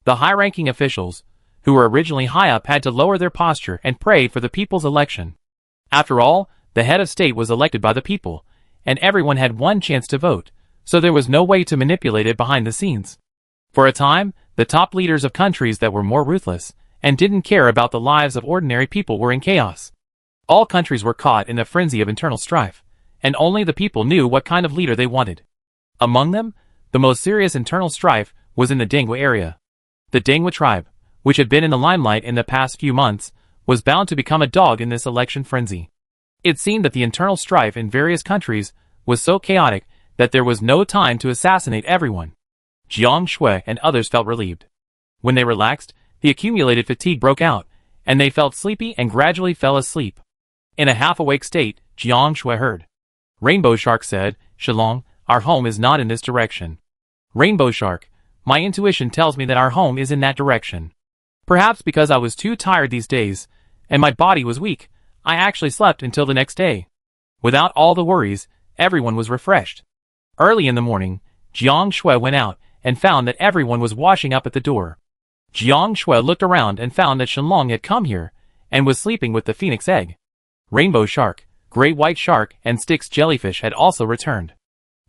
The high-ranking officials, who were originally high up, had to lower their posture and pray for the people's election. After all, the head of state was elected by the people, and everyone had one chance to vote, so there was no way to manipulate it behind the scenes. For a time, the top leaders of countries that were more ruthless and didn't care about the lives of ordinary people were in chaos. All countries were caught in the frenzy of internal strife, and only the people knew what kind of leader they wanted. Among them, the most serious internal strife was in the Dengwa area. The Dengwa tribe, which had been in the limelight in the past few months, was bound to become a dog in this election frenzy. It seemed that the internal strife in various countries was so chaotic that there was no time to assassinate everyone. Jiang Shui and others felt relieved. When they relaxed, the accumulated fatigue broke out, and they felt sleepy and gradually fell asleep. In a half-awake state, Jiang Shui heard. Rainbow Shark said, "Shilong, our home is not in this direction." Rainbow Shark, my intuition tells me that our home is in that direction. Perhaps because I was too tired these days, and my body was weak, I actually slept until the next day. Without all the worries, everyone was refreshed. Early in the morning, Jiang Shui went out and found that everyone was washing up at the door. Jiang Shui looked around and found that Shenlong had come here and was sleeping with the phoenix egg. Rainbow Shark, Great White Shark, and Styx Jellyfish had also returned.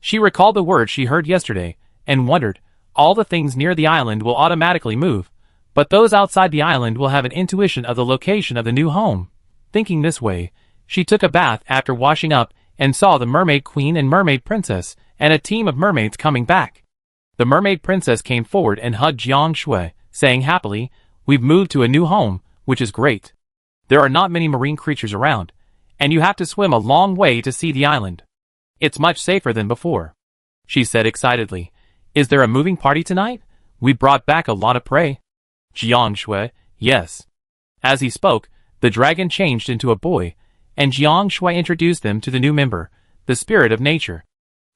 She recalled the words she heard yesterday and wondered, all the things near the island will automatically move, but those outside the island will have an intuition of the location of the new home. Thinking this way, she took a bath after washing up and saw the Mermaid Queen and Mermaid Princess and a team of mermaids coming back. The Mermaid Princess came forward and hugged Jiang Shui, saying happily, "We've moved to a new home, which is great. There are not many marine creatures around, And you have to swim a long way to see the island. It's much safer than before," she said excitedly. "Is there a moving party tonight? We brought back a lot of prey." Jiang Shui, yes. As he spoke, the dragon changed into a boy, and Jiang Shui introduced them to the new member, the spirit of nature.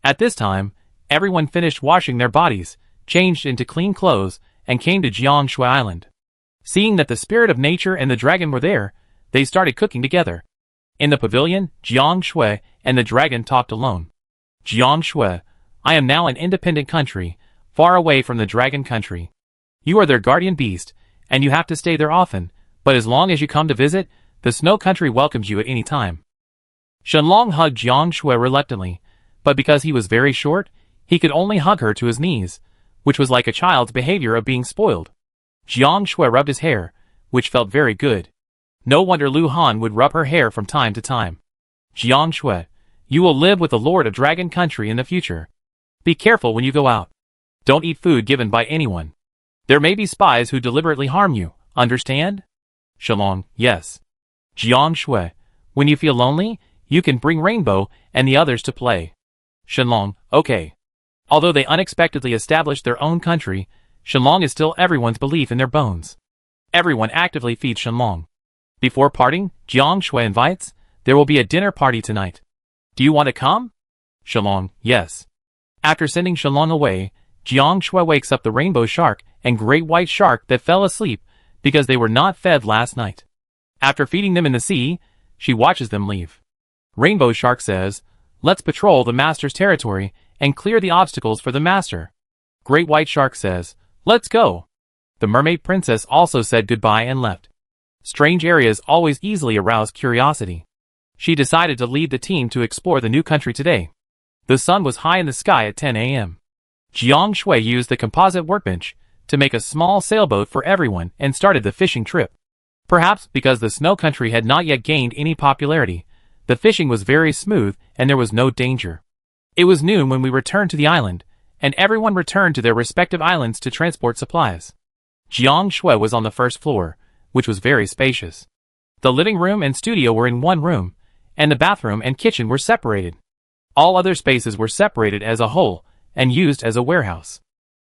At this time, everyone finished washing their bodies, changed into clean clothes, and came to Jiang Shui Island. Seeing that the spirit of nature and the dragon were there, they started cooking together. In the pavilion, Jiang Shui and the dragon talked alone. "Jiang Shui, I am now an independent country, far away from the dragon country. You are their guardian beast, and you have to stay there often, but as long as you come to visit, the snow country welcomes you at any time." Shenlong hugged Jiang Shui reluctantly, but because he was very short, he could only hug her to his knees, which was like a child's behavior of being spoiled. Jiang Shui rubbed his hair, which felt very good. No wonder Lu Han would rub her hair from time to time. "Jiang Shui, you will live with the Lord of Dragon Country in the future. Be careful when you go out. Don't eat food given by anyone. There may be spies who deliberately harm you, understand?" Shenlong, yes. "Jiang Shui, when you feel lonely, you can bring Rainbow and the others to play." Shenlong, okay. Although they unexpectedly established their own country, Shenlong is still everyone's belief in their bones. Everyone actively feeds Shenlong. Before parting, Jiang Shui invites, "There will be a dinner party tonight. Do you want to come?" Shenlong, yes. After sending Shenlong away, Jiang Shui wakes up the rainbow shark and great white shark that fell asleep because they were not fed last night. After feeding them in the sea, she watches them leave. Rainbow shark says, "Let's patrol the master's territory and clear the obstacles for the master." Great white shark says, "Let's go." The mermaid princess also said goodbye and left. Strange areas always easily arouse curiosity. She decided to lead the team to explore the new country today. The sun was high in the sky at 10 a.m. Jiang Shui used the composite workbench to make a small sailboat for everyone and started the fishing trip. Perhaps because the snow country had not yet gained any popularity, the fishing was very smooth and there was no danger. It was noon when we returned to the island, and everyone returned to their respective islands to transport supplies. Jiang Shui was on the first floor, which was very spacious. The living room and studio were in one room, and the bathroom and kitchen were separated. All other spaces were separated as a whole, and used as a warehouse.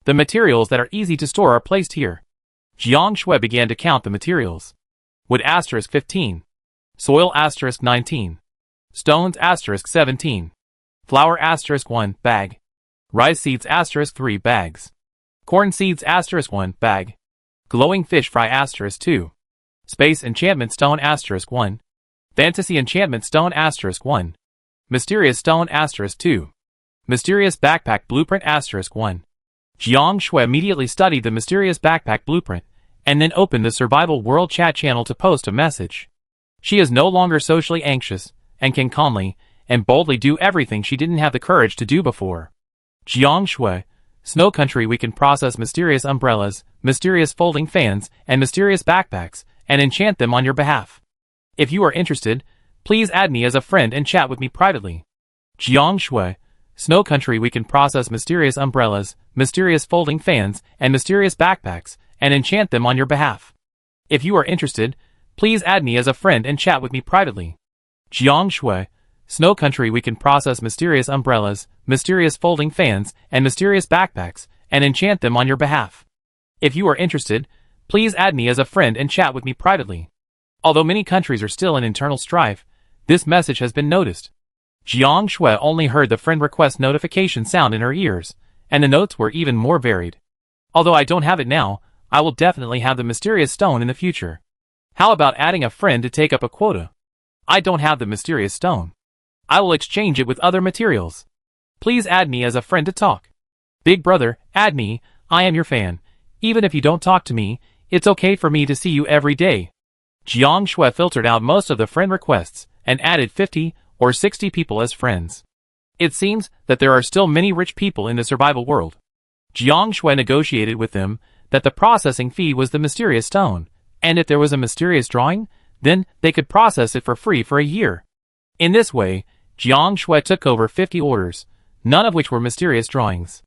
The materials that are easy to store are placed here. Jiang Shui began to count the materials. Wood * 15. Soil * 19. Stones * 17. Flour * 1 bag. Rice seeds * 3 bags. Corn seeds * 1 bag. Glowing fish fry * 2. Space enchantment stone * 1. Fantasy enchantment stone * 1. Mysterious stone * 2. Mysterious backpack blueprint * 1. Jiang Shui immediately studied the mysterious backpack blueprint, and then opened the survival world chat channel to post a message. She is no longer socially anxious, and can calmly and boldly do everything she didn't have the courage to do before. Jiang Shui, Snow Country, we can process mysterious umbrellas, mysterious folding fans, and mysterious backpacks, and enchant them on your behalf. If you are interested, please add me as a friend and chat with me privately. Jiang Shui, Snow Country, we can process mysterious umbrellas, mysterious folding fans, and mysterious backpacks, and enchant them on your behalf. If you are interested, please add me as a friend and chat with me privately. Jiang Shui, Snow Country, we can process mysterious umbrellas, mysterious folding fans, and mysterious backpacks, and enchant them on your behalf. If you are interested, please add me as a friend and chat with me privately. Although many countries are still in internal strife, this message has been noticed. Jiang Shui only heard the friend request notification sound in her ears, and the notes were even more varied. Although I don't have it now, I will definitely have the mysterious stone in the future. How about adding a friend to take up a quota? I don't have the mysterious stone. I will exchange it with other materials. Please add me as a friend to talk. Big brother, add me, I am your fan. Even if you don't talk to me, it's okay for me to see you every day. Jiang Shui filtered out most of the friend requests, and added 50 or 60 people as friends. It seems that there are still many rich people in the survival world. Jiang Shui negotiated with them that the processing fee was the mysterious stone, and if there was a mysterious drawing, then they could process it for free for a year. In this way, Jiang Shui took over 50 orders, none of which were mysterious drawings.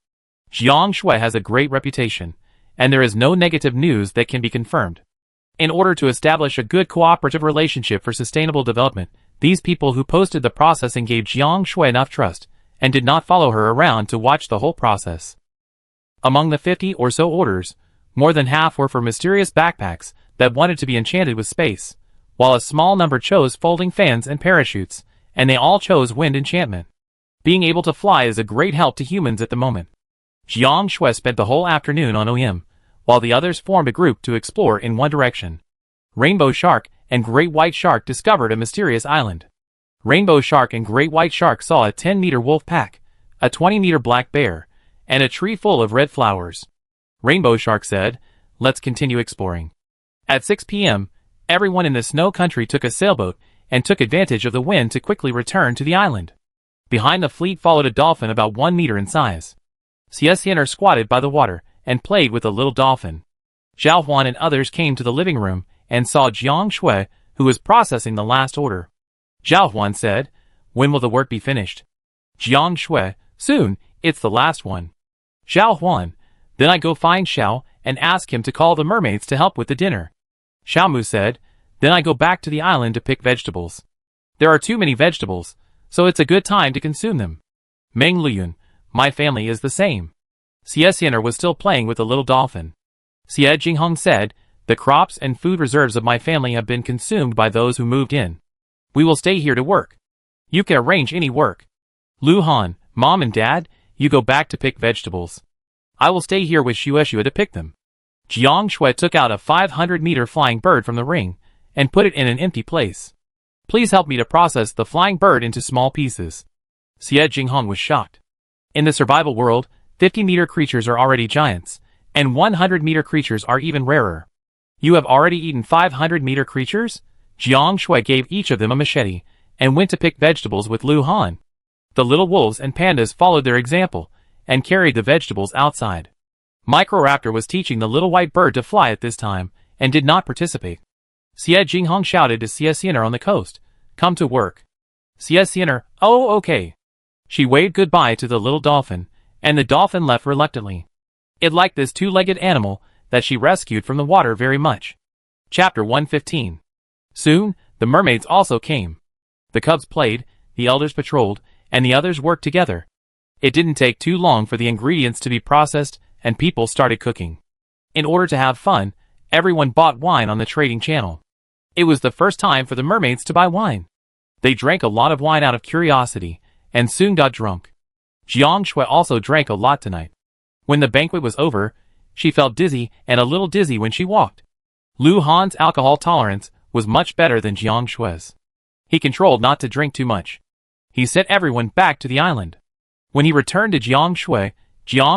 Jiang Shui has a great reputation, and there is no negative news that can be confirmed. In order to establish a good cooperative relationship for sustainable development, These people who posted the process and gave Jiang Shui enough trust, and did not follow her around to watch the whole process. Among the 50 or so orders, more than half were for mysterious backpacks that wanted to be enchanted with space, while a small number chose folding fans and parachutes, and they all chose wind enchantment. Being able to fly is a great help to humans at the moment. Jiang Shui spent the whole afternoon on OEM, while the others formed a group to explore in one direction. Rainbow Shark and Great White Shark discovered a mysterious island. Rainbow Shark and Great White Shark saw a 10-meter wolf pack, a 20-meter black bear, and a tree full of red flowers. Rainbow Shark said, "Let's continue exploring." At 6 p.m., everyone in the snow country took a sailboat and took advantage of the wind to quickly return to the island. Behind the fleet followed a dolphin about 1 meter in size. Xiaxianer squatted by the water and played with the little dolphin. Zhao Huan and others came to the living room and saw Jiang Shui, who was processing the last order. Zhao Huan said, "When will the work be finished?" Jiang Shui, "Soon, it's the last one." Zhao Huan, "Then I go find Xiao and ask him to call the mermaids to help with the dinner." Xiaomu said, "Then I go back to the island to pick vegetables. There are too many vegetables, so it's a good time to consume them." Meng Luyun, "My family is the same." Xiaxianer was still playing with the little dolphin. Xie Jinghong said, "The crops and food reserves of my family have been consumed by those who moved in. We will stay here to work. You can arrange any work. Lu Han, Mom and Dad, you go back to pick vegetables. I will stay here with Shueshua to pick them." Jiang Shui took out a 500-meter flying bird from the ring and put it in an empty place. "Please help me to process the flying bird into small pieces." Xie Jinghong was shocked. In the survival world, 50-meter creatures are already giants, and 100-meter creatures are even rarer. "You have already eaten 500-meter creatures?" Jiang Shui gave each of them a machete and went to pick vegetables with Lu Han. The little wolves and pandas followed their example and carried the vegetables outside. Microraptor was teaching the little white bird to fly at this time and did not participate. Xie Jinghong shouted to Xiaxianer on the coast, "Come to work." Xiaxianer, "Oh, okay." She waved goodbye to the little dolphin, and the dolphin left reluctantly. It liked this two-legged animal that she rescued from the water very much. Chapter 115. Soon, the mermaids also came. The cubs played, the elders patrolled, and the others worked together. It didn't take too long for the ingredients to be processed, and people started cooking. In order to have fun, everyone bought wine on the trading channel. It was the first time for the mermaids to buy wine. They drank a lot of wine out of curiosity, and soon got drunk. Jiang Shui also drank a lot tonight. When the banquet was over, she felt dizzy and a little dizzy when she walked. Lu Han's alcohol tolerance was much better than Jiang Shui's. He controlled not to drink too much. He sent everyone back to the island. When he returned to Jiang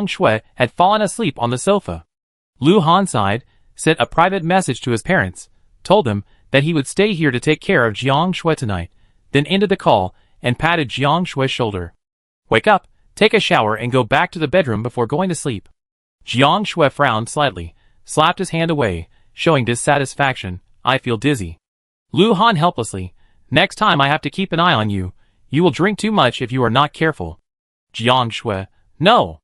Shui had fallen asleep on the sofa. Lu Han sighed, sent a private message to his parents, told them that he would stay here to take care of Jiang Shui tonight, then ended the call and patted Jiang Shui's shoulder. "Wake up, take a shower and go back to the bedroom before going to sleep." Jiang Shui frowned slightly, slapped his hand away, showing dissatisfaction. "I feel dizzy." Lu Han helplessly, "Next time I have to keep an eye on you. You will drink too much if you are not careful." Jiang Shui, "No."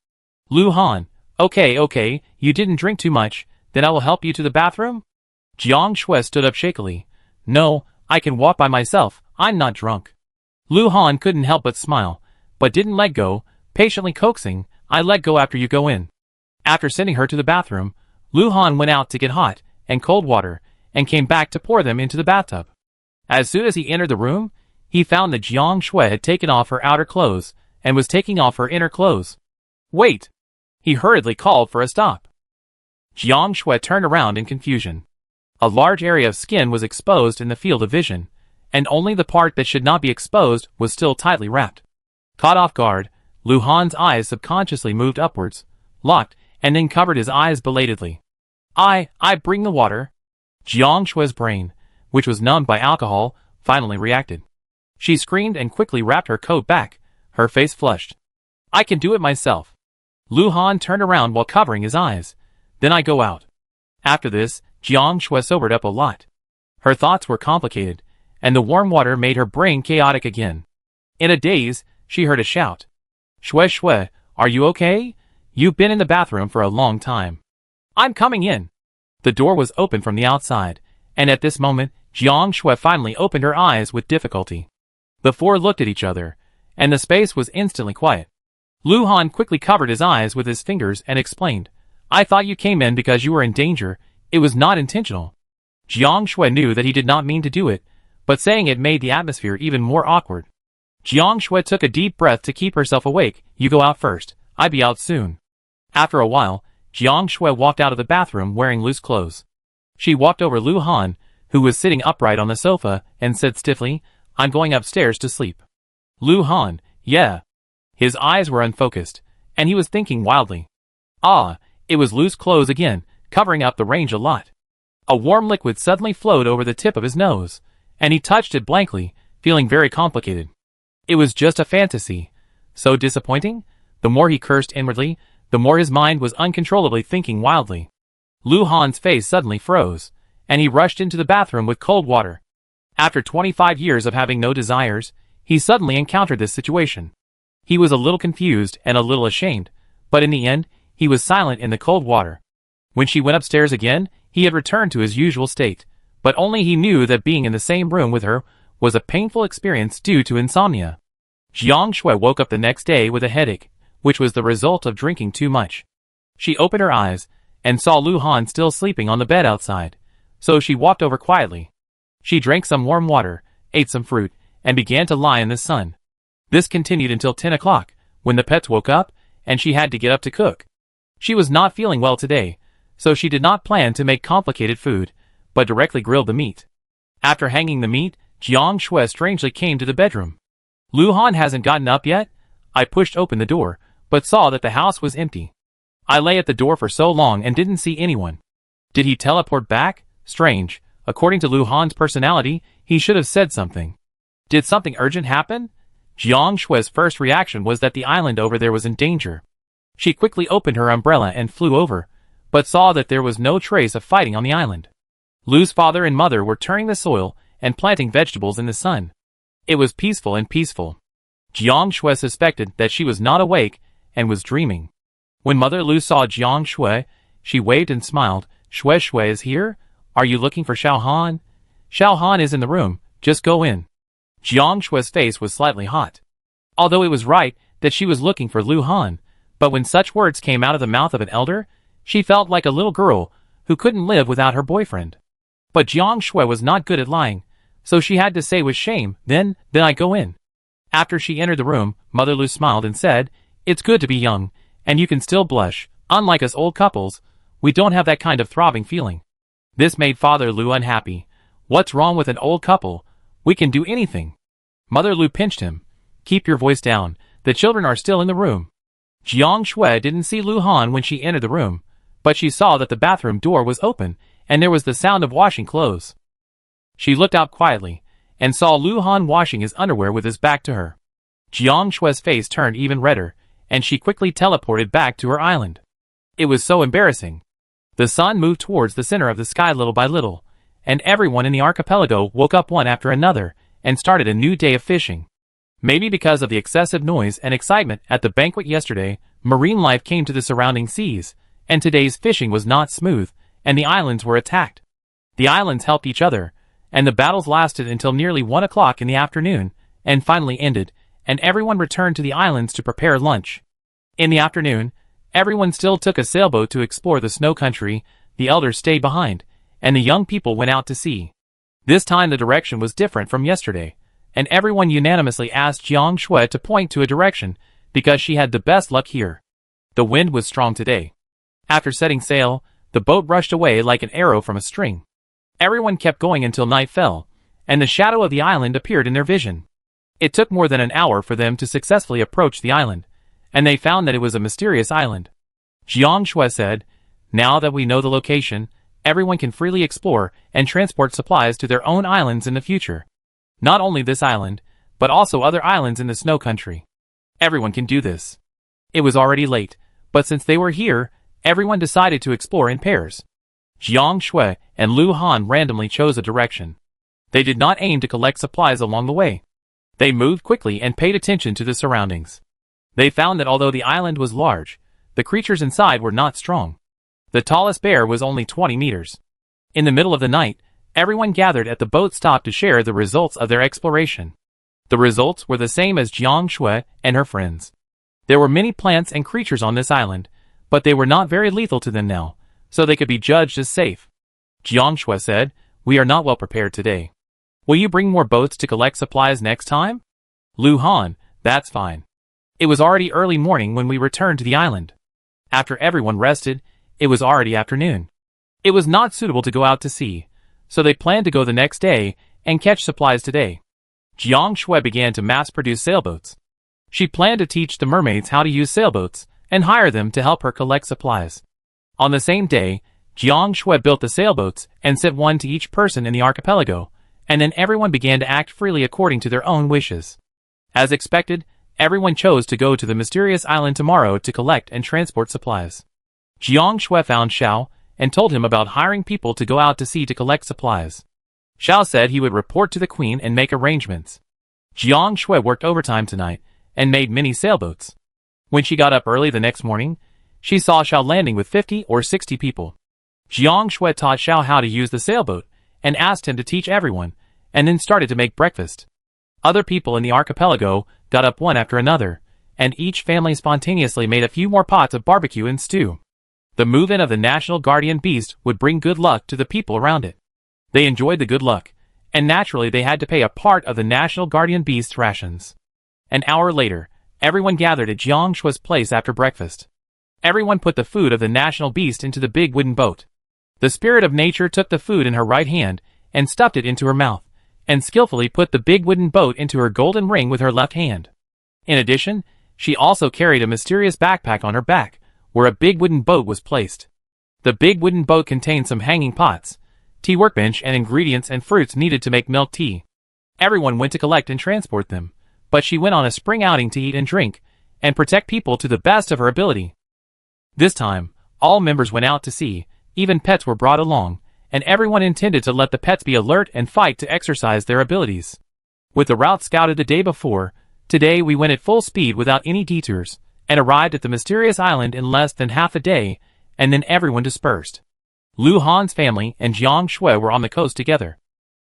Lu Han, Okay, you didn't drink too much, then I will help you to the bathroom?" Jiang Shui stood up shakily. "No, I can walk by myself, I'm not drunk." Lu Han couldn't help but smile, but didn't let go, patiently coaxing, "I let go after you go in." After sending her to the bathroom, Lu Han went out to get hot and cold water, and came back to pour them into the bathtub. As soon as he entered the room, he found that Jiang Shui had taken off her outer clothes, and was taking off her inner clothes. "Wait!" He hurriedly called for a stop. Jiang Shui turned around in confusion. A large area of skin was exposed in the field of vision, and only the part that should not be exposed was still tightly wrapped. Caught off guard, Lu Han's eyes subconsciously moved upwards, locked, and then covered his eyes belatedly. I bring the water." Jiang Shui's brain, which was numbed by alcohol, finally reacted. She screamed and quickly wrapped her coat back, her face flushed. "I can do it myself." Lu Han turned around while covering his eyes. "Then I go out." After this, Jiang Shui sobered up a lot. Her thoughts were complicated, and the warm water made her brain chaotic again. In a daze, she heard a shout. Shui, are you okay? You've been in the bathroom for a long time." "I'm coming in." The door was open from the outside, And at this moment, Jiang Shui finally opened her eyes with difficulty. The four looked at each other, and the space was instantly quiet. Lu Han quickly covered his eyes with his fingers and explained, "I thought you came in because you were in danger. It was not intentional." Jiang Shui knew that he did not mean to do it, but saying it made the atmosphere even more awkward. Jiang Shui took a deep breath to keep herself awake. "You go out first. I'll be out soon." After a while, Jiang Shui walked out of the bathroom wearing loose clothes. She walked over Lu Han, who was sitting upright on the sofa, and said stiffly, "I'm going upstairs to sleep." Lu Han, yeah. His eyes were unfocused, and he was thinking wildly. It was loose clothes again, covering up the range a lot. A warm liquid suddenly flowed over the tip of his nose, and he touched it blankly, feeling very complicated. It was just a fantasy. So disappointing? The more he cursed inwardly, the more his mind was uncontrollably thinking wildly. Lu Han's face suddenly froze, and he rushed into the bathroom with cold water. After 25 years of having no desires, he suddenly encountered this situation. He was a little confused and a little ashamed, but in the end, he was silent in the cold water. When she went upstairs again, he had returned to his usual state, but only he knew that being in the same room with her was a painful experience due to insomnia. Jiang Shui woke up the next day with a headache, which was the result of drinking too much. She opened her eyes and saw Lu Han still sleeping on the bed outside, so she walked over quietly. She drank some warm water, ate some fruit, and began to lie in the sun. This continued until 10 o'clock, when the pets woke up, and she had to get up to cook. She was not feeling well today, so she did not plan to make complicated food, but directly grilled the meat. After hanging the meat, Jiang Shui strangely came to the bedroom. "Lu Han hasn't gotten up yet?" I pushed open the door, but saw that the house was empty. I lay at the door for so long and didn't see anyone. Did he teleport back? Strange. According to Lu Han's personality, he should have said something. Did something urgent happen? Jiang Shui's first reaction was that the island over there was in danger. She quickly opened her umbrella and flew over, but saw that there was no trace of fighting on the island. Lu's father and mother were turning the soil and planting vegetables in the sun. It was peaceful and peaceful. Jiang Shui suspected that she was not awake and was dreaming. When Mother Lu saw Jiang Shui, she waved and smiled. "Shui Shui is here? Are you looking for Xiao Han?" "Xiao Han is in the room, just go in." Jiang Shui's face was slightly hot. Although it was right that she was looking for Lu Han, but when such words came out of the mouth of an elder, she felt like a little girl who couldn't live without her boyfriend. But Jiang Shui was not good at lying, so she had to say with shame, then I go in." After she entered the room, Mother Lu smiled and said, "It's good to be young, and you can still blush. Unlike us old couples, we don't have that kind of throbbing feeling." This made Father Lu unhappy. "What's wrong with an old couple? We can do anything." Mother Lu pinched him. "Keep your voice down. The children are still in the room." Jiang Shui didn't see Lu Han when she entered the room, but she saw that the bathroom door was open, and there was the sound of washing clothes. She looked out quietly, and saw Lu Han washing his underwear with his back to her. Jiang Shui's face turned even redder, and she quickly teleported back to her island. It was so embarrassing. The sun moved towards the center of the sky little by little, and everyone in the archipelago woke up one after another, and started a new day of fishing. Maybe because of the excessive noise and excitement at the banquet yesterday, marine life came to the surrounding seas, and today's fishing was not smooth, and the islands were attacked. The islands helped each other, and the battles lasted until nearly 1 o'clock in the afternoon, and finally ended, and everyone returned to the islands to prepare lunch. In the afternoon, everyone still took a sailboat to explore the snow country, the elders stayed behind, and the young people went out to sea. This time the direction was different from yesterday, and everyone unanimously asked Jiang Shui to point to a direction, because she had the best luck here. The wind was strong today. After setting sail, the boat rushed away like an arrow from a string. Everyone kept going until night fell, and the shadow of the island appeared in their vision. It took more than an hour for them to successfully approach the island, and they found that it was a mysterious island. Jiang Shui said, "Now that we know the location, everyone can freely explore and transport supplies to their own islands in the future. Not only this island, but also other islands in the snow country. Everyone can do this." It was already late, but since they were here, everyone decided to explore in pairs. Jiang Shui and Lu Han randomly chose a direction. They did not aim to collect supplies along the way. They moved quickly and paid attention to the surroundings. They found that although the island was large, the creatures inside were not strong. The tallest bear was only 20 meters. In the middle of the night, Everyone gathered at the boat stop to share the results of their exploration. The results were the same as Jiang Shui and her friends. There were many plants and creatures on this island, but they were not very lethal to them now, so they could be judged as safe. Jiang Shui said, "We are not well prepared today. Will you bring more boats to collect supplies next time?" Lu Han, "That's fine." It was already early morning when we returned to the island. After everyone rested, it was already afternoon. It was not suitable to go out to sea, so they planned to go the next day and catch supplies today. Jiang Shui began to mass-produce sailboats. She planned to teach the mermaids how to use sailboats and hire them to help her collect supplies. On the same day, Jiang Shui built the sailboats and sent one to each person in the archipelago, and then everyone began to act freely according to their own wishes. As expected, everyone chose to go to the mysterious island tomorrow to collect and transport supplies. Jiang Shui found Xiao and told him about hiring people to go out to sea to collect supplies. Xiao said he would report to the queen and make arrangements. Jiang Shui worked overtime tonight and made many sailboats. When she got up early the next morning, she saw Xiao landing with 50 or 60 people. Jiang Shui taught Xiao how to use the sailboat and asked him to teach everyone, and then started to make breakfast. Other people in the archipelago got up one after another, and each family spontaneously made a few more pots of barbecue and stew. The move-in of the national guardian beast would bring good luck to the people around it. They enjoyed the good luck, and naturally they had to pay a part of the national guardian beast's rations. An hour later, everyone gathered at Jiang Shui's place after breakfast. Everyone put the food of the national beast into the big wooden boat. The spirit of nature took the food in her right hand and stuffed it into her mouth, and skillfully put the big wooden boat into her golden ring with her left hand. In addition, she also carried a mysterious backpack on her back, where a big wooden boat was placed. The big wooden boat contained some hanging pots, tea workbench and ingredients and fruits needed to make milk tea. Everyone went to collect and transport them, but she went on a spring outing to eat and drink, and protect people to the best of her ability. This time, all members went out to sea, even pets were brought along, and everyone intended to let the pets be alert and fight to exercise their abilities. With the route scouted the day before, today we went at full speed without any detours, and arrived at the mysterious island in less than half a day, and then everyone dispersed. Lu Han's family and Jiang Shui were on the coast together.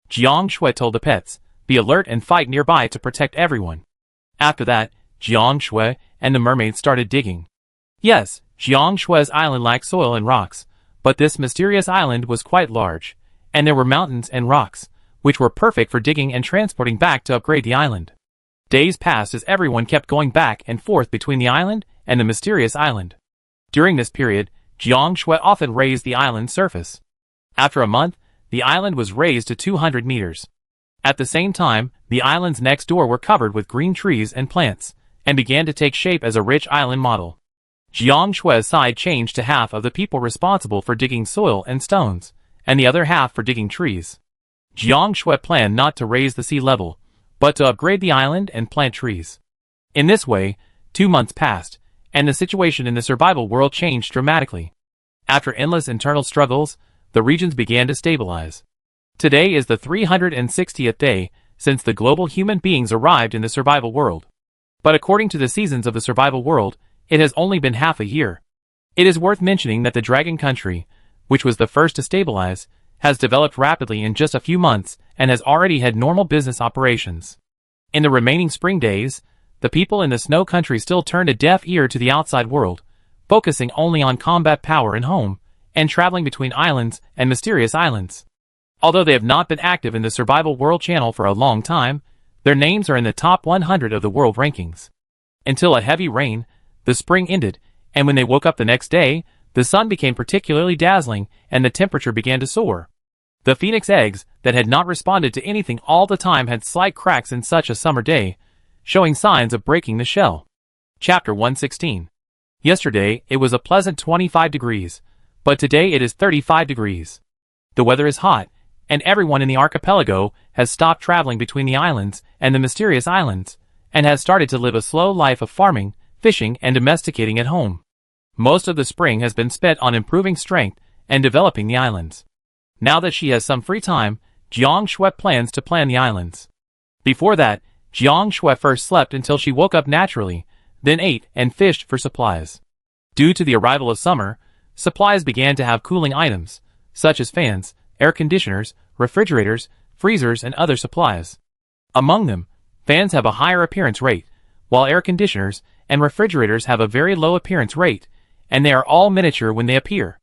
Jiang Shui told the pets, "Be alert and fight nearby to protect everyone." After that, Jiang Shui and the mermaids started digging. Yes, Jiang Shui's island lacked soil and rocks, but this mysterious island was quite large, and there were mountains and rocks, which were perfect for digging and transporting back to upgrade the island. Days passed as everyone kept going back and forth between the island and the mysterious island. During this period, Jiang Shui often raised the island's surface. After a month, the island was raised to 200 meters. At the same time, the islands next door were covered with green trees and plants, and began to take shape as a rich island model. Jiang Shui's side changed to half of the people responsible for digging soil and stones, and the other half for digging trees. Jiang Shui planned not to raise the sea level, but to upgrade the island and plant trees. In this way, 2 months passed, and the situation in the survival world changed dramatically. After endless internal struggles, the regions began to stabilize. Today is the 360th day since the global human beings arrived in the survival world. But according to the seasons of the survival world, it has only been half a year. It is worth mentioning that the Dragon Country, which was the first to stabilize, has developed rapidly in just a few months and has already had normal business operations. In the remaining spring days, the people in the Snow Country still turned a deaf ear to the outside world, focusing only on combat power and home, and traveling between islands and mysterious islands. Although they have not been active in the Survival World channel for a long time, their names are in the top 100 of the world rankings. Until a heavy rain, the spring ended, and when they woke up the next day, the sun became particularly dazzling and the temperature began to soar. The phoenix eggs that had not responded to anything all the time had slight cracks in such a summer day, showing signs of breaking the shell. Chapter 116. Yesterday, it was a pleasant 25 degrees, but today it is 35 degrees. The weather is hot, and everyone in the archipelago has stopped traveling between the islands and the mysterious islands, and has started to live a slow life of farming, fishing, and domesticating at home. Most of the spring has been spent on improving strength and developing the islands. Now that she has some free time, Jiang Shui plans to plan the islands. Before that, Jiang Shui first slept until she woke up naturally, then ate and fished for supplies. Due to the arrival of summer, supplies began to have cooling items, such as fans, air conditioners, refrigerators, freezers, and other supplies. Among them, fans have a higher appearance rate, while air conditioners and refrigerators have a very low appearance rate, and they are all miniature when they appear.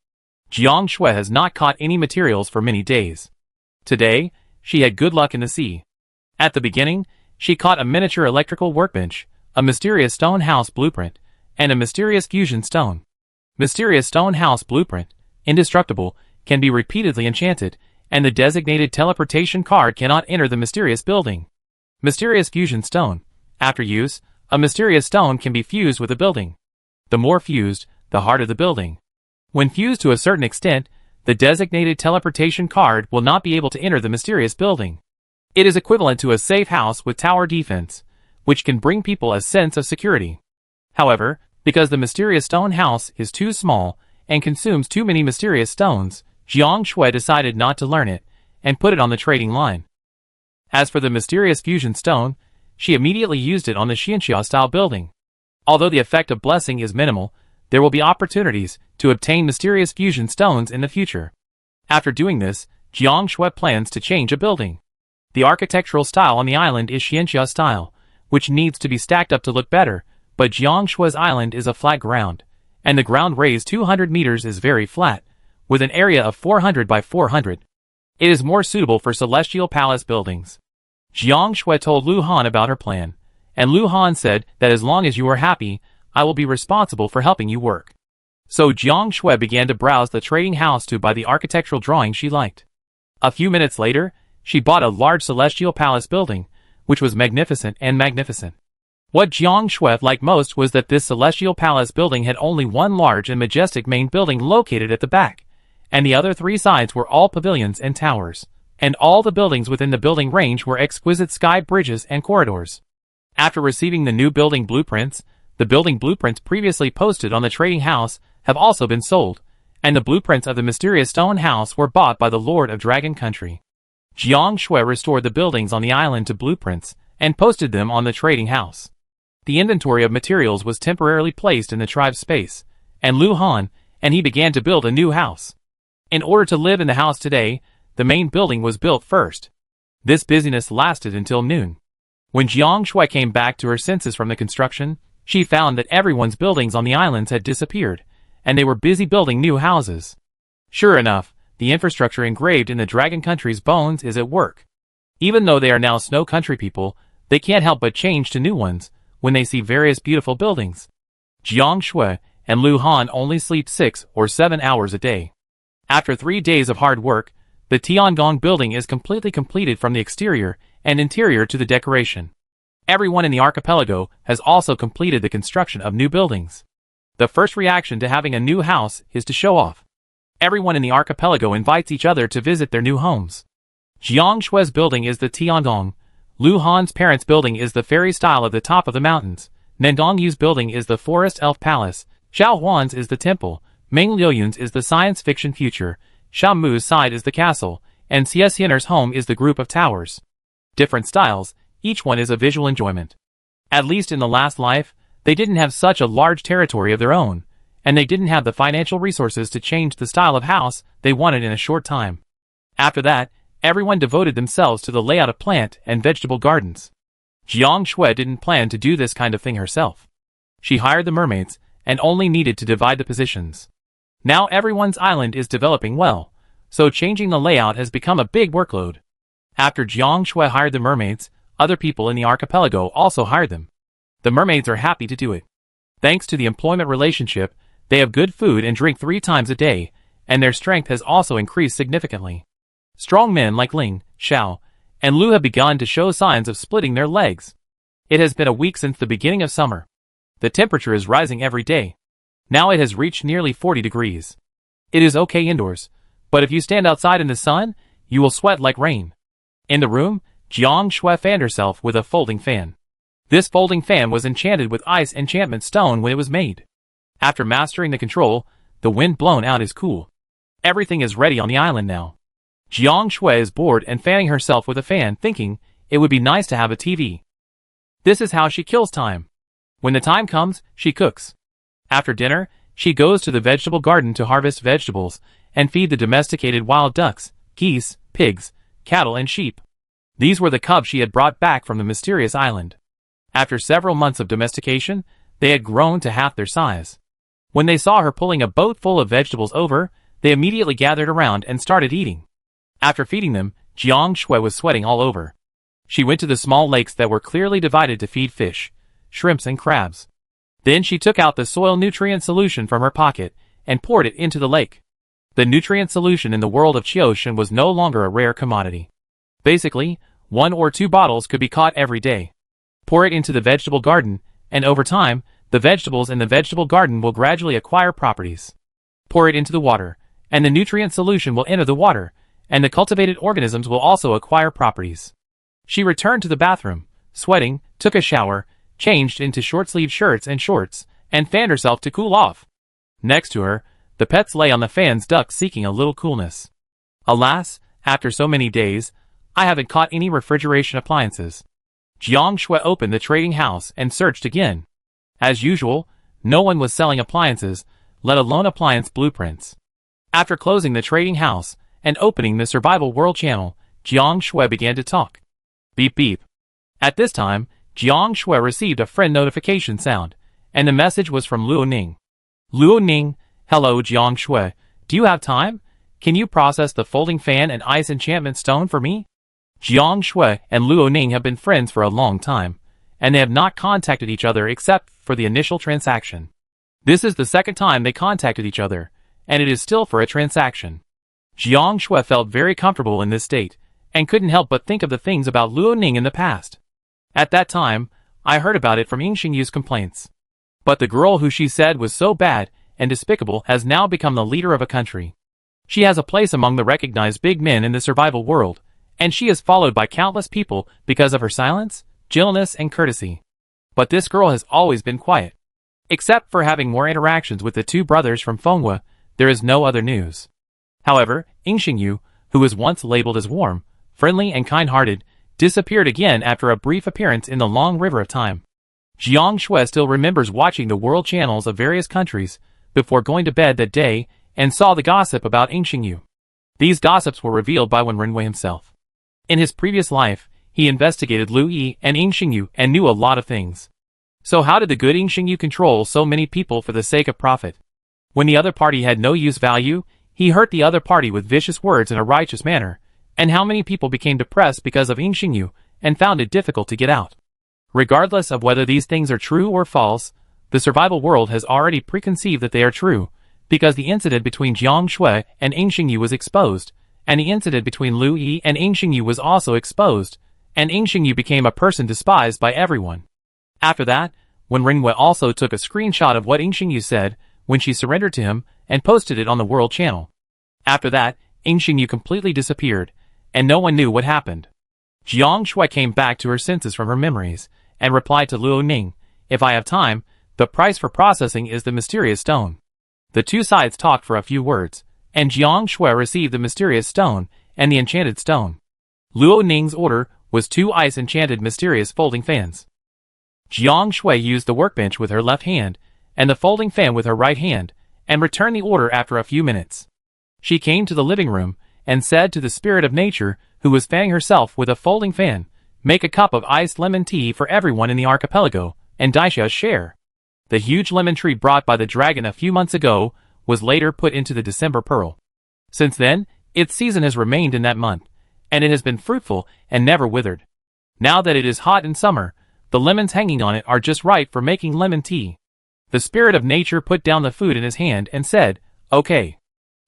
Jiang Shui has not caught any materials for many days. Today, she had good luck in the sea. At the beginning, she caught a miniature electrical workbench, a mysterious stone house blueprint, and a mysterious fusion stone. Mysterious stone house blueprint, indestructible, can be repeatedly enchanted, and the designated teleportation card cannot enter the mysterious building. Mysterious fusion stone. After use, a mysterious stone can be fused with a building. The more fused, the harder the building. When fused to a certain extent, the designated teleportation card will not be able to enter the mysterious building. It is equivalent to a safe house with tower defense, which can bring people a sense of security. However, because the mysterious stone house is too small and consumes too many mysterious stones, Jiang Shui decided not to learn it and put it on the trading line. As for the mysterious fusion stone, she immediately used it on the Xianxia-style building. Although the effect of blessing is minimal, there will be opportunities to obtain mysterious fusion stones in the future. After doing this, Jiang Shui plans to change a building. The architectural style on the island is Xianxia style, which needs to be stacked up to look better, but Jiang Shui's island is a flat ground, and the ground raised 200 meters is very flat, with an area of 400 by 400. It is more suitable for celestial palace buildings. Jiang Shui told Lu Han about her plan, and Lu Han said that as long as you are happy, I will be responsible for helping you work. So Jiang Shui began to browse the trading house to buy the architectural drawing she liked. A few minutes later, she bought a large celestial palace building, which was magnificent and magnificent. What Jiang Shui liked most was that this celestial palace building had only one large and majestic main building located at the back, and the other three sides were all pavilions and towers, and all the buildings within the building range were exquisite sky bridges and corridors. After receiving the new building blueprints, the building blueprints previously posted on the trading house have also been sold, and the blueprints of the mysterious stone house were bought by the Lord of Dragon Country. Jiang Shui restored the buildings on the island to blueprints and posted them on the trading house. The inventory of materials was temporarily placed in the tribe's space, and Lu Han, and he began to build a new house. In order to live in the house today, the main building was built first. This busyness lasted until noon. When Jiang Shui came back to her senses from the construction, she found that everyone's buildings on the islands had disappeared, and they were busy building new houses. Sure enough, the infrastructure engraved in the Dragon Country's bones is at work. Even though they are now Snow Country people, they can't help but change to new ones when they see various beautiful buildings. Jiang Shui and Lu Han only sleep 6 or 7 hours a day. After 3 days of hard work, the Tiangong building is completely completed from the exterior and interior to the decoration. Everyone in the archipelago has also completed the construction of new buildings. The first reaction to having a new house is to show off. Everyone in the archipelago invites each other to visit their new homes. Jiang Shui's building is the Tiangong. Lu Han's parents' building is the fairy style of the top of the mountains. Nendong Yu's building is the forest elf palace. Xiao Huan's is the temple. Meng Liuyun's is the science fiction future. Xiao Mu's side is the castle, and Xie Xianer's home is the group of towers. Different styles, each one is a visual enjoyment. At least in the last life, they didn't have such a large territory of their own, and they didn't have the financial resources to change the style of house they wanted in a short time. After that, everyone devoted themselves to the layout of plant and vegetable gardens. Jiang Shui didn't plan to do this kind of thing herself. She hired the mermaids, and only needed to divide the positions. Now everyone's island is developing well, so changing the layout has become a big workload. After Jiang Shui hired the mermaids, other people in the archipelago also hired them. The mermaids are happy to do it. Thanks to the employment relationship, they have good food and drink 3 times a day, and their strength has also increased significantly. Strong men like Ling, Xiao, and Lu have begun to show signs of splitting their legs. It has been a week since the beginning of summer. The temperature is rising every day. Now it has reached nearly 40 degrees. It is okay indoors, but if you stand outside in the sun, you will sweat like rain. In the room, Jiang Shui fanned herself with a folding fan. This folding fan was enchanted with ice enchantment stone when it was made. After mastering the control, the wind blown out is cool. Everything is ready on the island now. Jiang Shui is bored and fanning herself with a fan, thinking it would be nice to have a TV. This is how she kills time. When the time comes, she cooks. After dinner, she goes to the vegetable garden to harvest vegetables and feed the domesticated wild ducks, geese, pigs, cattle and sheep. These were the cubs she had brought back from the mysterious island. After several months of domestication, they had grown to half their size. When they saw her pulling a boat full of vegetables over, they immediately gathered around and started eating. After feeding them, Jiang Shui was sweating all over. She went to the small lakes that were clearly divided to feed fish, shrimps and crabs. Then she took out the soil nutrient solution from her pocket and poured it into the lake. The nutrient solution in the world of Qiushan was no longer a rare commodity. Basically, 1 or 2 bottles could be caught every day. Pour it into the vegetable garden, and over time, the vegetables in the vegetable garden will gradually acquire properties. Pour it into the water, and the nutrient solution will enter the water, and the cultivated organisms will also acquire properties. She returned to the bathroom, sweating, took a shower, changed into short-sleeved shirts and shorts, and fanned herself to cool off. Next to her, the pets lay on the fan's duct seeking a little coolness. Alas, after so many days, I haven't caught any refrigeration appliances. Jiang Shui opened the trading house and searched again. As usual, no one was selling appliances, let alone appliance blueprints. After closing the trading house and opening the Survival World channel, Jiang Shui began to talk. Beep beep. At this time, Jiang Shui received a friend notification sound, and the message was from Luo Ning. Luo Ning, hello Jiang Shui, do you have time? Can you process the folding fan and ice enchantment stone for me? Jiang Shui and Luo Ning have been friends for a long time, and they have not contacted each other except for the initial transaction. This is the second time they contacted each other, and it is still for a transaction. Jiang Shui felt very comfortable in this state, and couldn't help but think of the things about Luo Ning in the past. At that time, I heard about it from Ying Xingyu's complaints. But the girl who she said was so bad and despicable has now become the leader of a country. She has a place among the recognized big men in the survival world, and she is followed by countless people because of her silence, gentleness and courtesy. But this girl has always been quiet. Except for having more interactions with the 2 brothers from Fenghua, there is no other news. However, Ying Xingyu, who was once labeled as warm, friendly and kind-hearted, disappeared again after a brief appearance in the long river of time. Jiang Shui still remembers watching the world channels of various countries before going to bed that day and saw the gossip about Ying Xingyu. These gossips were revealed by Wen Renwei himself. In his previous life, he investigated Lu Yi and Ying Xingyu and knew a lot of things. So how did the good Ying Xingyu control so many people for the sake of profit? When the other party had no use value, he hurt the other party with vicious words in a righteous manner, and how many people became depressed because of Ying Xingyu and found it difficult to get out. Regardless of whether these things are true or false, the survival world has already preconceived that they are true, because the incident between Jiang Shui and Ying Xingyu was exposed, and the incident between Lu Yi and Ying Xingyu was also exposed, and Ying Xingyu became a person despised by everyone. After that, Wen Renwei also took a screenshot of what Ying Xingyu said when she surrendered to him and posted it on the world channel. After that, Ying Xingyu completely disappeared, and no one knew what happened. Jiang Shui came back to her senses from her memories, and replied to Luo Ning, if I have time, the price for processing is the mysterious stone. The 2 sides talked for a few words, and Jiang Shui received the mysterious stone and the enchanted stone. Luo Ning's order was 2 ice-enchanted mysterious folding fans. Jiang Shui used the workbench with her left hand, and the folding fan with her right hand, and returned the order after a few minutes. She came to the living room, and said to the spirit of nature, who was fanning herself with a folding fan, make a cup of iced lemon tea for everyone in the archipelago, and Daisha's share. The huge lemon tree brought by the dragon a few months ago was later put into the December pearl. Since then, its season has remained in that month, and it has been fruitful and never withered. Now that it is hot in summer, the lemons hanging on it are just right for making lemon tea. The spirit of nature put down the food in his hand and said, okay.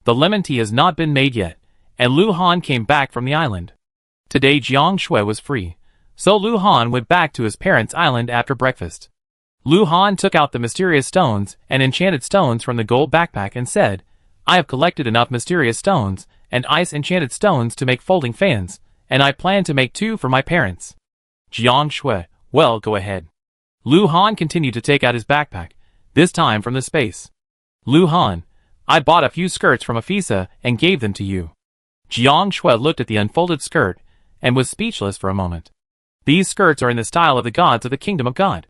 The lemon tea has not been made yet, and Lu Han came back from the island. Today Jiang Shui was free, so Lu Han went back to his parents' island after breakfast. Lu Han took out the mysterious stones and enchanted stones from the gold backpack and said, I have collected enough mysterious stones and ice-enchanted stones to make folding fans, and I plan to make 2 for my parents. Jiang Shui, well, go ahead. Lu Han continued to take out his backpack, this time from the space. Lu Han, I bought a few skirts from Afisa and gave them to you. Jiang Shui looked at the unfolded skirt and was speechless for a moment. These skirts are in the style of the gods of the kingdom of God.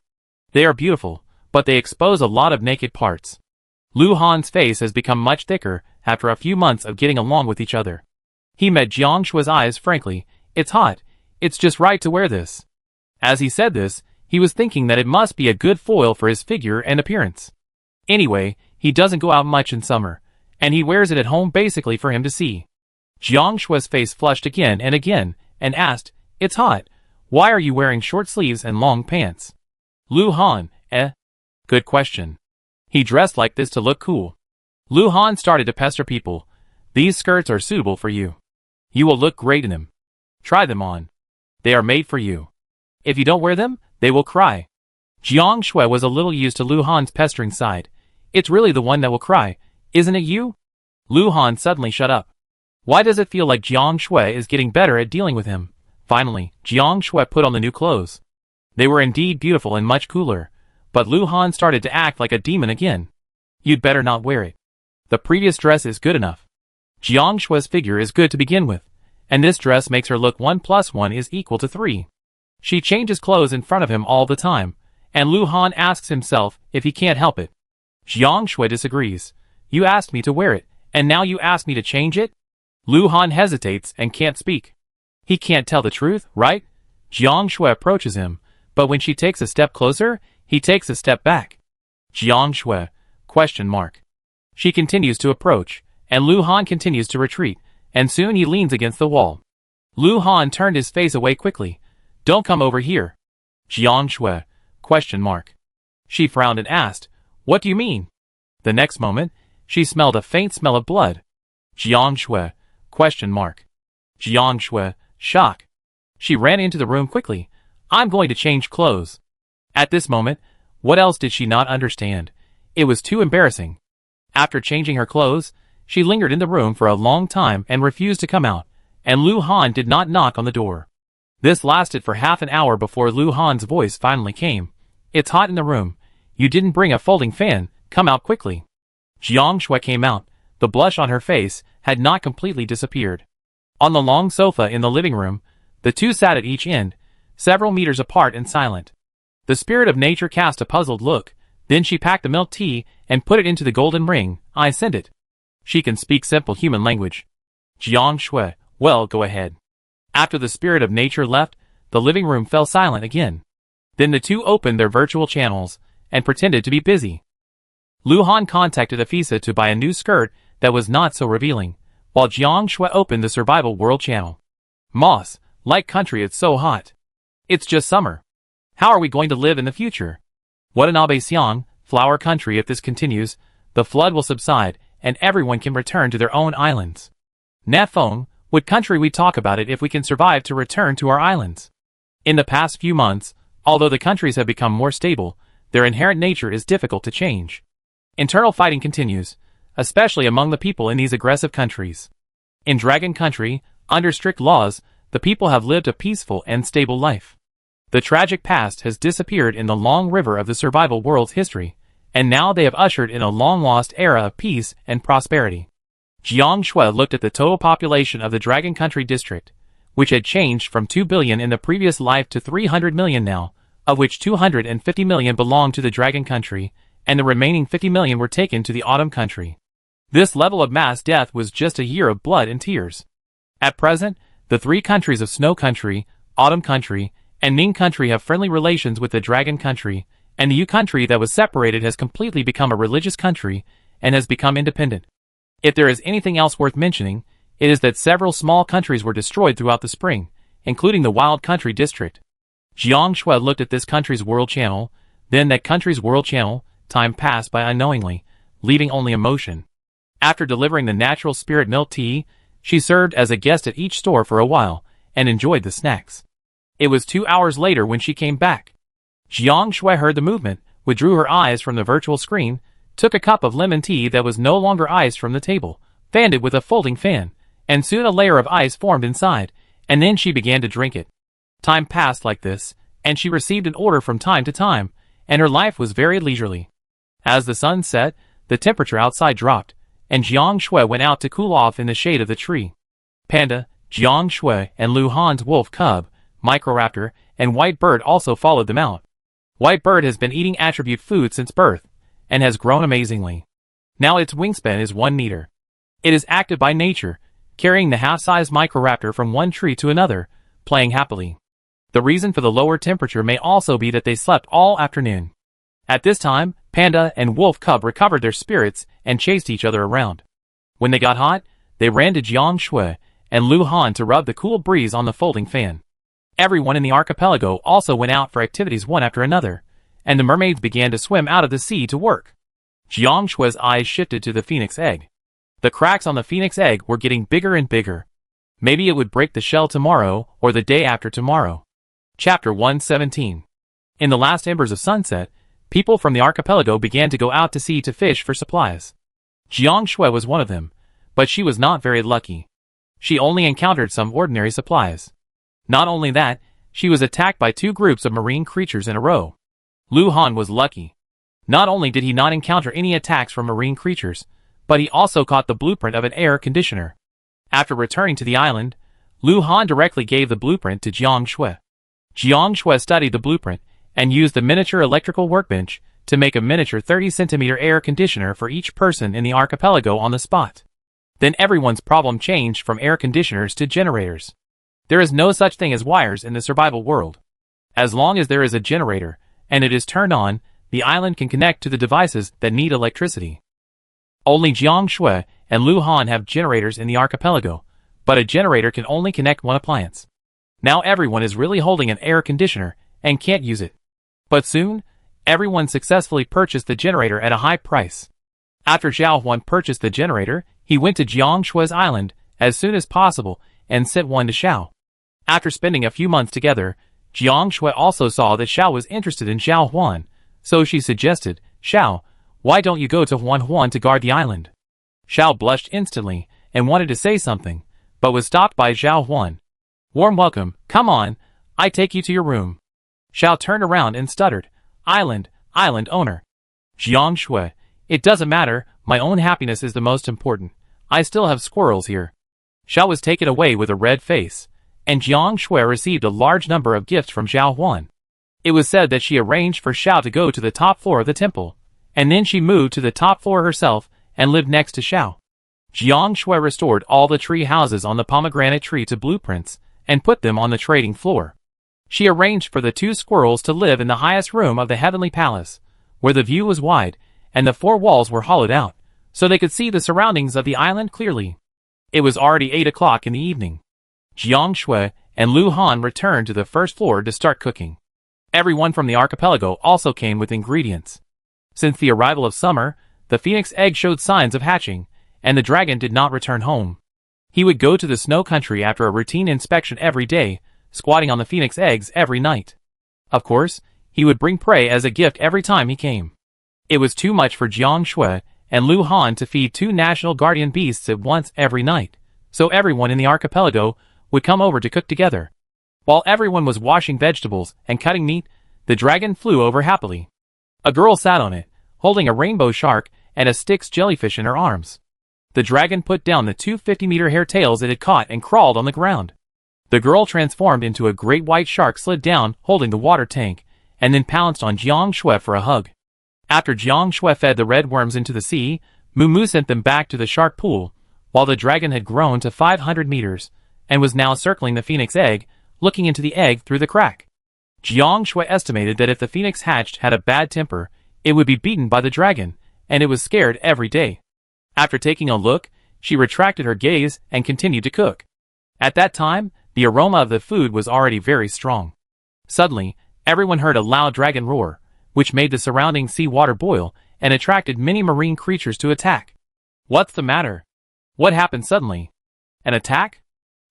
They are beautiful, but they expose a lot of naked parts. Lu Han's face has become much thicker after a few months of getting along with each other. He met Jiang Shui's eyes frankly. It's hot. It's just right to wear this. As he said this, he was thinking that it must be a good foil for his figure and appearance. Anyway, he doesn't go out much in summer, and he wears it at home basically for him to see. Jiang Shui's face flushed again, and asked, "It's hot. Why are you wearing short sleeves and long pants?" Lu Han, Good question. He dressed like this to look cool. Lu Han started to pester people. These skirts are suitable for you. You will look great in them. Try them on. They are made for you. If you don't wear them, they will cry. Jiang Shui was a little used to Lu Han's pestering side. It's really the one that will cry, isn't it you? Lu Han suddenly shut up. Why does it feel like Jiang Shui is getting better at dealing with him? Finally, Jiang Shui put on the new clothes. They were indeed beautiful and much cooler, but Lu Han started to act like a demon again. You'd better not wear it. The previous dress is good enough. Jiang Shui's figure is good to begin with, and this dress makes her look 1 + 1 is equal to 3. She changes clothes in front of him all the time, and Lu Han asks himself if he can't help it. Jiang Shui disagrees. You asked me to wear it, and now you ask me to change it? Lu Han hesitates and can't speak. He can't tell the truth, right? Jiang Shui approaches him, but when she takes a step closer, he takes a step back. Jiang Shui, ? She continues to approach, and Lu Han continues to retreat, and soon he leans against the wall. Lu Han turned his face away quickly. Don't come over here. Jiang Shui, ? She frowned and asked, What do you mean? The next moment, she smelled a faint smell of blood. Jiang Shui, ? Jiang Shui, shock. She ran into the room quickly. I'm going to change clothes. At this moment, what else did she not understand? It was too embarrassing. After changing her clothes, she lingered in the room for a long time and refused to come out, and Lu Han did not knock on the door. This lasted for half an hour before Lu Han's voice finally came. It's hot in the room. You didn't bring a folding fan, come out quickly. Jiang Shui came out. The blush on her face had not completely disappeared. On the long sofa in the living room, the two sat at each end, several meters apart and silent. The spirit of nature cast a puzzled look, then she packed the milk tea and put it into the golden ring. I sent it. She can speak simple human language. Jiang Shui, well, go ahead. After the spirit of nature left, the living room fell silent again. Then the two opened their virtual channels and pretended to be busy. Lu Han contacted Afisa to buy a new skirt that was not so revealing, while Jiang Shui opened the Survival World channel. Moss, like country, it's so hot. It's just summer. How are we going to live in the future? Watanabe Xiang, flower country. If this continues, the flood will subside and everyone can return to their own islands. Nafeng, what country we talk about it if we can survive to return to our islands. In the past few months, although the countries have become more stable, their inherent nature is difficult to change. Internal fighting continues, especially among the people in these aggressive countries. In Dragon Country, under strict laws, the people have lived a peaceful and stable life. The tragic past has disappeared in the long river of the survival world's history, and now they have ushered in a long-lost era of peace and prosperity. Jiang Shui looked at the total population of the Dragon Country district, which had changed from 2 billion in the previous life to 300 million now, of which 250 million belonged to the Dragon Country, and the remaining 50 million were taken to the Autumn Country. This level of mass death was just a year of blood and tears. At present, the three countries of Snow Country, Autumn Country, and Ning Country have friendly relations with the Dragon Country, and the Yu Country that was separated has completely become a religious country and has become independent. If there is anything else worth mentioning, it is that several small countries were destroyed throughout the spring, including the Wild Country district. Jiang Shui looked at this country's world channel, then that country's world channel. Time passed by unknowingly, leaving only emotion. After delivering the natural spirit milk tea, she served as a guest at each store for a while, and enjoyed the snacks. It was 2 hours later when she came back. Jiang Shui heard the movement, withdrew her eyes from the virtual screen, took a cup of lemon tea that was no longer iced from the table, fanned it with a folding fan, and soon a layer of ice formed inside, and then she began to drink it. Time passed like this, and she received an order from time to time, and her life was very leisurely. As the sun set, the temperature outside dropped, and Jiang Shui went out to cool off in the shade of the tree. Panda, Jiang Shui, and Lu Han's wolf cub, Microraptor, and White Bird also followed them out. White Bird has been eating attribute food since birth, and has grown amazingly. Now its wingspan is 1 meter. It is active by nature, carrying the half-sized microraptor from one tree to another, playing happily. The reason for the lower temperature may also be that they slept all afternoon. At this time, Panda and Wolf Cub recovered their spirits and chased each other around. When they got hot, they ran to Jiang Shui and Lu Han to rub the cool breeze on the folding fan. Everyone in the archipelago also went out for activities one after another, and the mermaids began to swim out of the sea to work. Jiang Shui's eyes shifted to the phoenix egg. The cracks on the phoenix egg were getting bigger and bigger. Maybe it would break the shell tomorrow or the day after tomorrow. Chapter 117. In the last embers of sunset, people from the archipelago began to go out to sea to fish for supplies. Jiang Shui was one of them, but she was not very lucky. She only encountered some ordinary supplies. Not only that, she was attacked by two groups of marine creatures in a row. Lu Han was lucky. Not only did he not encounter any attacks from marine creatures, but he also caught the blueprint of an air conditioner. After returning to the island, Lu Han directly gave the blueprint to Jiang Shui. Jiang Shui studied the blueprint and used the miniature electrical workbench to make a miniature 30-centimeter air conditioner for each person in the archipelago on the spot. Then everyone's problem changed from air conditioners to generators. There is no such thing as wires in the survival world. As long as there is a generator, and it is turned on, the island can connect to the devices that need electricity. Only Jiang Shui and Lu Han have generators in the archipelago, but a generator can only connect one appliance. Now everyone is really holding an air conditioner and can't use it. But soon, everyone successfully purchased the generator at a high price. After Zhao Huan purchased the generator, he went to Jiang Shui's island as soon as possible and sent one to Xiao. After spending a few months together, Jiang Shui also saw that Xiao was interested in Zhao Huan, so she suggested, "Xiao, why don't you go to Huan to guard the island?" Xiao blushed instantly and wanted to say something, but was stopped by Zhao Huan. "Warm welcome, come on, I take you to your room." Xiao turned around and stuttered, Island owner. Jiang Shui, "It doesn't matter, my own happiness is the most important. I still have squirrels here." Xiao was taken away with a red face, and Jiang Shui received a large number of gifts from Zhao Huan. It was said that she arranged for Xiao to go to the top floor of the temple, and then she moved to the top floor herself and lived next to Xiao. Jiang Shui restored all the tree houses on the pomegranate tree to blueprints and put them on the trading floor. She arranged for the two squirrels to live in the highest room of the heavenly palace, where the view was wide and the four walls were hollowed out, so they could see the surroundings of the island clearly. It was already 8 o'clock in the evening. Jiang Shui and Lu Han returned to the first floor to start cooking. Everyone from the archipelago also came with ingredients. Since the arrival of summer, the phoenix egg showed signs of hatching, and the dragon did not return home. He would go to the snow country after a routine inspection every day, squatting on the phoenix eggs every night. Of course, he would bring prey as a gift every time he came. It was too much for Jiang Shui and Lu Han to feed two national guardian beasts at once every night, so everyone in the archipelago would come over to cook together. While everyone was washing vegetables and cutting meat, the dragon flew over happily. A girl sat on it, holding a rainbow shark and a Styx jellyfish in her arms. The dragon put down the two 50-meter hair tails it had caught and crawled on the ground. The girl transformed into a great white shark, slid down holding the water tank, and then pounced on Jiang Shui for a hug. After Jiang Shui fed the red worms into the sea, Moo sent them back to the shark pool, while the dragon had grown to 500 meters, and was now circling the phoenix egg, looking into the egg through the crack. Jiang Shui estimated that if the phoenix hatched had a bad temper, it would be beaten by the dragon, and it was scared every day. After taking a look, she retracted her gaze and continued to cook. At that time, the aroma of the food was already very strong. Suddenly, everyone heard a loud dragon roar, which made the surrounding sea water boil and attracted many marine creatures to attack. What's the matter? What happened suddenly? An attack?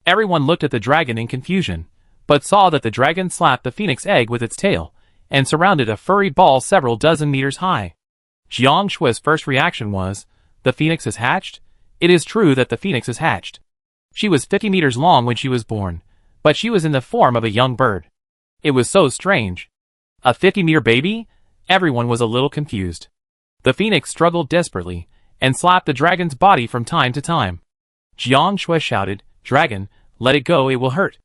Everyone looked at the dragon in confusion, but saw that the dragon slapped the phoenix egg with its tail and surrounded a furry ball several dozen meters high. Jiang Shui's first reaction was, "The phoenix has hatched?" It is true that the phoenix has hatched. She was 50 meters long when she was born, but she was in the form of a young bird. It was so strange. A 50-meter baby? Everyone was a little confused. The phoenix struggled desperately and slapped the dragon's body from time to time. Jiang Shui shouted, "Dragon, let it go, it will hurt."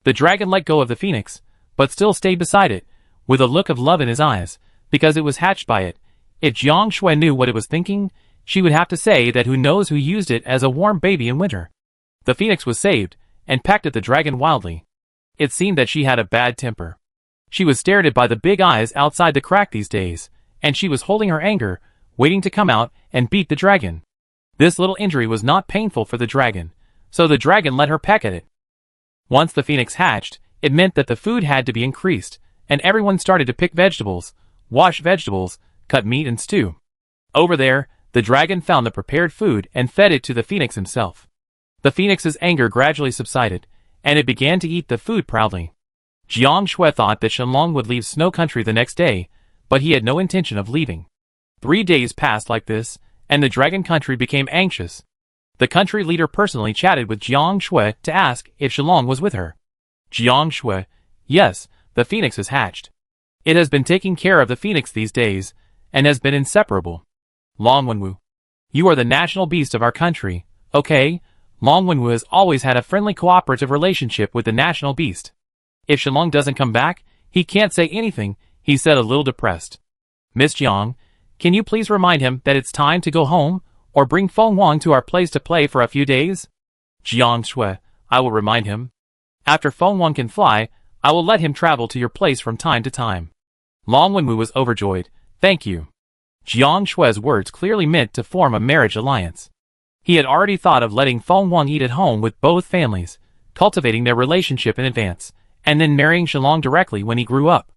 The dragon let go of the phoenix, but still stayed beside it, with a look of love in his eyes, because it was hatched by it. If Jiang Shui knew what it was thinking, she would have to say that who knows who used it as a warm baby in winter. The phoenix was saved, and pecked at the dragon wildly. It seemed that she had a bad temper. She was stared at by the big eyes outside the crack these days, and she was holding her anger, waiting to come out and beat the dragon. This little injury was not painful for the dragon, so the dragon let her peck at it. Once the phoenix hatched, it meant that the food had to be increased, and everyone started to pick vegetables, wash vegetables, cut meat and stew. Over there, the dragon found the prepared food and fed it to the phoenix himself. The phoenix's anger gradually subsided, and it began to eat the food proudly. Jiang Shui thought that Shenlong would leave Snow Country the next day, but he had no intention of leaving. 3 days passed like this, and the Dragon Country became anxious. The country leader personally chatted with Jiang Shui to ask if Shenlong was with her. Jiang Shui, yes, the phoenix has hatched. It has been taking care of the phoenix these days, and has been inseparable. Long Wenwu, you are the national beast of our country, okay? Long Wenwu has always had a friendly cooperative relationship with the national beast. If Shenlong doesn't come back, he can't say anything, he said a little depressed. Miss Jiang, can you please remind him that it's time to go home, or bring Feng Wang to our place to play for a few days? Jiang Shui, I will remind him. After Feng Wang can fly, I will let him travel to your place from time to time. Long Wenwu was overjoyed. Thank you. Jiang Shui's words clearly meant to form a marriage alliance. He had already thought of letting Feng Wang eat at home with both families, cultivating their relationship in advance, and then marrying Shenlong directly when he grew up.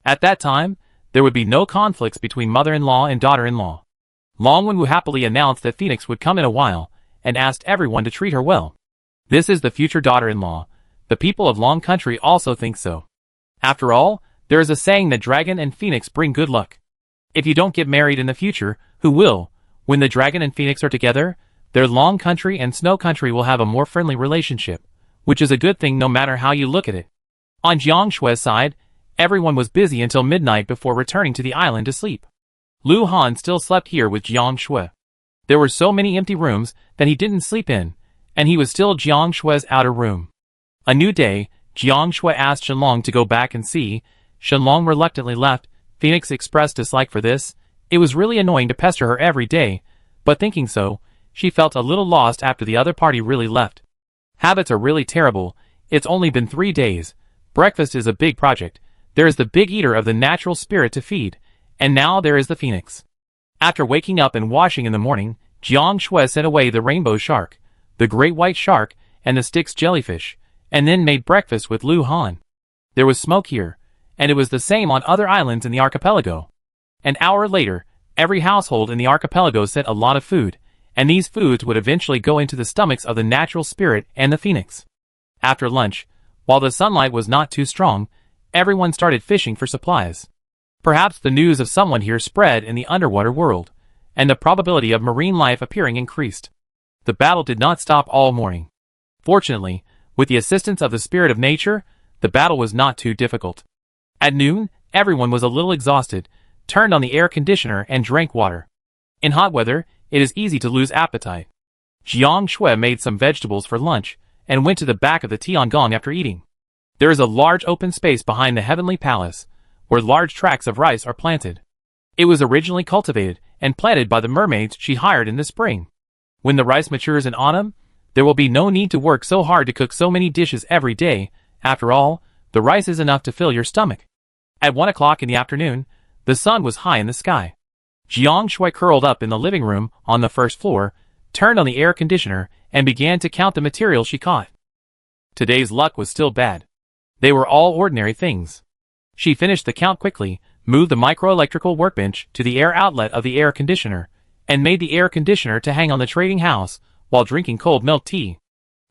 At that time, there would be no conflicts between mother-in-law and daughter-in-law. Long Wenwu happily announced that Phoenix would come in a while, and asked everyone to treat her well. This is the future daughter-in-law. The people of Long Country also think so. After all, there is a saying that dragon and phoenix bring good luck. If you don't get married in the future, who will? When the dragon and phoenix are together, their Long Country and Snow Country will have a more friendly relationship, which is a good thing no matter how you look at it. On Jiang Shui's side, everyone was busy until midnight before returning to the island to sleep. Lu Han still slept here with Jiang Shui. There were so many empty rooms that he didn't sleep in, and he was still Jiang Shui's outer room. A new day, Jiang Shui asked Shenlong to go back and see. Shenlong reluctantly left. Phoenix expressed dislike for this. It was really annoying to pester her every day, but thinking so, she felt a little lost after the other party really left. Habits are really terrible. It's only been 3 days. Breakfast is a big project. There is the big eater of the natural spirit to feed, and now there is the phoenix. After waking up and washing in the morning, Jiang Shui sent away the rainbow shark, the great white shark, and the Styx jellyfish, and then made breakfast with Lu Han. There was smoke here, and it was the same on other islands in the archipelago. An hour later, every household in the archipelago sent a lot of food, and these foods would eventually go into the stomachs of the natural spirit and the phoenix. After lunch, while the sunlight was not too strong, everyone started fishing for supplies. Perhaps the news of someone here spread in the underwater world, and the probability of marine life appearing increased. The battle did not stop all morning. Fortunately, with the assistance of the spirit of nature, the battle was not too difficult. At noon, everyone was a little exhausted, turned on the air conditioner and drank water. In hot weather, it is easy to lose appetite. Jiang Shui made some vegetables for lunch, and went to the back of the Tiangong after eating. There is a large open space behind the Heavenly Palace, where large tracts of rice are planted. It was originally cultivated and planted by the mermaids she hired in the spring. When the rice matures in autumn, there will be no need to work so hard to cook so many dishes every day. After all, the rice is enough to fill your stomach. At 1 o'clock in the afternoon, the sun was high in the sky. Jiang Shui curled up in the living room on the first floor, turned on the air conditioner, and began to count the material she caught. Today's luck was still bad. They were all ordinary things. She finished the count quickly, moved the microelectrical workbench to the air outlet of the air conditioner, and made the air conditioner to hang on the trading house while drinking cold milk tea.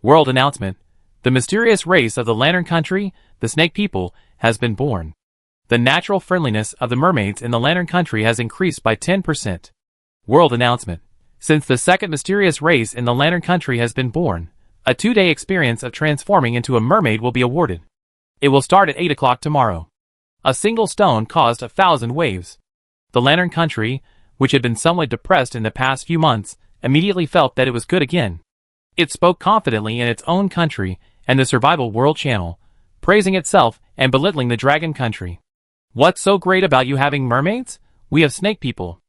World announcement. The mysterious race of the Lantern Country, the Snake People, has been born. The natural friendliness of the mermaids in the Lantern Country has increased by 10%. World announcement. Since the second mysterious race in the Lantern Country has been born, a 2-day experience of transforming into a mermaid will be awarded. It will start at 8 o'clock tomorrow. A single stone caused 1,000 waves. The Lantern Country, which had been somewhat depressed in the past few months, immediately felt that it was good again. It spoke confidently in its own country and the Survival World Channel, praising itself and belittling the Dragon Country. What's so great about you having mermaids? We have snake people.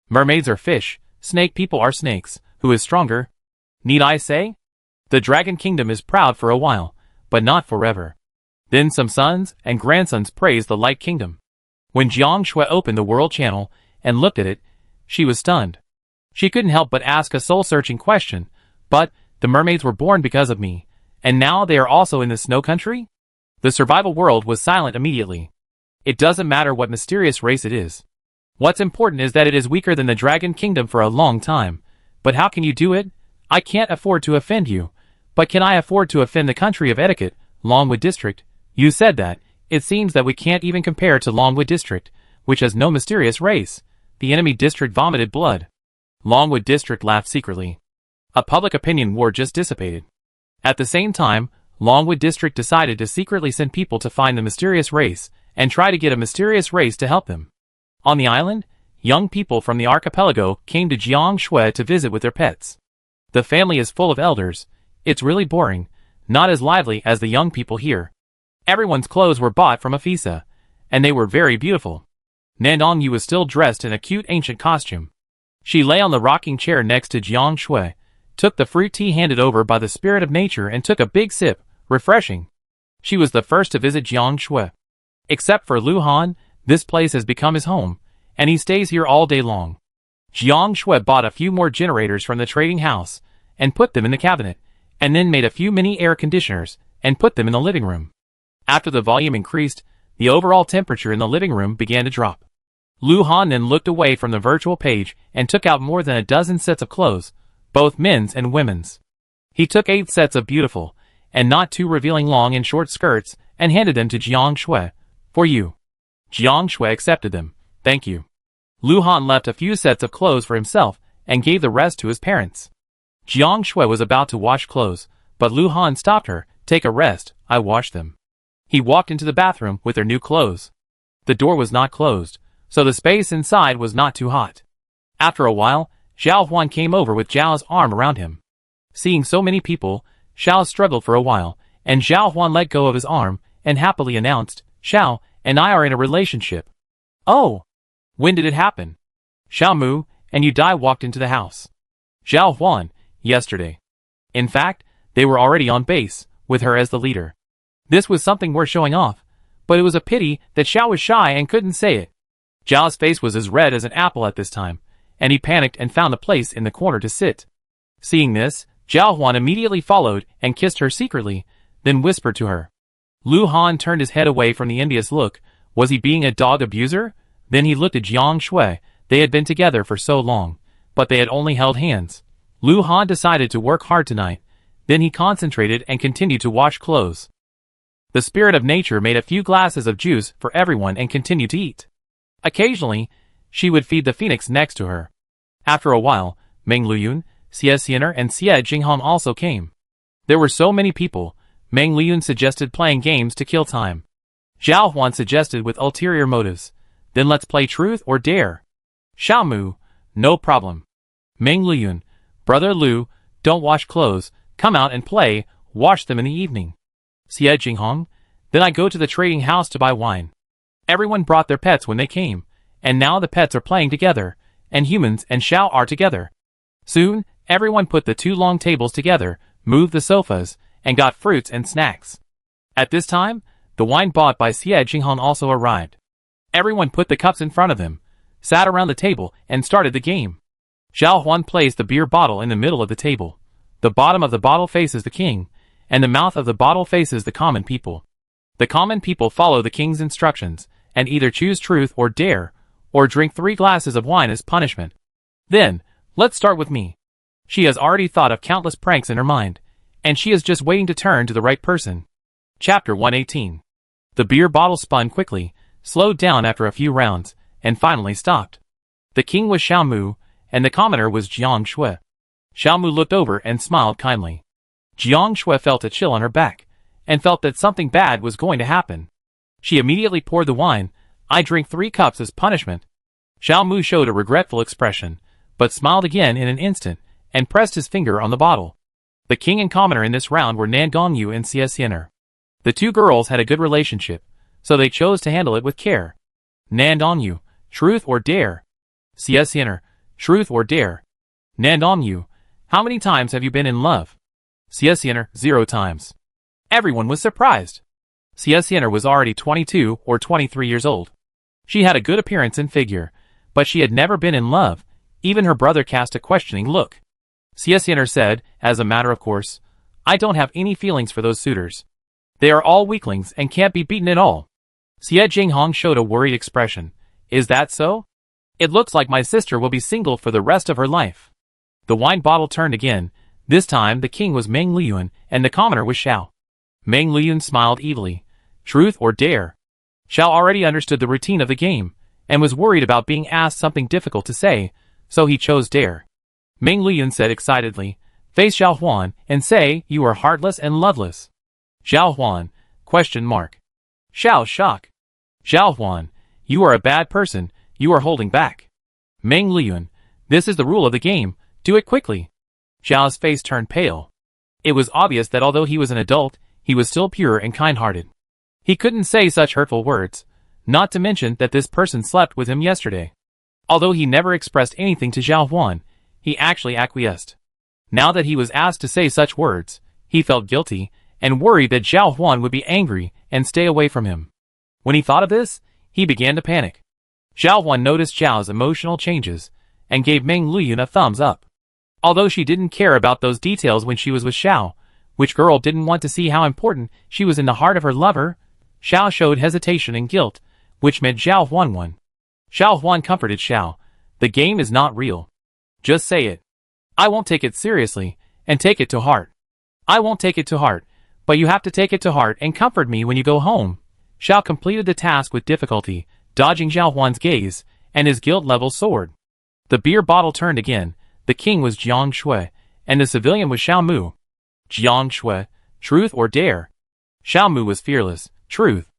Mermaids are fish, snake people are snakes. Who is stronger? Need I say? The Dragon Kingdom is proud for a while, but not forever. Then some sons and grandsons praised the Light Kingdom. When Jiang Shui opened the World Channel and looked at it, she was stunned. She couldn't help but ask a soul-searching question, but the mermaids were born because of me, and now they are also in the snow country? The survival world was silent immediately. It doesn't matter what mysterious race it is. What's important is that it is weaker than the Dragon Kingdom for a long time. But how can you do it? I can't afford to offend you. But can I afford to offend the country of etiquette, Longwood District? You said that. It seems that we can't even compare to Longwood District, which has no mysterious race. The enemy district vomited blood. Longwood District laughed secretly. A public opinion war just dissipated. At the same time, Longwood District decided to secretly send people to find the mysterious race and try to get a mysterious race to help them. On the island, young people from the archipelago came to Jiang Shui to visit with their pets. The family is full of elders. It's really boring, not as lively as the young people here. Everyone's clothes were bought from Afisa, and they were very beautiful. Nandong Yu was still dressed in a cute ancient costume. She lay on the rocking chair next to Jiang Shui, took the fruit tea handed over by the spirit of nature and took a big sip, refreshing. She was the first to visit Jiang Shui. Except for Lu Han, this place has become his home, and he stays here all day long. Jiang Shui bought a few more generators from the trading house, and put them in the cabinet, and then made a few mini air conditioners, and put them in the living room. After the volume increased, the overall temperature in the living room began to drop. Lu Han then looked away from the virtual page and took out more than a dozen sets of clothes, both men's and women's. He took 8 sets of beautiful, and not too revealing long and short skirts, and handed them to Jiang Shui. For you. Jiang Shui accepted them. Thank you. Lu Han left a few sets of clothes for himself, and gave the rest to his parents. Jiang Shui was about to wash clothes, but Lu Han stopped her. Take a rest, I washed them. He walked into the bathroom with their new clothes. The door was not closed, so the space inside was not too hot. After a while, Zhao Huan came over with Zhao's arm around him. Seeing so many people, Zhao struggled for a while, and Zhao Huan let go of his arm, and happily announced, Xiao and I are in a relationship. Oh! When did it happen? Xiao Mu and Yu Dai walked into the house. Zhao Huan, yesterday. In fact, they were already on base, with her as the leader. This was something worth showing off, but it was a pity that Xiao was shy and couldn't say it. Zhao's face was as red as an apple at this time, and he panicked and found a place in the corner to sit. Seeing this, Zhao Huan immediately followed and kissed her secretly, then whispered to her. Lu Han turned his head away from the envious look. Was he being a dog abuser? Then he looked at Jiang Shui. They had been together for so long, but they had only held hands. Lu Han decided to work hard tonight. Then he concentrated and continued to wash clothes. The spirit of nature made a few glasses of juice for everyone and continued to eat. Occasionally, she would feed the phoenix next to her. After a while, Meng Luyun, Xie Xianer and Xie Jinghong also came. There were so many people. Meng Luyun suggested playing games to kill time. Zhao Huan suggested with ulterior motives. Then let's play truth or dare. Xiao Mu, no problem. Meng Luyun, brother Lu, don't wash clothes, come out and play, wash them in the evening. Xie Jinghong, then I go to the trading house to buy wine. Everyone brought their pets when they came, and now the pets are playing together, and humans and Xiao are together. Soon, everyone put the 2 long tables together, moved the sofas, and got fruits and snacks. At this time, the wine bought by Xie Jinghong also arrived. Everyone put the cups in front of them, sat around the table, and started the game. Zhao Huan placed the beer bottle in the middle of the table. The bottom of the bottle faces the king, and the mouth of the bottle faces the common people. The common people follow the king's instructions, and either choose truth or dare, or drink 3 glasses of wine as punishment. Then, let's start with me. She has already thought of countless pranks in her mind, and she is just waiting to turn to the right person. Chapter 118. The beer bottle spun quickly, slowed down after a few rounds, and finally stopped. The king was Xiao Mu, and the commoner was Jiang Shui. Xiao Mu looked over and smiled kindly. Jiang Shui felt a chill on her back, and felt that something bad was going to happen. She immediately poured the wine. I drink 3 cups as punishment. Xiao Mu showed a regretful expression, but smiled again in an instant, and pressed his finger on the bottle. The king and commoner in this round were Nandong Yu and Xie Xianer. The 2 girls had a good relationship, so they chose to handle it with care. Nandong Yu, truth or dare? Xie Xianer, truth or dare? Nandong Yu, how many times have you been in love? Xiaoxianer 0 times. Everyone was surprised. Xiaoxianer was already 22 or 23 years old. She had a good appearance and figure, but she had never been in love. Even her brother cast a questioning look. Xiaoxianer said, as a matter of course, I don't have any feelings for those suitors. They are all weaklings and can't be beaten at all. Xie Jinghong showed a worried expression. Is that so? It looks like my sister will be single for the rest of her life. The wine bottle turned again. This time the king was Meng Liyuan and the commoner was Xiao. Meng Liyuan smiled evilly. Truth or dare? Xiao already understood the routine of the game, and was worried about being asked something difficult to say, so he chose dare. Meng Liyuan said excitedly, face Xiao Huan and say, you are heartless and loveless. Xiao Huan, ? Xiao shock. Xiao Huan, you are a bad person, you are holding back. Meng Liyuan, this is the rule of the game, do it quickly. Xiao's face turned pale. It was obvious that although he was an adult, he was still pure and kind-hearted. He couldn't say such hurtful words, not to mention that this person slept with him yesterday. Although he never expressed anything to Xiao Huan, he actually acquiesced. Now that he was asked to say such words, he felt guilty, and worried that Xiao Huan would be angry and stay away from him. When he thought of this, he began to panic. Xiao Huan noticed Xiao's emotional changes, and gave Meng Liyuan a thumbs up. Although she didn't care about those details when she was with Xiao, which girl didn't want to see how important she was in the heart of her lover? Xiao showed hesitation and guilt, which meant Xiao Huan won. Xiao Huan comforted Xiao. The game is not real. Just say it. I won't take it seriously, and take it to heart. I won't take it to heart, but you have to take it to heart and comfort me when you go home. Xiao completed the task with difficulty, dodging Xiao Huan's gaze, and his guilt level soared. The beer bottle turned again. The king was Jiang Shui, and the civilian was Xiao Mu. Jiang Shui, truth or dare? Xiao Mu was fearless, truth.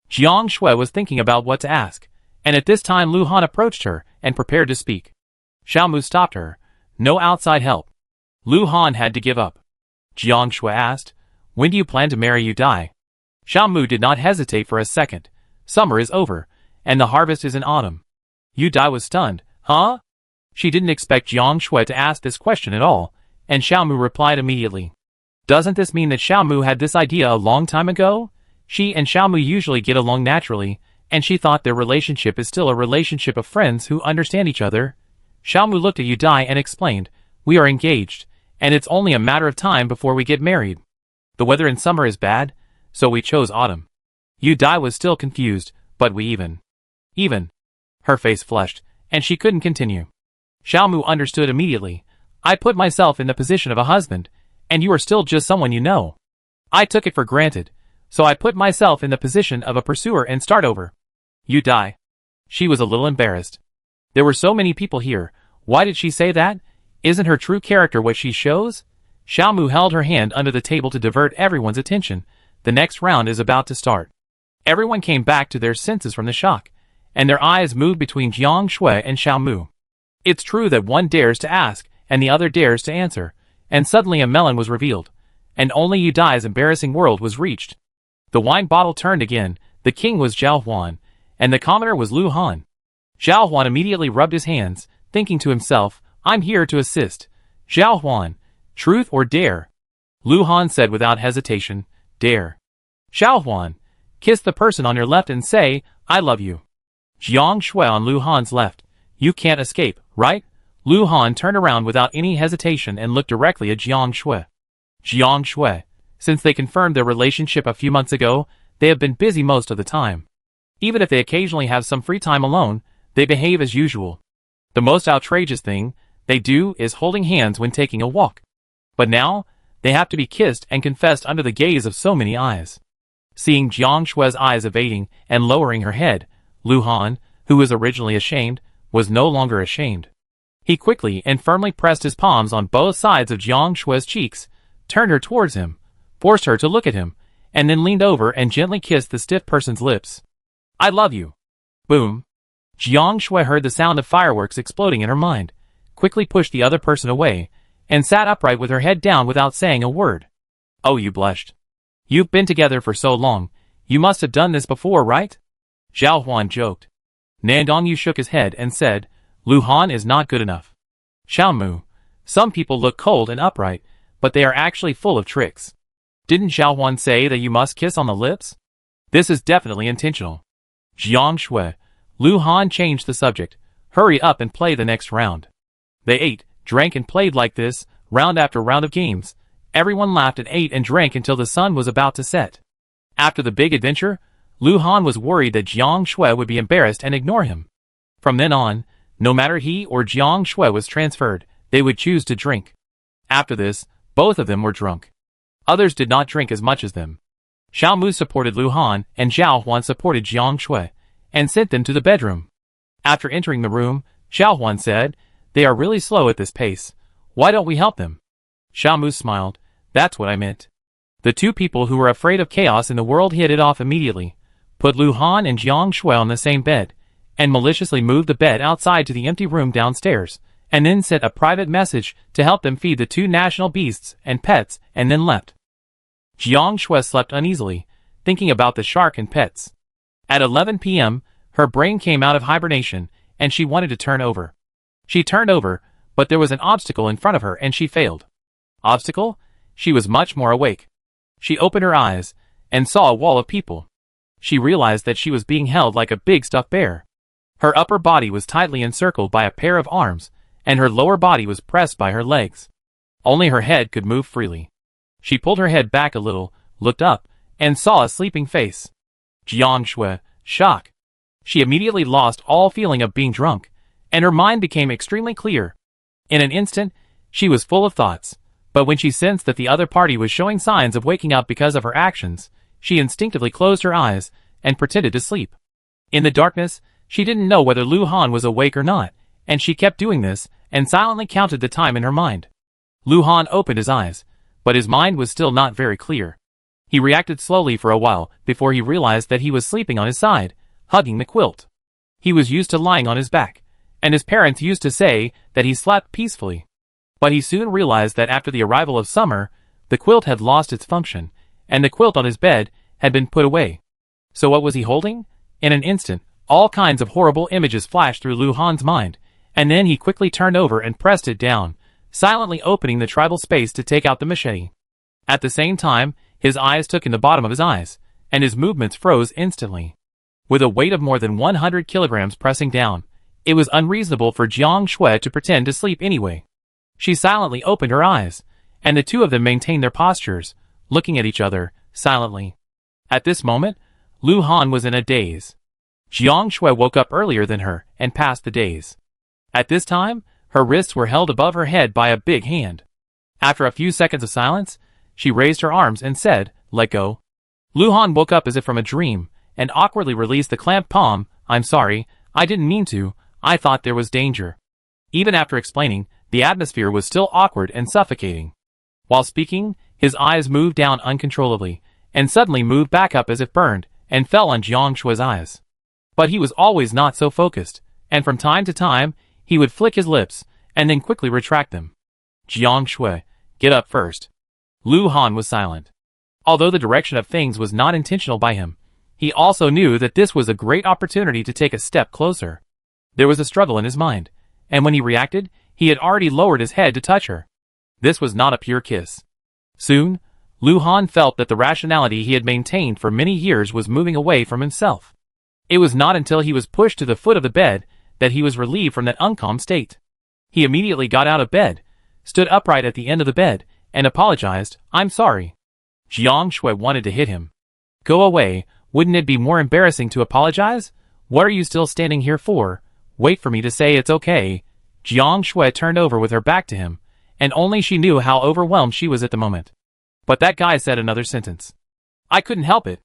Jiang Shui was thinking about what to ask, and at this time Lu Han approached her and prepared to speak. Xiao Mu stopped her. No outside help. Lu Han had to give up. Jiang Shui asked, when do you plan to marry Yu Dai? Xiao Mu did not hesitate for a second. Summer is over, and the harvest is in autumn. Yu Dai was stunned. Huh? She didn't expect Jiang Shui to ask this question at all, and Xiao Mu replied immediately. Doesn't this mean that Xiao Mu had this idea a long time ago? She and Xiao Mu usually get along naturally, and she thought their relationship is still a relationship of friends who understand each other. Xiao Mu looked at Yu Dai and explained, we are engaged, and it's only a matter of time before we get married. The weather in summer is bad, so we chose autumn. Yu Dai was still confused, but we even. Her face flushed, and she couldn't continue. Xiao Mu understood immediately. I put myself in the position of a husband, and you are still just someone you know. I took it for granted, so I put myself in the position of a pursuer and start over. Yu Dai. She was a little embarrassed. There were so many people here. Why did she say that? Isn't her true character what she shows? Xiao Mu held her hand under the table to divert everyone's attention. The next round is about to start. Everyone came back to their senses from the shock, and their eyes moved between Jiang Shui and Xiao Mu. It's true that one dares to ask, and the other dares to answer, and suddenly a melon was revealed, and only Yu Dai's embarrassing world was reached. The wine bottle turned again. The king was Xiao Huan, and the commoner was Lu Han. Xiao Huan immediately rubbed his hands, thinking to himself, I'm here to assist. Xiao Huan, truth or dare? Lu Han said without hesitation, dare. Xiao Huan, kiss the person on your left and say, I love you. Jiang Shui on Lu Han's left. You can't escape, right? Lu Han turned around without any hesitation and looked directly at Jiang Shui. Jiang Shui, since they confirmed their relationship a few months ago, they have been busy most of the time. Even if they occasionally have some free time alone, they behave as usual. The most outrageous thing they do is holding hands when taking a walk. But now, they have to be kissed and confessed under the gaze of so many eyes. Seeing Jiang Shui's eyes evading and lowering her head, Lu Han, who was originally ashamed, was no longer ashamed. He quickly and firmly pressed his palms on both sides of Jiang Shui's cheeks, turned her towards him, forced her to look at him, and then leaned over and gently kissed the stiff person's lips. I love you. Boom. Jiang Shui heard the sound of fireworks exploding in her mind, quickly pushed the other person away, and sat upright with her head down without saying a word. Oh, you blushed. You've been together for so long, you must have done this before, right? Xiao Huan joked. Nan Dongyu shook his head and said, Lu Han is not good enough. Xiao Mu, some people look cold and upright, but they are actually full of tricks. Didn't Xiao Huan say that you must kiss on the lips? This is definitely intentional. Jiang Shui. Lu Han changed the subject. Hurry up and play the next round. They ate, drank and played like this, round after round of games. Everyone laughed and ate and drank until the sun was about to set. After the big adventure, Lu Han was worried that Jiang Shui would be embarrassed and ignore him. From then on, no matter he or Jiang Shui was transferred, they would choose to drink. After this, both of them were drunk. Others did not drink as much as them. Xiao Mu supported Lu Han and Xiao Huan supported Jiang Shui, and sent them to the bedroom. After entering the room, Xiao Huan said, "They are really slow at this pace. Why don't we help them?" Xiao Mu smiled. "That's what I meant." The two people who were afraid of chaos in the world hit it off immediately, put Lu Han and Jiang Shui on the same bed, and maliciously moved the bed outside to the empty room downstairs, and then sent a private message to help them feed the two national beasts and pets, and then left. Jiang Shui slept uneasily, thinking about the shark and pets. At 11 p.m., her brain came out of hibernation, and she wanted to turn over. She turned over, but there was an obstacle in front of her and she failed. Obstacle? She was much more awake. She opened her eyes, and saw a wall of people. She realized that she was being held like a big stuffed bear. Her upper body was tightly encircled by a pair of arms, and her lower body was pressed by her legs. Only her head could move freely. She pulled her head back a little, looked up, and saw a sleeping face. Jiang Shui, shock. She immediately lost all feeling of being drunk, and her mind became extremely clear. In an instant, she was full of thoughts, but when she sensed that the other party was showing signs of waking up because of her actions, she instinctively closed her eyes and pretended to sleep. In the darkness, she didn't know whether Lu Han was awake or not, and she kept doing this and silently counted the time in her mind. Lu Han opened his eyes, but his mind was still not very clear. He reacted slowly for a while before he realized that he was sleeping on his side, hugging the quilt. He was used to lying on his back, and his parents used to say that he slept peacefully. But he soon realized that after the arrival of summer, the quilt had lost its function, and the quilt on his bed had been put away. So what was he holding? In an instant, all kinds of horrible images flashed through Lu Han's mind, and then he quickly turned over and pressed it down, silently opening the tribal space to take out the machete. At the same time, his eyes took in the bottom of his eyes, and his movements froze instantly. With a weight of more than 100 kilograms pressing down, it was unreasonable for Jiang Shui to pretend to sleep anyway. She silently opened her eyes, and the two of them maintained their postures, looking at each other, silently. At this moment, Lu Han was in a daze. Jiang Shui woke up earlier than her and passed the daze. At this time, her wrists were held above her head by a big hand. After a few seconds of silence, she raised her arms and said, "Let go." Lu Han woke up as if from a dream, and awkwardly released the clamped palm. "I'm sorry, I didn't mean to, I thought there was danger." Even after explaining, the atmosphere was still awkward and suffocating. While speaking, his eyes moved down uncontrollably, and suddenly moved back up as if burned, and fell on Jiang Shui's eyes. But he was always not so focused, and from time to time, he would flick his lips, and then quickly retract them. "Jiang Shui, get up first." Lu Han was silent. Although the direction of things was not intentional by him, he also knew that this was a great opportunity to take a step closer. There was a struggle in his mind, and when he reacted, he had already lowered his head to touch her. This was not a pure kiss. Soon, Lu Han felt that the rationality he had maintained for many years was moving away from himself. It was not until he was pushed to the foot of the bed that he was relieved from that uncalm state. He immediately got out of bed, stood upright at the end of the bed, and apologized, "I'm sorry." Jiang Shui wanted to hit him. "Go away, wouldn't it be more embarrassing to apologize? What are you still standing here for? Wait for me to say it's okay." Jiang Shui turned over with her back to him, and only she knew how overwhelmed she was at the moment. But that guy said another sentence. "I couldn't help it."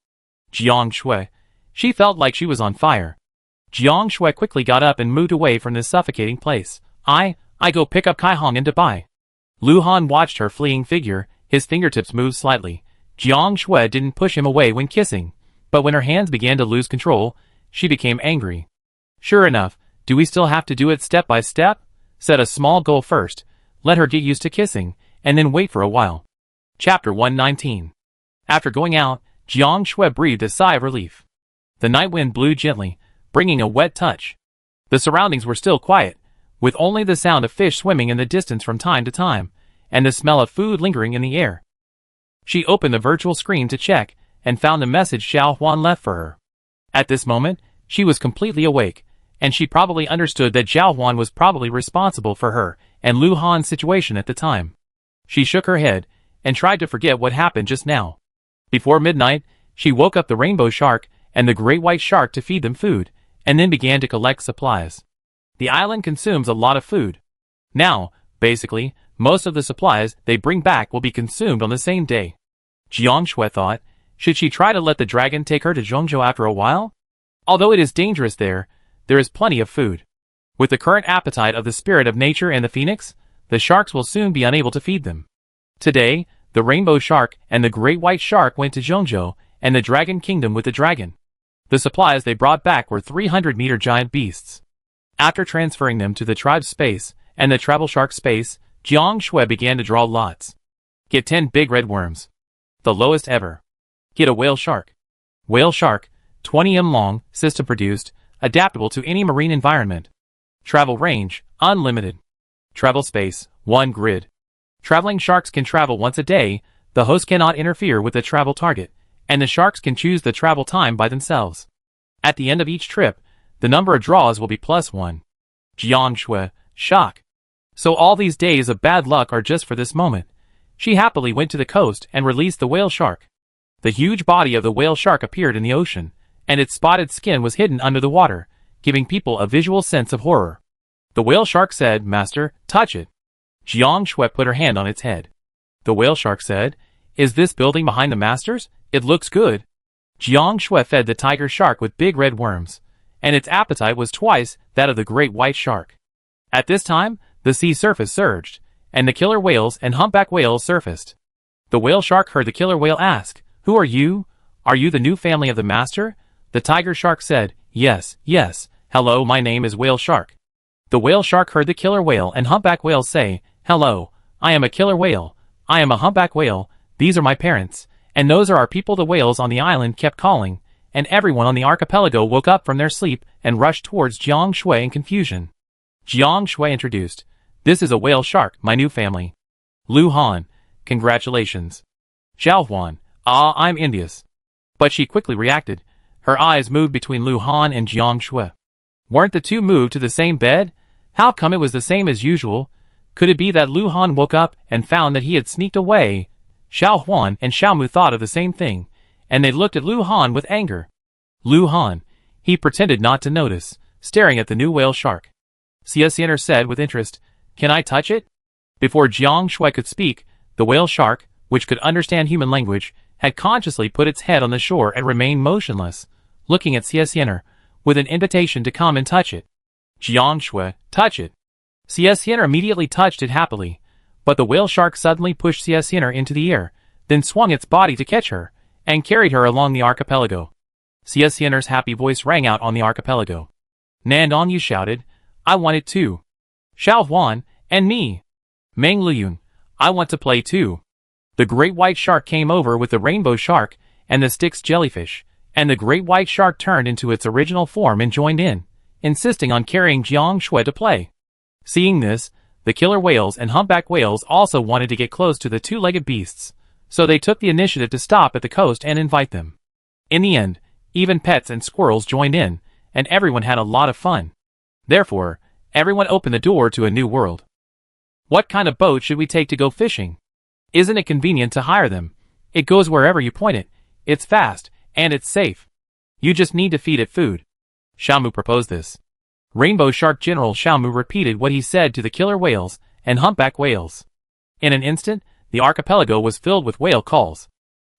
Jiang Shui. She felt like she was on fire. Jiang Shui quickly got up and moved away from this suffocating place. I go pick up Kai Hong and Dubai." Lu Han watched her fleeing figure, his fingertips moved slightly. Jiang Shui didn't push him away when kissing, but when her hands began to lose control, she became angry. "Sure enough, do we still have to do it step by step? Set a small goal first, let her get used to kissing, and then wait for a while." Chapter 119. After going out, Jiang Shui breathed a sigh of relief. The night wind blew gently, bringing a wet touch. The surroundings were still quiet, with only the sound of fish swimming in the distance from time to time, and the smell of food lingering in the air. She opened the virtual screen to check, and found the message Xiao Huan left for her. At this moment, she was completely awake, and she probably understood that Xiao Huan was probably responsible for her and Lu Han's situation at the time. She shook her head, and tried to forget what happened just now. Before midnight, she woke up the rainbow shark and the great white shark to feed them food, and then began to collect supplies. The island consumes a lot of food. Now, basically, most of the supplies they bring back will be consumed on the same day. Jiang Shui thought, should she try to let the dragon take her to Zhongzhou after a while? Although it is dangerous there is plenty of food. With the current appetite of the spirit of nature and the phoenix, the sharks will soon be unable to feed them. Today, the rainbow shark and the great white shark went to Zhongzhou and the dragon kingdom with the dragon. The supplies they brought back were 300-meter giant beasts. After transferring them to the tribe's space and the travel shark space, Jiang Shui began to draw lots. Get 10 big red worms. The lowest ever. Get a whale shark. Whale shark, 20 m long, system produced, adaptable to any marine environment. Travel range, unlimited. Travel space, 1 grid. Traveling sharks can travel once a day, the host cannot interfere with the travel target, and the sharks can choose the travel time by themselves. At the end of each trip, the number of draws will be +1. Jiang Shui, shock. So all these days of bad luck are just for this moment. She happily went to the coast and released the whale shark. The huge body of the whale shark appeared in the ocean, and its spotted skin was hidden under the water, giving people a visual sense of horror. The whale shark said, "Master, touch it." Jiang Shui put her hand on its head. The whale shark said, "Is this building behind the masters? It looks good." Jiang Shui fed the tiger shark with big red worms, and its appetite was twice that of the great white shark. At this time, the sea surface surged, and the killer whales and humpback whales surfaced. The whale shark heard the killer whale ask, "Who are you? Are you the new family of the master?" The tiger shark said, "Yes, yes, hello, my name is whale shark." The whale shark heard the killer whale and humpback whale say, "Hello, I am a killer whale, I am a humpback whale, these are my parents, and those are our people." The whales on the island kept calling, and everyone on the archipelago woke up from their sleep and rushed towards Jiang Shui in confusion. Jiang Shui introduced, "This is a whale shark, my new family. Lu Han, congratulations. Xiao Huan, I'm envious." But she quickly reacted. Her eyes moved between Lu Han and Jiang Shui. Weren't the two moved to the same bed? How come it was the same as usual? Could it be that Lu Han woke up and found that he had sneaked away? Xiao Huan and Xiao Mu thought of the same thing, and they looked at Lu Han with anger. Lu Han, he pretended not to notice, staring at the new whale shark. Xiaxianer said with interest, "Can I touch it?" Before Jiang Shui could speak, the whale shark, which could understand human language, had consciously put its head on the shore and remained motionless, looking at Xiaxianer, with an invitation to come and touch it. Jiang Shui, touch it. Xiaxianer immediately touched it happily, but the whale shark suddenly pushed Xiaxianer into the air, then swung its body to catch her, and carried her along the archipelago. Xiaxianer's happy voice rang out on the archipelago. Nandong Yu shouted, "I want it too. Xiao Huan, and me. Meng Luyun, I want to play too." The great white shark came over with the rainbow shark and the Styx jellyfish, and the great white shark turned into its original form and joined in, insisting on carrying Jiang Shui to play. Seeing this, the killer whales and humpback whales also wanted to get close to the two-legged beasts, so they took the initiative to stop at the coast and invite them. In the end, even pets and squirrels joined in, and everyone had a lot of fun. Therefore, everyone opened the door to a new world. What kind of boat should we take to go fishing? Isn't it convenient to hire them? It goes wherever you point it, it's fast, and it's safe. You just need to feed it food. Xiao Mu proposed this. Rainbow Shark General Xiao Mu repeated what he said to the killer whales and humpback whales. In an instant, the archipelago was filled with whale calls.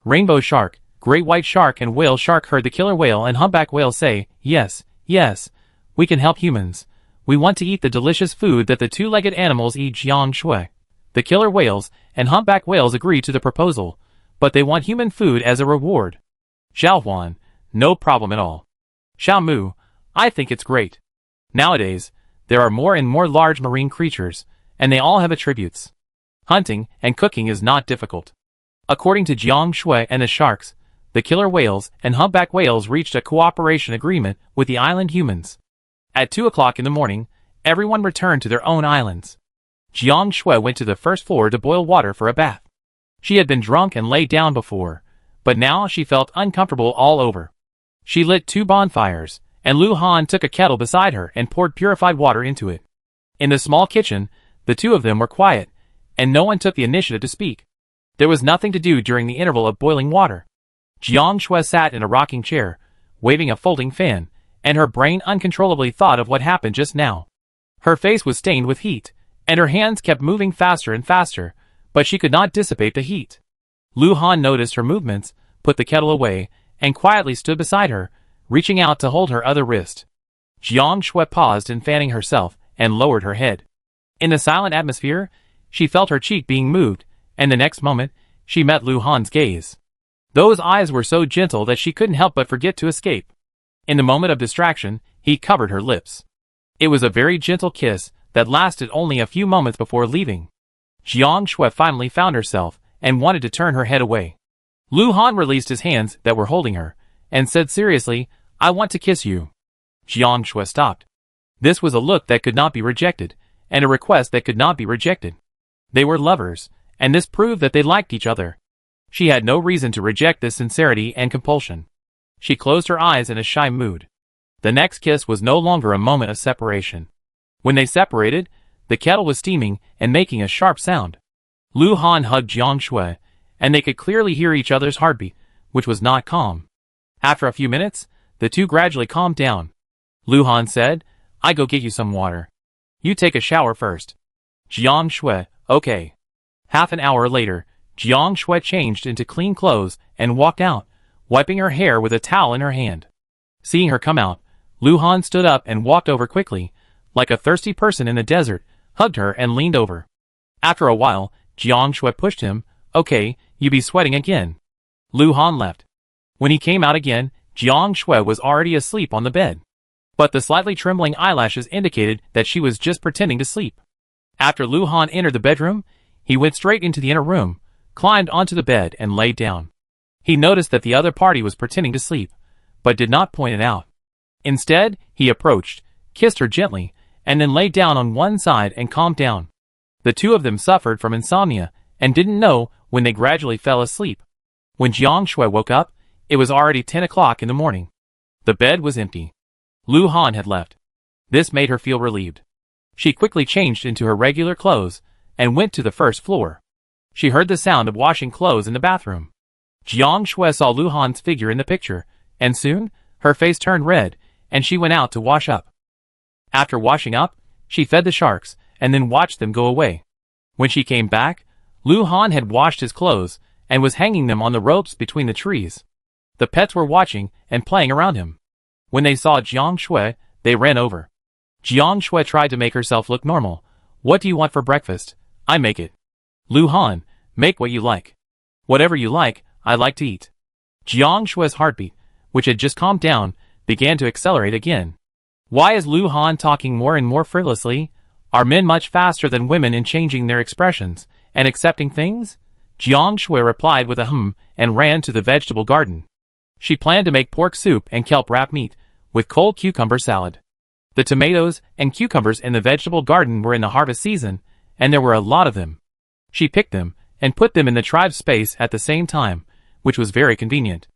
Rainbow Shark, Great White Shark and Whale Shark heard the killer whale and humpback whale say, "Yes, yes, we can help humans. We want to eat the delicious food that the two-legged animals eat." Jiang Shui. The killer whales and humpback whales agreed to the proposal, but they want human food as a reward. Xiao Huan, no problem at all. Xiao Mu, I think it's great. Nowadays, there are more and more large marine creatures, and they all have attributes. Hunting and cooking is not difficult. According to Jiang Shui and the sharks, the killer whales and humpback whales reached a cooperation agreement with the island humans. At 2 o'clock in the morning, everyone returned to their own islands. Jiang Shui went to the first floor to boil water for a bath. She had been drunk and laid down before, but now she felt uncomfortable all over. She lit 2 bonfires, and Lu Han took a kettle beside her and poured purified water into it. In the small kitchen, the two of them were quiet, and no one took the initiative to speak. There was nothing to do during the interval of boiling water. Jiang Shui sat in a rocking chair, waving a folding fan, and her brain uncontrollably thought of what happened just now. Her face was stained with heat, and her hands kept moving faster and faster, but she could not dissipate the heat. Lu Han noticed her movements, put the kettle away, and quietly stood beside her, reaching out to hold her other wrist. Jiang Shui paused in fanning herself and lowered her head. In the silent atmosphere, she felt her cheek being moved, and the next moment, she met Lu Han's gaze. Those eyes were so gentle that she couldn't help but forget to escape. In the moment of distraction, he covered her lips. It was a very gentle kiss that lasted only a few moments before leaving. Jiang Shui finally found herself and wanted to turn her head away. Lu Han released his hands that were holding her and said seriously, "I want to kiss you." Jiang Shui stopped. This was a look that could not be rejected, and a request that could not be rejected. They were lovers, and this proved that they liked each other. She had no reason to reject this sincerity and compulsion. She closed her eyes in a shy mood. The next kiss was no longer a moment of separation. When they separated, the kettle was steaming and making a sharp sound. Lu Han hugged Jiang Shui, and they could clearly hear each other's heartbeat, which was not calm. After a few minutes, the two gradually calmed down. Lu Han said, "I go get you some water. You take a shower first." Jiang Shui, "Okay." Half an hour later, Jiang Shui changed into clean clothes and walked out, wiping her hair with a towel in her hand. Seeing her come out, Lu Han stood up and walked over quickly, like a thirsty person in the desert, hugged her and leaned over. After a while, Jiang Shui pushed him, "Okay, you be sweating again." Lu Han left. When he came out again, Jiang Shui was already asleep on the bed. But the slightly trembling eyelashes indicated that she was just pretending to sleep. After Lu Han entered the bedroom, he went straight into the inner room, climbed onto the bed and laid down. He noticed that the other party was pretending to sleep, but did not point it out. Instead, he approached, kissed her gently, and then lay down on one side and calmed down. The two of them suffered from insomnia and didn't know when they gradually fell asleep. When Jiang Shui woke up, it was already 10 o'clock in the morning. The bed was empty. Lu Han had left. This made her feel relieved. She quickly changed into her regular clothes and went to the first floor. She heard the sound of washing clothes in the bathroom. Jiang Shui saw Lu Han's figure in the picture, and soon, her face turned red, and she went out to wash up. After washing up, she fed the sharks, and then watched them go away. When she came back, Lu Han had washed his clothes, and was hanging them on the ropes between the trees. The pets were watching and playing around him. When they saw Jiang Shui, they ran over. Jiang Shui tried to make herself look normal. "What do you want for breakfast? I make it." "Lu Han, make what you like." "Whatever you like, I like to eat." Jiang Shui's heartbeat, which had just calmed down, began to accelerate again. Why is Lu Han talking more and more frivolously? Are men much faster than women in changing their expressions and accepting things? Jiang Shui replied with a and ran to the vegetable garden. She planned to make pork soup and kelp wrap meat with cold cucumber salad. The tomatoes and cucumbers in the vegetable garden were in the harvest season, and there were a lot of them. She picked them and put them in the tribe's space at the same time, which was very convenient.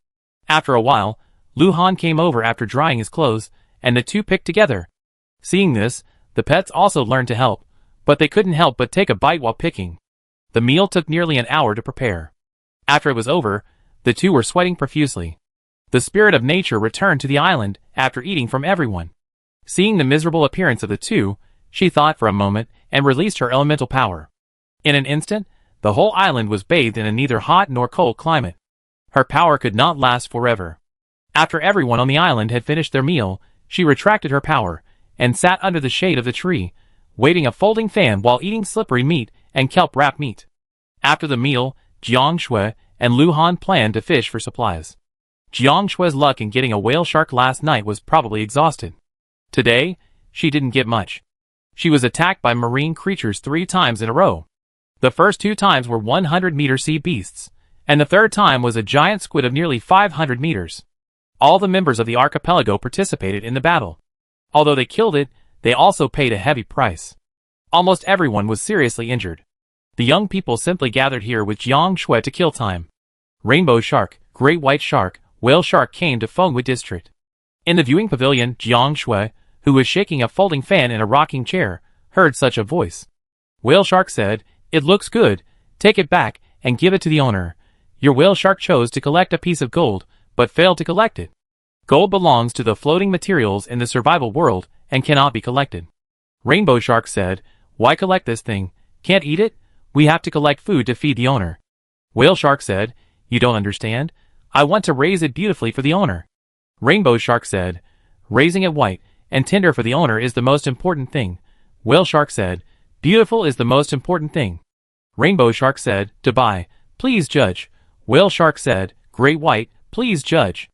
After a while, Lu Han came over after drying his clothes, and the two picked together. Seeing this, the pets also learned to help, but they couldn't help but take a bite while picking. The meal took nearly an hour to prepare. After it was over, the two were sweating profusely. The spirit of nature returned to the island after eating from everyone. Seeing the miserable appearance of the two, she thought for a moment and released her elemental power. In an instant, the whole island was bathed in a neither hot nor cold climate. Her power could not last forever. After everyone on the island had finished their meal, she retracted her power and sat under the shade of the tree, waving a folding fan while eating slippery meat and kelp wrap meat. After the meal, Jiang Shui and Lu Han planned to fish for supplies. Jiang Shui's luck in getting a whale shark last night was probably exhausted. Today, she didn't get much. She was attacked by marine creatures 3 times in a row. The first 2 times were 100-meter sea beasts, and the third time was a giant squid of nearly 500 meters. All the members of the archipelago participated in the battle. Although they killed it, they also paid a heavy price. Almost everyone was seriously injured. The young people simply gathered here with Jiang Shui to kill time. Rainbow shark, great white shark, whale shark came to Fenghui district. In the viewing pavilion, Jiang Shui, who was shaking a folding fan in a rocking chair, heard such a voice. Whale shark said, "It looks good, take it back, and give it to the owner. Your whale shark chose to collect a piece of gold, but failed to collect it. Gold belongs to the floating materials in the survival world, and cannot be collected." Rainbow shark said, "Why collect this thing? Can't eat it? We have to collect food to feed the owner." Whale shark said, "You don't understand? I want to raise it beautifully for the owner." Rainbow shark said, "Raising it white and tender for the owner is the most important thing." Whale shark said, "Beautiful is the most important thing." Rainbow shark said, "To buy, please judge." Whale shark said, "Great white, please judge."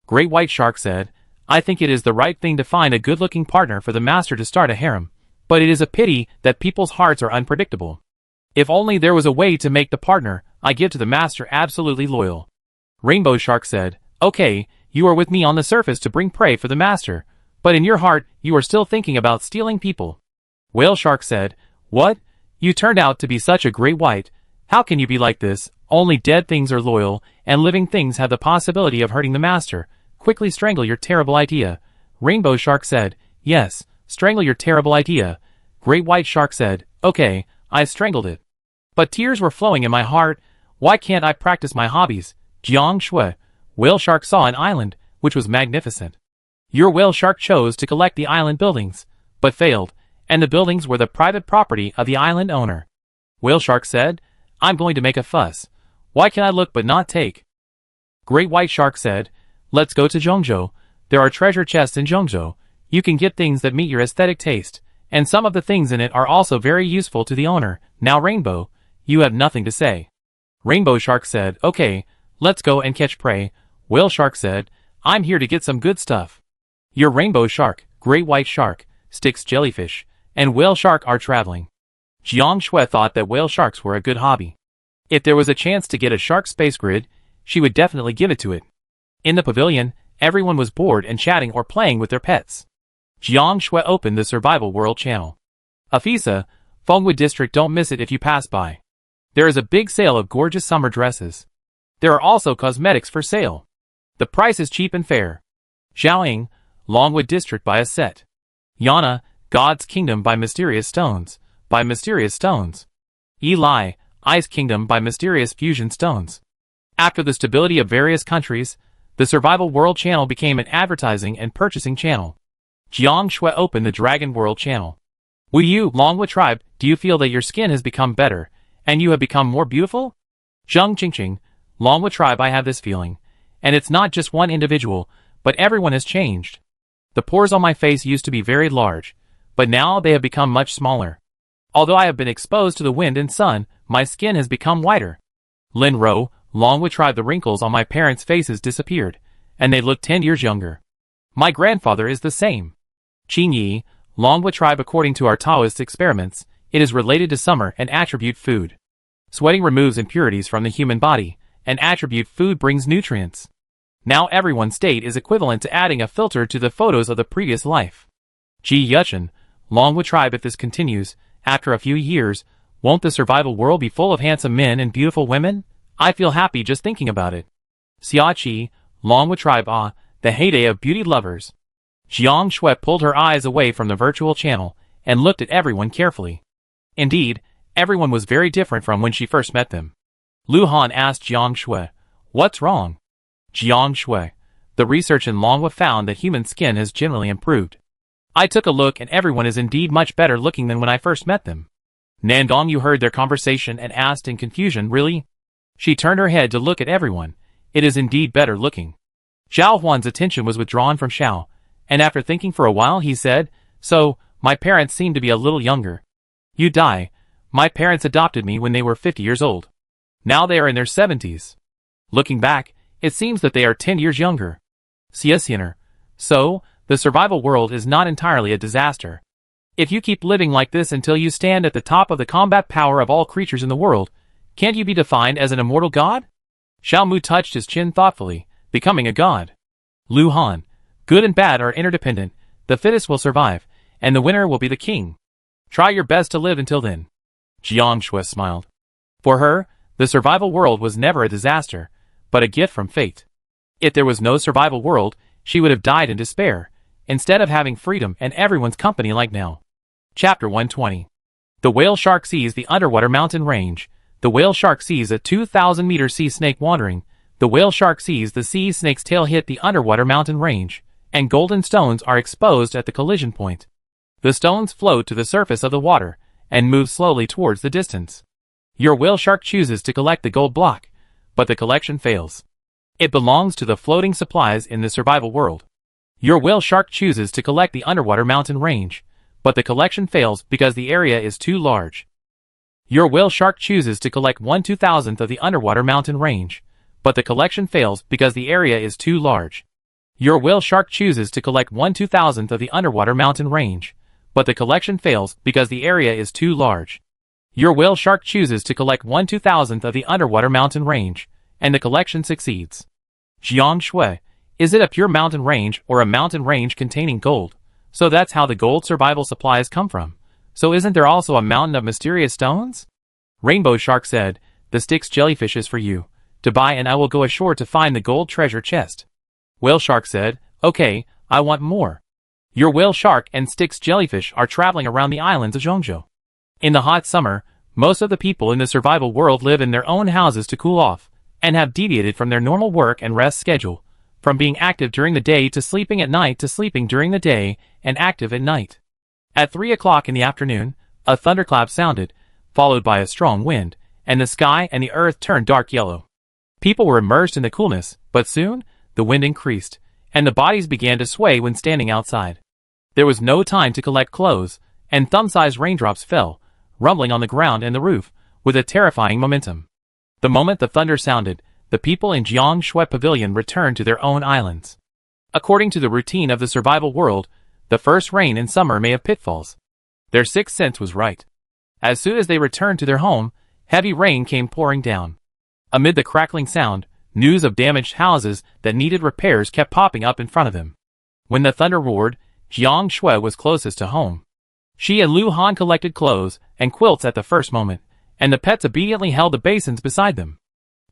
Great white shark said, "I think it is the right thing to find a good-looking partner for the master to start a harem, but it is a pity that people's hearts are unpredictable. If only there was a way to make the partner I give to the master absolutely loyal." Rainbow shark said, "Okay, you are with me on the surface to bring prey for the master, but in your heart you are still thinking about stealing people." Whale shark said, "What? You turned out to be such a great white. How can you be like this? Only dead things are loyal, and living things have the possibility of hurting the master. Quickly strangle your terrible idea." Rainbow shark said, "Yes, strangle your terrible idea." Great white shark said, "Okay, I strangled it. But tears were flowing in my heart. Why can't I practice my hobbies?" Jiang Shui, whale shark saw an island, which was magnificent. Your whale shark chose to collect the island buildings, but failed, and the buildings were the private property of the island owner. Whale shark said, "I'm going to make a fuss. Why can I look but not take?" Great white shark said, "Let's go to Zhongzhou. There are treasure chests in Zhongzhou. You can get things that meet your aesthetic taste, and some of the things in it are also very useful to the owner. Now Rainbow, you have nothing to say." Rainbow shark said, "Okay, let's go and catch prey." Whale shark said, "I'm here to get some good stuff." Your rainbow shark, great white shark, Styx jellyfish, and whale shark are traveling. Jiang Shui thought that whale sharks were a good hobby. If there was a chance to get a shark space grid, she would definitely give it to it. In the pavilion, everyone was bored and chatting or playing with their pets. Jiang Shui opened the Survival World channel. Afisa, Fenghui District, don't miss it if you pass by. There is a big sale of gorgeous summer dresses. There are also cosmetics for sale. The price is cheap and fair. Xiaoying, Longwood District, buy a set. Yana, God's Kingdom, buy mysterious stones. Buy mysterious stones. Eli, Ice Kingdom, buy mysterious fusion stones. After the stability of various countries, the Survival World channel became an advertising and purchasing channel. Jiang Shui opened the Dragon World channel. Will you, Longwood tribe, do you feel that your skin has become better, and you have become more beautiful? Zheng Qingqing, Longwood tribe, I have this feeling. And it's not just one individual, but everyone has changed. The pores on my face used to be very large, but now they have become much smaller. Although I have been exposed to the wind and sun, my skin has become whiter. Lin Ro, Longwood tribe, the wrinkles on my parents' faces disappeared, and they look 10 years younger. My grandfather is the same. Qing Yi, Longwood tribe, according to our Taoist experiments, it is related to summer and attribute food. Sweating removes impurities from the human body, and attribute food brings nutrients. Now everyone's state is equivalent to adding a filter to the photos of the previous life. Ji Yuchen, Longwood tribe, if this continues, after a few years, won't the survival world be full of handsome men and beautiful women? I feel happy just thinking about it. Xia Qi, Longwood tribe, the heyday of beauty lovers. Jiang Shui pulled her eyes away from the virtual channel, and looked at everyone carefully. Indeed, everyone was very different from when she first met them. Lu Han asked Jiang Shui, "What's wrong?" Jiang Shui, "The research in Longwa found that human skin has generally improved. I took a look and everyone is indeed much better looking than when I first met them." Nandong you heard their conversation and asked in confusion, "Really?" She turned her head to look at everyone. It is indeed better looking. Zhao Huan's attention was withdrawn from Xiao, and after thinking for a while he said, "So, my parents seem to be a little younger. You die. My parents adopted me when they were 50 years old. Now they are in their 70s. Looking back, it seems that they are 10 years younger. Siasiner. So, the survival world is not entirely a disaster. If you keep living like this until you stand at the top of the combat power of all creatures in the world, can't you be defined as an immortal god?" Xiao Mu touched his chin thoughtfully, "Becoming a god." Lu Han. "Good and bad are interdependent, the fittest will survive, and the winner will be the king." Try your best to live until then. Jiang Shui smiled. For her, the survival world was never a disaster, but a gift from fate. If there was no survival world, she would have died in despair, instead of having freedom and everyone's company like now. Chapter 120. The whale shark sees the underwater mountain range. The whale shark sees a 2,000-meter sea snake wandering. The whale shark sees the sea snake's tail hit the underwater mountain range, and golden stones are exposed at the collision point. The stones float to the surface of the water, and move slowly towards the distance. Your whale shark chooses to collect the gold block, but the collection fails. It belongs to the floating supplies in the survival world. Your whale shark chooses to collect the underwater mountain range, but the collection fails because the area is too large. Your whale shark chooses to collect 1/2000th of the underwater mountain range, but the collection fails because the area is too large. Your whale shark chooses to collect 1/2000th of the underwater mountain range, but the collection fails because the area is too large. Your whale shark chooses to collect 1/2000th of the underwater mountain range, and the collection succeeds. Jiang Shui, is it a pure mountain range or a mountain range containing gold? So that's how the gold survival supplies come from. So isn't there also a mountain of mysterious stones? Rainbow Shark said, the Styx jellyfish is for you to buy, and I will go ashore to find the gold treasure chest. Whale Shark said, okay, I want more. Your whale shark and Styx jellyfish are traveling around the islands of Zhongzhou. In the hot summer, most of the people in the survival world live in their own houses to cool off, and have deviated from their normal work and rest schedule, from being active during the day to sleeping at night to sleeping during the day and active at night. At 3 o'clock in the afternoon, a thunderclap sounded, followed by a strong wind, and the sky and the earth turned dark yellow. People were immersed in the coolness, but soon, the wind increased, and the bodies began to sway when standing outside. There was no time to collect clothes, and thumb-sized raindrops fell, rumbling on the ground and the roof, with a terrifying momentum. The moment the thunder sounded, the people in Jiang Shui Pavilion returned to their own islands. According to the routine of the survival world, the first rain in summer may have pitfalls. Their sixth sense was right. As soon as they returned to their home, heavy rain came pouring down. Amid the crackling sound, news of damaged houses that needed repairs kept popping up in front of them. When the thunder roared, Jiang Shui was closest to home. She and Lu Han collected clothes and quilts at the first moment, and the pets obediently held the basins beside them.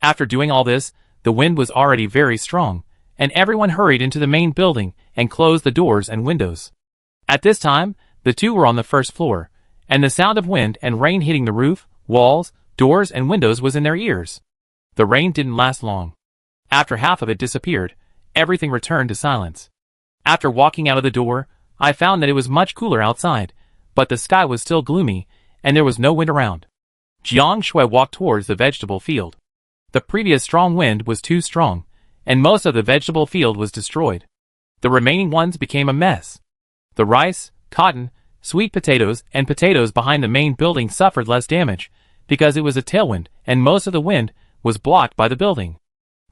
After doing all this, the wind was already very strong, and everyone hurried into the main building and closed the doors and windows. At this time, the two were on the first floor, and the sound of wind and rain hitting the roof, walls, doors, and windows was in their ears. The rain didn't last long. After half of it disappeared, everything returned to silence. After walking out of the door, I found that it was much cooler outside, but the sky was still gloomy, and there was no wind around. Jiang Shui walked towards the vegetable field. The previous strong wind was too strong, and most of the vegetable field was destroyed. The remaining ones became a mess. The rice, cotton, sweet potatoes, and potatoes behind the main building suffered less damage, because it was a tailwind, and most of the wind was blocked by the building.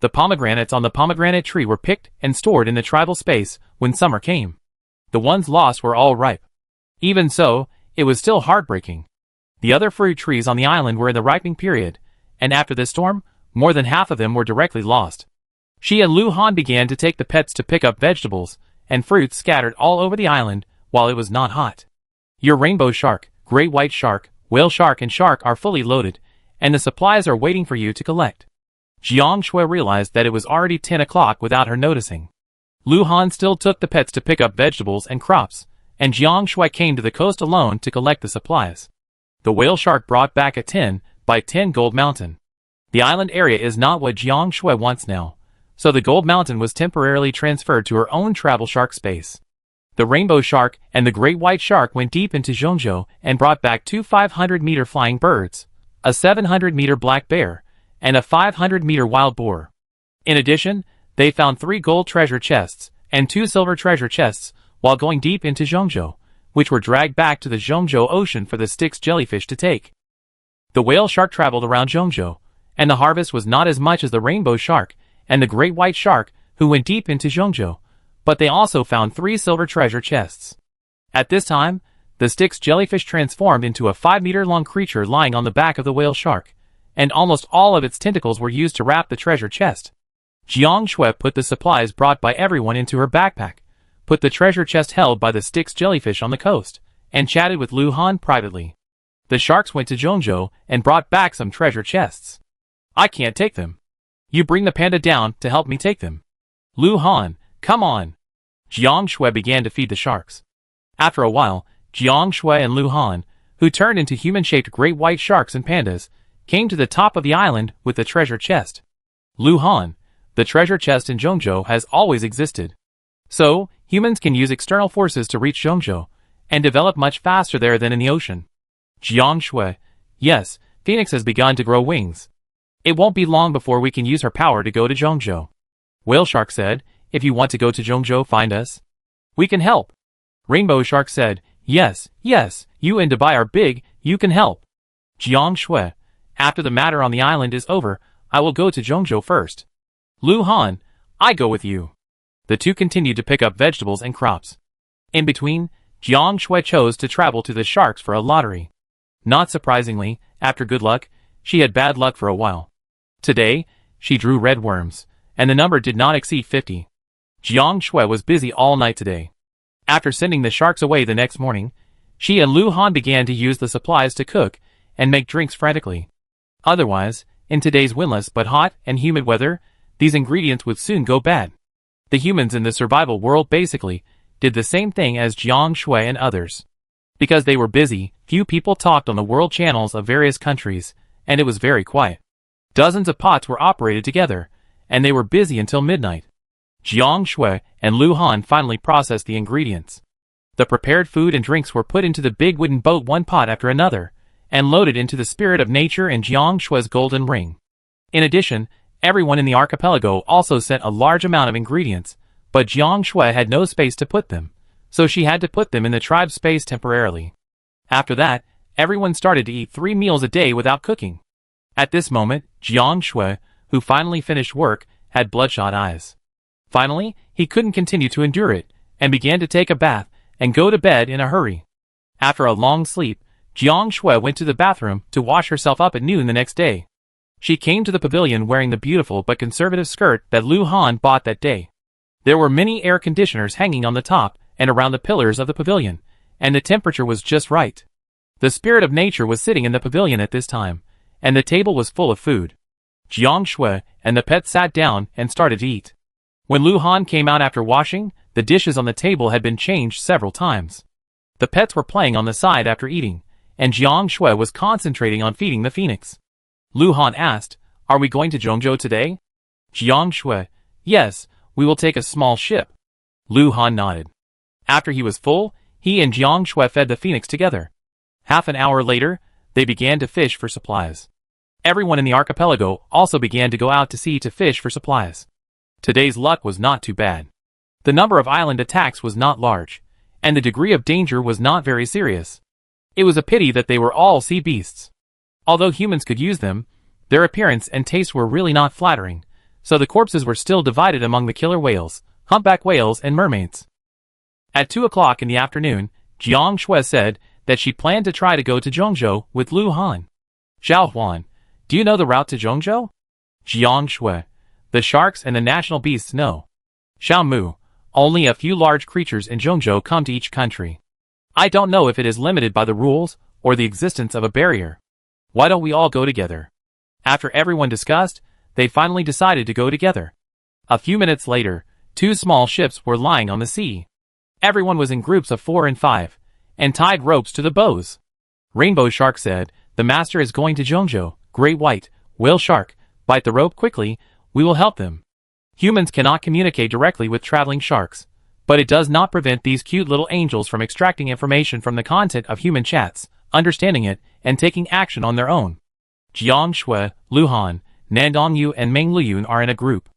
The pomegranates on the pomegranate tree were picked and stored in the tribal space when summer came. The ones lost were all ripe. Even so, it was still heartbreaking. The other fruit trees on the island were in the ripening period, and after this storm, more than half of them were directly lost. She and Lu Han began to take the pets to pick up vegetables and fruits scattered all over the island while it was not hot. Your rainbow shark, great white shark, whale shark, and shark are fully loaded, and the supplies are waiting for you to collect. Jiang Shui realized that it was already 10 o'clock without her noticing. Lu Han still took the pets to pick up vegetables and crops, and Jiang Shui came to the coast alone to collect the supplies. The whale shark brought back a 10 by 10 gold mountain. The island area is not what Jiang Shui wants now, so the gold mountain was temporarily transferred to her own travel shark space. The rainbow shark and the great white shark went deep into Zhongzhou and brought back 2 500-meter flying birds, a 700-meter black bear, and a 500-meter wild boar. In addition, they found 3 gold treasure chests and 2 silver treasure chests while going deep into Zhongzhou, which were dragged back to the Zhongzhou Ocean for the Styx jellyfish to take. The whale shark traveled around Zhongzhou, and the harvest was not as much as the rainbow shark and the great white shark who went deep into Zhongzhou, but they also found 3 silver treasure chests. At this time, the Styx jellyfish transformed into a 5-meter-long creature lying on the back of the whale shark, and almost all of its tentacles were used to wrap the treasure chest. Jiang Shui put the supplies brought by everyone into her backpack, put the treasure chest held by the Styx jellyfish on the coast, and chatted with Lu Han privately. The sharks went to Zhongzhou and brought back some treasure chests. I can't take them. You bring the panda down to help me take them. Lu Han, come on. Jiang Shui began to feed the sharks. After a while, Jiang Shui and Lu Han, who turned into human-shaped great white sharks and pandas, came to the top of the island with the treasure chest. Lu Han, the treasure chest in Zhongzhou has always existed. So, humans can use external forces to reach Zhongzhou, and develop much faster there than in the ocean. Jiang Shui, yes, Phoenix has begun to grow wings. It won't be long before we can use her power to go to Zhongzhou. Whale Shark said, if you want to go to Zhongzhou, find us. We can help. Rainbow Shark said, yes, you and Dubai are big, you can help. Jiang Shui, after the matter on the island is over, I will go to Zhongzhou first. Lu Han, I go with you. The two continued to pick up vegetables and crops. In between, Jiang Shui chose to travel to the sharks for a lottery. Not surprisingly, after good luck, she had bad luck for a while. Today, she drew red worms, and the number did not exceed 50. Jiang Shui was busy all night today. After sending the sharks away the next morning, she and Lu Han began to use the supplies to cook and make drinks frantically. Otherwise, in today's windless but hot and humid weather, these ingredients would soon go bad. The humans in the survival world basically did the same thing as Jiang Shui and others. Because they were busy, few people talked on the world channels of various countries, and it was very quiet. Dozens of pots were operated together, and they were busy until midnight. Jiang Shui and Lu Han finally processed the ingredients. The prepared food and drinks were put into the big wooden boat one pot after another, and loaded into the spirit of nature and Jiang Shui's golden ring. In addition, everyone in the archipelago also sent a large amount of ingredients, but Jiang Shui had no space to put them, so she had to put them in the tribe's space temporarily. After that, everyone started to eat 3 meals a day without cooking. At this moment, Jiang Shui, who finally finished work, had bloodshot eyes. Finally, he couldn't continue to endure it, and began to take a bath and go to bed in a hurry. After a long sleep, Jiang Shui went to the bathroom to wash herself up at noon the next day. She came to the pavilion wearing the beautiful but conservative skirt that Lu Han bought that day. There were many air conditioners hanging on the top and around the pillars of the pavilion, and the temperature was just right. The spirit of nature was sitting in the pavilion at this time, and the table was full of food. Jiang Shui and the pet sat down and started to eat. When Lu Han came out after washing, the dishes on the table had been changed several times. The pets were playing on the side after eating, and Jiang Shui was concentrating on feeding the phoenix. Lu Han asked, "Are we going to Zhongzhou today?" Jiang Shui, "Yes, we will take a small ship." Lu Han nodded. After he was full, he and Jiang Shui fed the phoenix together. Half an hour later, they began to fish for supplies. Everyone in the archipelago also began to go out to sea to fish for supplies. Today's luck was not too bad. The number of island attacks was not large, and the degree of danger was not very serious. It was a pity that they were all sea beasts. Although humans could use them, their appearance and taste were really not flattering, so the corpses were still divided among the killer whales, humpback whales and mermaids. At 2 o'clock in the afternoon, Jiang Shui said that she planned to try to go to Zhongzhou with Lu Han. "Xiao Huan, do you know the route to Zhongzhou?" Jiang Shui, "The sharks and the national beasts know." Xiao Mu, "Only a few large creatures in Zhongzhou come to each country. I don't know if it is limited by the rules or the existence of a barrier. Why don't we all go together?" After everyone discussed, they finally decided to go together. A few minutes later, 2 small ships were lying on the sea. Everyone was in groups of 4 and 5, and tied ropes to the bows. Rainbow Shark said, "The master is going to Zhongzhou. Great White, Whale Shark, bite the rope quickly, we will help them." Humans cannot communicate directly with traveling sharks, but it does not prevent these cute little angels from extracting information from the content of human chats, understanding it, and taking action on their own. Jiang Shui, Lu Han, Nandong Yu and Meng Luyun are in a group.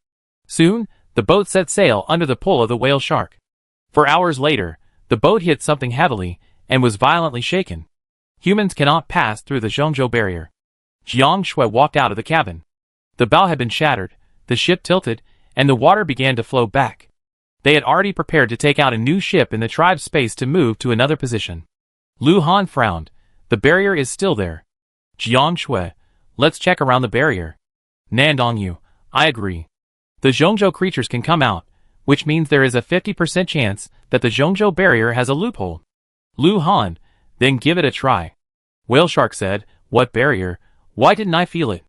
Soon, the boat set sail under the pull of the whale shark. For hours later, the boat hit something heavily and was violently shaken. Humans cannot pass through the Zhongzhou barrier. Jiang Shui walked out of the cabin. The bow had been shattered, the ship tilted, and the water began to flow back. They had already prepared to take out a new ship in the tribe's space to move to another position. Lu Han frowned. The barrier is still there. Jiang Shui, let's check around the barrier. Nandong Yu, I agree. The Zhongzhou creatures can come out, which means there is a 50% chance that the Zhongzhou barrier has a loophole. Lu Han, Then give it a try. Whale Shark said, what barrier? Why didn't I feel it?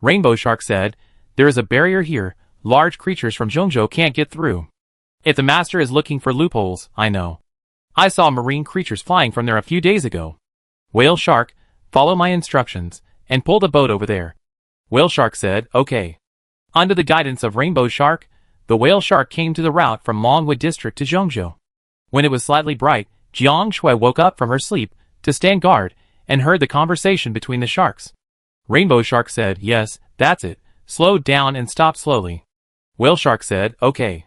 Rainbow Shark said, there is a barrier here. Large creatures from Zhongzhou can't get through. If the master is looking for loopholes, I know. I saw marine creatures flying from there a few days ago. Whale Shark, follow my instructions, and pull the boat over there. Whale Shark said, okay. Under the guidance of Rainbow Shark, the Whale Shark came to the route from Longwood District to Zhongzhou. When it was slightly bright, Jiang Shui woke up from her sleep to stand guard and heard the conversation between the sharks. Rainbow Shark said, yes, that's it. Slow down and stop slowly. Whale Shark said, okay.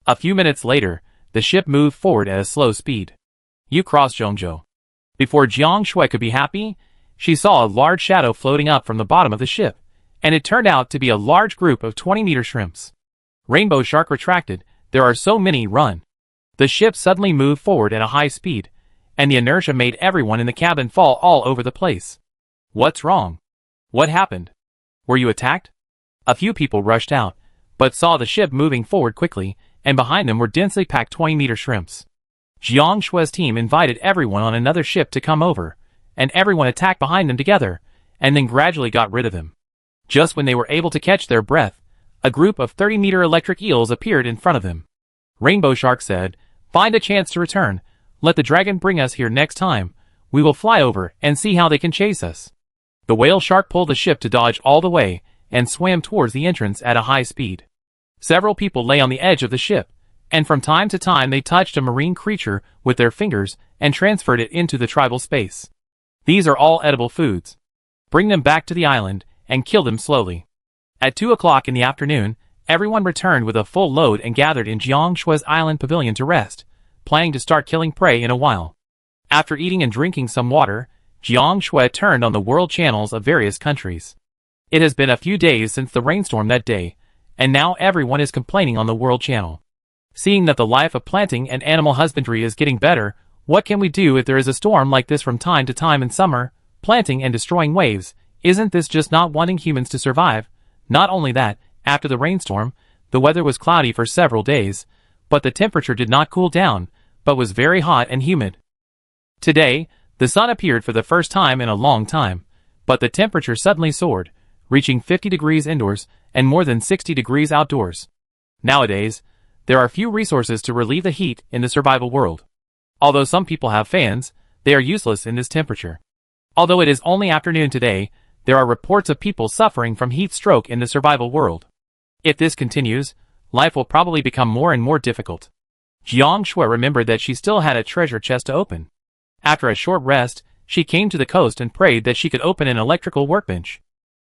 A few minutes later, the ship moved forward at a slow speed. You crossed Zhongzhou. Before Jiang Shui could be happy, she saw a large shadow floating up from the bottom of the ship, and it turned out to be a large group of 20-meter shrimps. Rainbow Shark retracted, there are so many, run. The ship suddenly moved forward at a high speed, and the inertia made everyone in the cabin fall all over the place. What's wrong? What happened? Were you attacked? A few people rushed out, but saw the ship moving forward quickly, and behind them were densely packed 20-meter shrimps. Jiang Shui's team invited everyone on another ship to come over, and everyone attacked behind them together, and then gradually got rid of them. Just when they were able to catch their breath, a group of 30-meter electric eels appeared in front of them. Rainbow Shark said, find a chance to return. Let the dragon bring us here next time. We will fly over and see how they can chase us. The Whale Shark pulled the ship to dodge all the way and swam towards the entrance at a high speed. Several people lay on the edge of the ship, and from time to time they touched a marine creature with their fingers and transferred it into the tribal space. These are all edible foods. Bring them back to the island and kill them slowly. At 2 o'clock in the afternoon, everyone returned with a full load and gathered in Jiang Shui's island pavilion to rest, planning to start killing prey in a while. After eating and drinking some water, Jiang Shui turned on the world channels of various countries. It has been a few days since the rainstorm that day, and now everyone is complaining on the world channel. Seeing that the life of planting and animal husbandry is getting better, what can we do if there is a storm like this from time to time in summer, planting and destroying waves? Isn't this just not wanting humans to survive? Not only that, after the rainstorm, the weather was cloudy for several days, but the temperature did not cool down, but was very hot and humid. Today, the sun appeared for the first time in a long time, but the temperature suddenly soared, reaching 50 degrees indoors and more than 60 degrees outdoors. Nowadays, there are few resources to relieve the heat in the survival world. Although some people have fans, they are useless in this temperature. Although it is only afternoon today, there are reports of people suffering from heat stroke in the survival world. If this continues, life will probably become more and more difficult. Jiang Shui remembered that she still had a treasure chest to open. After a short rest, she came to the coast and prayed that she could open an electrical workbench.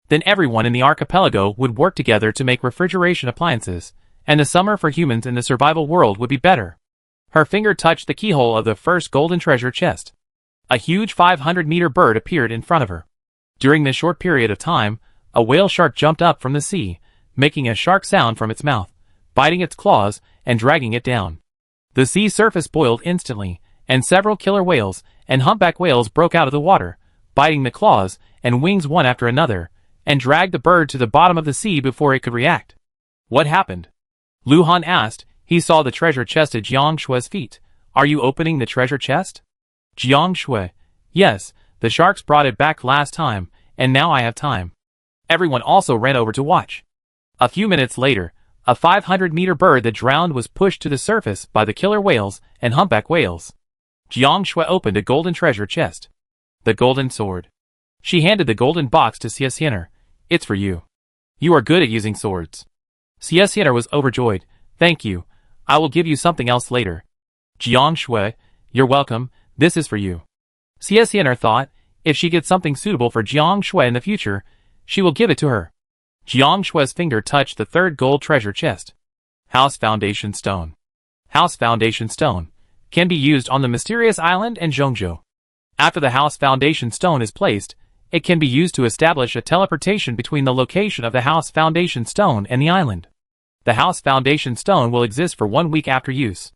Then everyone in the archipelago would work together to make refrigeration appliances, and the summer for humans in the survival world would be better. Her finger touched the keyhole of the first golden treasure chest. A huge 500-meter bird appeared in front of her. During this short period of time, a whale shark jumped up from the sea, making a shark sound from its mouth, biting its claws, and dragging it down. The sea surface boiled instantly, and several killer whales and humpback whales broke out of the water, biting the claws and wings one after another, and dragged the bird to the bottom of the sea before it could react. What happened? Lu Han asked. He saw the treasure chest at Jiang Shui's feet. Are you opening the treasure chest? Jiang Shui. Yes, the sharks brought it back last time, and now I have time. Everyone also ran over to watch. A few minutes later, a 500-meter bird that drowned was pushed to the surface by the killer whales and humpback whales. Jiang Shui opened a golden treasure chest. The golden sword. She handed the golden box to Xie Xianer. It's for you. You are good at using swords. Xie Xianer was overjoyed. Thank you. I will give you something else later. Jiang Shui, you're welcome. This is for you. Xie Xianer thought, if she gets something suitable for Jiang Shui in the future, she will give it to her. Jiang Shui's finger touched the third gold treasure chest. House Foundation Stone. House Foundation Stone can be used on the mysterious island and Zhongzhou. After the House Foundation Stone is placed, it can be used to establish a teleportation between the location of the House Foundation Stone and the island. The House Foundation Stone will exist for 1 week after use.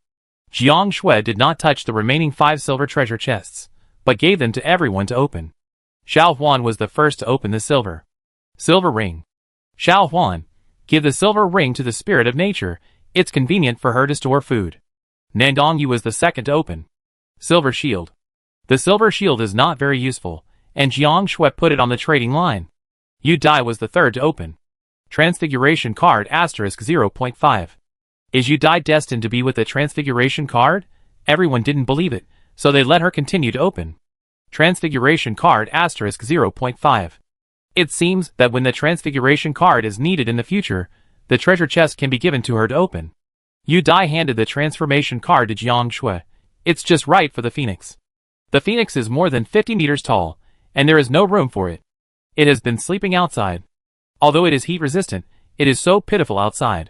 Jiang Shui did not touch the remaining 5 silver treasure chests, but gave them to everyone to open. Xiao Huan was the first to open the silver ring. Xiao Huan, give the silver ring to the spirit of nature. It's convenient for her to store food. Nandong Yu was the second to open. Silver shield. The silver shield is not very useful, and Jiang Shui put it on the trading line. Yu Dai was the third to open. Transfiguration card asterisk 0.5. Is Yu Dai destined to be with the Transfiguration card? Everyone didn't believe it, so they let her continue to open. Transfiguration card asterisk 0.5. It seems that when the Transfiguration card is needed in the future, the treasure chest can be given to her to open. Yu Dai handed the transformation card to Jiang Shui. It's just right for the phoenix. The phoenix is more than 50 meters tall, and there is no room for it. It has been sleeping outside. Although it is heat resistant, it is so pitiful outside.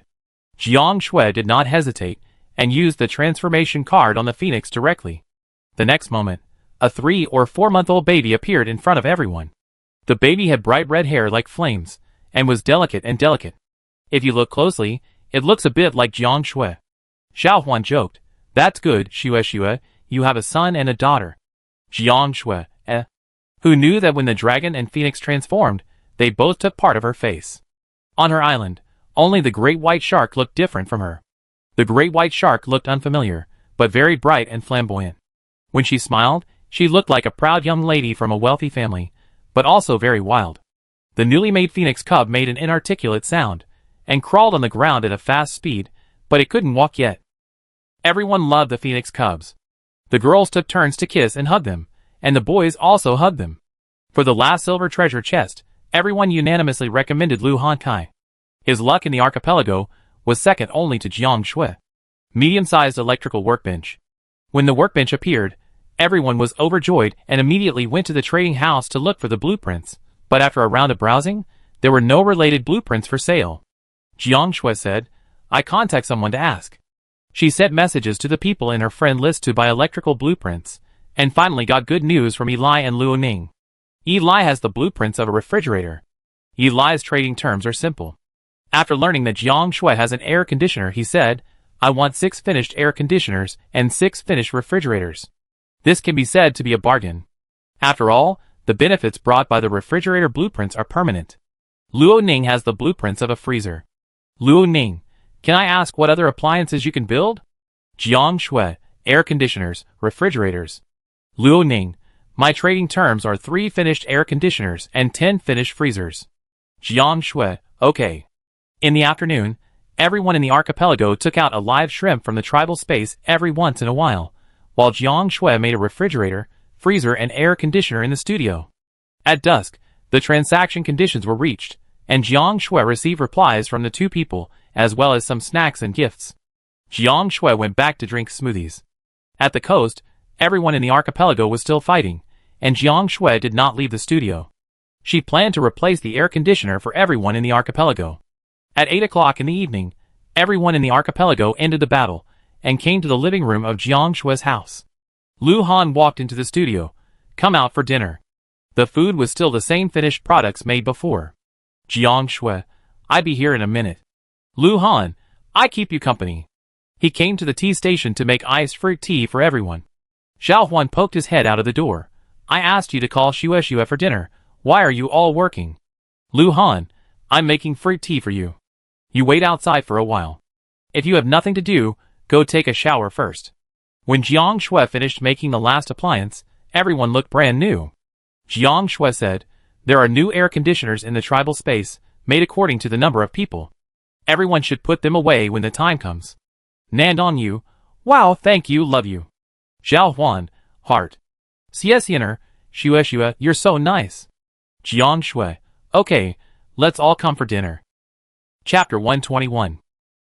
Jiang Shui did not hesitate, and used the transformation card on the phoenix directly. The next moment, a 3 or 4 month old baby appeared in front of everyone. The baby had bright red hair like flames, and was delicate. If you look closely, it looks a bit like Jiang Shui. Xiao Huan joked, "That's good, Shui, you have a son and a daughter." Jiang Shui, who knew that when the dragon and phoenix transformed, they both took part of her face. On her island, only the great white shark looked different from her. The great white shark looked unfamiliar, but very bright and flamboyant. When she smiled, she looked like a proud young lady from a wealthy family, but also very wild. The newly made phoenix cub made an inarticulate sound, and crawled on the ground at a fast speed, but it couldn't walk yet. Everyone loved the phoenix cubs. The girls took turns to kiss and hug them, and the boys also hugged them. For the last silver treasure chest, everyone unanimously recommended Lu Hankai. His luck in the archipelago was second only to Jiang Shui. Medium-sized electrical workbench. When the workbench appeared, everyone was overjoyed and immediately went to the trading house to look for the blueprints, but after a round of browsing, there were no related blueprints for sale. Jiang Shui said, "I contact someone to ask." She sent messages to the people in her friend list to buy electrical blueprints, and finally got good news from Eli and Luo Ning. Eli has the blueprints of a refrigerator. Eli's trading terms are simple. After learning that Jiang Shui has an air conditioner, he said, "I want 6 finished air conditioners and 6 finished refrigerators." This can be said to be a bargain. After all, the benefits brought by the refrigerator blueprints are permanent. Luo Ning has the blueprints of a freezer. Luo Ning, can I ask what other appliances you can build? Jiang Shui, air conditioners, refrigerators. Luo Ning, my trading terms are 3 finished air conditioners and 10 finished freezers. Jiang Shui, okay. In the afternoon, everyone in the archipelago took out a live shrimp from the tribal space every once in a while Jiang Shui made a refrigerator, freezer and air conditioner in the studio. At dusk, the transaction conditions were reached, and Jiang Shui received replies from the 2 people, as well as some snacks and gifts. Jiang Shui went back to drink smoothies. At the coast, everyone in the archipelago was still fighting, and Jiang Shui did not leave the studio. She planned to replace the air conditioner for everyone in the archipelago. At 8 o'clock in the evening, everyone in the archipelago ended the battle, and came to the living room of Jiang Shui's house. Lu Han walked into the studio. "Come out for dinner." The food was still the same finished products made before. Jiang Shui, "I'll be here in a minute." Lu Han, "I keep you company." He came to the tea station to make iced fruit tea for everyone. Xiao Huan poked his head out of the door. "I asked you to call Shui for dinner. Why are you all working?" Lu Han, "I'm making fruit tea for you. You wait outside for a while. If you have nothing to do, go take a shower first." When Jiang Shui finished making the last appliance, everyone looked brand new. Jiang Shui said, "There are new air conditioners in the tribal space, made according to the number of people. Everyone should put them away when the time comes." Nand on you. "Wow, thank you, love you." Xiao Huan, heart. "Siesiener, Shui, you're so nice." Jiang Shui, "Okay, let's all come for dinner." Chapter 121.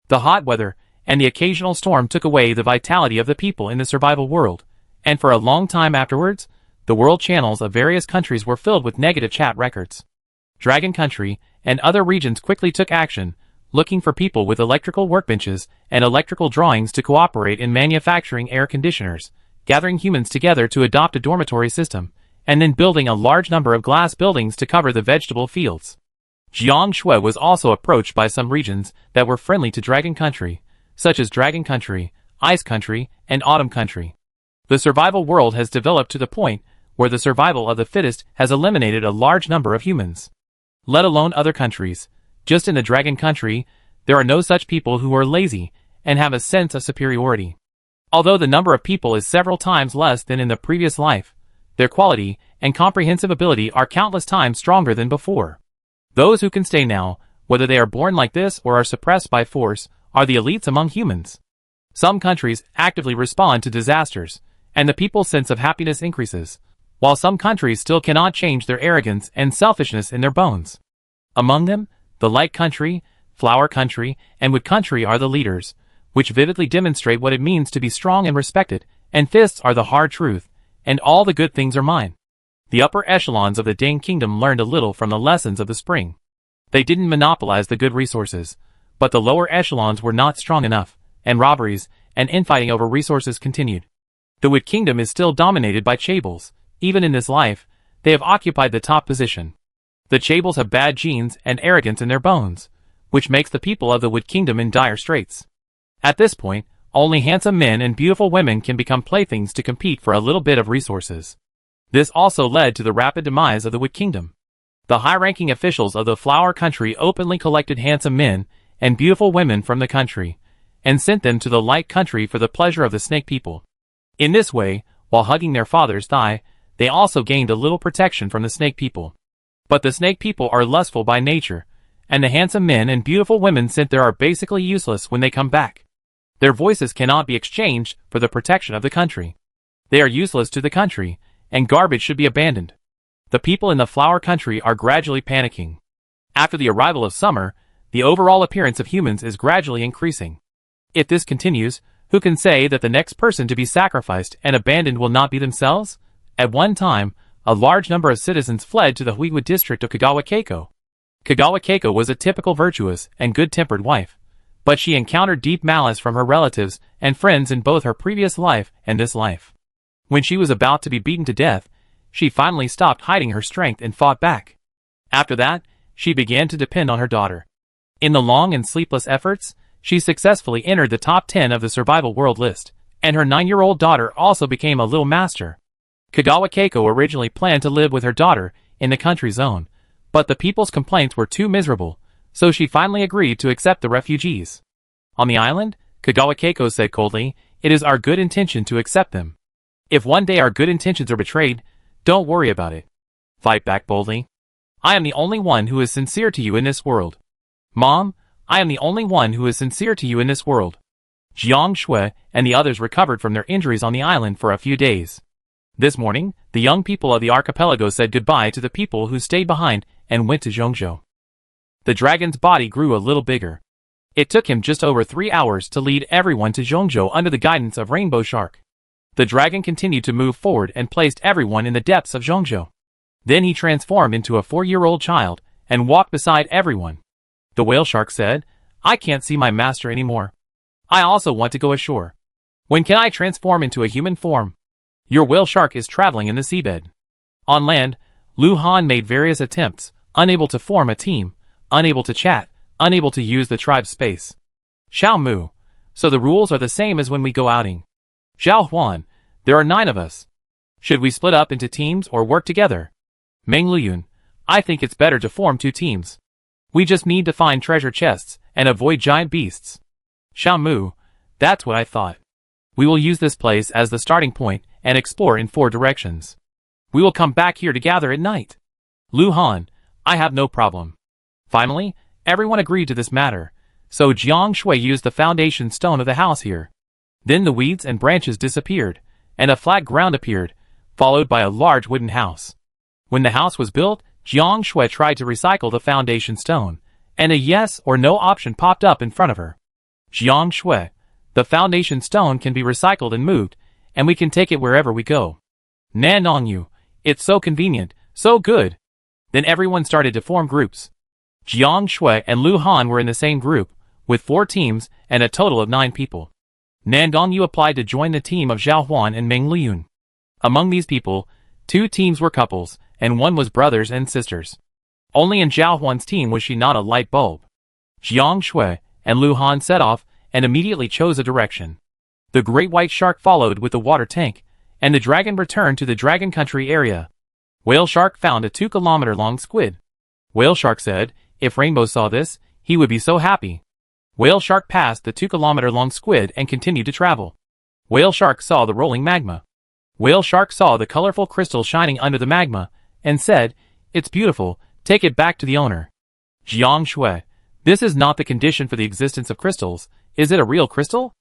The hot weather and the occasional storm took away the vitality of the people in the survival world, and for a long time afterwards, the world channels of various countries were filled with negative chat records. Dragon Country and other regions quickly took action, looking for people with electrical workbenches and electrical drawings to cooperate in manufacturing air conditioners, gathering humans together to adopt a dormitory system, and then building a large number of glass buildings to cover the vegetable fields. Jiang Shui was also approached by some regions that were friendly to Dragon Country, such as Dragon Country, Ice Country, and Autumn Country. The survival world has developed to the point where the survival of the fittest has eliminated a large number of humans. Let alone other countries. Just in the Dragon Country, there are no such people who are lazy and have a sense of superiority. Although the number of people is several times less than in the previous life, their quality and comprehensibility are countless times stronger than before. Those who can stay now, whether they are born like this or are suppressed by force, are the elites among humans. Some countries actively respond to disasters, and the people's sense of happiness increases, while some countries still cannot change their arrogance and selfishness in their bones. Among them, the light country, flower country, and wood country are the leaders, which vividly demonstrate what it means to be strong and respected, and fists are the hard truth, and all the good things are mine. The upper echelons of the Dane kingdom learned a little from the lessons of the spring. They didn't monopolize the good resources, but the lower echelons were not strong enough, and robberies and infighting over resources continued. The wood kingdom is still dominated by chaebol. Even in this life, they have occupied the top position. The chaebol have bad genes and arrogance in their bones, which makes the people of the wood kingdom in dire straits. At this point, only handsome men and beautiful women can become playthings to compete for a little bit of resources. This also led to the rapid demise of the wood kingdom. The high-ranking officials of the flower country openly collected handsome men and beautiful women from the country, and sent them to the light country for the pleasure of the snake people. In this way, while hugging their father's thigh, they also gained a little protection from the snake people. But the snake people are lustful by nature, and the handsome men and beautiful women sent there are basically useless when they come back. Their voices cannot be exchanged for the protection of the country. They are useless to the country, and garbage should be abandoned. The people in the flower country are gradually panicking. After the arrival of summer, the overall appearance of humans is gradually increasing. If this continues, who can say that the next person to be sacrificed and abandoned will not be themselves? At one time, a large number of citizens fled to the Huiwa district of Kagawa Keiko. Kagawa Keiko was a typical virtuous and good-tempered wife, but she encountered deep malice from her relatives and friends in both her previous life and this life. When she was about to be beaten to death, she finally stopped hiding her strength and fought back. After that, she began to depend on her daughter. In the long and sleepless efforts, she successfully entered the top 10 of the survival world list, and her 9-year-old daughter also became a little master. Kagawa Keiko originally planned to live with her daughter in the country zone, but the people's complaints were too miserable, so she finally agreed to accept the refugees. On the island, Kagawa Keiko said coldly, "It is our good intention to accept them. If one day our good intentions are betrayed, don't worry about it. Fight back boldly. I am the only one who is sincere to you in this world. Mom, I am the only one who is sincere to you in this world." Jiang Shui and the others recovered from their injuries on the island for a few days. This morning, the young people of the archipelago said goodbye to the people who stayed behind and went to Zhongzhou. The dragon's body grew a little bigger. It took him just over 3 hours to lead everyone to Zhongzhou under the guidance of Rainbow Shark. The dragon continued to move forward and placed everyone in the depths of Zhongzhou. Then he transformed into a 4-year-old child and walked beside everyone. The whale shark said, "I can't see my master anymore. I also want to go ashore. When can I transform into a human form?" Your whale shark is traveling in the seabed. On land, Lu Han made various attempts, unable to form a team, unable to chat, unable to use the tribe's space. Xiao Mu, so the rules are the same as when we go outing. Zhao Huan, there are 9 of us. Should we split up into teams or work together? Meng Luyun, I think it's better to form 2 teams. We just need to find treasure chests and avoid giant beasts. Xiao Mu, that's what I thought. We will use this place as the starting point and explore in 4 directions. We will come back here to gather at night. Lu Han, I have no problem. Finally, everyone agreed to this matter, so Jiang Shui used the foundation stone of the house here. Then the weeds and branches disappeared, and a flat ground appeared, followed by a large wooden house. When the house was built, Jiang Shui tried to recycle the foundation stone, and a yes or no option popped up in front of her. Jiang Shui, the foundation stone can be recycled and moved, and we can take it wherever we go. Nan Nongyu, it's so convenient, so good. Then everyone started to form groups. Jiang Shui and Lu Han were in the same group, with 4 teams and a total of 9 people. Nan Dongyu applied to join the team of Zhao Huan and Meng Liyun. Among these people, 2 teams were couples, and 1 was brothers and sisters. Only in Zhao Huan's team was she not a light bulb. Jiang Shui and Lu Han set off and immediately chose a direction. The great white shark followed with the water tank, and the dragon returned to the dragon country area. Whale shark found a 2-kilometer-long squid. Whale shark said, if Rainbow saw this, he would be so happy. Whale shark passed the 2-kilometer-long squid and continued to travel. Whale shark saw the rolling magma. Whale Shark saw the colorful crystal shining under the magma, and said, "It's beautiful, take it back to the owner." Jiang Shui, this is not the condition for the existence of crystals, is it a real crystal?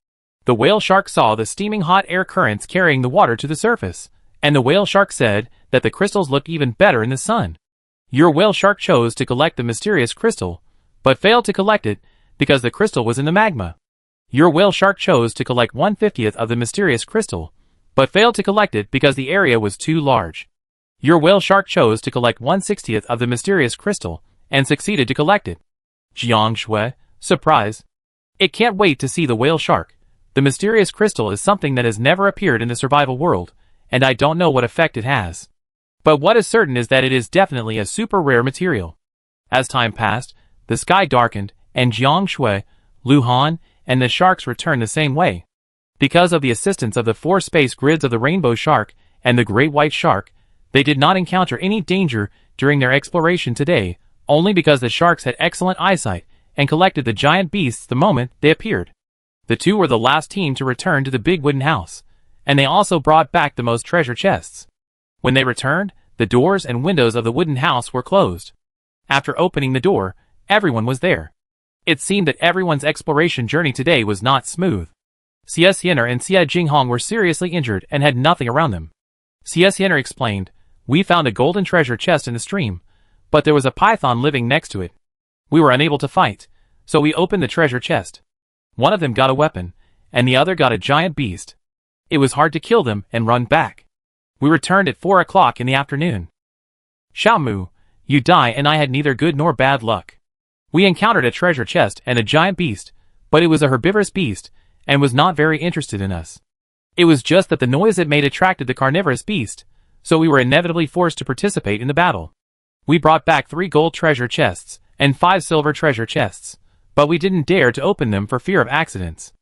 The Whale Shark saw the steaming hot air currents carrying the water to the surface, and the Whale Shark said that the crystals looked even better in the sun. Your Whale Shark chose to collect the mysterious crystal, but failed to collect it because the crystal was in the magma. Your Whale Shark chose to collect 1/50th of the mysterious crystal, but failed to collect it because the area was too large. Your Whale Shark chose to collect 1/60th of the mysterious crystal, and succeeded to collect it. Jiang Shui, surprise. It can't wait to see the Whale Shark. The mysterious crystal is something that has never appeared in the survival world, and I don't know what effect it has. But what is certain is that it is definitely a super rare material. As time passed, the sky darkened, and Jiang Shui, Lu Han, and the sharks returned the same way. Because of the assistance of the 4 space grids of the rainbow shark and the great white shark, they did not encounter any danger during their exploration today, only because the sharks had excellent eyesight and collected the giant beasts the moment they appeared. The 2 were the last team to return to the big wooden house, and they also brought back the most treasure chests. When they returned, the doors and windows of the wooden house were closed. After opening the door, everyone was there. It seemed that everyone's exploration journey today was not smooth. Xie Xianer and Xie Jinghong were seriously injured and had nothing around them. Xie Xianer explained, "We found a golden treasure chest in the stream, but there was a python living next to it. We were unable to fight, so we opened the treasure chest. One of them got a weapon, and the other got a giant beast. It was hard to kill them and run back. We returned at 4 o'clock in the afternoon. Xiaomu, you die and I had neither good nor bad luck. We encountered a treasure chest and a giant beast, but it was a herbivorous beast, and was not very interested in us. It was just that the noise it made attracted the carnivorous beast, so we were inevitably forced to participate in the battle. We brought back 3 gold treasure chests, and 5 silver treasure chests, but we didn't dare to open them for fear of accidents."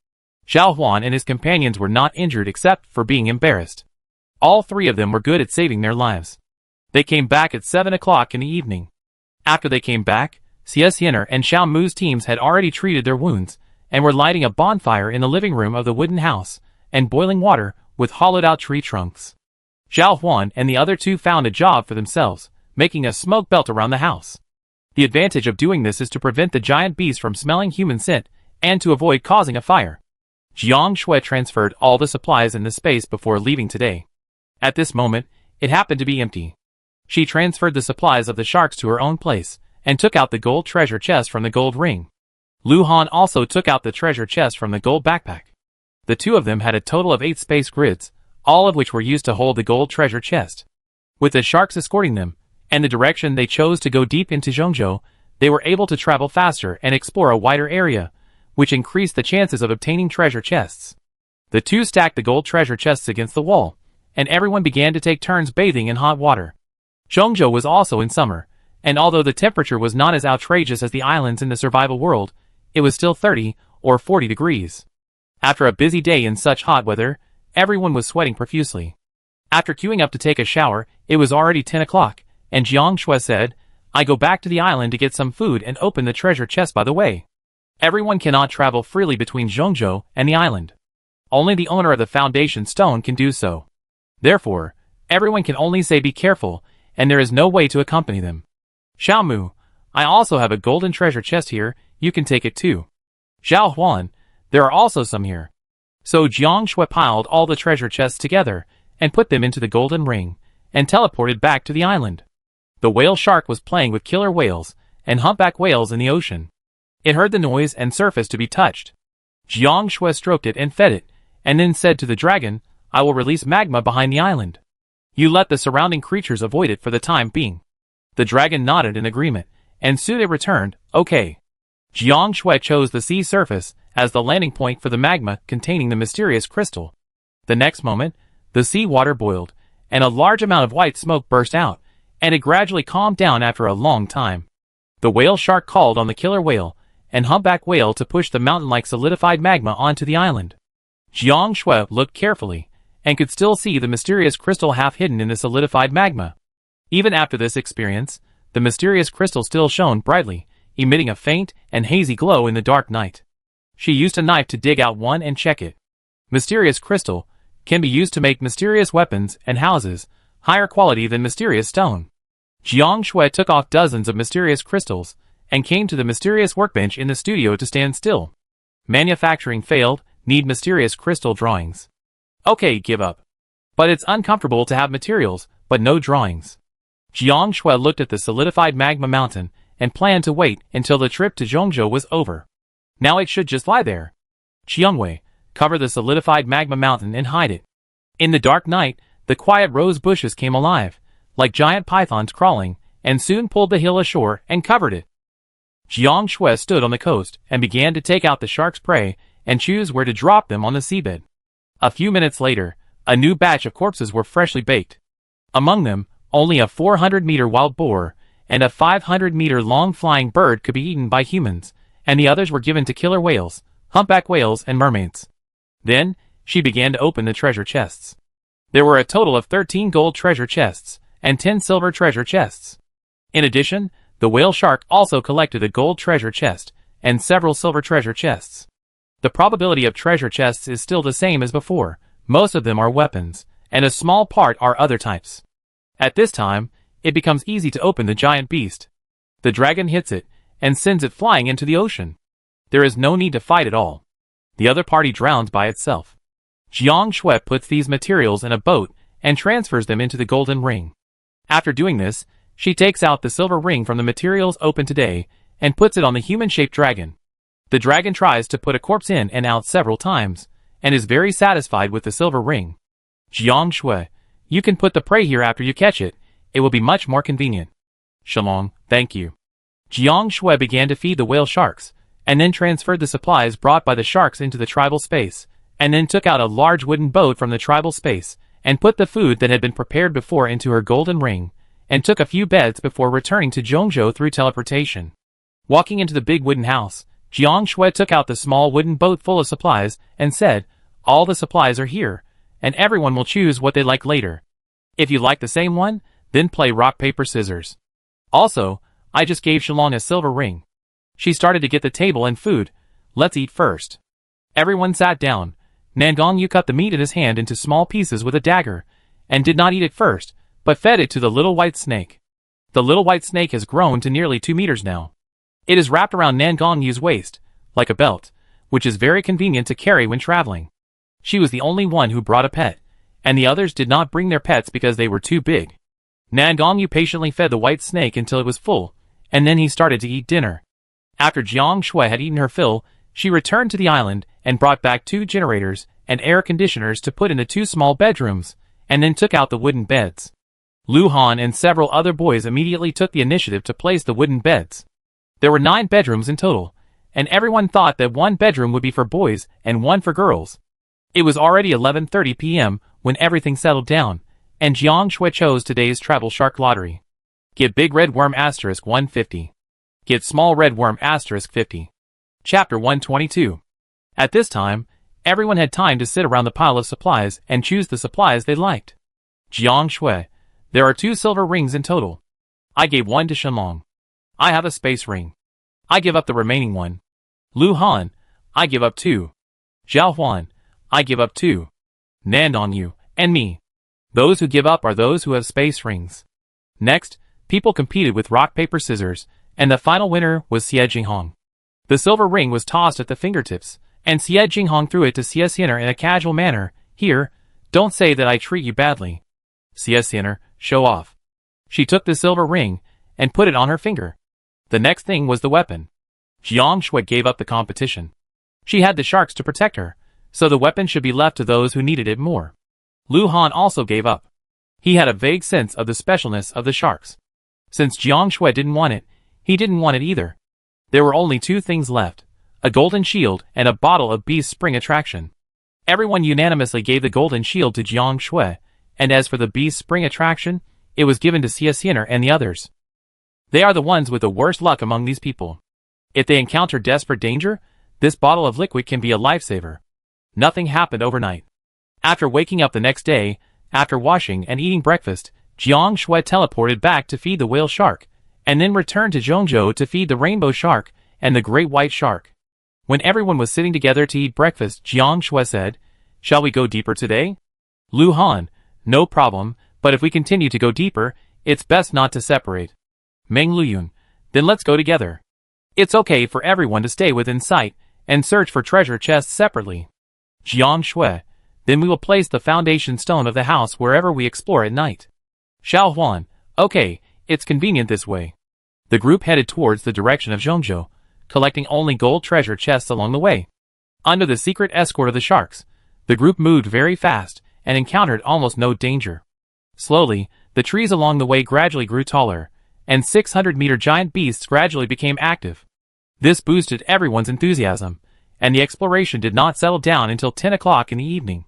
Zhao Huan and his companions were not injured except for being embarrassed. All 3 of them were good at saving their lives. They came back at 7 o'clock in the evening. After they came back, Xie Xianer and Xiao Mu's teams had already treated their wounds, and were lighting a bonfire in the living room of the wooden house, and boiling water with hollowed-out tree trunks. Zhao Huan and the other 2 found a job for themselves, making a smoke belt around the house. The advantage of doing this is to prevent the giant beast from smelling human scent, and to avoid causing a fire. Jiang Shui transferred all the supplies in the space before leaving today. At this moment, it happened to be empty. She transferred the supplies of the sharks to her own place, and took out the gold treasure chest from the gold ring. Lu Han also took out the treasure chest from the gold backpack. The 2 of them had a total of 8 space grids, all of which were used to hold the gold treasure chest. With the sharks escorting them, and the direction they chose to go deep into Zhongzhou, they were able to travel faster and explore a wider area, which increased the chances of obtaining treasure chests. The 2 stacked the gold treasure chests against the wall, and everyone began to take turns bathing in hot water. Zhongzhou was also in summer, and although the temperature was not as outrageous as the islands in the survival world, it was still 30 or 40 degrees. After a busy day in such hot weather, everyone was sweating profusely. After queuing up to take a shower, it was already 10 o'clock, and Jiang Shui said, "I go back to the island to get some food and open the treasure chest by the way." Everyone cannot travel freely between Zhongzhou and the island. Only the owner of the foundation stone can do so. Therefore, everyone can only say be careful, and there is no way to accompany them. Xiaomu, I also have a golden treasure chest here, you can take it too. Zhao Huan, there are also some here. So Jiang Shui piled all the treasure chests together, and put them into the golden ring, and teleported back to the island. The whale shark was playing with killer whales, and humpback whales in the ocean. It heard the noise and surfaced to be touched. Jiang Shui stroked it and fed it, and then said to the dragon, "I will release magma behind the island. You let the surrounding creatures avoid it for the time being." The dragon nodded in agreement, and soon it returned, "Okay." Jiang Shui chose the sea surface as the landing point for the magma containing the mysterious crystal. The next moment, the sea water boiled, and a large amount of white smoke burst out, and it gradually calmed down after a long time. The whale shark called on the killer whale and humpback whale to push the mountain-like solidified magma onto the island. Jiang Shui looked carefully, and could still see the mysterious crystal half hidden in the solidified magma. Even after this experience, the mysterious crystal still shone brightly, emitting a faint and hazy glow in the dark night. She used a knife to dig out one and check it. Mysterious crystal, can be used to make mysterious weapons and houses, higher quality than mysterious stone. Jiang Shui took off dozens of mysterious crystals, and came to the mysterious workbench in the studio to stand still. Manufacturing failed, need mysterious crystal drawings. Okay, give up. But it's uncomfortable to have materials, but no drawings. Jiang Shui looked at the solidified magma mountain, and planned to wait until the trip to Zhongzhou was over. Now it should just lie there. Qiangwei, cover the solidified magma mountain and hide it. In the dark night, the quiet rose bushes came alive, like giant pythons crawling, and soon pulled the hill ashore and covered it. Jiang Shui stood on the coast and began to take out the shark's prey and choose where to drop them on the seabed. A few minutes later, a new batch of corpses were freshly baked. Among them, only a 400-meter wild boar and a 500-meter long flying bird could be eaten by humans, and the others were given to killer whales, humpback whales, and mermaids. Then, she began to open the treasure chests. There were a total of 13 gold treasure chests and 10 silver treasure chests. In addition, the whale shark also collected a gold treasure chest and several silver treasure chests. The probability of treasure chests is still the same as before. Most of them are weapons, and a small part are other types. At this time, it becomes easy to open the giant beast. The dragon hits it, and sends it flying into the ocean. There is no need to fight at all. The other party drowns by itself. Jiang Shui puts these materials in a boat, and transfers them into the golden ring. After doing this, she takes out the silver ring from the materials opened today, and puts it on the human-shaped dragon. The dragon tries to put a corpse in and out several times, and is very satisfied with the silver ring. Jiang Shui, you can put the prey here after you catch it. It will be much more convenient. Shalong, thank you. Jiang Shui began to feed the whale sharks, and then transferred the supplies brought by the sharks into the tribal space, and then took out a large wooden boat from the tribal space, and put the food that had been prepared before into her golden ring, and took a few beds before returning to Zhongzhou through teleportation. Walking into the big wooden house, Jiang Shui took out the small wooden boat full of supplies, and said, all the supplies are here, and everyone will choose what they like later. If you like the same one, then play rock paper scissors. Also, I just gave Shalong a silver ring. She started to get the table and food. Let's eat first. Everyone sat down. Nangong Yu cut the meat in his hand into small pieces with a dagger, and did not eat it first, but fed it to the little white snake. The little white snake has grown to nearly 2 meters now. It is wrapped around Nangong Yu's waist, like a belt, which is very convenient to carry when traveling. She was the only one who brought a pet, and the others did not bring their pets because they were too big. Nangong Yu patiently fed the white snake until it was full, and then he started to eat dinner. After Jiang Shui had eaten her fill, she returned to the island and brought back 2 generators and air conditioners to put in the 2 small bedrooms, and then took out the wooden beds. Lu Han and several other boys immediately took the initiative to place the wooden beds. There were 9 bedrooms in total, and everyone thought that 1 bedroom would be for boys and 1 for girls. It was already 11:30 p.m. when everything settled down, and Jiang Shui chose today's travel shark lottery. Give big red worm asterisk 150. Give small red worm asterisk 50. Chapter 122. At this time, everyone had time to sit around the pile of supplies and choose the supplies they liked. Jiang Shui, there are 2 silver rings in total. I gave 1 to Shenlong. I have a space ring. I give up the remaining 1. Lu Han, I give up 2. Zhao Huan, I give up 2. Nandong Yu, and me. Those who give up are those who have space rings. Next, people competed with rock paper scissors, and the final winner was Xie Jinghong. The silver ring was tossed at the fingertips, and Xie Jinghong threw it to Xie Xianer in a casual manner. Here, don't say that I treat you badly. Xie Xianer, show off. She took the silver ring, and put it on her finger. The next thing was the weapon. Jiang Shui gave up the competition. She had the sharks to protect her, so the weapon should be left to those who needed it more. Lu Han also gave up. He had a vague sense of the specialness of the sharks. Since Jiang Shui didn't want it, he didn't want it either. There were only 2 things left, a golden shield and a bottle of Beast Spring Attraction. Everyone unanimously gave the golden shield to Jiang Shui, and as for the Beast Spring Attraction, it was given to Xie Xianer and the others. They are the ones with the worst luck among these people. If they encounter desperate danger, this bottle of liquid can be a lifesaver. Nothing happened overnight. After waking up the next day, after washing and eating breakfast, Jiang Shui teleported back to feed the whale shark, and then returned to Zhongzhou to feed the rainbow shark and the great white shark. When everyone was sitting together to eat breakfast, Jiang Shui said, "Shall we go deeper today?" Lu Han, no problem, but if we continue to go deeper, it's best not to separate. Meng Luyun, then let's go together. It's okay for everyone to stay within sight and search for treasure chests separately. Jiang Shui, then we will place the foundation stone of the house wherever we explore at night. Xiao Huan, okay, it's convenient this way. The group headed towards the direction of Zhongzhou, collecting only gold treasure chests along the way. Under the secret escort of the sharks, the group moved very fast and encountered almost no danger. Slowly, the trees along the way gradually grew taller, and 600-meter giant beasts gradually became active. This boosted everyone's enthusiasm, and the exploration did not settle down until 10 o'clock in the evening.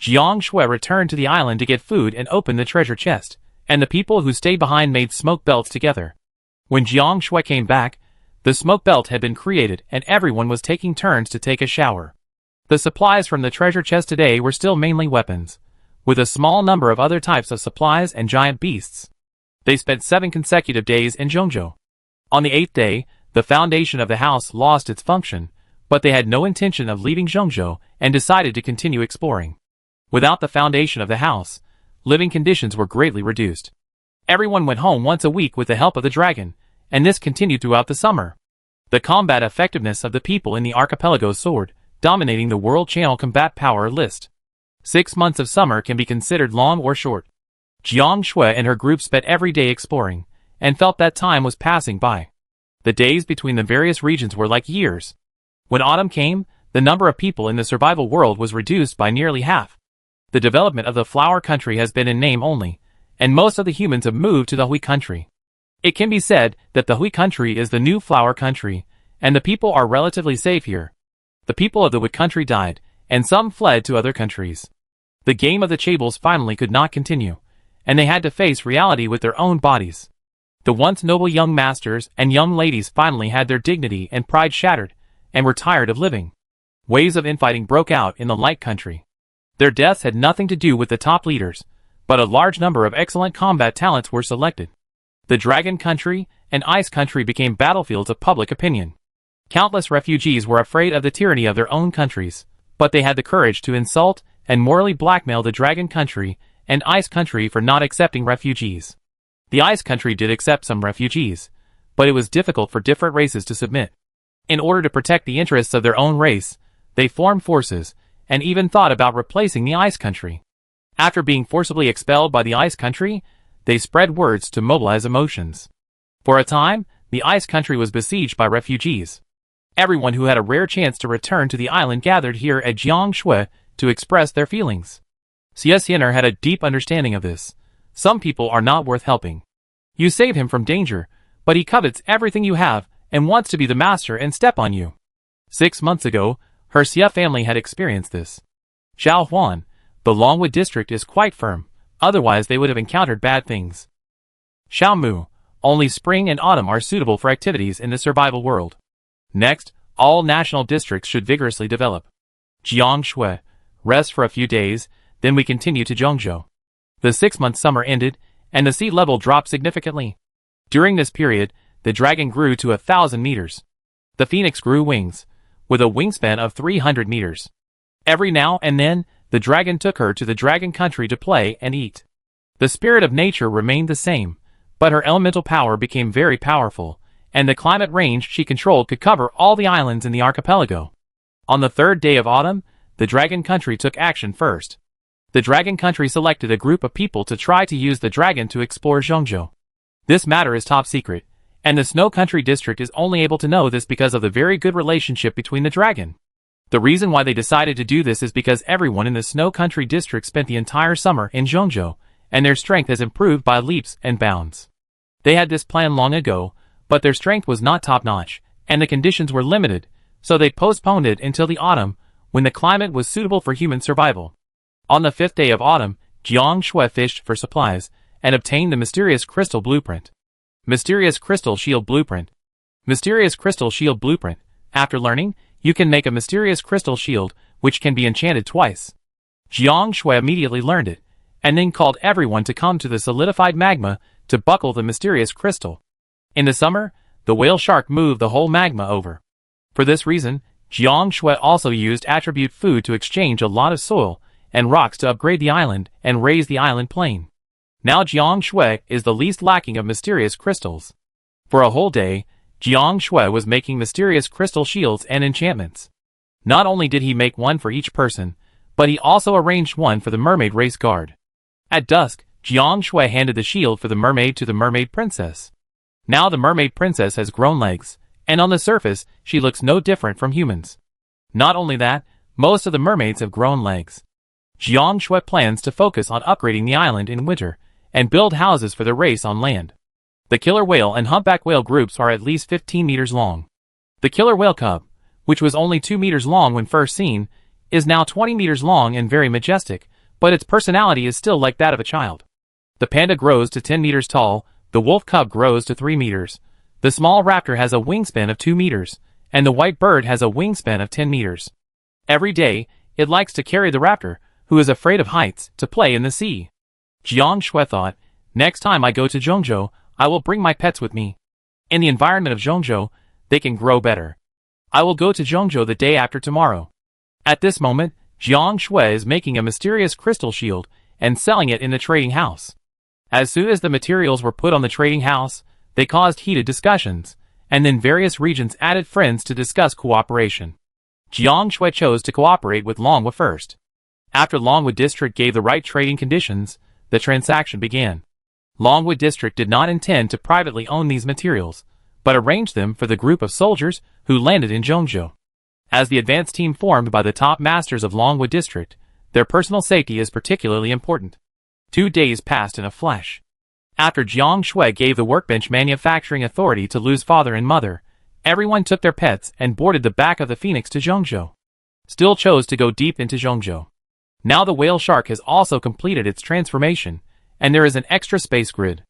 Jiang Shui returned to the island to get food and open the treasure chest, and the people who stayed behind made smoke belts together. When Jiang Shui came back, the smoke belt had been created and everyone was taking turns to take a shower. The supplies from the treasure chest today were still mainly weapons, with a small number of other types of supplies and giant beasts. They spent 7 consecutive days in Zhongzhou. On the 8th day, the foundation of the house lost its function, but they had no intention of leaving Zhongzhou and decided to continue exploring. Without the foundation of the house, living conditions were greatly reduced. Everyone went home once a week with the help of the dragon, and this continued throughout the summer. The combat effectiveness of the people in the archipelago soared, dominating the World Channel combat power list. 6 months of summer can be considered long or short. Jiang Shui and her group spent every day exploring, and felt that time was passing by. The days between the various regions were like years. When autumn came, the number of people in the survival world was reduced by nearly half. The development of the flower country has been in name only, and most of the humans have moved to the Hui country. It can be said that the Hui country is the new flower country, and the people are relatively safe here. The people of the Hui country died, and some fled to other countries. The game of the chaebols finally could not continue, and they had to face reality with their own bodies. The once noble young masters and young ladies finally had their dignity and pride shattered, and were tired of living. Waves of infighting broke out in the Light Country. Their deaths had nothing to do with the top leaders, but a large number of excellent combat talents were selected. The Dragon Country and Ice Country became battlefields of public opinion. Countless refugees were afraid of the tyranny of their own countries, but they had the courage to insult and morally blackmail the Dragon Country and Ice Country for not accepting refugees. The Ice Country did accept some refugees, but it was difficult for different races to submit. In order to protect the interests of their own race, they formed forces, and even thought about replacing the Ice Country. After being forcibly expelled by the Ice Country, they spread words to mobilize emotions. For a time, the Ice Country was besieged by refugees. Everyone who had a rare chance to return to the island gathered here at Jiang Shui to express their feelings. Xie Xianer had a deep understanding of this. Some people are not worth helping. You save him from danger, but he covets everything you have and wants to be the master and step on you. 6 months ago, her Xie family had experienced this. Xiao Huan, the Longwood district is quite firm, otherwise they would have encountered bad things. Xiao Mu, only spring and autumn are suitable for activities in the survival world. Next, all national districts should vigorously develop. Jiang Shui, rest for a few days, then we continue to Zhongzhou. The 6-month summer ended, and the sea level dropped significantly. During this period, the dragon grew to 1,000 meters. The phoenix grew wings, with a wingspan of 300 meters. Every now and then, the dragon took her to the dragon country to play and eat. The spirit of nature remained the same, but her elemental power became very powerful, and the climate range she controlled could cover all the islands in the archipelago. On the 3rd day of autumn, the dragon country took action first. The dragon country selected a group of people to try to use the dragon to explore Zhongzhou. This matter is top secret, and the Snow Country district is only able to know this because of the very good relationship between the dragon. The reason why they decided to do this is because everyone in the Snow Country district spent the entire summer in Zhongzhou, and their strength has improved by leaps and bounds. They had this plan long ago, but their strength was not top-notch, and the conditions were limited, so they postponed it until the autumn, when the climate was suitable for human survival. On the 5th day of autumn, Jiang Shui fished for supplies, and obtained the Mysterious Crystal Blueprint. Mysterious Crystal Shield Blueprint. Mysterious Crystal Shield Blueprint. After learning, you can make a Mysterious Crystal Shield, which can be enchanted twice. Jiang Shui immediately learned it, and then called everyone to come to the solidified magma to buckle the Mysterious Crystal. In the summer, the whale shark moved the whole magma over. For this reason, Jiang Shui also used attribute food to exchange a lot of soil, and rocks to upgrade the island and raise the island plane. Now Jiang Shui is the least lacking of mysterious crystals. For a whole day, Jiang Shui was making mysterious crystal shields and enchantments. Not only did he make one for each person, but he also arranged one for the mermaid race guard. At dusk, Jiang Shui handed the shield for the mermaid to the mermaid princess. Now the mermaid princess has grown legs, and on the surface, she looks no different from humans. Not only that, most of the mermaids have grown legs. Jiang Shui plans to focus on upgrading the island in winter, and build houses for the race on land. The killer whale and humpback whale groups are at least 15 meters long. The killer whale cub, which was only 2 meters long when first seen, is now 20 meters long and very majestic, but its personality is still like that of a child. The panda grows to 10 meters tall, the wolf cub grows to 3 meters, the small raptor has a wingspan of 2 meters, and the white bird has a wingspan of 10 meters. Every day, it likes to carry the raptor, who is afraid of heights, to play in the sea. Jiang Shui thought, next time I go to Zhongzhou, I will bring my pets with me. In the environment of Zhongzhou, they can grow better. I will go to Zhongzhou the day after tomorrow. At this moment, Jiang Shui is making a mysterious crystal shield and selling it in the trading house. As soon as the materials were put on the trading house, they caused heated discussions, and then various regions added friends to discuss cooperation. Jiang Shui chose to cooperate with Longwu first. After Longwu District gave the right trading conditions, the transaction began. Longwu District did not intend to privately own these materials, but arranged them for the group of soldiers who landed in Zhongzhou. As the advance team formed by the top masters of Longwu District, their personal safety is particularly important. 2 days passed in a flash. After Jiang Shui gave the workbench manufacturing authority to Lu's father and mother, everyone took their pets and boarded the back of the Phoenix to Zhongzhou. Still chose to go deep into Zhongzhou. Now the whale shark has also completed its transformation, and there is an extra space grid.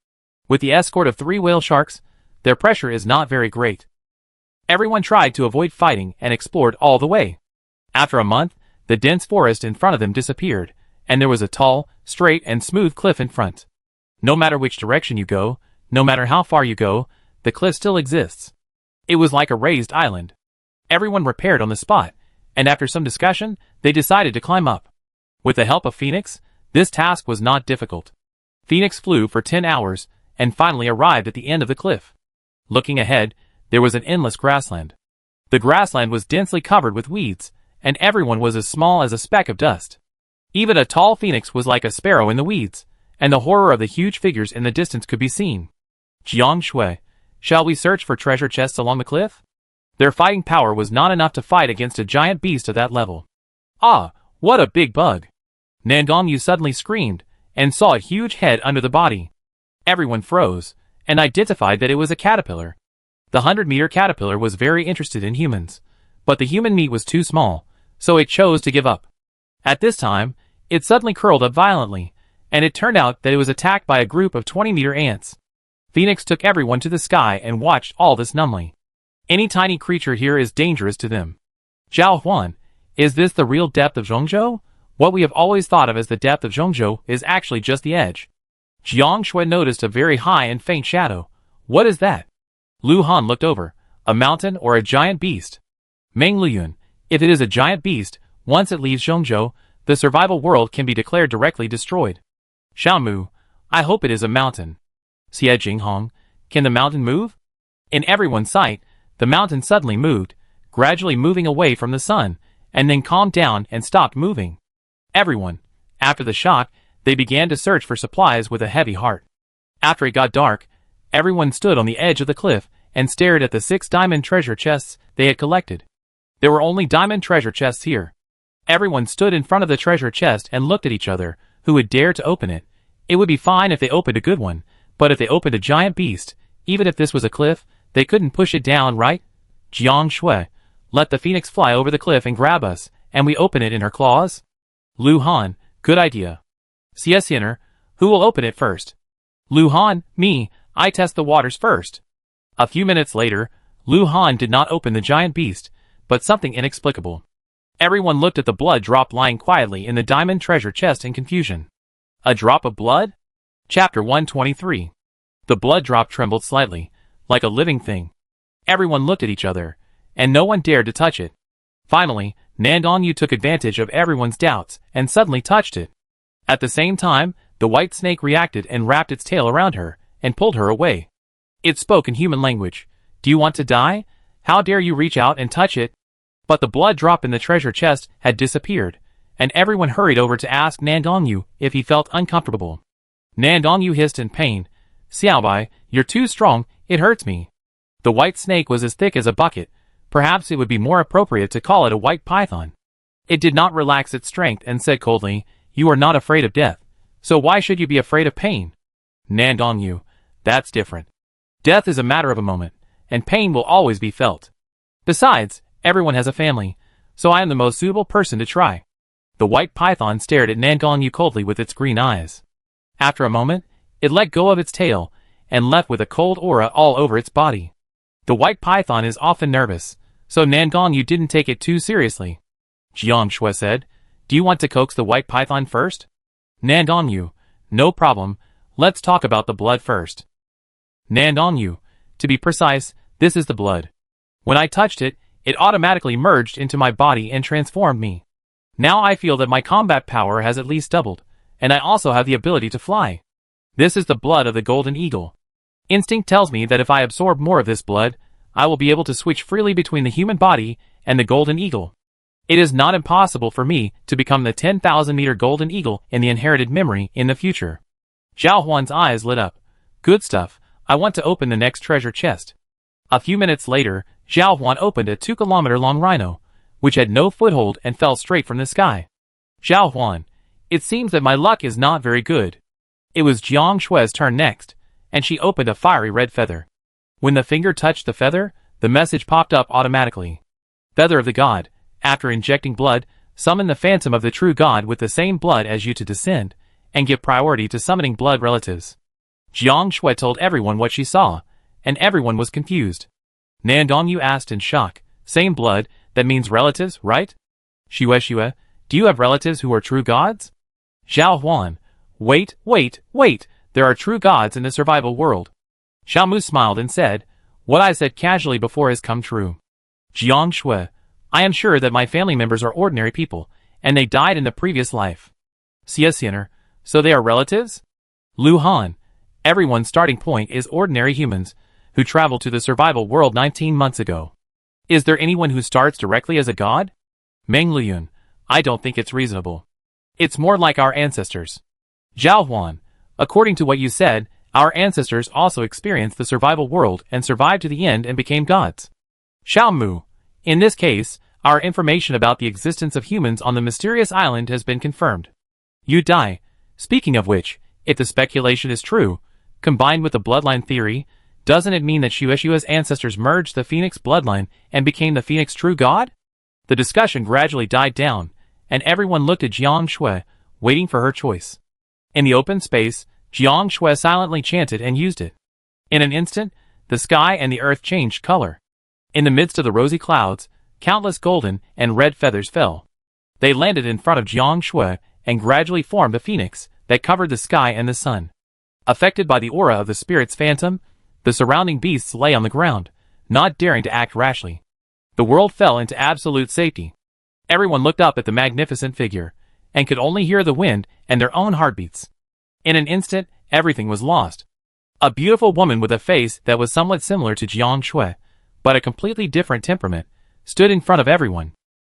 With the escort of 3 whale sharks, their pressure is not very great. Everyone tried to avoid fighting and explored all the way. After a month, the dense forest in front of them disappeared, and there was a tall, straight and smooth cliff in front. No matter which direction you go, no matter how far you go, the cliff still exists. It was like a raised island. Everyone repaired on the spot, and after some discussion, they decided to climb up. With the help of Phoenix, this task was not difficult. Phoenix flew for 10 hours, and finally arrived at the end of the cliff. Looking ahead, there was an endless grassland. The grassland was densely covered with weeds, and everyone was as small as a speck of dust. Even a tall phoenix was like a sparrow in the weeds, and the horror of the huge figures in the distance could be seen. Jiang Shui, shall we search for treasure chests along the cliff? Their fighting power was not enough to fight against a giant beast of that level. Ah, what a big bug! Nangong Yu suddenly screamed, and saw a huge head under the body. Everyone froze, and identified that it was a caterpillar. The 100-meter caterpillar was very interested in humans, but the human meat was too small, so it chose to give up. At this time, it suddenly curled up violently, and it turned out that it was attacked by a group of 20-meter ants. Phoenix took everyone to the sky and watched all this numbly. Any tiny creature here is dangerous to them. Zhao Huan, is this the real depth of Zhongzhou? What we have always thought of as the depth of Zhongzhou is actually just the edge. Jiang Shui noticed a very high and faint shadow. What is that? Lu Han looked over. A mountain or a giant beast? Meng Luyun, if it is a giant beast, once it leaves Zhongzhou, the survival world can be declared directly destroyed. Xiaomu, I hope it is a mountain. Xie Jinghong, can the mountain move? In everyone's sight, the mountain suddenly moved, gradually moving away from the sun, and then calmed down and stopped moving. Everyone, after the shock, they began to search for supplies with a heavy heart. After it got dark, everyone stood on the edge of the cliff and stared at the 6 diamond treasure chests they had collected. There were only diamond treasure chests here. Everyone stood in front of the treasure chest and looked at each other. Who would dare to open it? It would be fine if they opened a good one, but if they opened a giant beast, even if this was a cliff, they couldn't push it down, right? Jiang Shui, let the phoenix fly over the cliff and grab us, and we open it in her claws? Lu Han, good idea. Xie Xin'er, who will open it first? Lu Han, me, I test the waters first. A few minutes later, Lu Han did not open the giant beast, but something inexplicable. Everyone looked at the blood drop lying quietly in the diamond treasure chest in confusion. A drop of blood? Chapter 123. The blood drop trembled slightly, like a living thing. Everyone looked at each other, and no one dared to touch it. Finally, Nandong took advantage of everyone's doubts and suddenly touched it. At the same time, the white snake reacted and wrapped its tail around her and pulled her away. It spoke in human language. Do you want to die? How dare you reach out and touch it? But the blood drop in the treasure chest had disappeared, and everyone hurried over to ask Nandong if he felt uncomfortable. Nandong hissed in pain. Xiaobai, you're too strong, it hurts me. The white snake was as thick as a bucket. Perhaps it would be more appropriate to call it a white python. It did not relax its strength and said coldly, You are not afraid of death, so why should you be afraid of pain? Nandong, that's different. Death is a matter of a moment, and pain will always be felt. Besides, everyone has a family, so I am the most suitable person to try. The white python stared at Nandong coldly with its green eyes. After a moment, it let go of its tail, and left with a cold aura all over its body. The white python is often nervous, so Nandong didn't take it too seriously. Jiang Shui said, Do you want to coax the white python first? Nandong, no problem, let's talk about the blood first. Nandong, to be precise, this is the blood. When I touched it, it automatically merged into my body and transformed me. Now I feel that my combat power has at least doubled, and I also have the ability to fly. This is the blood of the golden eagle. Instinct tells me that if I absorb more of this blood, I will be able to switch freely between the human body and the golden eagle. It is not impossible for me to become the 10,000-meter golden eagle in the inherited memory in the future. Zhao Huan's eyes lit up. Good stuff, I want to open the next treasure chest. A few minutes later, Zhao Huan opened a 2-kilometer-long rhino, which had no foothold and fell straight from the sky. Zhao Huan, it seems that my luck is not very good. It was Jiang Shui's turn next, and she opened a fiery red feather. When the finger touched the feather, the message popped up automatically. Feather of the God, after injecting blood, summon the phantom of the true God with the same blood as you to descend, and give priority to summoning blood relatives. Jiang Shui told everyone what she saw, and everyone was confused. Nandong asked in shock, Same blood, that means relatives, right? Xue, do you have relatives who are true gods? Zhao Huan, wait, there are true gods in the survival world. Xiaomu smiled and said, What I said casually before has come true. Jiang Shui, I am sure that my family members are ordinary people, and they died in the previous life. Xie, so they are relatives? Lu Han, everyone's starting point is ordinary humans, who traveled to the survival world 19 months ago. Is there anyone who starts directly as a god? Meng Liyun, I don't think it's reasonable. It's more like our ancestors. Zhao Huan, according to what you said, our ancestors also experienced the survival world and survived to the end and became gods. Xiaomu, in this case, our information about the existence of humans on the mysterious island has been confirmed. Yu Dai, speaking of which, if the speculation is true, combined with the bloodline theory, doesn't it mean that Xue's ancestors merged the Phoenix bloodline and became the Phoenix true god? The discussion gradually died down, and everyone looked at Jiang Shui, waiting for her choice. In the open space, Jiang Shui silently chanted and used it. In an instant, the sky and the earth changed color. In the midst of the rosy clouds, countless golden and red feathers fell. They landed in front of Jiang Shui and gradually formed a phoenix that covered the sky and the sun. Affected by the aura of the spirit's phantom, the surrounding beasts lay on the ground, not daring to act rashly. The world fell into absolute safety. Everyone looked up at the magnificent figure, and could only hear the wind and their own heartbeats. In an instant, everything was lost. A beautiful woman with a face that was somewhat similar to Jiang Shui, but a completely different temperament, stood in front of everyone.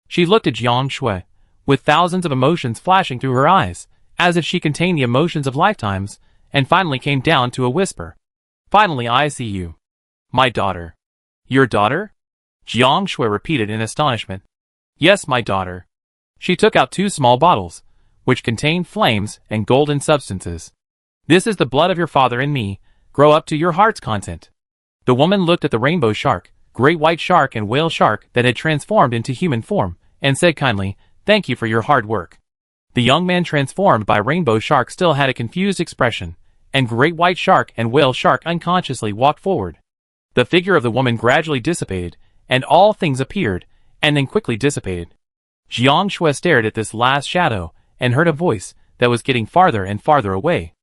She looked at Jiang Shui, with thousands of emotions flashing through her eyes, as if she contained the emotions of lifetimes, and finally came down to a whisper. Finally, I see you. My daughter. Your daughter? Jiang Shui repeated in astonishment. Yes, my daughter. She took out 2 small bottles, which contained flames and golden substances. This is the blood of your father and me. Grow up to your heart's content. The woman looked at the rainbow shark, great white shark and whale shark that had transformed into human form, and said kindly, Thank you for your hard work. The young man transformed by rainbow shark still had a confused expression, and great white shark and whale shark unconsciously walked forward. The figure of the woman gradually dissipated, and all things appeared, and then quickly dissipated. Jiang Shui stared at this last shadow, and heard a voice that was getting farther and farther away.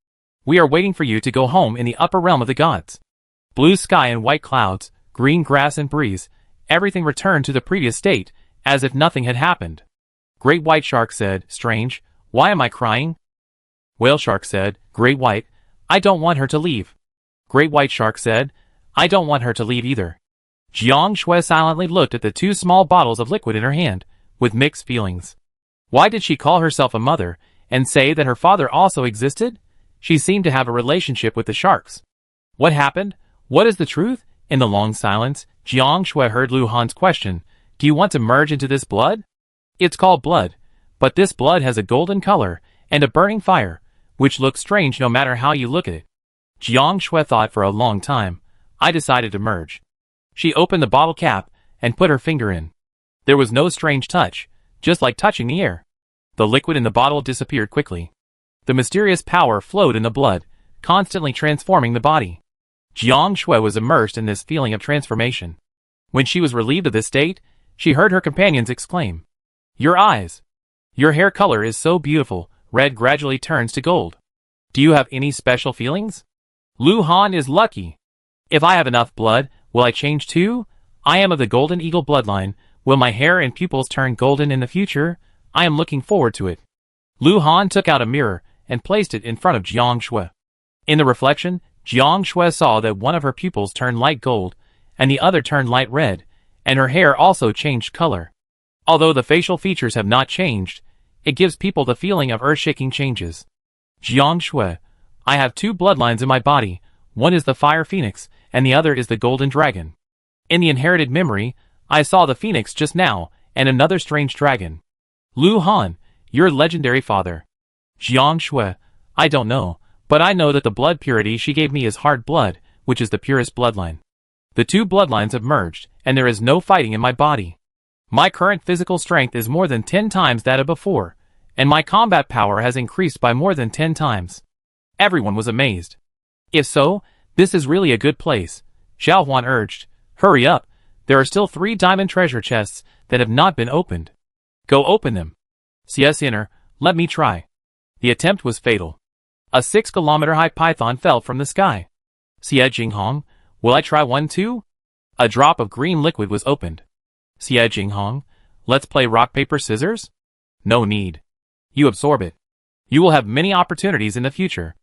We are waiting for you to go home in the upper realm of the gods. Blue sky and white clouds, green grass and breeze, everything returned to the previous state, as if nothing had happened. Great White Shark said, strange, why am I crying? Whale Shark said, Great White, I don't want her to leave. Great White Shark said, I don't want her to leave either. Jiang Shui silently looked at the two small bottles of liquid in her hand, with mixed feelings. Why did she call herself a mother, and say that her father also existed? She seemed to have a relationship with the sharks. What happened? What is the truth? In the long silence, Jiang Shui heard Lu Han's question, do you want to merge into this blood? It's called blood, but this blood has a golden color, and a burning fire, which looks strange no matter how you look at it. Jiang Shui thought for a long time. I decided to merge. She opened the bottle cap, and put her finger in. There was no strange touch, just like touching the air. The liquid in the bottle disappeared quickly. The mysterious power flowed in the blood, constantly transforming the body. Jiang Shui was immersed in this feeling of transformation. When she was relieved of this state, she heard her companions exclaim, Your eyes! Your hair color is so beautiful, red gradually turns to gold. Do you have any special feelings? Lu Han is lucky. If I have enough blood, will I change too? I am of the Golden Eagle bloodline. Will my hair and pupils turn golden in the future? I am looking forward to it. Lu Han took out a mirror and placed it in front of Jiang Shui. In the reflection, Jiang Shui saw that one of her pupils turned light gold, and the other turned light red, and her hair also changed color. Although the facial features have not changed, it gives people the feeling of earth-shaking changes. Jiang Shui, I have two bloodlines in my body, one is the Fire Phoenix, and the other is the Golden Dragon. In the inherited memory, I saw the Phoenix just now, and another strange dragon. Lu Han, your legendary father. Jiang Shui, I don't know, but I know that the blood purity she gave me is hard blood, which is the purest bloodline. The two bloodlines have merged, and there is no fighting in my body. My current physical strength is more than 10 times that of before, and my combat power has increased by more than 10 times. Everyone was amazed. If so, this is really a good place. Xiao Huan urged, hurry up, there are still 3 diamond treasure chests that have not been opened. Go open them. CS Inner, let me try. The attempt was fatal. A 6-kilometer-high python fell from the sky. Xie Jinghong, will I try one too? A drop of green liquid was opened. Xie Jinghong, let's play rock paper scissors? No need. You absorb it. You will have many opportunities in the future.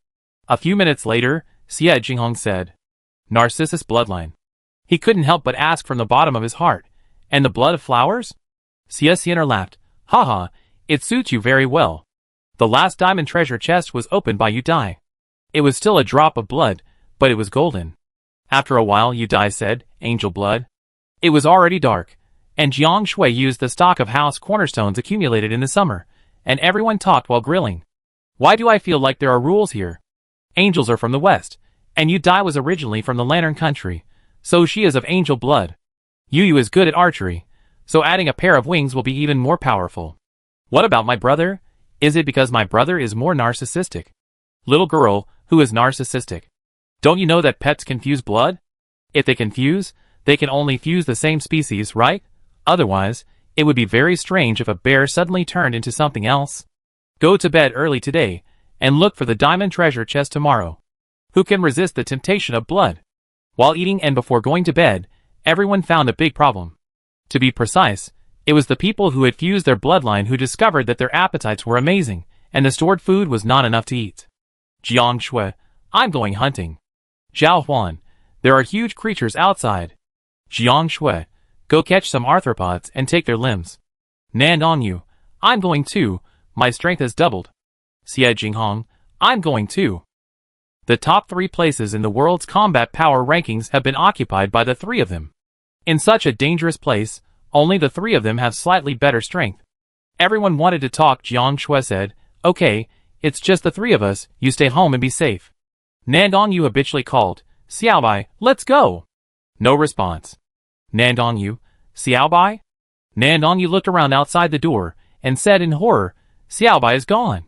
A few minutes later, Xie Jinghong said, Narcissus bloodline. He couldn't help but ask from the bottom of his heart, and the blood of flowers? Xie Xianer laughed, haha, it suits you very well. The last diamond treasure chest was opened by Yu Dai. It was still a drop of blood, but it was golden. After a while Yu Dai said, angel blood. It was already dark, and Jiang Shui used the stock of house cornerstones accumulated in the summer, and everyone talked while grilling. Why do I feel like there are rules here? Angels are from the west, and Yu Dai was originally from the Lantern Country, so she is of angel blood. Yu is good at archery, so adding a pair of wings will be even more powerful. What about my brother? Is it because my brother is more narcissistic? Little girl, who is narcissistic? Don't you know that pets can fuse blood? If they can fuse, they can only fuse the same species, right? Otherwise, it would be very strange if a bear suddenly turned into something else. Go to bed early today, and look for the diamond treasure chest tomorrow. Who can resist the temptation of blood? While eating and before going to bed, everyone found a big problem. To be precise, it was the people who had fused their bloodline who discovered that their appetites were amazing, and the stored food was not enough to eat. Jiang Shui, I'm going hunting. Xiao Huan, there are huge creatures outside. Jiang Shui, go catch some arthropods and take their limbs. Nandong Yu, I'm going too, my strength has doubled. Xie Jinghong, I'm going too. The top 3 places in the world's combat power rankings have been occupied by the 3 of them. In such a dangerous place, only the 3 of them have slightly better strength. Everyone wanted to talk. Jiang Shui said, okay, it's just the 3 of us, you stay home and be safe. Nandong Yu habitually called, Xiaobai, let's go. No response. Nandong Yu, Xiaobai? Nandong Yu looked around outside the door, and said in horror, Xiaobai is gone.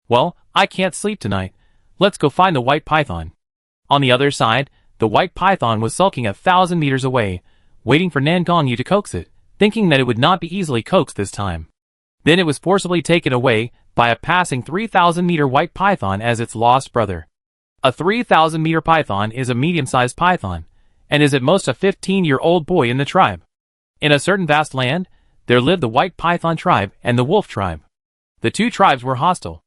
Well, I can't sleep tonight. Let's go find the white python. On the other side, the white python was sulking 1,000 meters away, waiting for Nandong Yu to coax it, thinking that it would not be easily coaxed this time. Then it was forcibly taken away by a passing 3,000-meter white python as its lost brother. A 3,000-meter python is a medium-sized python, and is at most a 15-year-old boy in the tribe. In a certain vast land, there lived the white python tribe and the wolf tribe. The two tribes were hostile.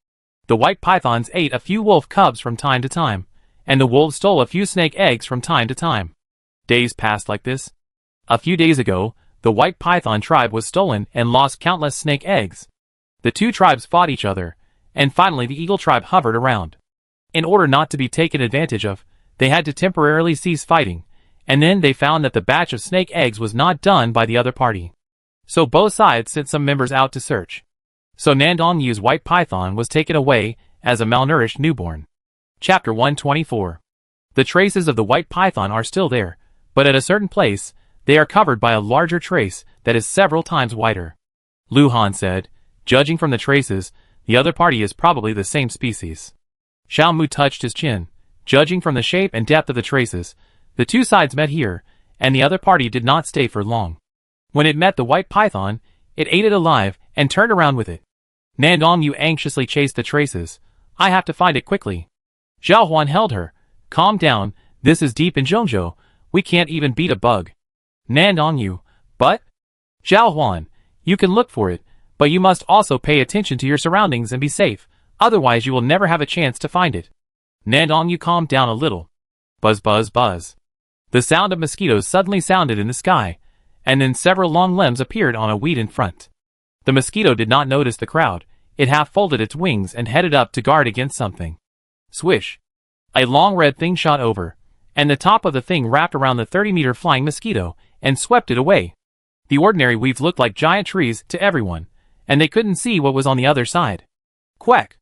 The white pythons ate a few wolf cubs from time to time, and the wolves stole a few snake eggs from time to time. Days passed like this. A few days ago, the white python tribe was stolen and lost countless snake eggs. The two tribes fought each other, and finally the eagle tribe hovered around. In order not to be taken advantage of, they had to temporarily cease fighting, and then they found that the batch of snake eggs was not done by the other party. So both sides sent some members out to search. So Nandong Yu's white python was taken away as a malnourished newborn. Chapter 124. The traces of the white python are still there, but at a certain place, they are covered by a larger trace that is several times wider. Lu Han said, judging from the traces, the other party is probably the same species. Xiao Mu touched his chin. Judging from the shape and depth of the traces, the two sides met here, and the other party did not stay for long. When it met the white python, it ate it alive and turned around with it. Nandong Yu anxiously chased the traces. I have to find it quickly. Zhao Huan held her. Calm down, this is deep in Zhongzhou, we can't even beat a bug. Nandong Yu, but? Zhao Huan, you can look for it, but you must also pay attention to your surroundings and be safe, otherwise you will never have a chance to find it. Nandong Yu calmed down a little. Buzz buzz buzz. The sound of mosquitoes suddenly sounded in the sky, and then several long limbs appeared on a weed in front. The mosquito did not notice the crowd. It half folded its wings and headed up to guard against something. Swish. A long red thing shot over, and the top of the thing wrapped around the 30-meter flying mosquito and swept it away. The ordinary weeds looked like giant trees to everyone, and they couldn't see what was on the other side. Quack!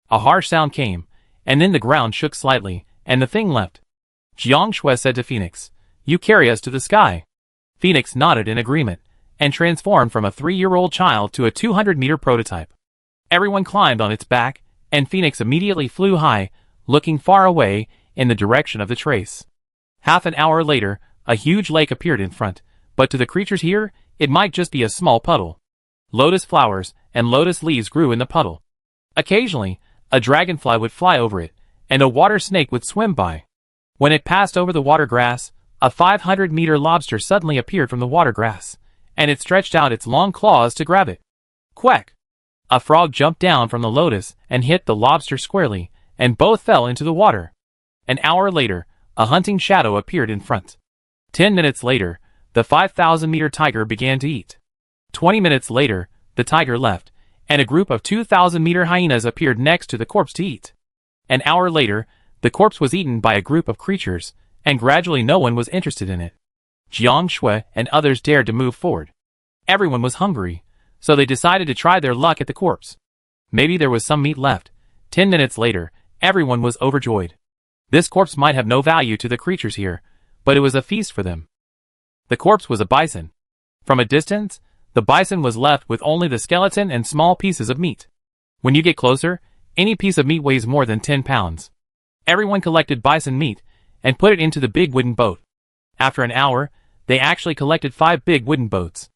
A harsh sound came, and then the ground shook slightly, and the thing left. Jiang Shui said to Phoenix, "You carry us to the sky." Phoenix nodded in agreement, and transformed from a 3-year-old child to a 200-meter prototype. Everyone climbed on its back, and Phoenix immediately flew high, looking far away in the direction of the trace. Half an hour later, a huge lake appeared in front, but to the creatures here, it might just be a small puddle. Lotus flowers and lotus leaves grew in the puddle. Occasionally, a dragonfly would fly over it, and a water snake would swim by. When it passed over the water grass, a 500-meter lobster suddenly appeared from the water grass, and it stretched out its long claws to grab it. Quack! A frog jumped down from the lotus and hit the lobster squarely, and both fell into the water. An hour later, a hunting shadow appeared in front. 10 minutes later, the 5,000-meter tiger began to eat. 20 minutes later, the tiger left, and a group of 2,000-meter hyenas appeared next to the corpse to eat. An hour later, the corpse was eaten by a group of creatures, and gradually no one was interested in it. Jiang Shui and others dared to move forward. Everyone was hungry, so they decided to try their luck at the corpse. Maybe there was some meat left. 10 minutes later, everyone was overjoyed. This corpse might have no value to the creatures here, but it was a feast for them. The corpse was a bison. From a distance, the bison was left with only the skeleton and small pieces of meat. When you get closer, any piece of meat weighs more than 10 pounds. Everyone collected bison meat and put it into the big wooden boat. After an hour, they actually collected 5 big wooden boats.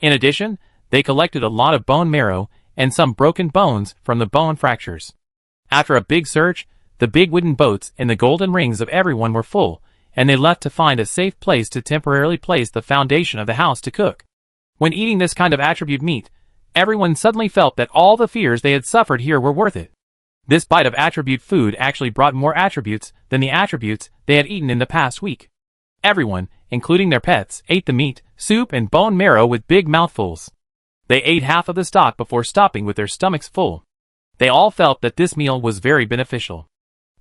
In addition, they collected a lot of bone marrow and some broken bones from the bone fractures. After a big search, the big wooden boats and the golden rings of everyone were full, and they left to find a safe place to temporarily place the foundation of the house to cook. When eating this kind of attribute meat, everyone suddenly felt that all the fears they had suffered here were worth it. This bite of attribute food actually brought more attributes than the attributes they had eaten in the past week. Everyone, including their pets, ate the meat, soup and bone marrow with big mouthfuls. They ate half of the stock before stopping with their stomachs full. They all felt that this meal was very beneficial.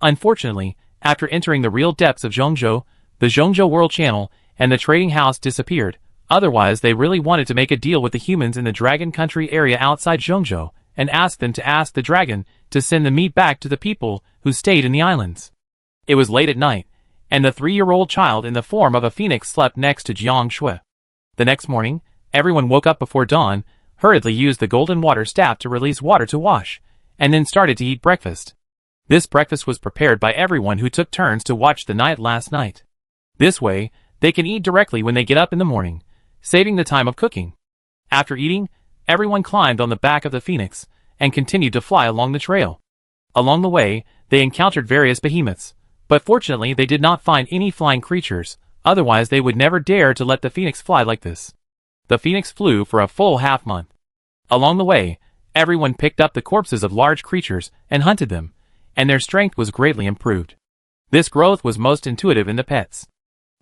Unfortunately, after entering the real depths of Zhongzhou, the Zhongzhou World Channel and the trading house disappeared. Otherwise, they really wanted to make a deal with the humans in the Dragon Country area outside Zhongzhou and ask them to ask the dragon to send the meat back to the people who stayed in the islands. It was late at night, and the 3-year-old child in the form of a phoenix slept next to Jiang Shui. The next morning, everyone woke up before dawn, hurriedly used the golden water staff to release water to wash, and then started to eat breakfast. This breakfast was prepared by everyone who took turns to watch the night last night. This way, they can eat directly when they get up in the morning, saving the time of cooking. After eating, everyone climbed on the back of the phoenix and continued to fly along the trail. Along the way, they encountered various behemoths, but fortunately they did not find any flying creatures, otherwise they would never dare to let the phoenix fly like this. The phoenix flew for a full half-month. Along the way, everyone picked up the corpses of large creatures and hunted them, and their strength was greatly improved. This growth was most intuitive in the pets.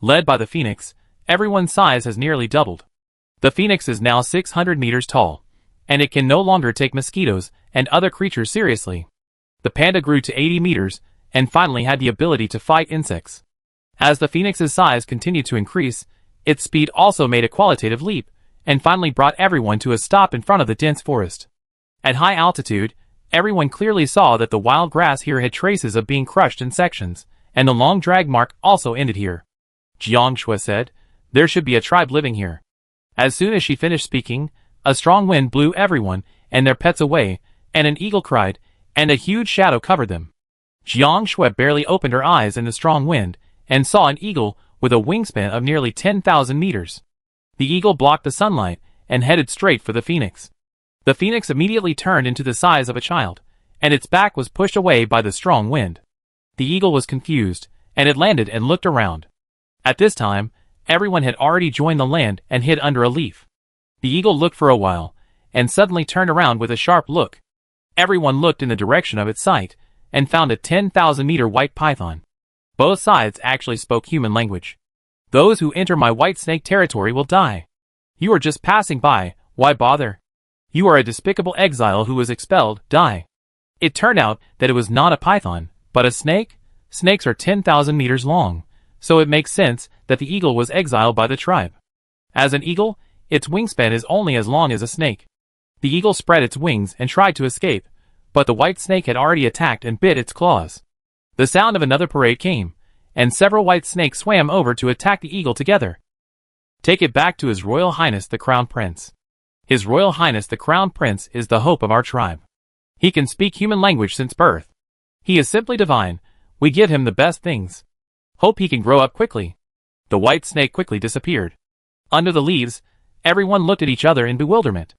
Led by the phoenix, everyone's size has nearly doubled. The phoenix is now 600 meters tall, and it can no longer take mosquitoes and other creatures seriously. The panda grew to 80 meters, and finally had the ability to fight insects. As the phoenix's size continued to increase, its speed also made a qualitative leap, and finally brought everyone to a stop in front of the dense forest. At high altitude, everyone clearly saw that the wild grass here had traces of being crushed in sections, and the long drag mark also ended here. Jiang Shui said, "There should be a tribe living here." As soon as she finished speaking, a strong wind blew everyone and their pets away, and an eagle cried, and a huge shadow covered them. Jiang Shui barely opened her eyes in the strong wind, and saw an eagle with a wingspan of nearly 10,000 meters. The eagle blocked the sunlight, and headed straight for the phoenix. The phoenix immediately turned into the size of a child, and its back was pushed away by the strong wind. The eagle was confused, and it landed and looked around. At this time, everyone had already joined the land and hid under a leaf. The eagle looked for a while, and suddenly turned around with a sharp look. Everyone looked in the direction of its sight, and found a 10,000-meter white python. Both sides actually spoke human language. "Those who enter my white snake territory will die. You are just passing by, why bother? You are a despicable exile who was expelled, die." It turned out that it was not a python, but a snake. Snakes are 10,000 meters long, so it makes sense that the eagle was exiled by the tribe. As an eagle, its wingspan is only as long as a snake. The eagle spread its wings and tried to escape, but the white snake had already attacked and bit its claws. The sound of another parade came, and several white snakes swam over to attack the eagle together. "Take it back to His Royal Highness the Crown Prince. His Royal Highness the Crown Prince is the hope of our tribe. He can speak human language since birth. He is simply divine. We give him the best things. Hope he can grow up quickly." The white snake quickly disappeared. Under the leaves, everyone looked at each other in bewilderment.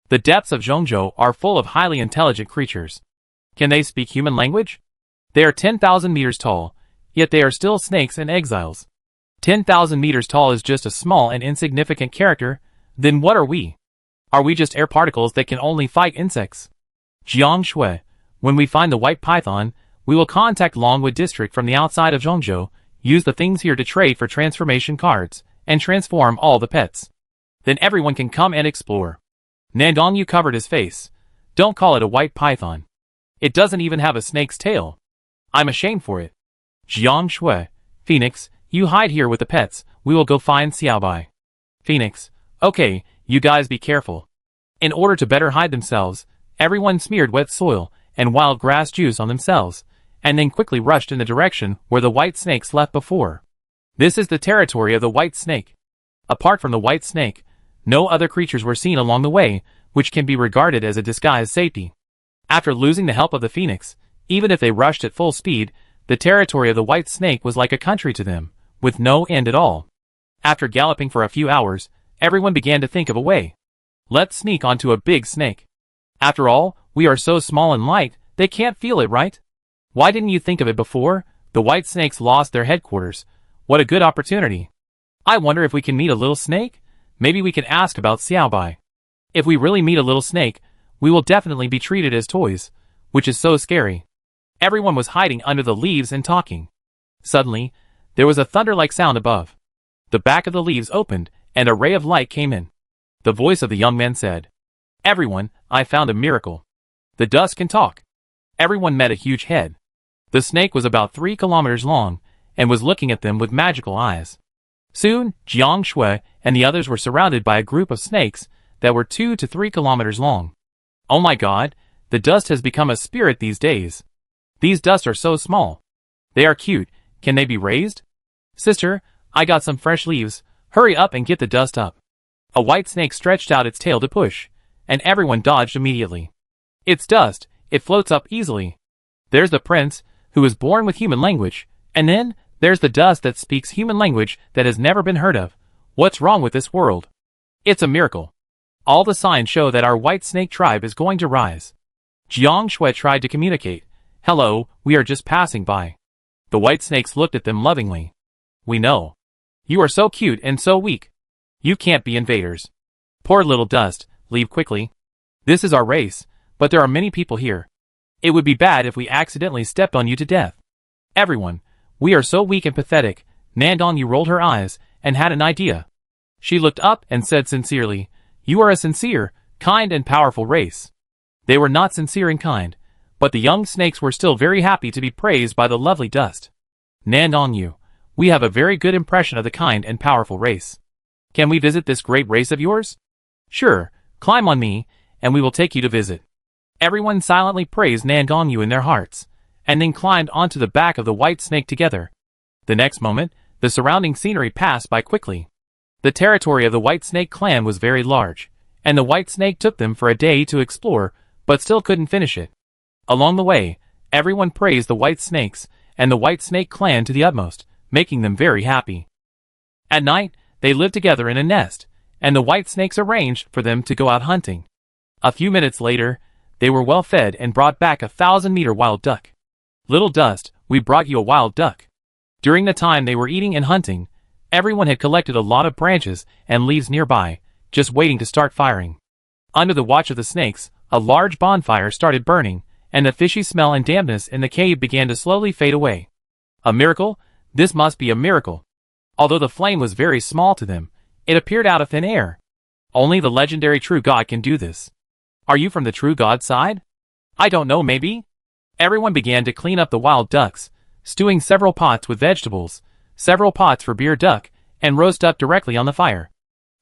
The depths of Zhongzhou are full of highly intelligent creatures. Can they speak human language? They are 10,000 meters tall, yet they are still snakes and exiles. 10,000 meters tall is just a small and insignificant character. Then what are we? Are we just air particles that can only fight insects? Jiang Shui, when we find the white python, we will contact Longwood District from the outside of Zhongzhou, use the things here to trade for transformation cards, and transform all the pets. Then everyone can come and explore. Nandong Yu covered his face. Don't call it a white python. It doesn't even have a snake's tail. I'm ashamed for it. Jiang Shui, Phoenix, you hide here with the pets, we will go find Xiaobai. Phoenix, okay, you guys be careful. In order to better hide themselves, everyone smeared wet soil and wild grass juice on themselves, and then quickly rushed in the direction where the white snakes left before. This is the territory of the white snake. Apart from the white snake, no other creatures were seen along the way, which can be regarded as a disguised safety. After losing the help of the phoenix, even if they rushed at full speed, the territory of the white snake was like a country to them, with no end at all. After galloping for a few hours, everyone began to think of a way. Let's sneak onto a big snake. After all, we are so small and light, they can't feel it, right? Why didn't you think of it before? The white snakes lost their headquarters. What a good opportunity. I wonder if we can meet a little snake? Maybe we can ask about Xiaobai. If we really meet a little snake, we will definitely be treated as toys, which is so scary. Everyone was hiding under the leaves and talking. Suddenly, there was a thunder-like sound above. The back of the leaves opened, and a ray of light came in. The voice of the young man said, "Everyone, I found a miracle. The dust can talk." Everyone met a huge head. The snake was about 3 kilometers long, and was looking at them with magical eyes. Soon, Jiang Shui and the others were surrounded by a group of snakes that were 2 to 3 kilometers long. Oh my god, the dust has become a spirit these days. These dusts are so small. They are cute, can they be raised? Sister, I got some fresh leaves, hurry up and get the dust up. A white snake stretched out its tail to push, and everyone dodged immediately. It's dust, it floats up easily. There's the prince, who was born with human language, and then, there's the dust that speaks human language that has never been heard of. What's wrong with this world? It's a miracle. All the signs show that our white snake tribe is going to rise. Jiang Shui tried to communicate. Hello, we are just passing by. The white snakes looked at them lovingly. We know. You are so cute and so weak. You can't be invaders. Poor little dust, leave quickly. This is our race, but there are many people here. It would be bad if we accidentally stepped on you to death. Everyone, we are so weak and pathetic. Nandong rolled her eyes and had an idea. She looked up and said sincerely, "You are a sincere, kind and powerful race." They were not sincere and kind, but the young snakes were still very happy to be praised by the lovely dust. Nandong, we have a very good impression of the kind and powerful race. Can we visit this great race of yours? Sure, climb on me, and we will take you to visit. Everyone silently praised Nandong in their hearts, and then climbed onto the back of the white snake together. The next moment, the surrounding scenery passed by quickly. The territory of the white snake clan was very large, and the white snake took them for a day to explore, but still couldn't finish it. Along the way, everyone praised the white snakes and the white snake clan to the utmost, making them very happy. At night, they lived together in a nest, and the white snakes arranged for them to go out hunting. A few minutes later, they were well fed and brought back a 1,000-meter wild duck. Little Dust, we brought you a wild duck. During the time they were eating and hunting, everyone had collected a lot of branches and leaves nearby, just waiting to start firing. Under the watch of the snakes, a large bonfire started burning, and the fishy smell and dampness in the cave began to slowly fade away. A miracle? This must be a miracle. Although the flame was very small to them, it appeared out of thin air. Only the legendary true god can do this. Are you from the true god side? I don't know, maybe? Everyone began to clean up the wild ducks, stewing several pots with vegetables, several pots for beer duck, and roast up directly on the fire.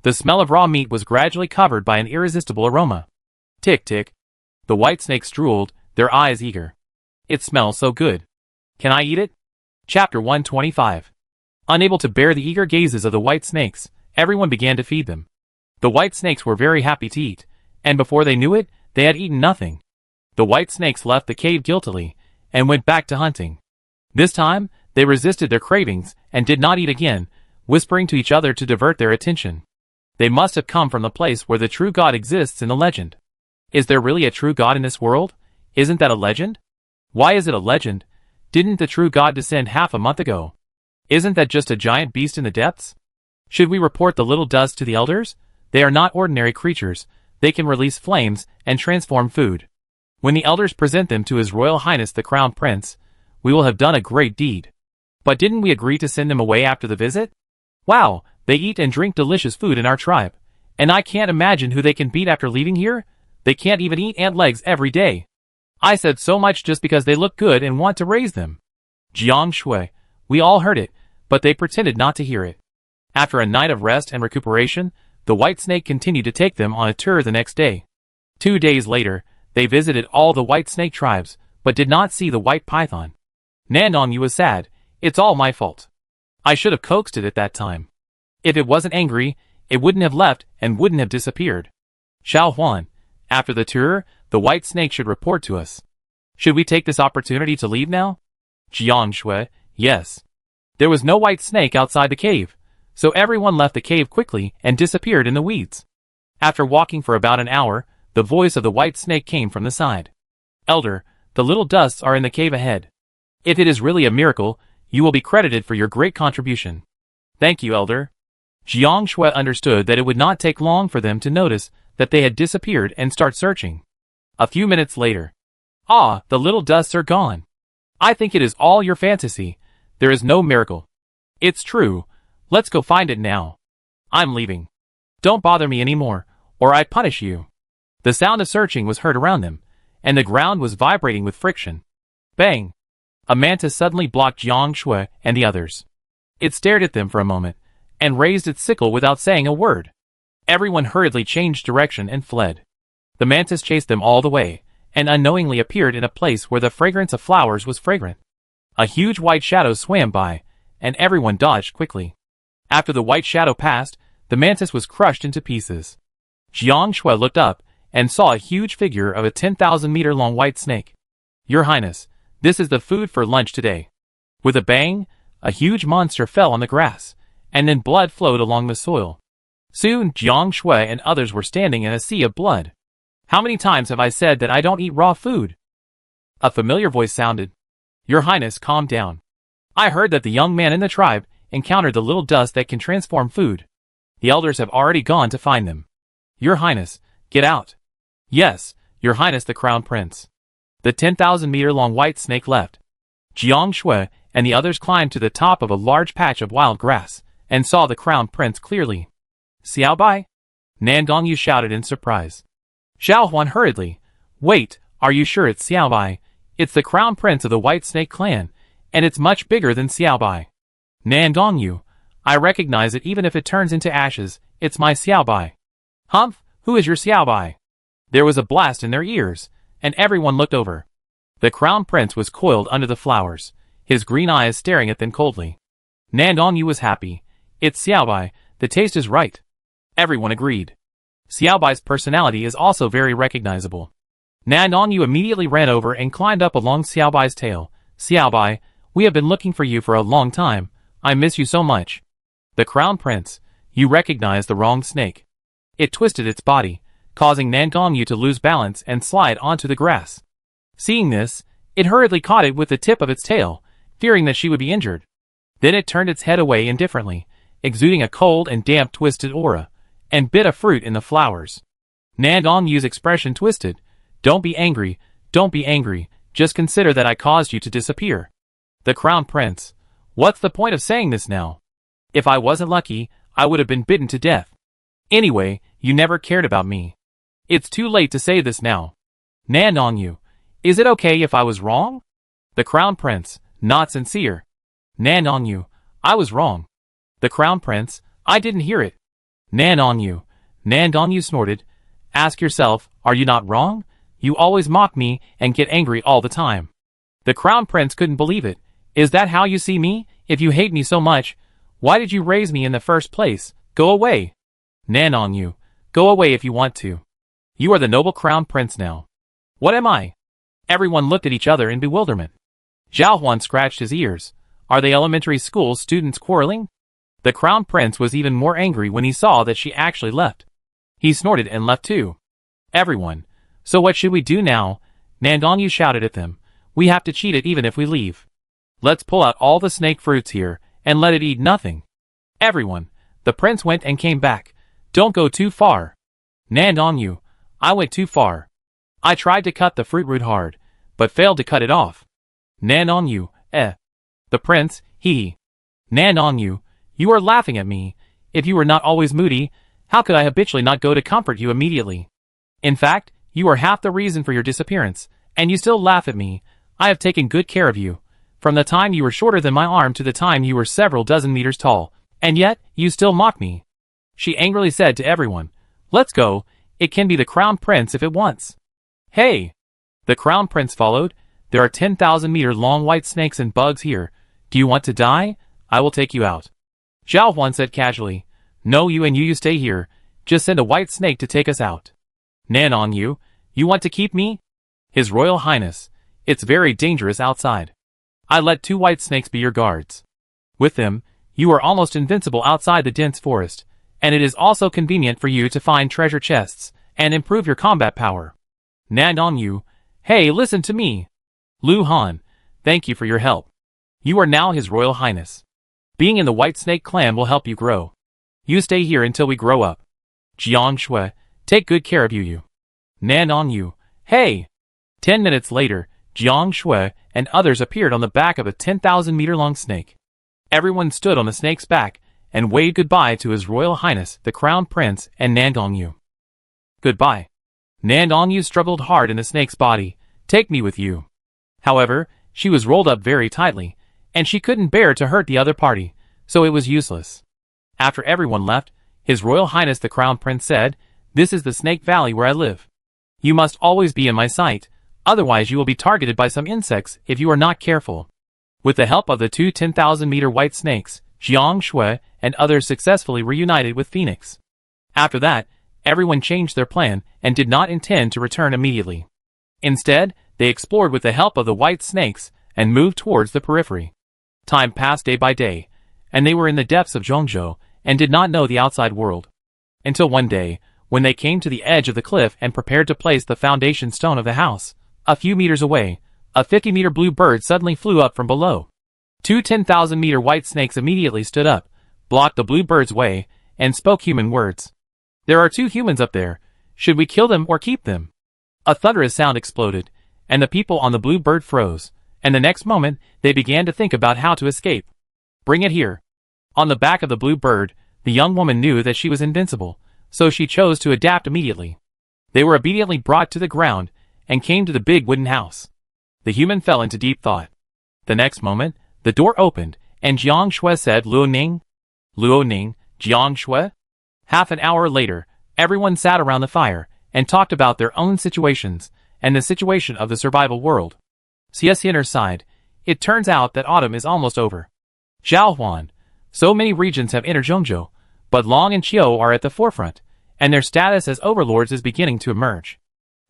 The smell of raw meat was gradually covered by an irresistible aroma. Tick tick. The white snakes drooled, their eyes eager. It smells so good. Can I eat it? Chapter 125. Unable to bear the eager gazes of the white snakes, everyone began to feed them. The white snakes were very happy to eat, and before they knew it, they had eaten nothing. The white snakes left the cave guiltily, and went back to hunting. This time, they resisted their cravings, and did not eat again, whispering to each other to divert their attention. They must have come from the place where the true god exists in the legend. Is there really a true god in this world? Isn't that a legend? Why is it a legend? Didn't the true god descend half a month ago? Isn't that just a giant beast in the depths? Should we report the little dust to the elders? They are not ordinary creatures. They can release flames and transform food. When the elders present them to His Royal Highness the Crown Prince, we will have done a great deed. But didn't we agree to send them away after the visit? Wow, they eat and drink delicious food in our tribe. And I can't imagine who they can beat after leaving here. They can't even eat ant legs every day. I said so much just because they look good and want to raise them. Jiang Shui, we all heard it, but they pretended not to hear it. After a night of rest and recuperation, the white snake continued to take them on a tour the next day. 2 days later, they visited all the white snake tribes, but did not see the white python. Nandong was sad. It's all my fault. I should have coaxed it at that time. If it wasn't angry, it wouldn't have left and wouldn't have disappeared. Xiao Huan, after the tour, the white snake should report to us. Should we take this opportunity to leave now? Jiang Shui, yes. There was no white snake outside the cave, so everyone left the cave quickly and disappeared in the weeds. After walking for about an hour, the voice of the white snake came from the side. Elder, the little dusts are in the cave ahead. If it is really a miracle, you will be credited for your great contribution. Thank you, Elder. Jiang Shui understood that it would not take long for them to notice that they had disappeared and start searching. A few minutes later. Ah, the little dusts are gone. I think it is all your fantasy. There is no miracle. It's true. Let's go find it now. I'm leaving. Don't bother me anymore, or I punish you. The sound of searching was heard around them, and the ground was vibrating with friction. Bang! A mantis suddenly blocked Jiang Shui and the others. It stared at them for a moment, and raised its sickle without saying a word. Everyone hurriedly changed direction and fled. The mantis chased them all the way, and unknowingly appeared in a place where the fragrance of flowers was fragrant. A huge white shadow swam by, and everyone dodged quickly. After the white shadow passed, the mantis was crushed into pieces. Jiang Shui looked up, and saw a huge figure of a 10,000-meter-long white snake. Your Highness, this is the food for lunch today. With a bang, a huge monster fell on the grass, and then blood flowed along the soil. Soon, Jiang Shui and others were standing in a sea of blood. How many times have I said that I don't eat raw food? A familiar voice sounded. Your Highness, calm down. I heard that the young man in the tribe encountered the little dust that can transform food. The elders have already gone to find them. Your Highness, get out. Yes, Your Highness the Crown Prince. The 10,000-meter-long white snake left. Jiang Shui and the others climbed to the top of a large patch of wild grass, and saw the Crown Prince clearly. Xiao Bai? Nan Gongyu shouted in surprise. Xiao Huan hurriedly. Wait, are you sure it's Xiao Bai? It's the Crown Prince of the White Snake Clan, and it's much bigger than Xiao Bai. Nan Gongyu, I recognize it even if it turns into ashes, it's my Xiao Bai. Humph, who is your Xiao Bai? There was a blast in their ears, and everyone looked over. The Crown Prince was coiled under the flowers, his green eyes staring at them coldly. Nan Gongyu was happy. It's Xiao Bai, the taste is right. Everyone agreed. Xiao Bai's personality is also very recognizable. Nan Gongyu immediately ran over and climbed up along Xiao Bai's tail. Xiao Bai, we have been looking for you for a long time. I miss you so much. The Crown Prince, you recognize the wrong snake. It twisted its body, causing Nan Gongyu to lose balance and slide onto the grass. Seeing this, it hurriedly caught it with the tip of its tail, fearing that she would be injured. Then it turned its head away indifferently, exuding a cold and damp twisted aura, and bit a fruit in the flowers. Nan Gongyu's expression twisted. Don't be angry, just consider that I caused you to disappear. The Crown Prince, what's the point of saying this now? If I wasn't lucky, I would have been bitten to death. Anyway, you never cared about me. It's too late to say this now. Nan Gongyu, is it okay if I was wrong? The Crown Prince, not sincere. Nan Gongyu, I was wrong. The Crown Prince, I didn't hear it. Nan Gongyu snorted. Ask yourself, are you not wrong? You always mock me and get angry all the time. The Crown Prince couldn't believe it. Is that how you see me? If you hate me so much, why did you raise me in the first place? Go away. Nan Gongyu, go away if you want to. You are the noble Crown Prince now. What am I? Everyone looked at each other in bewilderment. Zhao Huan scratched his ears. Are they elementary school students quarreling? The Crown Prince was even more angry when he saw that she actually left. He snorted and left too. Everyone, so what should we do now? Nan Gongyu shouted at them. We have to cheat it even if we leave. Let's pull out all the snake fruits here, and let it eat nothing. Everyone, the prince went and came back. Don't go too far. Nan Gongyu, I went too far. I tried to cut the fruit root hard, but failed to cut it off. Nan Gongyu, The prince, Nan Gongyu, you are laughing at me. If you were not always moody, how could I habitually not go to comfort you immediately? In fact, you are half the reason for your disappearance, and you still laugh at me. I have taken good care of you. From the time you were shorter than my arm to the time you were several dozen meters tall, and yet, you still mock me. She angrily said to everyone, Let's go, it can be the Crown Prince if it wants. Hey! The Crown Prince followed. There are 10,000-meter-long white snakes and bugs here. Do you want to die? I will take you out. Zhao Huan said casually. No, you stay here. Just send a white snake to take us out. Nan Gongyu, you want to keep me? His Royal Highness, it's very dangerous outside. I let 2 white snakes be your guards. With them, you are almost invincible outside the dense forest, and it is also convenient for you to find treasure chests and improve your combat power. Nan Gongyu, hey, listen to me. Lu Han, thank you for your help. You are now His Royal Highness. Being in the White Snake Clan will help you grow. You stay here until we grow up. Jiang Shui, take good care of you. Nan Gongyu, hey! 10 minutes later, Jiang Shui and others appeared on the back of a 10,000-meter-long snake. Everyone stood on the snake's back and waved goodbye to His Royal Highness the Crown Prince and Nan Gongyu. Goodbye. Nan Gongyu struggled hard in the snake's body. Take me with you. However, she was rolled up very tightly, and she couldn't bear to hurt the other party, so it was useless. After everyone left, His Royal Highness the Crown Prince said, This is the Snake Valley where I live. You must always be in my sight, otherwise you will be targeted by some insects if you are not careful. With the help of the 2 10,000-meter white snakes, Jiang Shui and others successfully reunited with Phoenix. After that, everyone changed their plan and did not intend to return immediately. Instead, they explored with the help of the white snakes and moved towards the periphery. Time passed day by day, and they were in the depths of Zhongzhou and did not know the outside world. Until one day, when they came to the edge of the cliff and prepared to place the foundation stone of the house, a few meters away, a 50-meter blue bird suddenly flew up from below. 2 10,000-meter white snakes immediately stood up, blocked the blue bird's way, and spoke human words. There are 2 humans up there. Should we kill them or keep them? A thunderous sound exploded, and the people on the blue bird froze, and the next moment, they began to think about how to escape. Bring it here. On the back of the blue bird, the young woman knew that she was invincible, so she chose to adapt immediately. They were immediately brought to the ground, and came to the big wooden house. The human fell into deep thought. The next moment, the door opened, and Jiang Shui said, Luo Ning? Luo Ning, Jiang Shui? Half an hour later, everyone sat around the fire, and talked about their own situations, and the situation of the survival world. Xiaxin'er sighed. It turns out that autumn is almost over. Zhao Huan, so many regions have entered Zhongzhou, but Long and Qiu are at the forefront, and their status as overlords is beginning to emerge.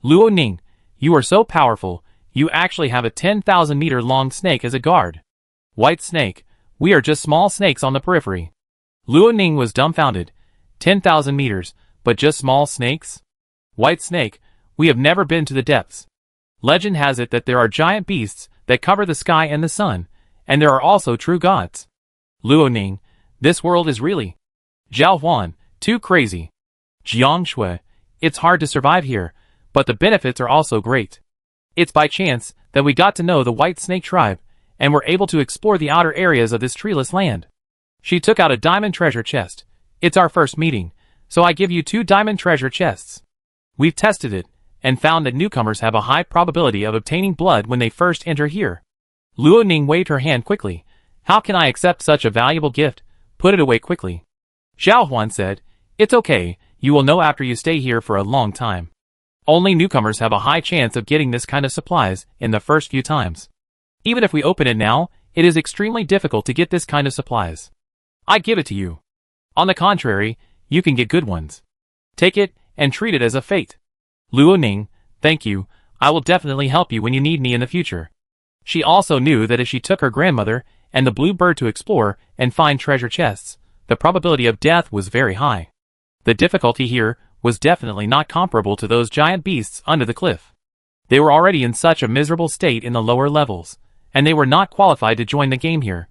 Luo Ning, you are so powerful, you actually have a 10,000-meter long snake as a guard. White snake, we are just small snakes on the periphery. Luo Ning was dumbfounded. 10,000 meters, but just small snakes? White snake, we have never been to the depths. Legend has it that there are giant beasts that cover the sky and the sun, and there are also true gods. Luo Ning, this world is really Zhao Huan, too crazy. Jiang Shui, it's hard to survive here, but the benefits are also great. It's by chance that we got to know the White Snake tribe, and were able to explore the outer areas of this treeless land. She took out a diamond treasure chest. It's our first meeting, so I give you 2 diamond treasure chests. We've tested it, and found that newcomers have a high probability of obtaining blood when they first enter here. Luo Ning waved her hand quickly. How can I accept such a valuable gift? Put it away quickly. Zhao Huan said, It's okay, you will know after you stay here for a long time. Only newcomers have a high chance of getting this kind of supplies in the first few times. Even if we open it now, it is extremely difficult to get this kind of supplies. I give it to you. On the contrary, you can get good ones. Take it, and treat it as a fate. Luo Ning, thank you, I will definitely help you when you need me in the future. She also knew that if she took her grandmother and the blue bird to explore and find treasure chests, the probability of death was very high. The difficulty here was definitely not comparable to those giant beasts under the cliff. They were already in such a miserable state in the lower levels, and they were not qualified to join the game here.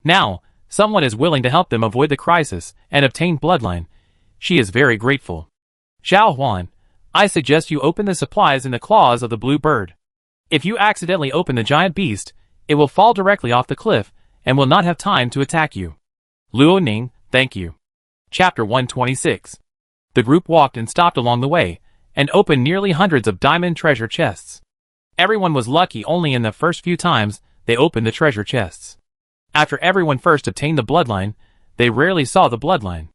Now, someone is willing to help them avoid the crisis and obtain bloodline. She is very grateful. Zhao Huan, I suggest you open the supplies in the claws of the blue bird. If you accidentally open the giant beast, it will fall directly off the cliff and will not have time to attack you. Luo Ning, thank you. Chapter 126. The group walked and stopped along the way, and opened nearly hundreds of diamond treasure chests. Everyone was lucky only in the first few times they opened the treasure chests. After everyone first obtained the bloodline, they rarely saw the bloodline.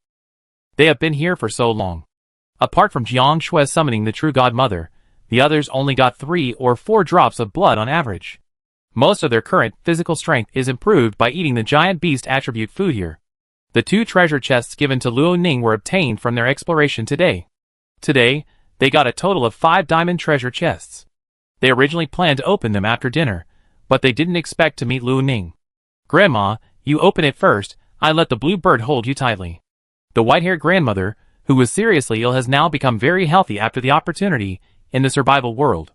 They have been here for so long. Apart from Jiang Shui summoning the true godmother, the others only got 3 or 4 drops of blood on average. Most of their current physical strength is improved by eating the giant beast attribute food here. The 2 treasure chests given to Luo Ning were obtained from their exploration today. Today, they got a total of 5 diamond treasure chests. They originally planned to open them after dinner, but they didn't expect to meet Luo Ning. Grandma, you open it first, I let the blue bird hold you tightly. The white-haired grandmother, who was seriously ill, has now become very healthy after the opportunity in the survival world.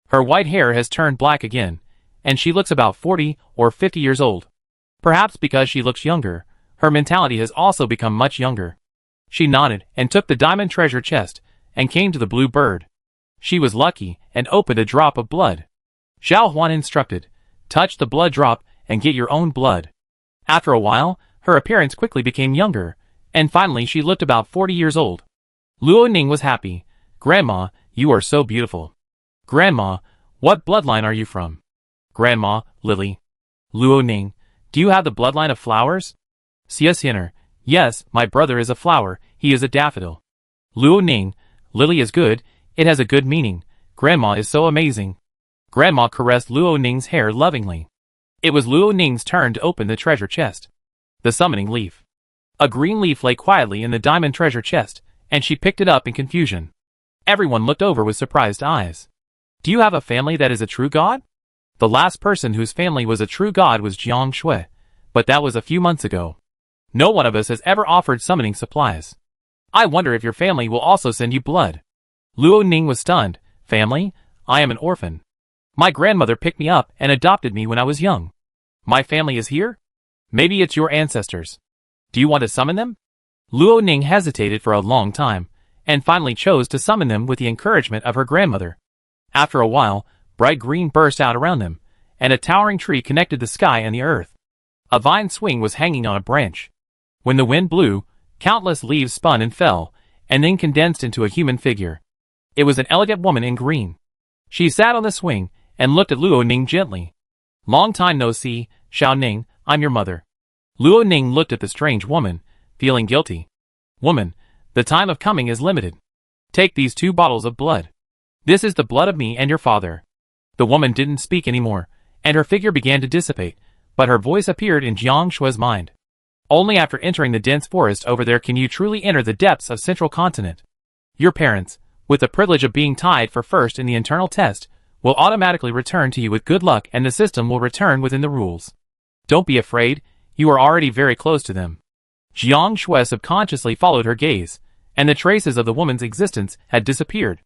Her white hair has turned black again, and she looks about 40 or 50 years old. Perhaps because she looks younger, her mentality has also become much younger. She nodded and took the diamond treasure chest and came to the blue bird. She was lucky and opened a drop of blood. Zhao Huan instructed, touch the blood drop and get your own blood. After a while, her appearance quickly became younger, and finally she looked about 40 years old. Luo Ning was happy. Grandma, you are so beautiful. Grandma, what bloodline are you from? Grandma, Lily. Luo Ning, do you have the bloodline of flowers? Xiaxin'er, yes, my brother is a flower, he is a daffodil. Luo Ning, Lily is good, it has a good meaning. Grandma is so amazing. Grandma caressed Luo Ning's hair lovingly. It was Luo Ning's turn to open the treasure chest. The summoning leaf. A green leaf lay quietly in the diamond treasure chest, and she picked it up in confusion. Everyone looked over with surprised eyes. Do you have a family that is a true god? The last person whose family was a true god was Jiang Shui, but that was a few months ago. No one of us has ever offered summoning supplies. I wonder if your family will also send you blood. Luo Ning was stunned. Family? I am an orphan. My grandmother picked me up and adopted me when I was young. My family is here? Maybe it's your ancestors. Do you want to summon them? Luo Ning hesitated for a long time, and finally chose to summon them with the encouragement of her grandmother. After a while, bright green burst out around them, and a towering tree connected the sky and the earth. A vine swing was hanging on a branch. When the wind blew, countless leaves spun and fell, and then condensed into a human figure. It was an elegant woman in green. She sat on the swing, and looked at Luo Ning gently. "Long time no see, Xiao Ning, I'm your mother." Luo Ning looked at the strange woman, feeling guilty. "Woman, the time of coming is limited. Take these 2 bottles of blood. This is the blood of me and your father." The woman didn't speak anymore, and her figure began to dissipate, but her voice appeared in Jiang Shue's mind. "Only after entering the dense forest over there can you truly enter the depths of Central Continent. Your parents, with the privilege of being tied for first in the internal test, will automatically return to you with good luck, and the system will return within the rules. Don't be afraid, you are already very close to them." Jiang Shui subconsciously followed her gaze, and the traces of the woman's existence had disappeared.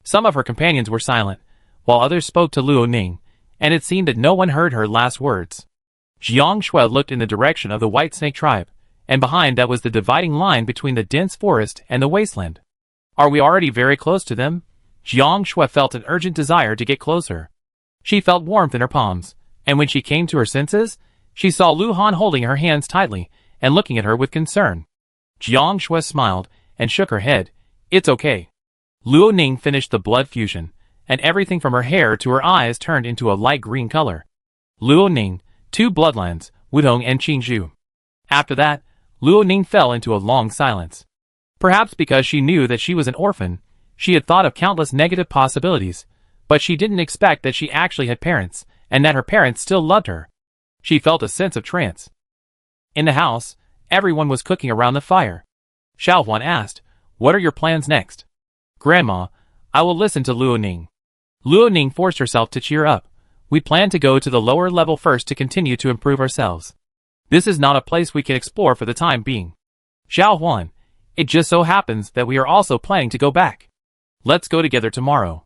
Some of her companions were silent, while others spoke to Luo Ning, and it seemed that no one heard her last words. Jiang Shui looked in the direction of the White Snake tribe, and behind that was the dividing line between the dense forest and the wasteland. "Are we already very close to them?" Jiang Shui felt an urgent desire to get closer. She felt warmth in her palms, and when she came to her senses, she saw Lu Han holding her hands tightly and looking at her with concern. Jiang Shui smiled and shook her head. "It's okay." Luo Ning finished the blood fusion, and everything from her hair to her eyes turned into a light green color. Luo Ning, 2 bloodlines, Wudong and Qingzhu. After that, Luo Ning fell into a long silence. Perhaps because she knew that she was an orphan, she had thought of countless negative possibilities, but she didn't expect that she actually had parents, and that her parents still loved her. She felt a sense of trance. In the house, everyone was cooking around the fire. Xiao Huan asked, "What are your plans next?" "Grandma, I will listen to Luo Ning." Luo Ning forced herself to cheer up. "We plan to go to the lower level first to continue to improve ourselves. This is not a place we can explore for the time being. Xiao Huan, it just so happens that we are also planning to go back. Let's go together tomorrow."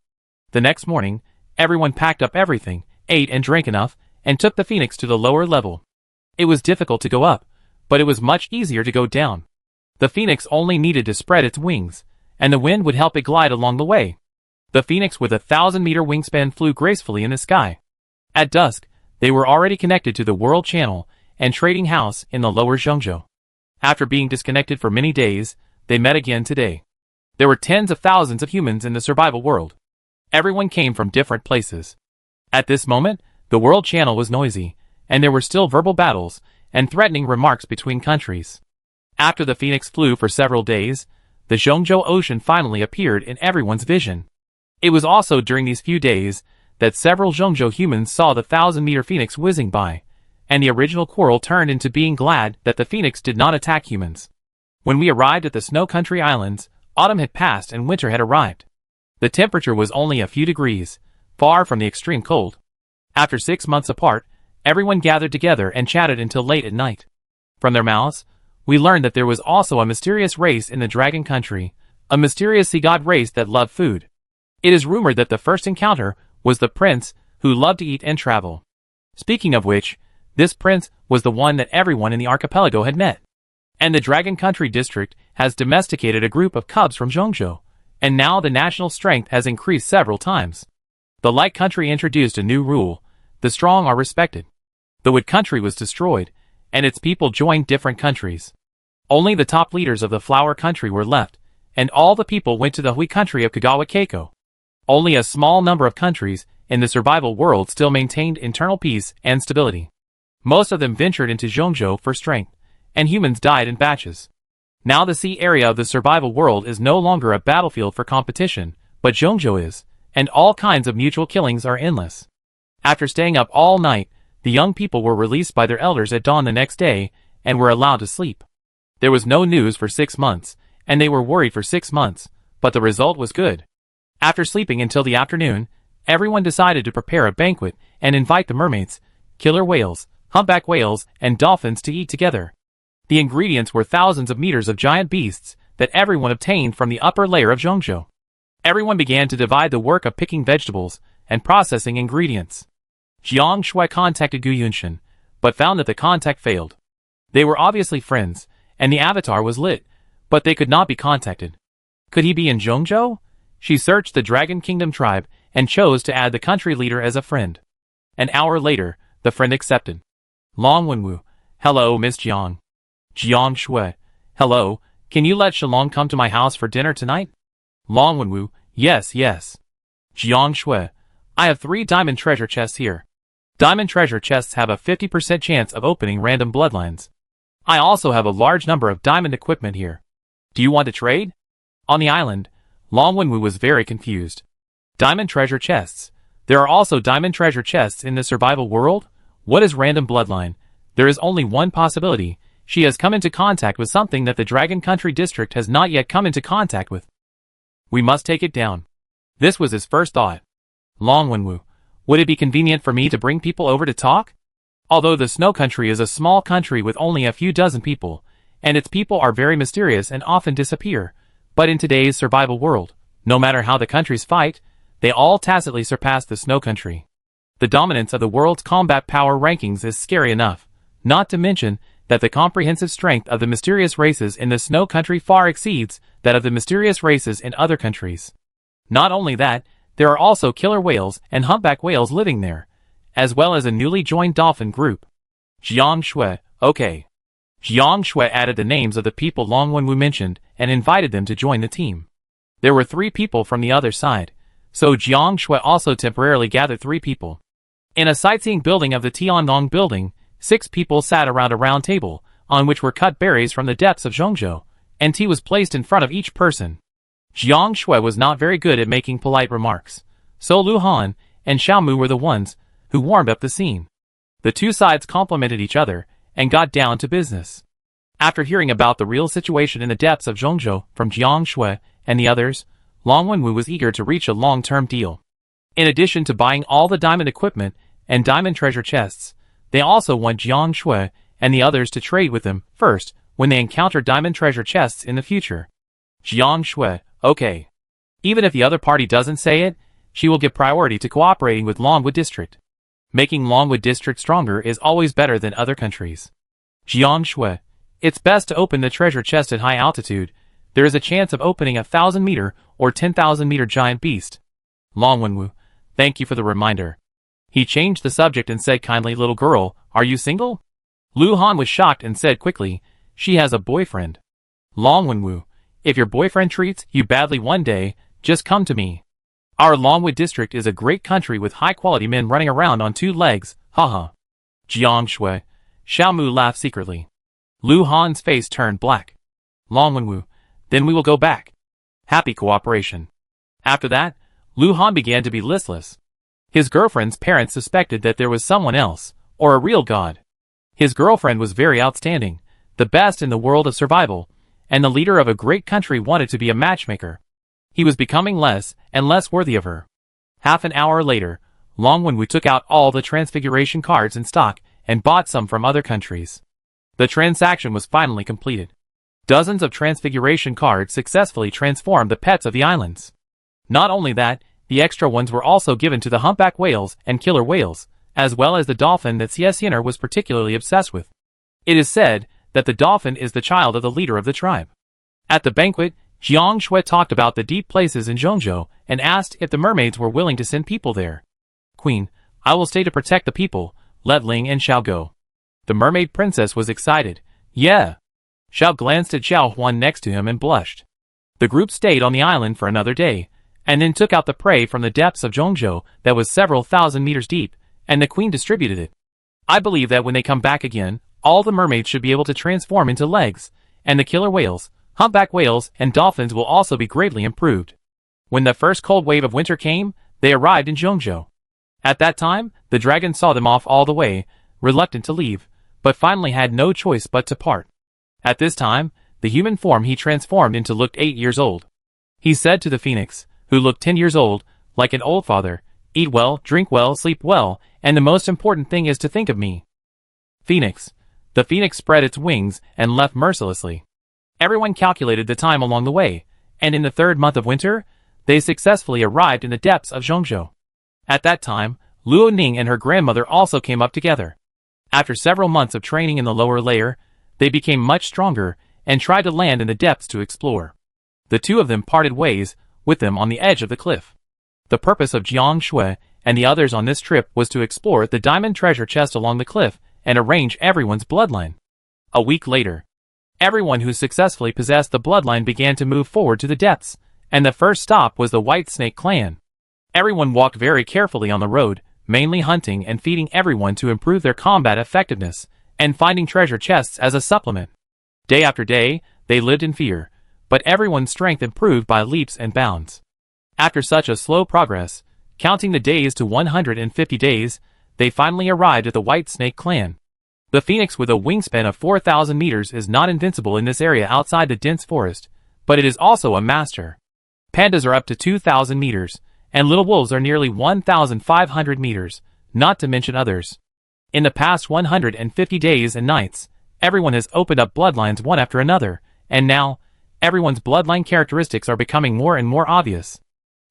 The next morning, everyone packed up everything, ate and drank enough, and took the phoenix to the lower level. It was difficult to go up, but it was much easier to go down. The phoenix only needed to spread its wings, and the wind would help it glide along the way. The phoenix with a 1,000-meter wingspan flew gracefully in the sky. At dusk, they were already connected to the World Channel and Trading House in the lower Zhengzhou. After being disconnected for many days, they met again today. There were tens of thousands of humans in the survival world. Everyone came from different places. At this moment, the World Channel was noisy, and there were still verbal battles and threatening remarks between countries. After the phoenix flew for several days, the Zhengzhou Ocean finally appeared in everyone's vision. It was also during these few days that several Zhengzhou humans saw the 1,000-meter phoenix whizzing by, and the original quarrel turned into being glad that the phoenix did not attack humans. When we arrived at the Snow Country Islands, autumn had passed and winter had arrived. The temperature was only a few degrees, far from the extreme cold. After 6 months apart, everyone gathered together and chatted until late at night. From their mouths, we learned that there was also a mysterious race in the Dragon Country, a mysterious sea god race that loved food. It is rumored that the first encounter was the prince who loved to eat and travel. Speaking of which, this prince was the one that everyone in the archipelago had met. And the Dragon Country district has domesticated a group of cubs from Zhengzhou, and now the national strength has increased several times. The Light Country introduced a new rule: the strong are respected. The Wood Country was destroyed, and its people joined different countries. Only the top leaders of the Flower Country were left, and all the people went to the Hui Country of Kagawa Keiko. Only a small number of countries in the survival world still maintained internal peace and stability. Most of them ventured into Zhengzhou for strength, and humans died in batches. Now the sea area of the survival world is no longer a battlefield for competition, but Zhengzhou is, and all kinds of mutual killings are endless. After staying up all night, the young people were released by their elders at dawn the next day, and were allowed to sleep. There was no news for 6 months, and they were worried for 6 months, but the result was good. After sleeping until the afternoon, everyone decided to prepare a banquet and invite the mermaids, killer whales, humpback whales, and dolphins to eat together. The ingredients were thousands of meters of giant beasts that everyone obtained from the upper layer of Zhengzhou. Everyone began to divide the work of picking vegetables and processing ingredients. Jiang Shui contacted Gu Yunshan, but found that the contact failed. They were obviously friends, and the avatar was lit, but they could not be contacted. Could he be in Zhongzhou? She searched the Dragon Kingdom tribe and chose to add the country leader as a friend. An hour later, the friend accepted. Long Wenwu. Hello, Miss Jiang. Jiang Shui. Hello, can you let Shalong come to my house for dinner tonight? Long Wenwu. Yes, yes. Jiang Shui. I have 3 diamond treasure chests here. Diamond treasure chests have a 50% chance of opening random bloodlines. I also have a large number of diamond equipment here. Do you want to trade? On the island, Long Wenwu was very confused. Diamond treasure chests. There are also diamond treasure chests in the survival world? What is random bloodline? There is only one possibility. She has come into contact with something that the Dragon Country District has not yet come into contact with. We must take it down. This was his first thought. Long Wenwu. Would it be convenient for me to bring people over to talk? Although the Snow Country is a small country with only a few dozen people, and its people are very mysterious and often disappear, but in today's survival world, no matter how the countries fight, they all tacitly surpass the Snow Country. The dominance of the world's combat power rankings is scary enough, not to mention that the comprehensive strength of the mysterious races in the Snow Country far exceeds that of the mysterious races in other countries. Not only that, there are also killer whales and humpback whales living there, as well as a newly joined dolphin group. Jiang Shui. Okay. Jiang Shui added the names of the people Long Wenwu mentioned and invited them to join the team. There were 3 people from the other side, so Jiang Shui also temporarily gathered 3 people. In a sightseeing building of the Tiannong building, 6 people sat around a round table, on which were cut berries from the depths of Zhongzhou, and tea was placed in front of each person. Jiang Shui was not very good at making polite remarks, so Lu Han and Xiao Mu were the ones who warmed up the scene. The 2 sides complimented each other and got down to business. After hearing about the real situation in the depths of Zhongzhou from Jiang Shui and the others, Long Wenwu was eager to reach a long-term deal. In addition to buying all the diamond equipment and diamond treasure chests, they also want Jiang Shui and the others to trade with them first when they encounter diamond treasure chests in the future. Jiang Shui. Okay. Even if the other party doesn't say it, she will give priority to cooperating with Longwood District. Making Longwood District stronger is always better than other countries. Jiang Shui. It's best to open the treasure chest at high altitude. There is a chance of opening a 1,000-meter or 10,000-meter giant beast. Long Wenwu. Thank you for the reminder. He changed the subject and said kindly, little girl, are you single? Lu Han was shocked and said quickly, she has a boyfriend. Long Wenwu. If your boyfriend treats you badly one day, just come to me. Our Longwood District is a great country with high-quality men running around on 2 legs, haha. Jiang Shui. Xiao Mu laughed secretly. Lu Han's face turned black. Long Wenwu. Then we will go back. Happy cooperation. After that, Lu Han began to be listless. His girlfriend's parents suspected that there was someone else, or a real god. His girlfriend was very outstanding, the best in the world of survival, and the leader of a great country wanted to be a matchmaker. He was becoming less and less worthy of her. Half an hour later, Long Wenwu took out all the transfiguration cards in stock and bought some from other countries. The transaction was finally completed. Dozens of transfiguration cards successfully transformed the pets of the islands. Not only that, the extra ones were also given to the humpback whales and killer whales, as well as the dolphin that Xie was particularly obsessed with. It is said that the dolphin is the child of the leader of the tribe. At the banquet, Jiang Shui talked about the deep places in Zhongzhou and asked if the mermaids were willing to send people there. Queen, I will stay to protect the people, let Ling and Xiao go. The mermaid princess was excited. Yeah. Xiao glanced at Xiao Huan next to him and blushed. The group stayed on the island for another day, and then took out the prey from the depths of Zhongzhou that was several thousand meters deep, and the queen distributed it. I believe that when they come back again, all the mermaids should be able to transform into legs, and the killer whales, humpback whales, and dolphins will also be greatly improved. When the first cold wave of winter came, they arrived in Zhongzhou. At that time, the dragon saw them off all the way, reluctant to leave, but finally had no choice but to part. At this time, the human form he transformed into looked 8 years old. He said to the phoenix, who looked 10 years old, like an old father, eat well, drink well, sleep well, and the most important thing is to think of me. Phoenix. The phoenix spread its wings and left mercilessly. Everyone calculated the time along the way, and in the 3rd month of winter, they successfully arrived in the depths of Zhongzhou. At that time, Luo Ning and her grandmother also came up together. After several months of training in the lower layer, they became much stronger and tried to land in the depths to explore. The two of them parted ways with them on the edge of the cliff. The purpose of Jiang Shui and the others on this trip was to explore the diamond treasure chest along the cliff and arrange everyone's bloodline. A week later, everyone who successfully possessed the bloodline began to move forward to the depths, and the first stop was the White Snake clan. Everyone walked very carefully on the road, mainly hunting and feeding everyone to improve their combat effectiveness, and finding treasure chests as a supplement. Day after day, they lived in fear, but everyone's strength improved by leaps and bounds. After such a slow progress, counting the days to 150 days, they finally arrived at the White Snake clan. The phoenix with a wingspan of 4,000 meters is not invincible in this area outside the dense forest, but it is also a master. Pandas are up to 2,000 meters, and little wolves are nearly 1,500 meters, not to mention others. In the past 150 days and nights, everyone has opened up bloodlines one after another, and now, everyone's bloodline characteristics are becoming more and more obvious.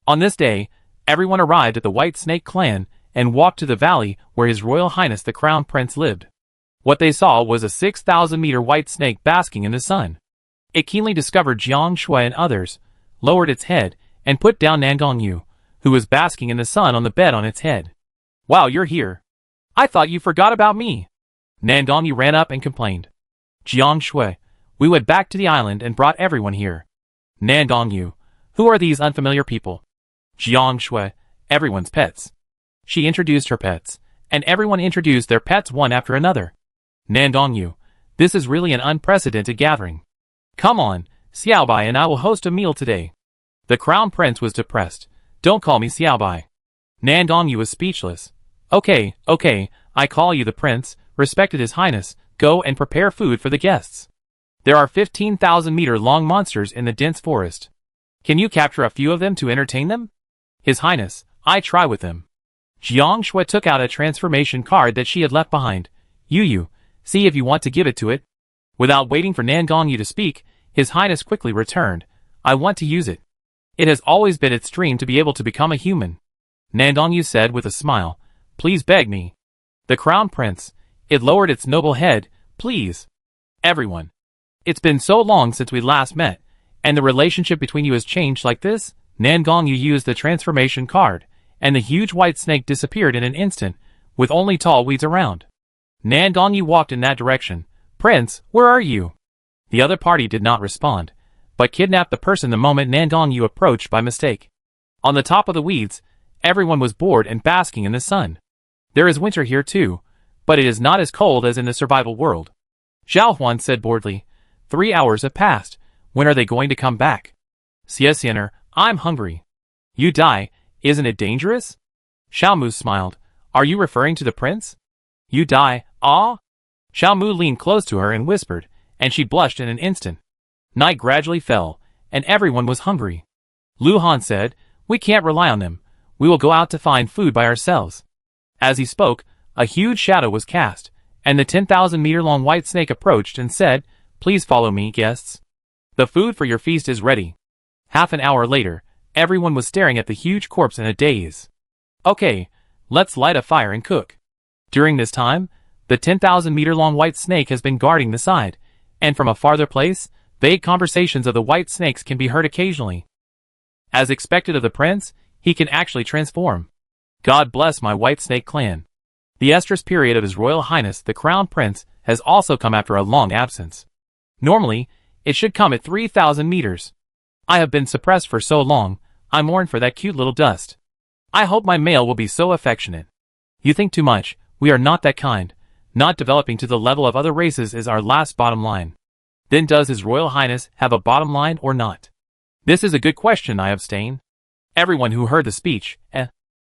On this day, everyone arrived at the White Snake clan and walked to the valley where His Royal Highness the Crown Prince lived. What they saw was a 6,000-meter white snake basking in the sun. It keenly discovered Jiang Shui and others, lowered its head, and put down Nangongyu, who was basking in the sun on the bed on its head. "Wow, you're here. I thought you forgot about me." Nangongyu ran up and complained. "Jiang Shui, we went back to the island and brought everyone here." Nangongyu, "Who are these unfamiliar people?" Jiang Shui, "Everyone's pets." She introduced her pets, and everyone introduced their pets one after another. Nangongyu, "This is really an unprecedented gathering. Come on, Xiaobai and I will host a meal today." The Crown Prince was depressed. "Don't call me Xiaobai." Nangongyu was speechless. Okay, I call you the prince, respected His Highness, go and prepare food for the guests. There are 15,000-meter-long monsters in the dense forest. Can you capture a few of them to entertain them? His Highness, I try with them." Jiang Shui took out a transformation card that she had left behind. "You, see if you want to give it to it." Without waiting for Nangongyu to speak, His Highness quickly returned. "I want to use it. It has always been its dream to be able to become a human." Nangongyu said with a smile, "Please beg me." The Crown Prince, it lowered its noble head, "Please. Everyone. It's been so long since we last met, and the relationship between you has changed like this." Nangongyu used the transformation card, and the huge white snake disappeared in an instant, with only tall weeds around. Nangongyu walked in that direction. "Prince, where are you?" The other party did not respond, but kidnapped the person the moment Nangongyu approached by mistake. On the top of the weeds, everyone was bored and basking in the sun. There is winter here too, but it is not as cold as in the survival world. Zhao Huan said boredly, 3 hours have passed, when are they going to come back? Xiaxianer, I'm hungry. You die, isn't it dangerous? Xiaomu smiled, are you referring to the prince? You die, ah? Xiaomu leaned close to her and whispered, and she blushed in an instant. Night gradually fell, and everyone was hungry. Lu Han said, we can't rely on them, we will go out to find food by ourselves. As he spoke, a huge shadow was cast, and the 10,000-meter-long white snake approached and said, please follow me, guests. The food for your feast is ready. Half an hour later, everyone was staring at the huge corpse in a daze. Okay, let's light a fire and cook. During this time, the 10,000-meter-long white snake has been guarding the side, and from a farther place, vague conversations of the white snakes can be heard occasionally. As expected of the prince, he can actually transform. God bless my white snake clan. The estrus period of His Royal Highness the Crown Prince has also come after a long absence. Normally, it should come at 3,000 meters. I have been suppressed for so long, I mourn for that cute little dust. I hope my male will be so affectionate. You think too much, we are not that kind. Not developing to the level of other races is our last bottom line. Then does His Royal Highness have a bottom line or not? This is a good question, I abstain. Everyone who heard the speech,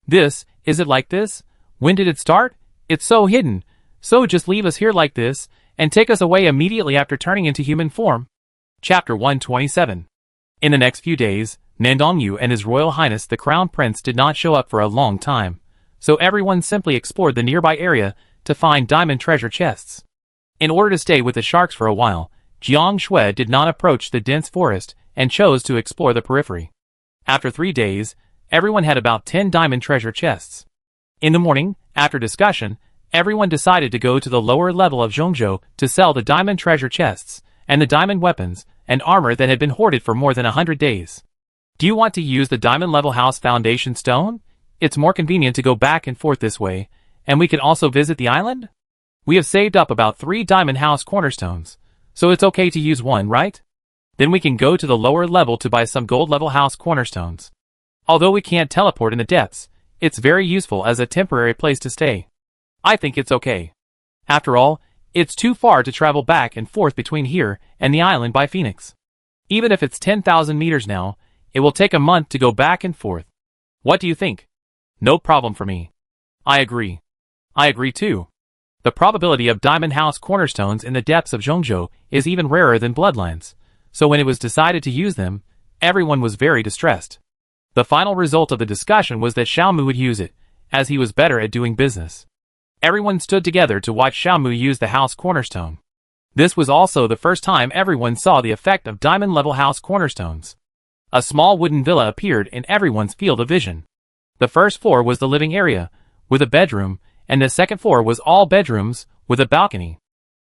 This, is it like this? When did it start? It's so hidden. So just leave us here like this, and take us away immediately after turning into human form. Chapter 127. In the next few days, Nandongyu and His Royal Highness the Crown Prince did not show up for a long time, so everyone simply explored the nearby area to find diamond treasure chests. In order to stay with the sharks for a while, Jiang Shui did not approach the dense forest and chose to explore the periphery. After 3 days, everyone had about 10 diamond treasure chests. In the morning, after discussion, everyone decided to go to the lower level of Zhongzhou to sell the diamond treasure chests and the diamond weapons, and armor that had been hoarded for more than 100 days. Do you want to use the diamond level house foundation stone? It's more convenient to go back and forth this way, and we can also visit the island? We have saved up about 3 diamond house cornerstones, so it's okay to use one, right? Then we can go to the lower level to buy some gold level house cornerstones. Although we can't teleport in the depths, it's very useful as a temporary place to stay. I think it's okay. After all, it's too far to travel back and forth between here and the island by Phoenix. Even if it's 10,000 meters now, it will take a month to go back and forth. What do you think? No problem for me. I agree. I agree too. The probability of diamond house cornerstones in the depths of Zhongzhou is even rarer than bloodlines, so when it was decided to use them, everyone was very distressed. The final result of the discussion was that Xiaomu would use it, as he was better at doing business. Everyone stood together to watch Xiaomu use the house cornerstone. This was also the first time everyone saw the effect of diamond-level house cornerstones. A small wooden villa appeared in everyone's field of vision. The first floor was the living area, with a bedroom, and the second floor was all bedrooms, with a balcony.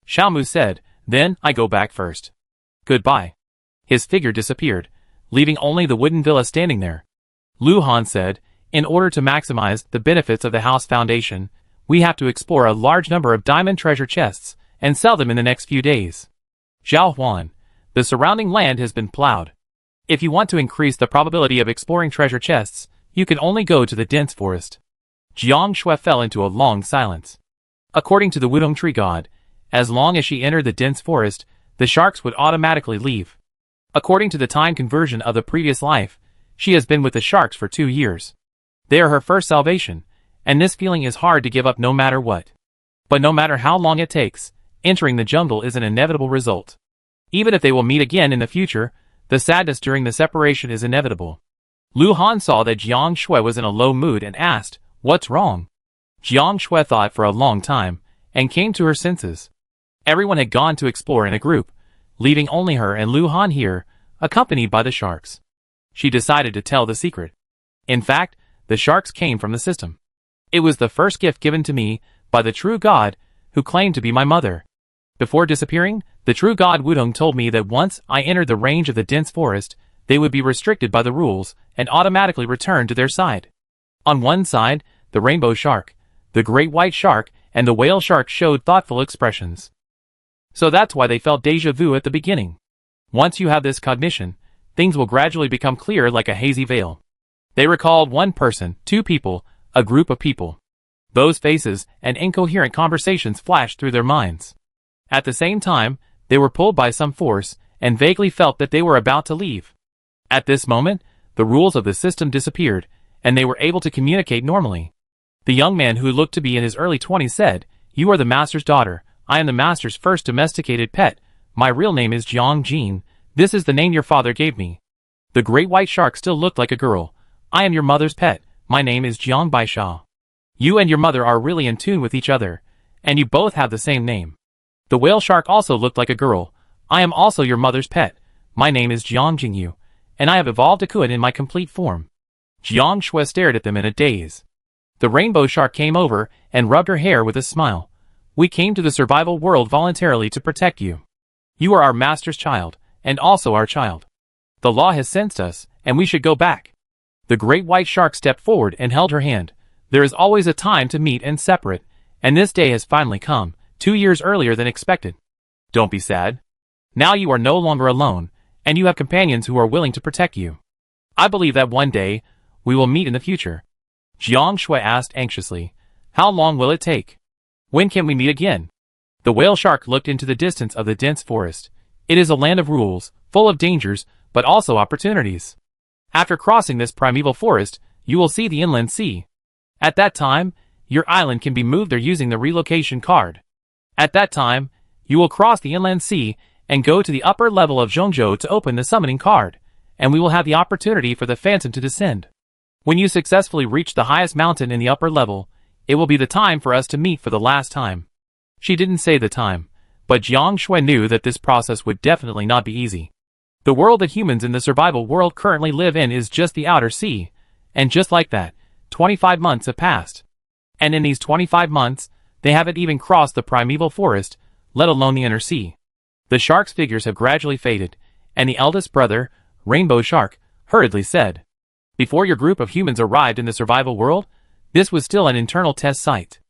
Xiaomu said, "Then, I go back first. Goodbye." His figure disappeared, leaving only the wooden villa standing there. Lu Han said, "In order to maximize the benefits of the house foundation, we have to explore a large number of diamond treasure chests and sell them in the next few days." Zhao Huan, the surrounding land has been plowed. If you want to increase the probability of exploring treasure chests, you can only go to the dense forest. Jiang Shui fell into a long silence. According to the Wudong tree god, as long as she entered the dense forest, the sharks would automatically leave. According to the time conversion of the previous life, she has been with the sharks for 2 years. They are her first salvation, and this feeling is hard to give up no matter what. But no matter how long it takes, entering the jungle is an inevitable result. Even if they will meet again in the future, the sadness during the separation is inevitable. Lu Han saw that Jiang Shui was in a low mood and asked, "What's wrong?" Jiang Shui thought for a long time, and came to her senses. Everyone had gone to explore in a group, leaving only her and Lu Han here, accompanied by the sharks. She decided to tell the secret. In fact, the sharks came from the system. It was the first gift given to me by the true god, who claimed to be my mother. Before disappearing, the true god Wudong told me that once I entered the range of the dense forest, they would be restricted by the rules and automatically return to their side. On one side, the rainbow shark, the great white shark, and the whale shark showed thoughtful expressions. So that's why they felt déjà vu at the beginning. Once you have this cognition, things will gradually become clear like a hazy veil. They recalled one person, 2 people, a group of people. Those faces and incoherent conversations flashed through their minds. At the same time, they were pulled by some force and vaguely felt that they were about to leave. At this moment, the rules of the system disappeared, and they were able to communicate normally. The young man who looked to be in his early 20s said, "You are the master's daughter. I am the master's first domesticated pet. My real name is Jiang Jin. This is the name your father gave me." The great white shark still looked like a girl. "I am your mother's pet. My name is Jiang Baisha. You and your mother are really in tune with each other, and you both have the same name." The whale shark also looked like a girl. "I am also your mother's pet. My name is Jiang Jingyu, and I have evolved a Kuan in my complete form." Jiang Shui stared at them in a daze. The rainbow shark came over and rubbed her hair with a smile. "We came to the survival world voluntarily to protect you. You are our master's child, and also our child. The law has sensed us, and we should go back." The great white shark stepped forward and held her hand. "There is always a time to meet and separate, and this day has finally come, 2 years earlier than expected. Don't be sad. Now you are no longer alone, and you have companions who are willing to protect you. I believe that one day, we will meet in the future." Jiang Shui asked anxiously, "How long will it take? When can we meet again?" The whale shark looked into the distance of the dense forest. "It is a land of rules, full of dangers, but also opportunities. After crossing this primeval forest, you will see the inland sea. At that time, your island can be moved there using the relocation card. At that time, you will cross the inland sea and go to the upper level of Zhongzhou to open the summoning card, and we will have the opportunity for the phantom to descend. When you successfully reach the highest mountain in the upper level, it will be the time for us to meet for the last time." She didn't say the time, but Jiang Shui knew that this process would definitely not be easy. The world that humans in the survival world currently live in is just the outer sea, and just like that, 25 months have passed. And in these 25 months, they haven't even crossed the primeval forest, let alone the inner sea. The sharks' figures have gradually faded, and the eldest brother, Rainbow Shark, hurriedly said. Before your group of humans arrived in the survival world, this was still an internal test site.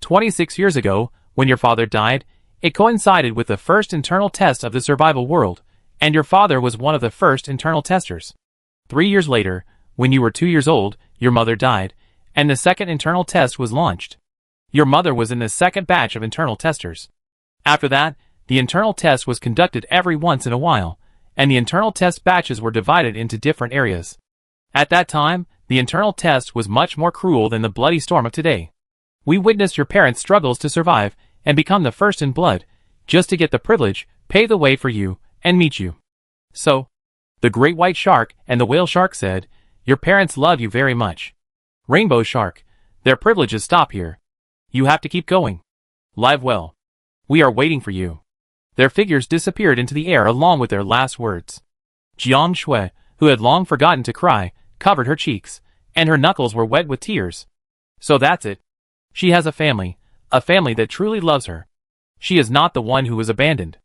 26 years ago, when your father died, it coincided with the first internal test of the survival world, and your father was one of the first internal testers. 3 years later, when you were 2 years old, your mother died, and the second internal test was launched. Your mother was in the second batch of internal testers. After that, the internal test was conducted every once in a while, and the internal test batches were divided into different areas. At that time, the internal test was much more cruel than the bloody storm of today. We witnessed your parents' struggles to survive and become the first in blood, just to get the privilege, pave the way for you, and meet you. So, the great white shark and the whale shark said, your parents love you very much. Rainbow Shark, their privileges stop here. You have to keep going. Live well. We are waiting for you. Their figures disappeared into the air along with their last words. Jiang Shui, who had long forgotten to cry, covered her cheeks, and her knuckles were wet with tears. So that's it. She has a family that truly loves her. She is not the one who was abandoned.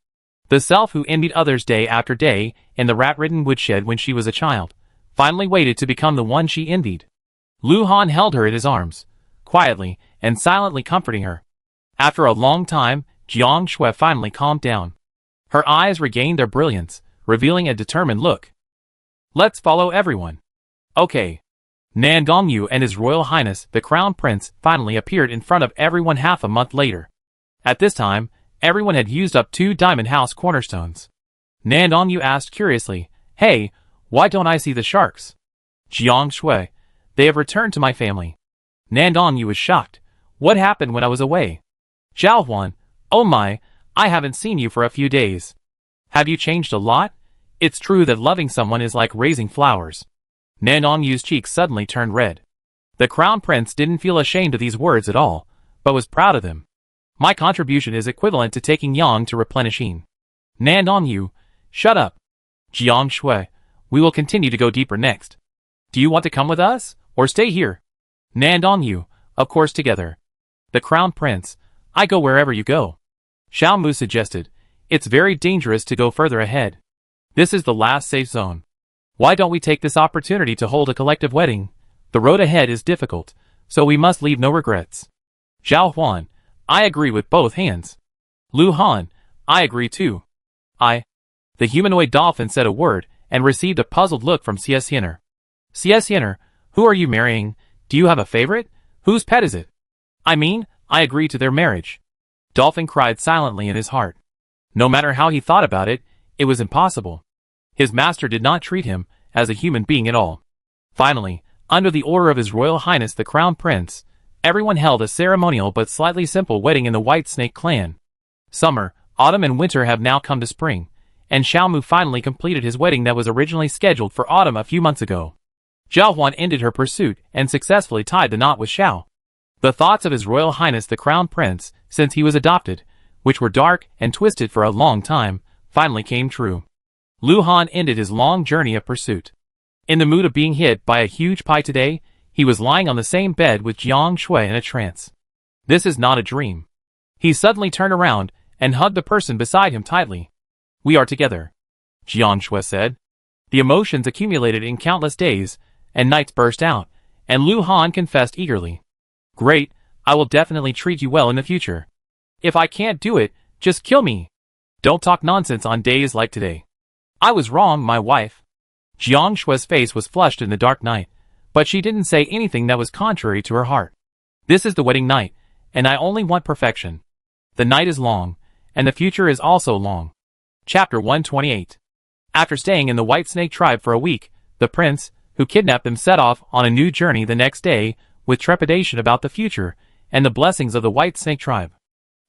The self who envied others day after day in the rat-ridden woodshed when she was a child, finally waited to become the one she envied. Lu Han held her in his arms, quietly and silently comforting her. After a long time, Jiang Shui finally calmed down. Her eyes regained their brilliance, revealing a determined look. Let's follow everyone. Okay. Nan Gongyu and His Royal Highness the Crown Prince finally appeared in front of everyone half a month later. At this time, everyone had used up 2 diamond house cornerstones. Nan Gongyu asked curiously, hey, why don't I see the sharks? Jiang Shui, they have returned to my family. Nan Gongyu was shocked. What happened when I was away? Zhao Huan, oh my, I haven't seen you for a few days. Have you changed a lot? It's true that loving someone is like raising flowers. Nan Gongyu's cheeks suddenly turned red. The Crown Prince didn't feel ashamed of these words at all, but was proud of them. My contribution is equivalent to taking yang to replenish yin. Nan Gongyu, shut up. Jiang Shui, we will continue to go deeper next. Do you want to come with us, or stay here? Nan Gongyu, of course together. The Crown Prince, I go wherever you go. Xiao Mu suggested, it's very dangerous to go further ahead. This is the last safe zone. Why don't we take this opportunity to hold a collective wedding? The road ahead is difficult, so we must leave no regrets. Zhao Huan, I agree with both hands. Lu Han, I agree too. The humanoid dolphin said a word and received a puzzled look from CS Hinner. CS Hinner, who are you marrying? Do you have a favorite? Whose pet is it? I agree to their marriage. Dolphin cried silently in his heart. No matter how he thought about it, it was impossible. His master did not treat him as a human being at all. Finally, under the order of His Royal Highness the Crown Prince, everyone held a ceremonial but slightly simple wedding in the White Snake clan. Summer, autumn and winter have now come to spring, and Xiao Mu finally completed his wedding that was originally scheduled for autumn a few months ago. Zhao Huan ended her pursuit and successfully tied the knot with Xiao. The thoughts of His Royal Highness the Crown Prince, since he was adopted, which were dark and twisted for a long time, finally came true. Lu Han ended his long journey of pursuit. In the mood of being hit by a huge pie today, he was lying on the same bed with Jiang Shui in a trance. This is not a dream. He suddenly turned around and hugged the person beside him tightly. We are together, Jiang Shui said. The emotions accumulated in countless days and nights burst out, and Lu Han confessed eagerly. Great, I will definitely treat you well in the future. If I can't do it, just kill me. Don't talk nonsense on days like today. I was wrong, my wife. Jiang Shui's face was flushed in the dark night, but she didn't say anything that was contrary to her heart. This is the wedding night, and I only want perfection. The night is long, and the future is also long. Chapter 128. After staying in the White Snake tribe for a week, the prince, who kidnapped them, set off on a new journey the next day, with trepidation about the future and the blessings of the White Snake tribe.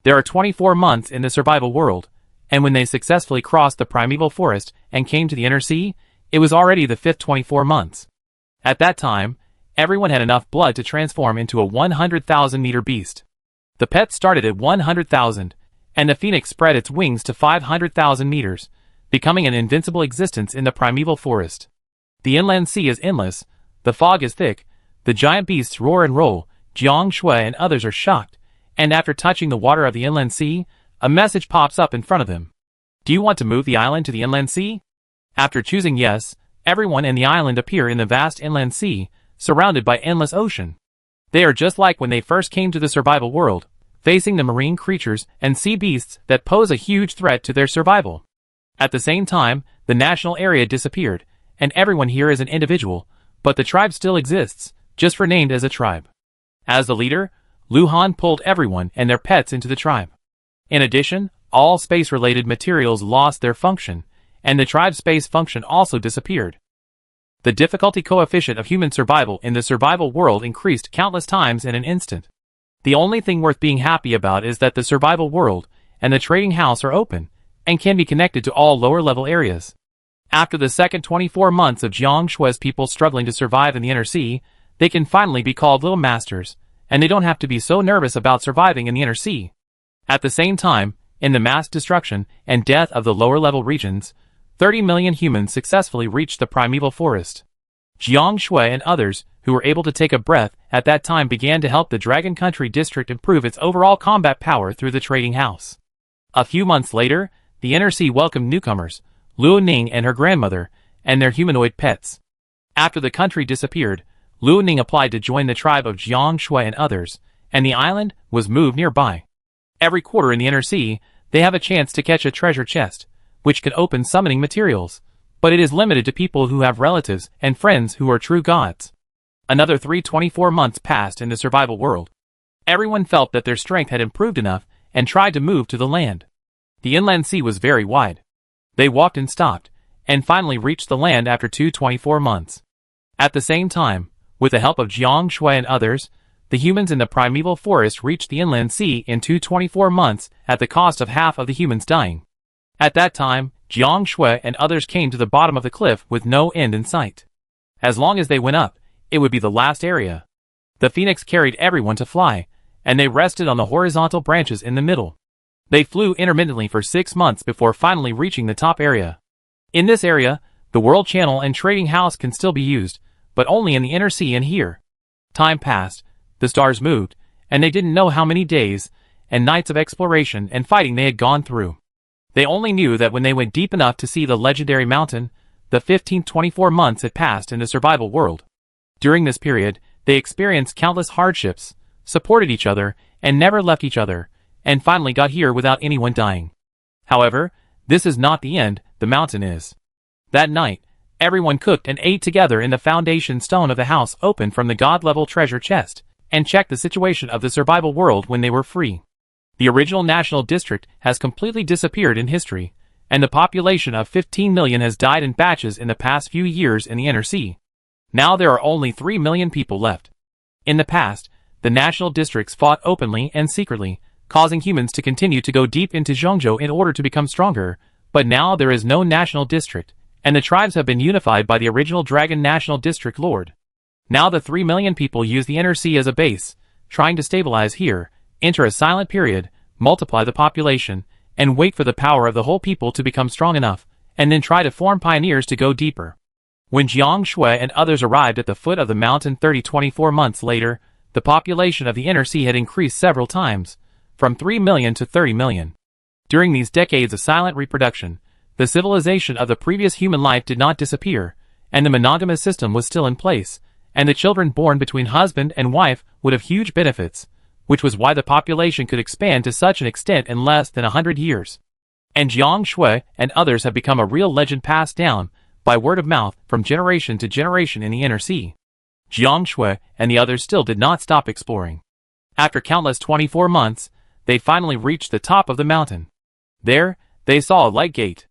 There are 24 months in the survival world, and when they successfully crossed the primeval forest and came to the inner sea, it was already the 5th 24 months. At that time, everyone had enough blood to transform into a 100,000-meter beast. The pet started at 100,000, and the phoenix spread its wings to 500,000 meters, becoming an invincible existence in the primeval forest. The inland sea is endless, the fog is thick, the giant beasts roar and roll, Jiang Shui and others are shocked, and after touching the water of the inland sea, a message pops up in front of them. Do you want to move the island to the inland sea? After choosing yes, everyone and the island appear in the vast inland sea, surrounded by endless ocean. They are just like when they first came to the survival world, facing the marine creatures and sea beasts that pose a huge threat to their survival. At the same time, the national area disappeared, and everyone here is an individual, but the tribe still exists, just renamed as a tribe. As the leader, Luhan pulled everyone and their pets into the tribe. In addition, all space-related materials lost their function, and the tribe's space function also disappeared. The difficulty coefficient of human survival in the survival world increased countless times in an instant. The only thing worth being happy about is that the survival world and the trading house are open, and can be connected to all lower-level areas. After the second 24 months of Jiang Shui's people struggling to survive in the inner sea, they can finally be called little masters, and they don't have to be so nervous about surviving in the inner sea. At the same time, in the mass destruction and death of the lower-level regions, 30 million humans successfully reached the primeval forest. Jiang Shui and others, who were able to take a breath at that time, began to help the Dragon Country district improve its overall combat power through the trading house. A few months later, the inner sea welcomed newcomers, Luo Ning and her grandmother, and their humanoid pets. After the country disappeared, Luo Ning applied to join the tribe of Jiang Shui and others, and the island was moved nearby. Every quarter in the inner sea, they have a chance to catch a treasure chest, which can open summoning materials, but it is limited to people who have relatives and friends who are true gods. Another 24 months passed in the survival world. Everyone felt that their strength had improved enough and tried to move to the land. The inland sea was very wide. They walked and stopped, and finally reached the land after 24 months. At the same time, with the help of Jiang Shui and others, the humans in the primeval forest reached the inland sea in 24 months at the cost of half of the humans dying. At that time, Jiang Shui and others came to the bottom of the cliff with no end in sight. As long as they went up, it would be the last area. The phoenix carried everyone to fly, and they rested on the horizontal branches in the middle. They flew intermittently for 6 months before finally reaching the top area. In this area, the world channel and trading house can still be used, but only in the inner sea and here. Time passed, the stars moved, and they didn't know how many days and nights of exploration and fighting they had gone through. They only knew that when they went deep enough to see the legendary mountain, the 24 months had passed in the survival world. During this period, they experienced countless hardships, supported each other, and never left each other, and finally got here without anyone dying. However, this is not the end, the mountain is. That night, everyone cooked and ate together in the foundation stone of the house opened from the god-level treasure chest, and checked the situation of the survival world when they were free. The original national district has completely disappeared in history, and the population of 15 million has died in batches in the past few years in the inner sea. Now there are only 3 million people left. In the past, the national districts fought openly and secretly, causing humans to continue to go deep into Zhongzhou in order to become stronger, but now there is no national district, and the tribes have been unified by the original Dragon National District Lord. Now the 3 million people use the inner sea as a base, trying to stabilize here, enter a silent period, multiply the population, and wait for the power of the whole people to become strong enough, and then try to form pioneers to go deeper. When Jiang Shui and others arrived at the foot of the mountain 24 months later, the population of the inner sea had increased several times, from 3 million to 30 million. During these decades of silent reproduction, the civilization of the previous human life did not disappear, and the monogamous system was still in place, and the children born between husband and wife would have huge benefits, which was why the population could expand to such an extent in less than 100 years. And Jiang Shui and others have become a real legend passed down, by word of mouth, from generation to generation in the inner sea. Jiang Shui and the others still did not stop exploring. After countless 24 months, they finally reached the top of the mountain. There, they saw a light gate.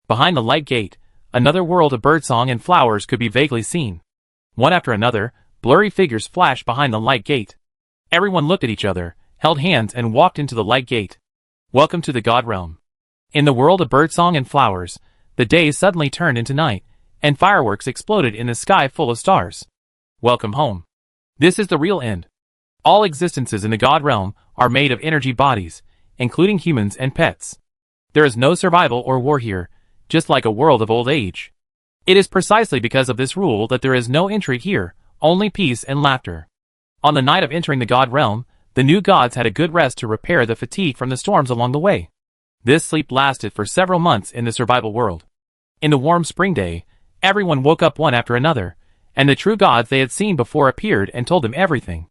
Behind the light gate, another world of birdsong and flowers could be vaguely seen. One after another, blurry figures flashed behind the light gate. Everyone looked at each other, held hands and walked into the light gate. Welcome to the God Realm. In the world of birdsong and flowers, the day suddenly turned into night, and fireworks exploded in the sky full of stars. Welcome home. This is the real end. All existences in the God Realm are made of energy bodies, including humans and pets. There is no survival or war here, just like a world of old age. It is precisely because of this rule that there is no entry here, only peace and laughter. On the night of entering the God Realm, the new gods had a good rest to repair the fatigue from the storms along the way. This sleep lasted for several months in the survival world. In the warm spring day, everyone woke up one after another, and the true gods they had seen before appeared and told them everything.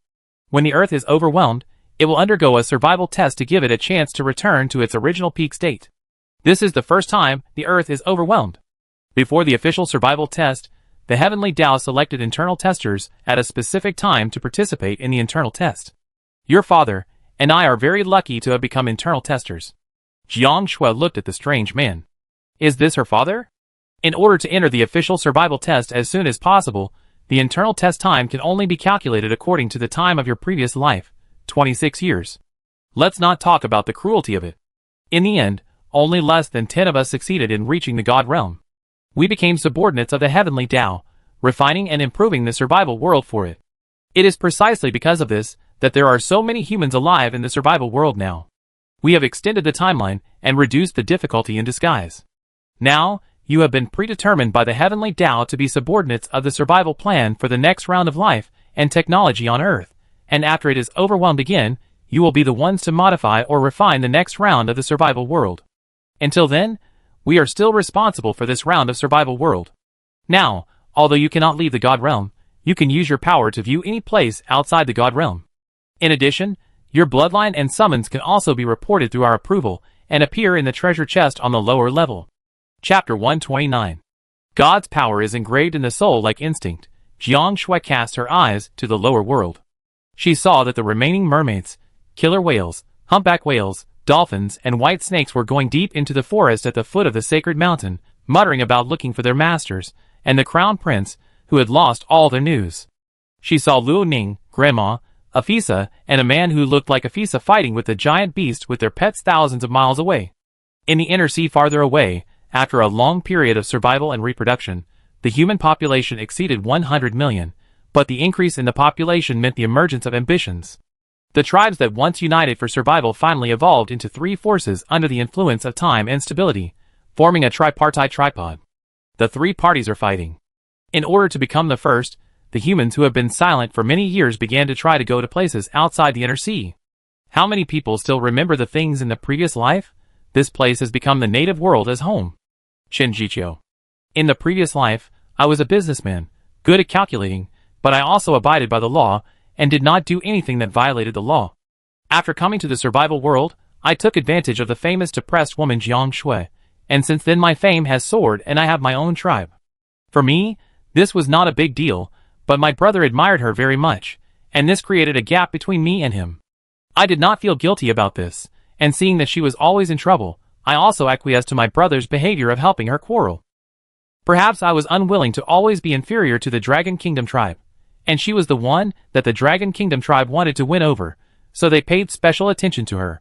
When the earth is overwhelmed, it will undergo a survival test to give it a chance to return to its original peak state. This is the first time the earth is overwhelmed. Before the official survival test, the Heavenly Tao selected internal testers at a specific time to participate in the internal test. Your father and I are very lucky to have become internal testers. Jiang Shui looked at the strange man. Is this her father? In order to enter the official survival test as soon as possible, the internal test time can only be calculated according to the time of your previous life, 26 years. Let's not talk about the cruelty of it. In the end, only less than 10 of us succeeded in reaching the God realm. We became subordinates of the Heavenly Tao, refining and improving the survival world for it. It is precisely because of this that there are so many humans alive in the survival world now. We have extended the timeline and reduced the difficulty in disguise. Now, you have been predetermined by the Heavenly Tao to be subordinates of the survival plan for the next round of life and technology on Earth, and after it is overwhelmed again, you will be the ones to modify or refine the next round of the survival world. Until then, we are still responsible for this round of survival world. Now, although you cannot leave the God realm, you can use your power to view any place outside the God realm. In addition, your bloodline and summons can also be reported through our approval and appear in the treasure chest on the lower level. Chapter 129. God's power is engraved in the soul like instinct. Jiang Shui cast her eyes to the lower world. She saw that the remaining mermaids, killer whales, humpback whales, dolphins, and white snakes were going deep into the forest at the foot of the sacred mountain, muttering about looking for their masters, and the crown prince, who had lost all their news. She saw Luo Ning, Grandma, Afisa, and a man who looked like Afisa fighting with the giant beast with their pets thousands of miles away. In the inner sea farther away, after a long period of survival and reproduction, the human population exceeded 100 million, but the increase in the population meant the emergence of ambitions. The tribes that once united for survival finally evolved into three forces under the influence of time and stability, forming a tripartite tripod. The three parties are fighting. In order to become the first, the humans who have been silent for many years began to try to go to places outside the inner sea. How many people still remember the things in the previous life? This place has become the native world as home. Shinjichio. In the previous life, I was a businessman, good at calculating, but I also abided by the law and did not do anything that violated the law. After coming to the survival world, I took advantage of the famous depressed woman Jiang Shui, and since then my fame has soared and I have my own tribe. For me, this was not a big deal, but my brother admired her very much, and this created a gap between me and him. I did not feel guilty about this, and seeing that she was always in trouble, I also acquiesced to my brother's behavior of helping her quarrel. Perhaps I was unwilling to always be inferior to the Dragon Kingdom tribe, and she was the one that the Dragon Kingdom tribe wanted to win over, so they paid special attention to her.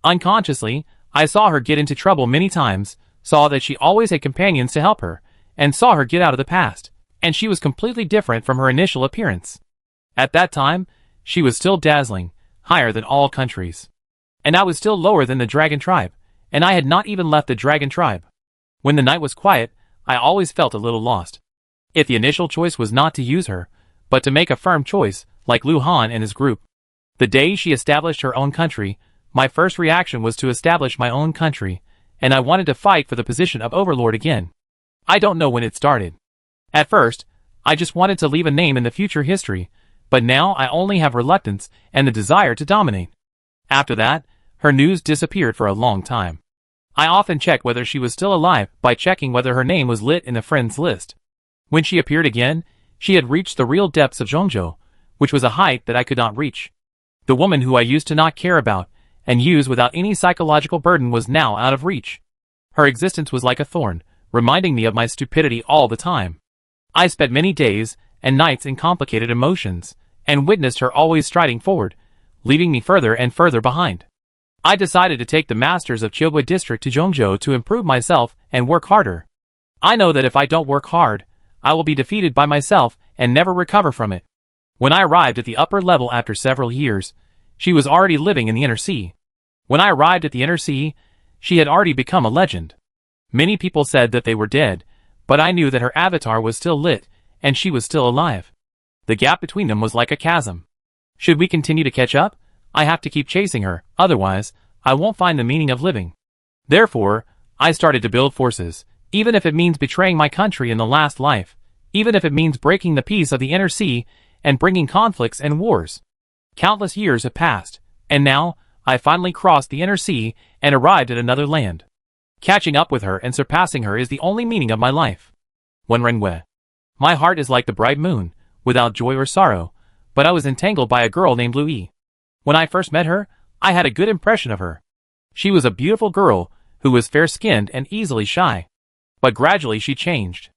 Unconsciously, I saw her get into trouble many times, saw that she always had companions to help her, and saw her get out of the past, and she was completely different from her initial appearance. At that time, she was still dazzling, higher than all countries. And I was still lower than the Dragon tribe, and I had not even left the Dragon tribe. When the night was quiet, I always felt a little lost. If the initial choice was not to use her, but to make a firm choice, like Lu Han and his group. The day she established her own country, my first reaction was to establish my own country, and I wanted to fight for the position of overlord again. I don't know when it started. At first, I just wanted to leave a name in the future history, but now I only have reluctance and the desire to dominate. After that, her news disappeared for a long time. I often checked whether she was still alive by checking whether her name was lit in the friends list. When she appeared again, she had reached the real depths of Zhongzhou, which was a height that I could not reach. The woman who I used to not care about and use without any psychological burden was now out of reach. Her existence was like a thorn, reminding me of my stupidity all the time. I spent many days and nights in complicated emotions, and witnessed her always striding forward, leaving me further and further behind. I decided to take the masters of Qiubui district to Zhongzhou to improve myself and work harder. I know that if I don't work hard, I will be defeated by myself and never recover from it. When I arrived at the upper level after several years, she was already living in the inner sea. When I arrived at the inner sea, she had already become a legend. Many people said that they were dead, but I knew that her avatar was still lit, and she was still alive. The gap between them was like a chasm. Should we continue to catch up? I have to keep chasing her, otherwise, I won't find the meaning of living. Therefore, I started to build forces, Even if it means betraying my country in the last life, even if it means breaking the peace of the inner sea and bringing conflicts and wars. Countless years have passed, and now, I finally crossed the inner sea and arrived at another land. Catching up with her and surpassing her is the only meaning of my life. Wenrenwe. My heart is like the bright moon, without joy or sorrow, but I was entangled by a girl named Louis. When I first met her, I had a good impression of her. She was a beautiful girl who was fair-skinned and easily shy. But gradually she changed.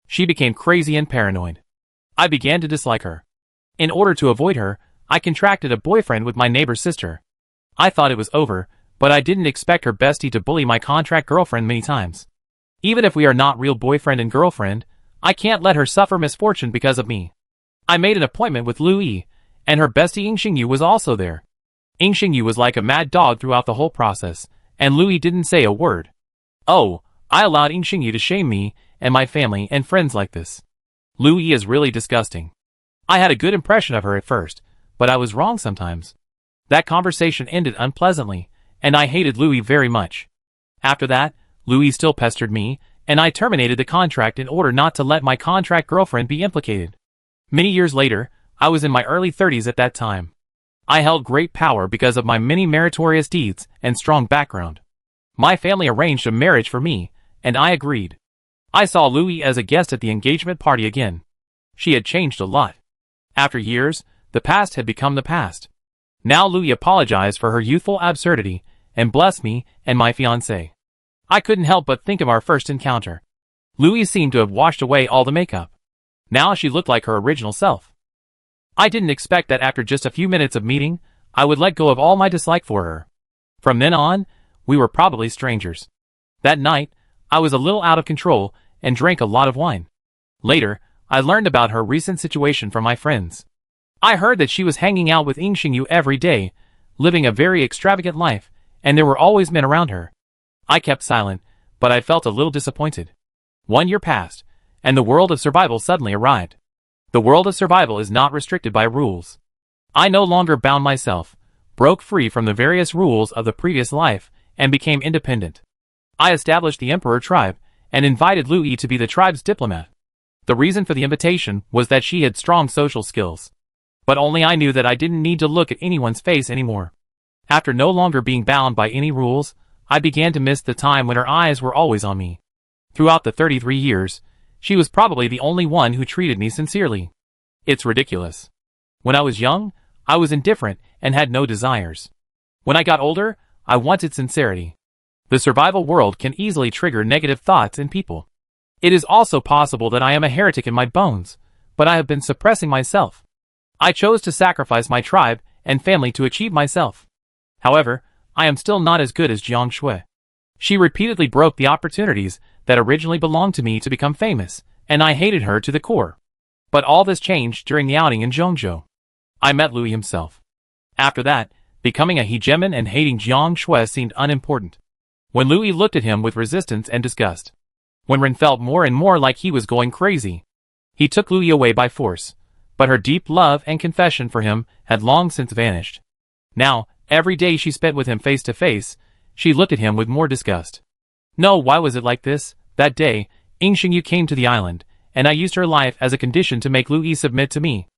She became crazy and paranoid. I began to dislike her. In order to avoid her, I contracted a boyfriend with my neighbor's sister. I thought it was over, but I didn't expect her bestie to bully my contract girlfriend many times. Even if we are not real boyfriend and girlfriend, I can't let her suffer misfortune because of me. I made an appointment with Louis, and her bestie Yingxingyu was also there. Yingxingyu was like a mad dog throughout the whole process, and Louis didn't say a word. Oh, I allowed Yingxingyu to shame me and my family and friends like this. Louis is really disgusting. I had a good impression of her at first, but I was wrong sometimes. That conversation ended unpleasantly, and I hated Louis very much. After that, Louis still pestered me, and I terminated the contract in order not to let my contract girlfriend be implicated. Many years later, I was in my early 30s at that time. I held great power because of my many meritorious deeds and strong background. My family arranged a marriage for me, and I agreed. I saw Louis as a guest at the engagement party again. She had changed a lot. After years, the past had become the past. Now Louis apologized for her youthful absurdity and blessed me and my fiancé. I couldn't help but think of our first encounter. Louis seemed to have washed away all the makeup. Now she looked like her original self. I didn't expect that after just a few minutes of meeting, I would let go of all my dislike for her. From then on, we were probably strangers. That night, I was a little out of control and drank a lot of wine. Later, I learned about her recent situation from my friends. I heard that she was hanging out with Yingxingyu every day, living a very extravagant life, and there were always men around her. I kept silent, but I felt a little disappointed. 1 year passed, and the world of survival suddenly arrived. The world of survival is not restricted by rules. I no longer bound myself, broke free from the various rules of the previous life, and became independent. I established the Emperor tribe, and invited Louis to be the tribe's diplomat. The reason for the invitation was that she had strong social skills. But only I knew that I didn't need to look at anyone's face anymore. After no longer being bound by any rules, I began to miss the time when her eyes were always on me. Throughout the 33 years, she was probably the only one who treated me sincerely. It's ridiculous. When I was young, I was indifferent and had no desires. When I got older, I wanted sincerity. The survival world can easily trigger negative thoughts in people. It is also possible that I am a heretic in my bones, but I have been suppressing myself. I chose to sacrifice my tribe and family to achieve myself. However, I am still not as good as Jiang Shui. She repeatedly broke the opportunities that originally belonged to me to become famous, and I hated her to the core. But all this changed during the outing in Zhongzhou. I met Louis himself. After that, becoming a hegemon and hating Jiang Shui seemed unimportant. When Louis looked at him with resistance and disgust. Wenren felt more and more like he was going crazy. He took Louis away by force, but her deep love and confession for him had long since vanished. Now, every day she spent with him face to face, she looked at him with more disgust. No, why was it like this? That day, Yingxingyu came to the island, and I used her life as a condition to make Louis submit to me.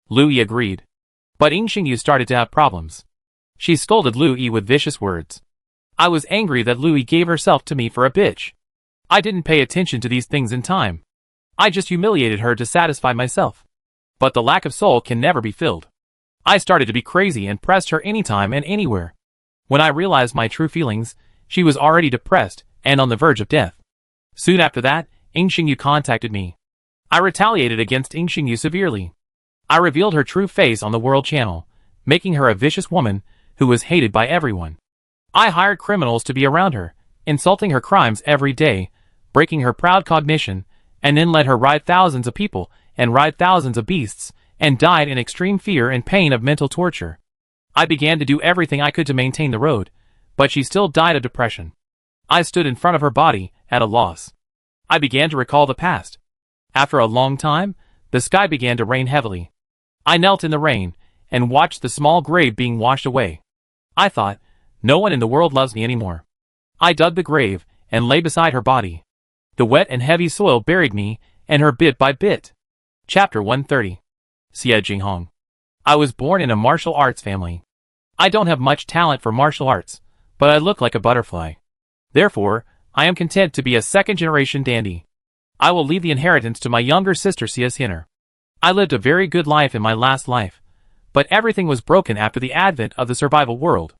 Louis agreed. But Yingxingyu started to have problems. She scolded Louis with vicious words. I was angry that Louis gave herself to me for a bitch. I didn't pay attention to these things in time. I just humiliated her to satisfy myself. But the lack of soul can never be filled. I started to be crazy and pressed her anytime and anywhere. When I realized my true feelings, she was already depressed and on the verge of death. Soon after that, Yingxingyu contacted me. I retaliated against Yingxingyu severely. I revealed her true face on the World Channel, making her a vicious woman who was hated by everyone. I hired criminals to be around her, insulting her crimes every day, breaking her proud cognition, and then let her ride thousands of people and ride thousands of beasts, and died in extreme fear and pain of mental torture. I began to do everything I could to maintain the road, but she still died of depression. I stood in front of her body, at a loss. I began to recall the past. After a long time, the sky began to rain heavily. I knelt in the rain, and watched the small grave being washed away. I thought, no one in the world loves me anymore. I dug the grave, and lay beside her body. The wet and heavy soil buried me, and her bit by bit. Chapter 130. Xie Jinghong. I was born in a martial arts family. I don't have much talent for martial arts, but I look like a butterfly. Therefore, I am content to be a second-generation dandy. I will leave the inheritance to my younger sister Xie Xin'er. I lived a very good life in my last life, but everything was broken after the advent of the survival world.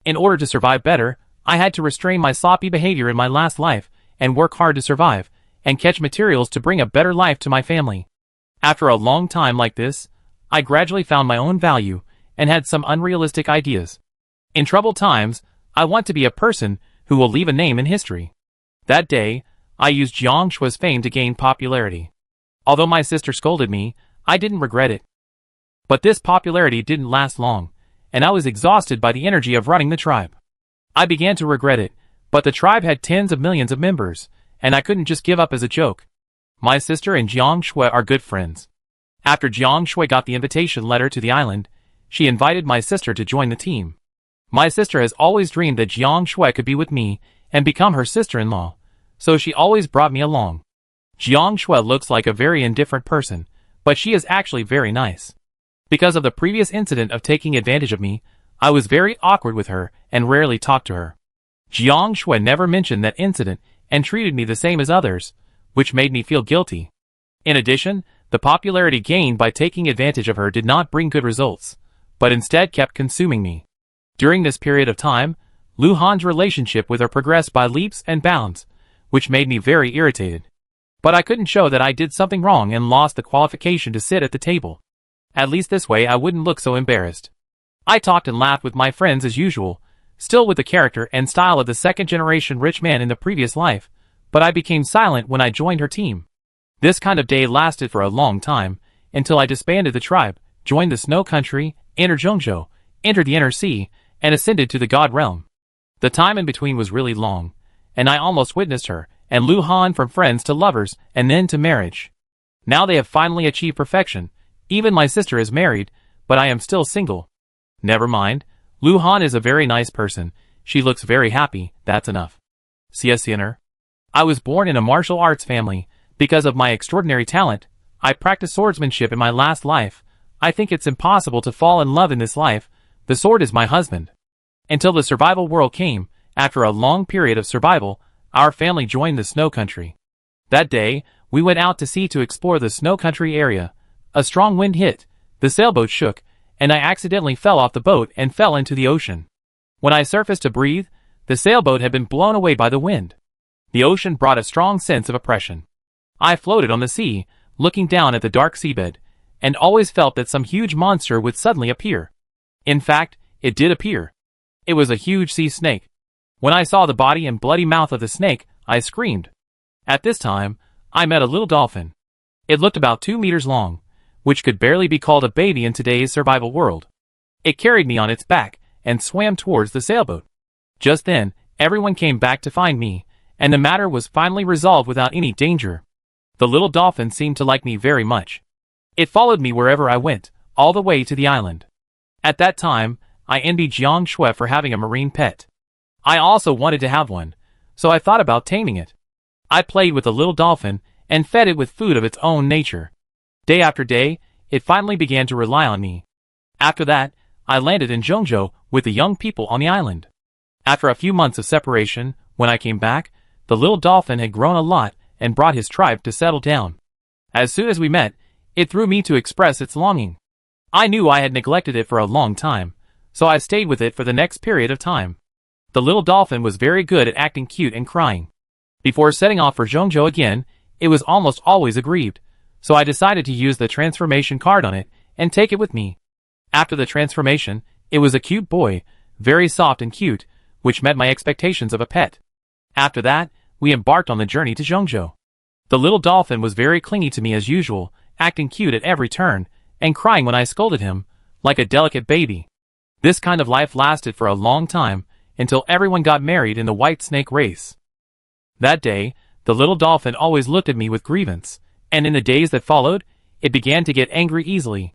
In order to survive better, I had to restrain my sloppy behavior in my last life and work hard to survive, and catch materials to bring a better life to my family. After a long time like this, I gradually found my own value and had some unrealistic ideas. In troubled times, I want to be a person who will leave a name in history. That day, I used Jiang Shui's fame to gain popularity. Although my sister scolded me, I didn't regret it. But this popularity didn't last long, and I was exhausted by the energy of running the tribe. I began to regret it, but the tribe had tens of millions of members, and I couldn't just give up as a joke. My sister and Jiang Shui are good friends. After Jiang Shui got the invitation letter to the island, she invited my sister to join the team. My sister has always dreamed that Jiang Shui could be with me and become her sister-in-law, so she always brought me along. Jiang Shui looks like a very indifferent person, but she is actually very nice. Because of the previous incident of taking advantage of me, I was very awkward with her and rarely talked to her. Jiang Shui never mentioned that incident and treated me the same as others, which made me feel guilty. In addition, the popularity gained by taking advantage of her did not bring good results, but instead kept consuming me. During this period of time, Lu Han's relationship with her progressed by leaps and bounds, which made me very irritated. But I couldn't show that I did something wrong and lost the qualification to sit at the table. At least this way I wouldn't look so embarrassed. I talked and laughed with my friends as usual, still with the character and style of the second-generation rich man in the previous life, but I became silent when I joined her team. This kind of day lasted for a long time, until I disbanded the tribe, joined the snow country, entered Zhongzhou, entered the inner sea, and ascended to the god realm. The time in between was really long, and I almost witnessed her and Lu Han from friends to lovers and then to marriage. Now they have finally achieved perfection. Even my sister is married, but I am still single. Never mind, Lu Han is a very nice person. She looks very happy, that's enough. Xie Xin'er. I was born in a martial arts family. Because of my extraordinary talent, I practiced swordsmanship in my last life. I think it's impossible to fall in love in this life. The sword is my husband. Until the survival world came, after a long period of survival, our family joined the snow country. That day, we went out to sea to explore the snow country area. A strong wind hit, the sailboat shook, and I accidentally fell off the boat and fell into the ocean. When I surfaced to breathe, the sailboat had been blown away by the wind. The ocean brought a strong sense of oppression. I floated on the sea, looking down at the dark seabed, and always felt that some huge monster would suddenly appear. In fact, it did appear. It was a huge sea snake. When I saw the body and bloody mouth of the snake, I screamed. At this time, I met a little dolphin. It looked about 2 meters long, which could barely be called a baby in today's survival world. It carried me on its back and swam towards the sailboat. Just then, everyone came back to find me, and the matter was finally resolved without any danger. The little dolphin seemed to like me very much. It followed me wherever I went, all the way to the island. At that time, I envied Jiang Shui for having a marine pet. I also wanted to have one, so I thought about taming it. I played with the little dolphin and fed it with food of its own nature. Day after day, it finally began to rely on me. After that, I landed in Zhongzhou with the young people on the island. After a few months of separation, when I came back, the little dolphin had grown a lot and brought his tribe to settle down. As soon as we met, it threw me to express its longing. I knew I had neglected it for a long time, so I stayed with it for the next period of time. The little dolphin was very good at acting cute and crying. Before setting off for Zhongzhou again, it was almost always aggrieved, so I decided to use the transformation card on it and take it with me. After the transformation, it was a cute boy, very soft and cute, which met my expectations of a pet. After that, we embarked on the journey to Zhongzhou. The little dolphin was very clingy to me as usual, acting cute at every turn, and crying when I scolded him, like a delicate baby. This kind of life lasted for a long time, until everyone got married in the white snake race. That day, the little dolphin always looked at me with grievance, and in the days that followed, it began to get angry easily.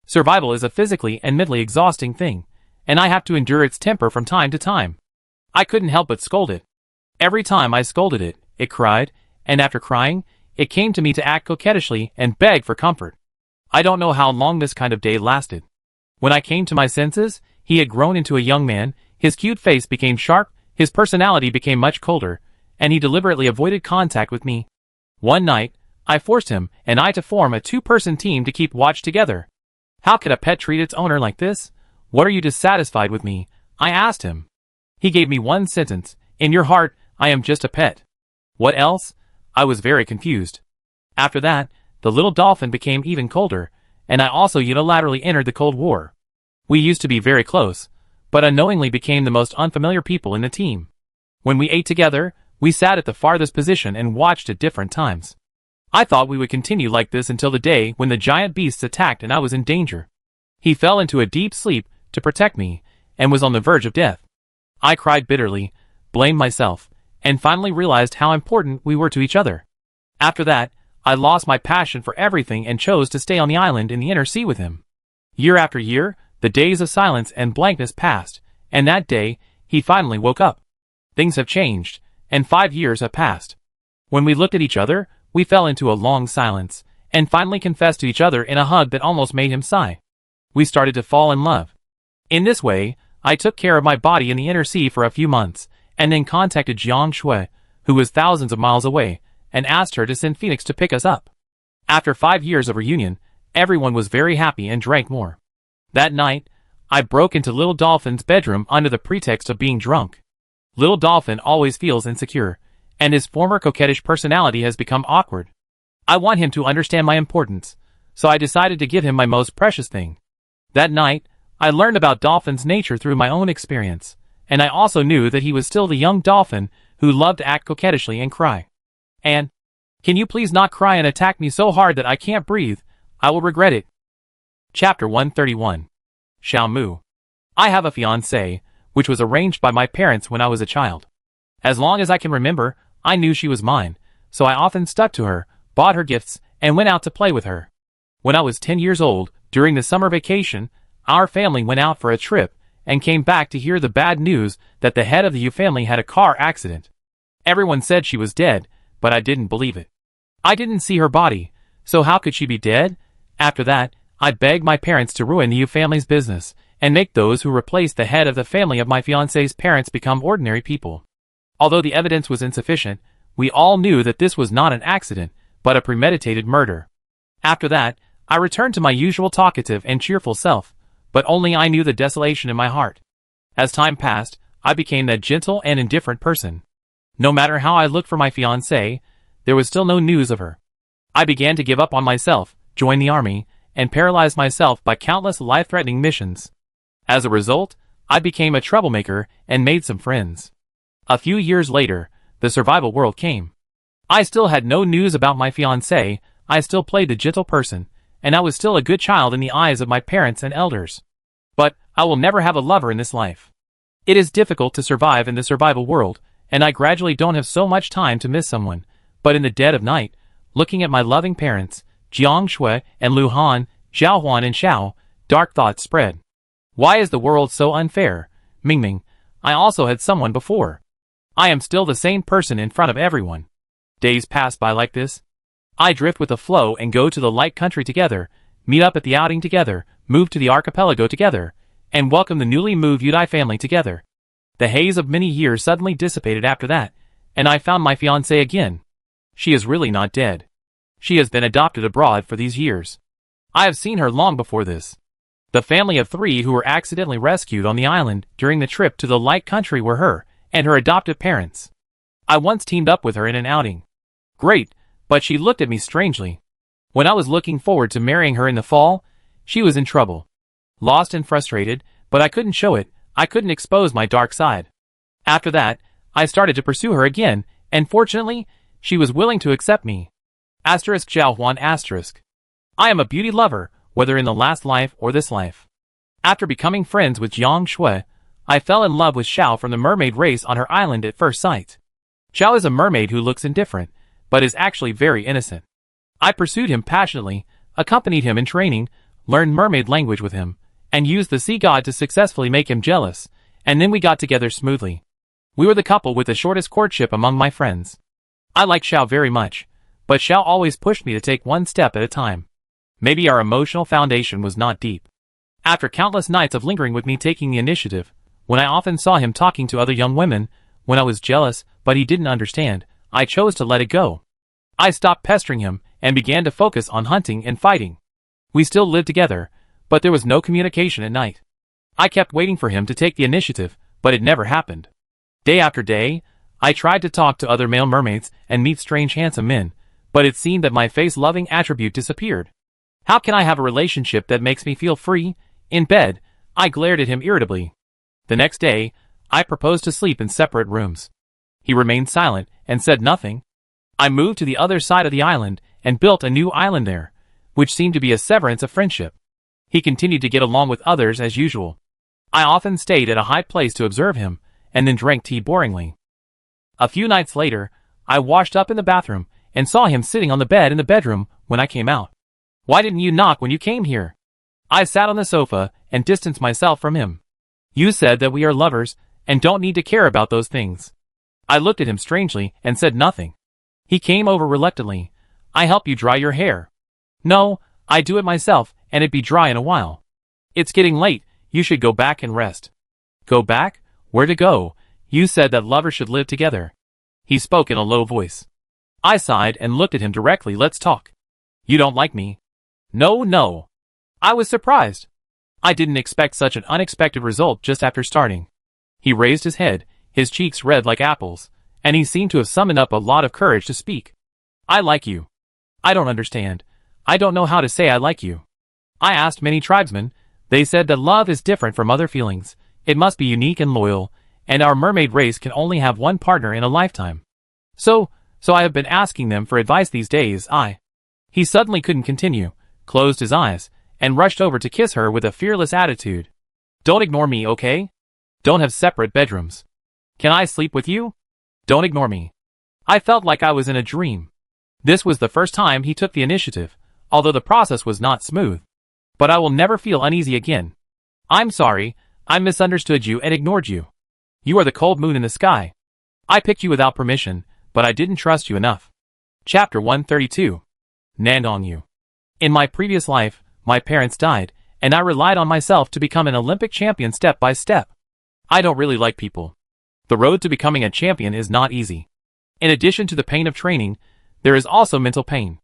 Survival is a physically and mentally exhausting thing, and I have to endure its temper from time to time. I couldn't help but scold it. Every time I scolded it, it cried, and after crying, it came to me to act coquettishly and beg for comfort. I don't know how long this kind of day lasted. When I came to my senses, he had grown into a young man, his cute face became sharp, his personality became much colder, and he deliberately avoided contact with me. One night, I forced him and I to form a two-person team to keep watch together. How could a pet treat its owner like this? What are you dissatisfied with me? I asked him. He gave me one sentence, in your heart, I am just a pet. What else? I was very confused. After that, the little dolphin became even colder, and I also unilaterally entered the Cold War. We used to be very close, but unknowingly became the most unfamiliar people in the team. When we ate together, we sat at the farthest position and watched at different times. I thought we would continue like this until the day when the giant beasts attacked and I was in danger. He fell into a deep sleep to protect me, and was on the verge of death. I cried bitterly, blamed myself, and finally realized how important we were to each other. After that, I lost my passion for everything and chose to stay on the island in the inner sea with him. Year after year, the days of silence and blankness passed, and that day, he finally woke up. Things have changed, and 5 years have passed. When we looked at each other, we fell into a long silence, and finally confessed to each other in a hug that almost made him sigh. We started to fall in love. In this way, I took care of my body in the inner sea for a few months, and then contacted Jiang Shui, who was thousands of miles away, and asked her to send Phoenix to pick us up. After 5 years of reunion, everyone was very happy and drank more. That night, I broke into Little Dolphin's bedroom under the pretext of being drunk. Little Dolphin always feels insecure, and his former coquettish personality has become awkward. I want him to understand my importance, so I decided to give him my most precious thing. That night, I learned about Dolphin's nature through my own experience, and I also knew that he was still the young dolphin who loved to act coquettishly and cry. And, can you please not cry and attack me so hard that I can't breathe? I will regret it. Chapter 131. Xiao Mu. I have a fiancée, which was arranged by my parents when I was a child. As long as I can remember, I knew she was mine, so I often stuck to her, bought her gifts, and went out to play with her. When I was 10 years old, during the summer vacation, our family went out for a trip, and came back to hear the bad news that the head of the Yu family had a car accident. Everyone said she was dead, but I didn't believe it. I didn't see her body, so how could she be dead? After that, I begged my parents to ruin the Yu family's business, and make those who replaced the head of the family of my fiancé's parents become ordinary people. Although the evidence was insufficient, we all knew that this was not an accident, but a premeditated murder. After that, I returned to my usual talkative and cheerful self, but only I knew the desolation in my heart. As time passed, I became that gentle and indifferent person. No matter how I looked for my fiancée, there was still no news of her. I began to give up on myself, joined the army, and paralyzed myself by countless life-threatening missions. As a result, I became a troublemaker and made some friends. A few years later, the survival world came. I still had no news about my fiancée, I still played the gentle person, and I was still a good child in the eyes of my parents and elders. But I will never have a lover in this life. It is difficult to survive in the survival world, and I gradually don't have so much time to miss someone. But in the dead of night, looking at my loving parents, Jiang Shui and Lu Han, Zhao Huan and Xiao, dark thoughts spread. Why is the world so unfair? Mingming, I also had someone before. I am still the same person in front of everyone. Days pass by like this. I drift with the flow and go to the light country together, meet up at the outing together, move to the archipelago together, and welcome the newly moved Yudai family together. The haze of many years suddenly dissipated after that, and I found my fiancée again. She is really not dead. She has been adopted abroad for these years. I have seen her long before this. The family of 3 who were accidentally rescued on the island during the trip to the light country were her and her adoptive parents. I once teamed up with her in an outing. Great, but she looked at me strangely. When I was looking forward to marrying her in the fall, she was in trouble. Lost and frustrated, but I couldn't show it, I couldn't expose my dark side. After that, I started to pursue her again, and fortunately, she was willing to accept me. Zhao Huan *. I am a beauty lover, whether in the last life or this life. After becoming friends with Jiang Shui, I fell in love with Xiao from the mermaid race on her island at first sight. Xiao is a mermaid who looks indifferent, but is actually very innocent. I pursued him passionately, accompanied him in training, learned mermaid language with him, and used the sea god to successfully make him jealous, and then we got together smoothly. We were the couple with the shortest courtship among my friends. I like Xiao very much, but Xiao always pushed me to take one step at a time. Maybe our emotional foundation was not deep. After countless nights of lingering with me taking the initiative, when I often saw him talking to other young women, when I was jealous but he didn't understand, I chose to let it go. I stopped pestering him and began to focus on hunting and fighting. We still lived together, but there was no communication at night. I kept waiting for him to take the initiative, but it never happened. Day after day, I tried to talk to other male mermaids and meet strange handsome men, but it seemed that my face-loving attribute disappeared. How can I have a relationship that makes me feel free? In bed, I glared at him irritably. The next day, I proposed to sleep in separate rooms. He remained silent and said nothing. I moved to the other side of the island and built a new island there, which seemed to be a severance of friendship. He continued to get along with others as usual. I often stayed at a high place to observe him, and then drank tea boringly. A few nights later, I washed up in the bathroom and saw him sitting on the bed in the bedroom when I came out. Why didn't you knock when you came here? I sat on the sofa and distanced myself from him. You said that we are lovers and don't need to care about those things. I looked at him strangely and said nothing. He came over reluctantly. I help you dry your hair. No, I do it myself and it'd be dry in a while. It's getting late, you should go back and rest. Go back? Where to go? You said that lovers should live together. He spoke in a low voice. I sighed and looked at him directly. Let's talk. You don't like me? No. I was surprised. I didn't expect such an unexpected result just after starting. He raised his head, his cheeks red like apples, and he seemed to have summoned up a lot of courage to speak. I like you. I don't understand. I don't know how to say I like you. I asked many tribesmen. They said that love is different from other feelings. It must be unique and loyal, and our mermaid race can only have one partner in a lifetime. So I have been asking them for advice these days. He suddenly couldn't continue, closed his eyes, and rushed over to kiss her with a fearless attitude. Don't ignore me, okay? Don't have separate bedrooms. Can I sleep with you? Don't ignore me. I felt like I was in a dream. This was the first time he took the initiative, although the process was not smooth. But I will never feel uneasy again. I'm sorry, I misunderstood you and ignored you. You are the cold moon in the sky. I picked you without permission, but I didn't trust you enough. Chapter 132. Nandong Yu. In my previous life, my parents died, and I relied on myself to become an Olympic champion step by step. I don't really like people. The road to becoming a champion is not easy. In addition to the pain of training, there is also mental pain.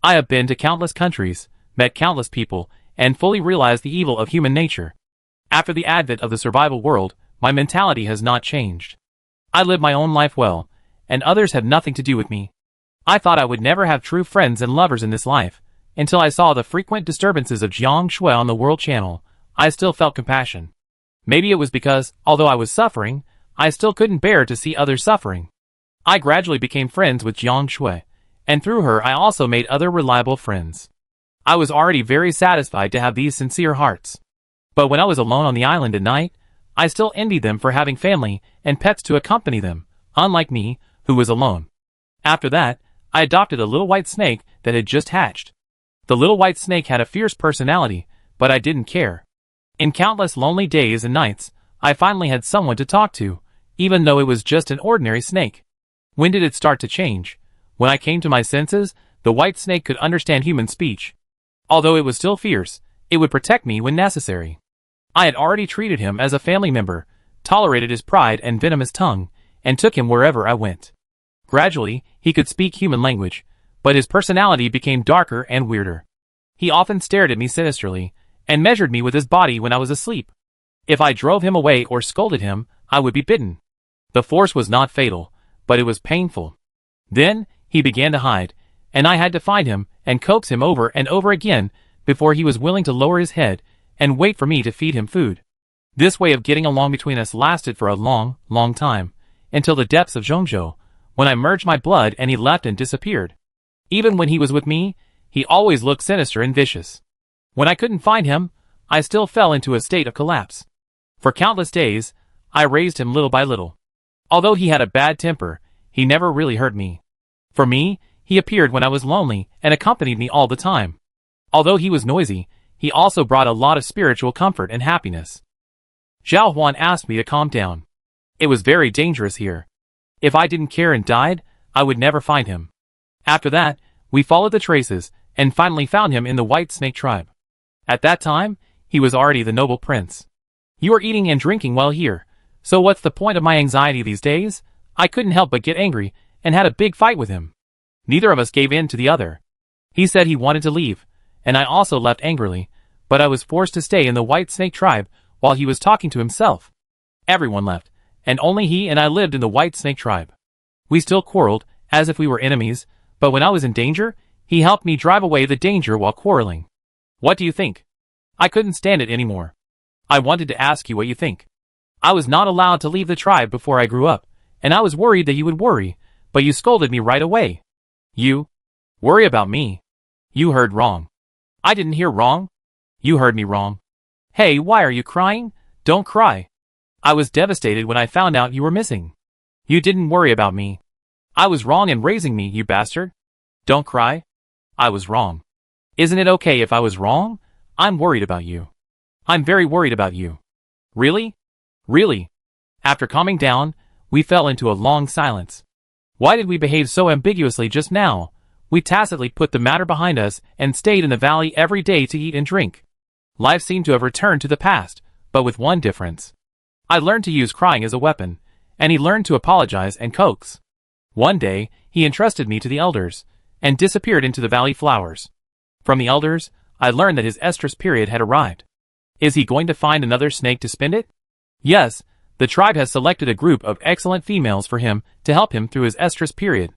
I have been to countless countries, met countless people, and fully realized the evil of human nature. After the advent of the survival world, my mentality has not changed. I live my own life well, and others have nothing to do with me. I thought I would never have true friends and lovers in this life, until I saw the frequent disturbances of Jiang Shui on the World Channel. I still felt compassion. Maybe it was because, although I was suffering, I still couldn't bear to see others suffering. I gradually became friends with Jiang Shui, and through her I also made other reliable friends. I was already very satisfied to have these sincere hearts. But when I was alone on the island at night, I still envied them for having family and pets to accompany them, unlike me, who was alone. After that, I adopted a little white snake that had just hatched. The little white snake had a fierce personality, but I didn't care. In countless lonely days and nights, I finally had someone to talk to, even though it was just an ordinary snake. When did it start to change? When I came to my senses, the white snake could understand human speech. Although it was still fierce, it would protect me when necessary. I had already treated him as a family member, tolerated his pride and venomous tongue, and took him wherever I went. Gradually, he could speak human language, but his personality became darker and weirder. He often stared at me sinisterly, and measured me with his body when I was asleep. If I drove him away or scolded him, I would be bitten. The force was not fatal, but it was painful. Then, he began to hide, and I had to find him and coax him over and over again before he was willing to lower his head and wait for me to feed him food. This way of getting along between us lasted for a long, long time, until the depths of Zhongzhou, when I merged my blood and he left and disappeared. Even when he was with me, he always looked sinister and vicious. When I couldn't find him, I still fell into a state of collapse. For countless days, I raised him little by little. Although he had a bad temper, he never really hurt me. For me, he appeared when I was lonely and accompanied me all the time. Although he was noisy, he also brought a lot of spiritual comfort and happiness. Zhao Huan asked me to calm down. It was very dangerous here. If I didn't care and died, I would never find him. After that, we followed the traces, and finally found him in the White Snake tribe. At that time, he was already the noble prince. You are eating and drinking well here, so what's the point of my anxiety these days? I couldn't help but get angry, and had a big fight with him. Neither of us gave in to the other. He said he wanted to leave, and I also left angrily, but I was forced to stay in the White Snake tribe while he was talking to himself. Everyone left, and only he and I lived in the White Snake tribe. We still quarreled, as if we were enemies, but when I was in danger, he helped me drive away the danger while quarreling. What do you think? I couldn't stand it anymore. I wanted to ask you what you think. I was not allowed to leave the tribe before I grew up, and I was worried that you would worry, but you scolded me right away. You? Worry about me? You heard wrong. I didn't hear wrong. You heard me wrong. Hey, why are you crying? Don't cry. I was devastated when I found out you were missing. You didn't worry about me. I was wrong in raising me, you bastard. Don't cry. I was wrong. Isn't it okay if I was wrong? I'm worried about you. I'm very worried about you. Really? Really? After calming down, we fell into a long silence. Why did we behave so ambiguously just now? We tacitly put the matter behind us and stayed in the valley every day to eat and drink. Life seemed to have returned to the past, but with one difference. I learned to use crying as a weapon, and he learned to apologize and coax. One day, he entrusted me to the elders, and disappeared into the valley flowers. From the elders, I learned that his estrus period had arrived. Is he going to find another snake to spin it? Yes, the tribe has selected a group of excellent females for him to help him through his estrus period.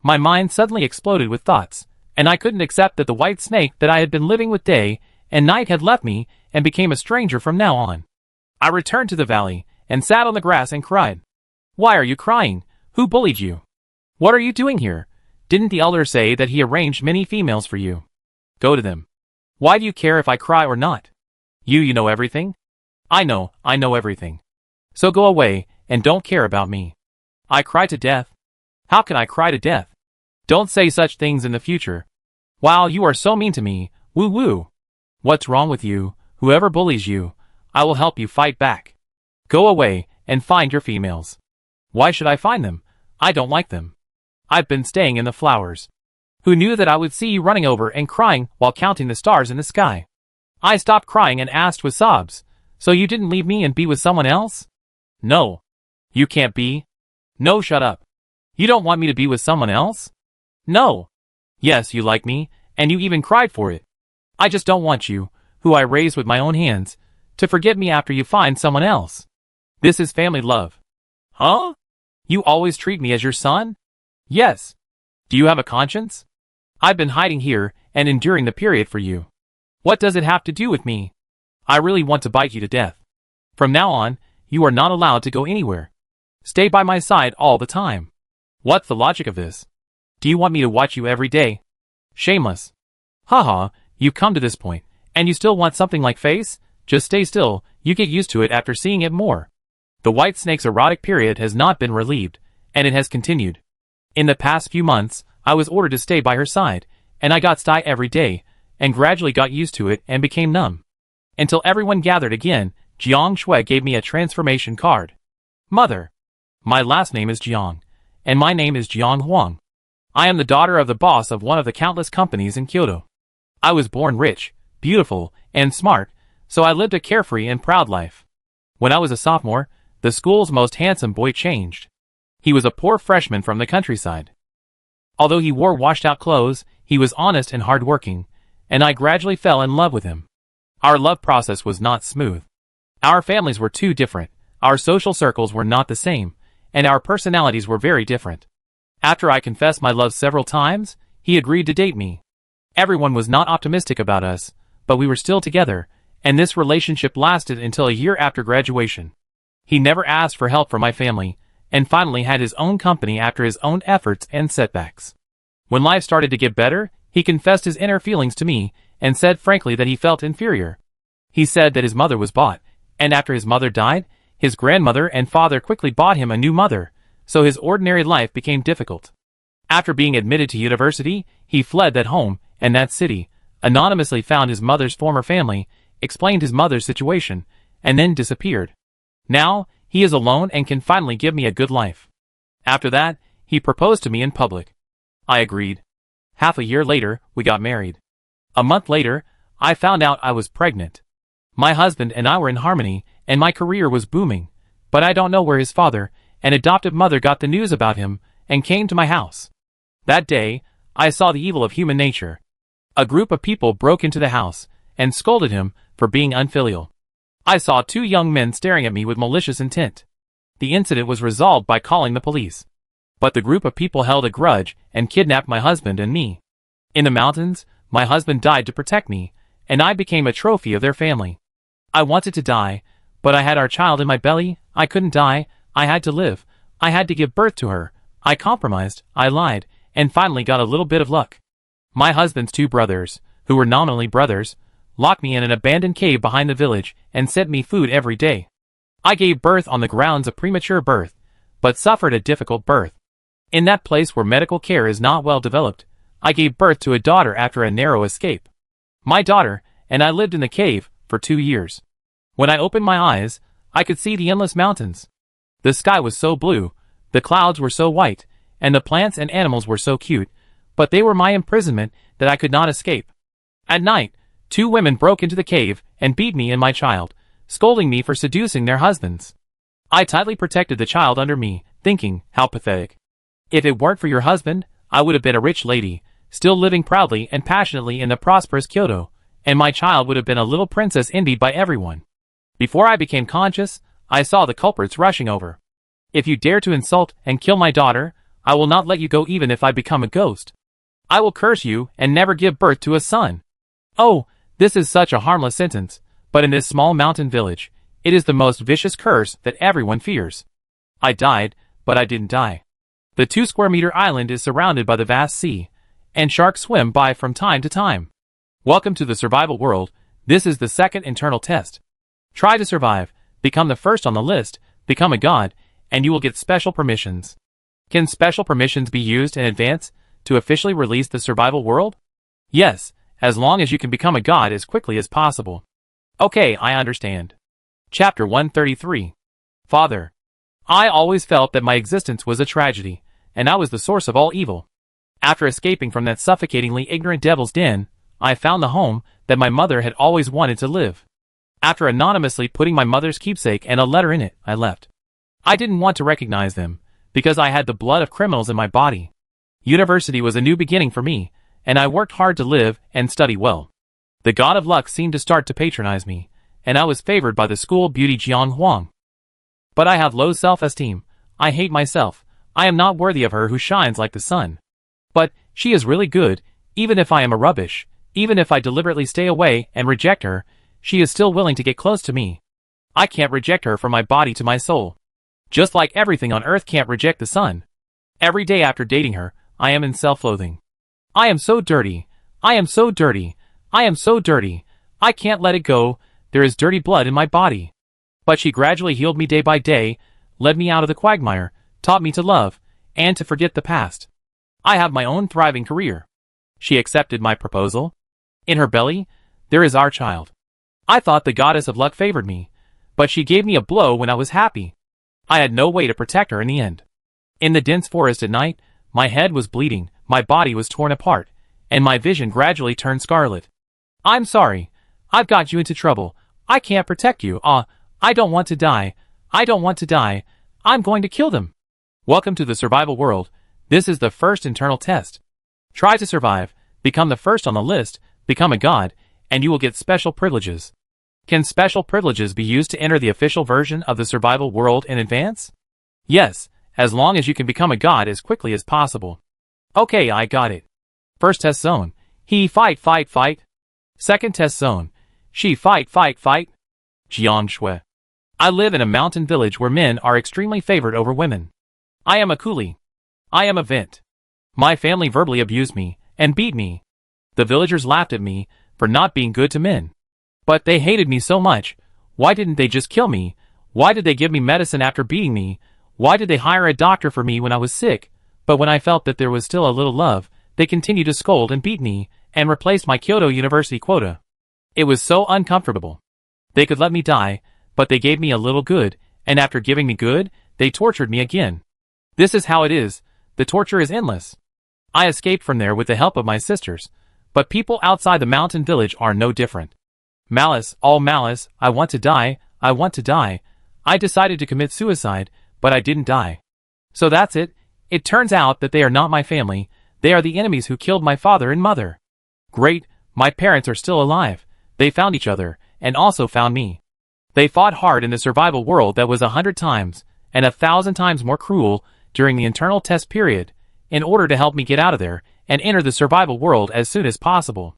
My mind suddenly exploded with thoughts, and I couldn't accept that the white snake that I had been living with day and night had left me and became a stranger from now on. I returned to the valley, and sat on the grass and cried. Why are you crying? Who bullied you? What are you doing here? Didn't the elder say that he arranged many females for you? Go to them. Why do you care if I cry or not? You know everything? I know everything. So go away, and don't care about me. I cry to death? How can I cry to death? Don't say such things in the future. Wow, you are so mean to me, woo woo. What's wrong with you? Whoever bullies you, I will help you fight back. Go away, and find your females. Why should I find them? I don't like them. I've been staying in the flowers. Who knew that I would see you running over and crying while counting the stars in the sky? I stopped crying and asked with sobs, so you didn't leave me and be with someone else? No. You can't be. No, shut up. You don't want me to be with someone else? No. Yes, you like me, and you even cried for it. I just don't want you, who I raised with my own hands, to forget me after you find someone else. This is family love. Huh? You always treat me as your son? Yes. Do you have a conscience? I've been hiding here and enduring the period for you. What does it have to do with me? I really want to bite you to death. From now on, you are not allowed to go anywhere. Stay by my side all the time. What's the logic of this? Do you want me to watch you every day? Shameless. Haha, you've come to this point, and you still want something like face? Just stay still, you get used to it after seeing it more. The white snake's erotic period has not been relieved, and it has continued. In the past few months, I was ordered to stay by her side, and I got sty every day, and gradually got used to it and became numb. Until everyone gathered again, Jiang Shui gave me a transformation card. Mother. My last name is Jiang, and my name is Jiang Huang. I am the daughter of the boss of one of the countless companies in Kyoto. I was born rich, beautiful, and smart, so I lived a carefree and proud life. When I was a sophomore, the school's most handsome boy changed. He was a poor freshman from the countryside. Although he wore washed-out clothes, he was honest and hard-working, and I gradually fell in love with him. Our love process was not smooth. Our families were too different, our social circles were not the same, and our personalities were very different. After I confessed my love several times, he agreed to date me. Everyone was not optimistic about us, but we were still together, and this relationship lasted until a year after graduation. He never asked for help from my family, and finally had his own company after his own efforts and setbacks. When life started to get better, he confessed his inner feelings to me, and said frankly that he felt inferior. He said that his mother was bought, and after his mother died, his grandmother and father quickly bought him a new mother, so his ordinary life became difficult. After being admitted to university, he fled that home, and that city, anonymously found his mother's former family, explained his mother's situation, and then disappeared. Now, he is alone and can finally give me a good life. After that, He proposed to me in public. I agreed. Half a year later, we got married. A month later, I found out I was pregnant. My husband and I were in harmony, and my career was booming, but I don't know where his father and adoptive mother got the news about him and came to my house. That day, I saw the evil of human nature. A group of people broke into the house and scolded him for being unfilial. I saw two young men staring at me with malicious intent. The incident was resolved by calling the police. But the group of people held a grudge and kidnapped my husband and me. In the mountains, my husband died to protect me, and I became a trophy of their family. I wanted to die, but I had our child in my belly. I couldn't die. I had to live. I had to give birth to her. I compromised, I lied, and finally got a little bit of luck. My husband's two brothers, who were nominally brothers, locked me in an abandoned cave behind the village and sent me food every day. I gave birth on the grounds of premature birth, but suffered a difficult birth. In that place where medical care is not well developed, I gave birth to a daughter after a narrow escape. My daughter and I lived in the cave for 2 years. When I opened my eyes, I could see the endless mountains. The sky was so blue, the clouds were so white, and the plants and animals were so cute, but they were my imprisonment that I could not escape. At night, 2 women broke into the cave and beat me and my child, scolding me for seducing their husbands. I tightly protected the child under me, thinking, how pathetic. If it weren't for your husband, I would have been a rich lady, still living proudly and passionately in the prosperous Kyoto, and my child would have been a little princess envied by everyone. Before I became conscious, I saw the culprits rushing over. If you dare to insult and kill my daughter, I will not let you go even if I become a ghost. I will curse you and never give birth to a son. Oh, this is such a harmless sentence, but in this small mountain village, it is the most vicious curse that everyone fears. I died, but I didn't die. The 2-square-meter island is surrounded by the vast sea, and sharks swim by from time to time. Welcome to the survival world. This is the second internal test. Try to survive, become the first on the list, become a god, and you will get special permissions. Can special permissions be used in advance to officially release the survival world? Yes, as long as you can become a god as quickly as possible. Okay, I understand. Chapter 133. Father. I always felt that my existence was a tragedy, and I was the source of all evil. After escaping from that suffocatingly ignorant devil's den, I found the home that my mother had always wanted to live. After anonymously putting my mother's keepsake and a letter in it, I left. I didn't want to recognize them, because I had the blood of criminals in my body. University was a new beginning for me, and I worked hard to live and study well. The god of luck seemed to start to patronize me, and I was favored by the school beauty Jiang Huang. But I have low self-esteem. I hate myself. I am not worthy of her who shines like the sun. But she is really good, even if I am a rubbish, even if I deliberately stay away and reject her, she is still willing to get close to me. I can't reject her from my body to my soul. Just like everything on earth can't reject the sun. Every day after dating her, I am in self-loathing. I am so dirty. I am so dirty. I am so dirty. I can't let it go. There is dirty blood in my body. But she gradually healed me day by day, led me out of the quagmire, taught me to love, and to forget the past. I have my own thriving career. She accepted my proposal. In her belly, there is our child. I thought the goddess of luck favored me, but she gave me a blow when I was happy. I had no way to protect her in the end. In the dense forest at night, my head was bleeding, my body was torn apart, and my vision gradually turned scarlet. I'm sorry. I've got you into trouble. I can't protect you. I don't want to die. I don't want to die. I'm going to kill them. Welcome to the survival world. This is the first internal test. Try to survive, become the first on the list, become a god, and you will get special privileges. Can special privileges be used to enter the official version of the survival world in advance? Yes, as long as you can become a god as quickly as possible. Okay, I got it. First test zone. He fight. Second test zone. She fight. Jiang Shui. I live in a mountain village where men are extremely favored over women. I am a coolie. I am a vent. My family verbally abused me and beat me. The villagers laughed at me for not being good to men. But they hated me so much. Why didn't they just kill me? Why did they give me medicine after beating me? Why did they hire a doctor for me when I was sick? But when I felt that there was still a little love, they continued to scold and beat me and replaced my Kyoto University quota. It was so uncomfortable. They could let me die, but they gave me a little good, and after giving me good, they tortured me again. This is how it is. The torture is endless. I escaped from there with the help of my sisters, but people outside the mountain village are no different. Malice, all malice, I want to die, I want to die. I decided to commit suicide, but I didn't die. So that's it. It turns out that they are not my family, they are the enemies who killed my father and mother. Great, my parents are still alive. They found each other, and also found me. They fought hard in the survival world that was 100 times, and 1,000 times more cruel, during the internal test period, in order to help me get out of there, and enter the survival world as soon as possible.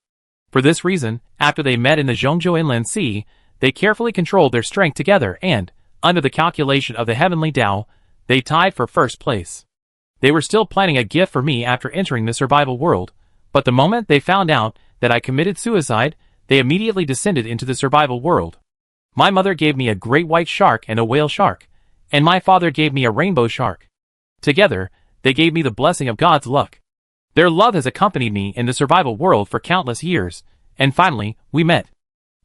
For this reason, after they met in the Zhongzhou Inland Sea, they carefully controlled their strength together and, under the calculation of the heavenly Tao, they tied for first place. They were still planning a gift for me after entering the survival world, but the moment they found out that I committed suicide, they immediately descended into the survival world. My mother gave me a great white shark and a whale shark, and my father gave me a rainbow shark. Together, they gave me the blessing of God's luck. Their love has accompanied me in the survival world for countless years, and finally, we met.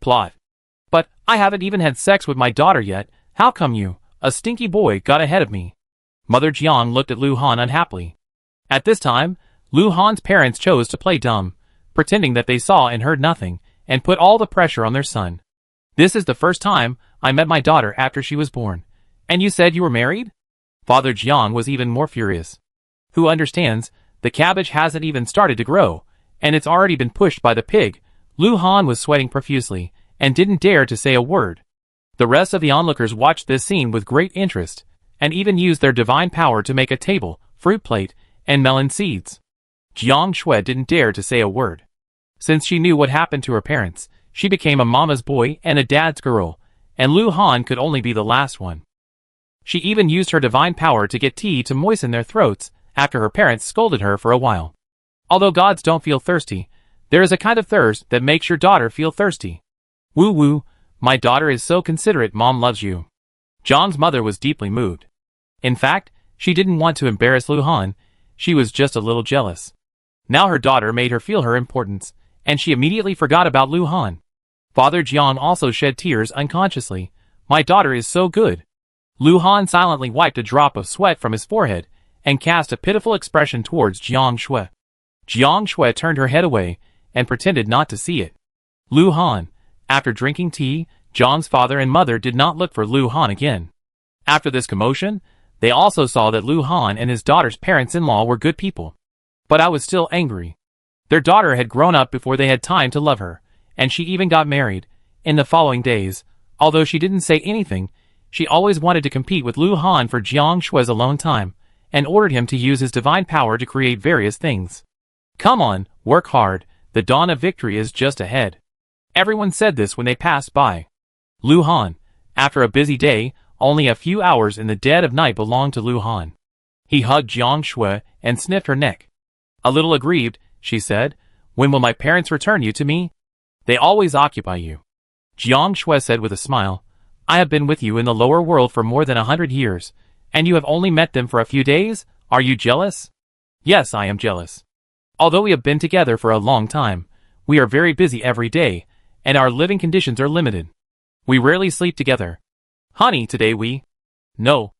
Plot. But I haven't even had sex with my daughter yet. How come you, a stinky boy, got ahead of me? Mother Jiang looked at Lu Han unhappily. At this time, Lu Han's parents chose to play dumb, pretending that they saw and heard nothing, and put all the pressure on their son. This is the first time I met my daughter after she was born. And you said you were married? Father Jiang was even more furious. Who understands, the cabbage hasn't even started to grow, and it's already been pushed by the pig. Lu Han was sweating profusely, and didn't dare to say a word. The rest of the onlookers watched this scene with great interest, and even used their divine power to make a table, fruit plate, and melon seeds. Jiang Shui didn't dare to say a word. Since she knew what happened to her parents, she became a mama's boy and a dad's girl, and Lu Han could only be the last one. She even used her divine power to get tea to moisten their throats after her parents scolded her for a while. Although gods don't feel thirsty, there is a kind of thirst that makes your daughter feel thirsty. Woo woo, my daughter is so considerate, mom loves you. John's mother was deeply moved. In fact, she didn't want to embarrass Lu Han, she was just a little jealous. Now her daughter made her feel her importance, and she immediately forgot about Lu Han. Father Jiang also shed tears unconsciously. My daughter is so good. Lu Han silently wiped a drop of sweat from his forehead, and cast a pitiful expression towards Jiang Shui. Jiang Shui turned her head away, and pretended not to see it. Lu Han. After drinking tea, John's father and mother did not look for Lu Han again. After this commotion, they also saw that Lu Han and his daughter's parents-in-law were good people. But I was still angry. Their daughter had grown up before they had time to love her, and she even got married. In the following days, although she didn't say anything, she always wanted to compete with Lu Han for Jiang Shui's alone time, and ordered him to use his divine power to create various things. Come on, work hard, the dawn of victory is just ahead. Everyone said this when they passed by. Lu Han. After a busy day, only a few hours in the dead of night belonged to Lu Han. He hugged Jiang Shui and sniffed her neck. A little aggrieved, she said, when will my parents return you to me? They always occupy you. Jiang Shui said with a smile, I have been with you in the lower world for more than 100 years, and you have only met them for a few days? Are you jealous? Yes, I am jealous. Although we have been together for a long time, we are very busy every day, and our living conditions are limited. We rarely sleep together. Honey, today we... No.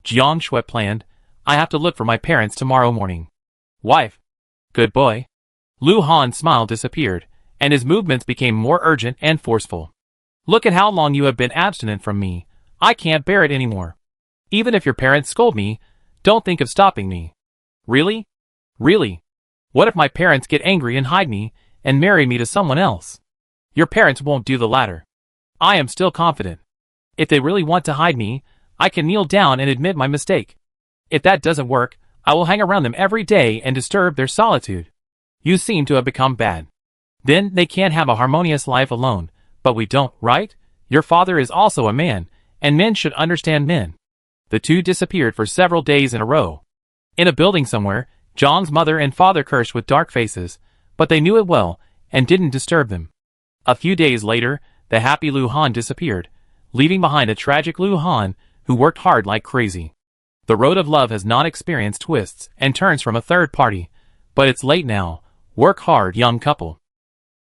Jiang Shui planned, I have to look for my parents tomorrow morning. Wife. Good boy. Lu Han's smile disappeared, and his movements became more urgent and forceful. Look at how long you have been abstinent from me. I can't bear it anymore. Even if your parents scold me, don't think of stopping me. Really? Really? What if my parents get angry and hide me, and marry me to someone else? Your parents won't do the latter. I am still confident. If they really want to hide me, I can kneel down and admit my mistake. If that doesn't work, I will hang around them every day and disturb their solitude. You seem to have become bad. Then they can't have a harmonious life alone, but we don't, right? Your father is also a man, and men should understand men. The two disappeared for several days in a row. In a building somewhere, John's mother and father cursed with dark faces, but they knew it well, and didn't disturb them. A few days later, the happy Lu Han disappeared, leaving behind a tragic Lu Han, who worked hard like crazy. The road of love has not experienced twists and turns from a third party, but it's late now. Work hard, young couple.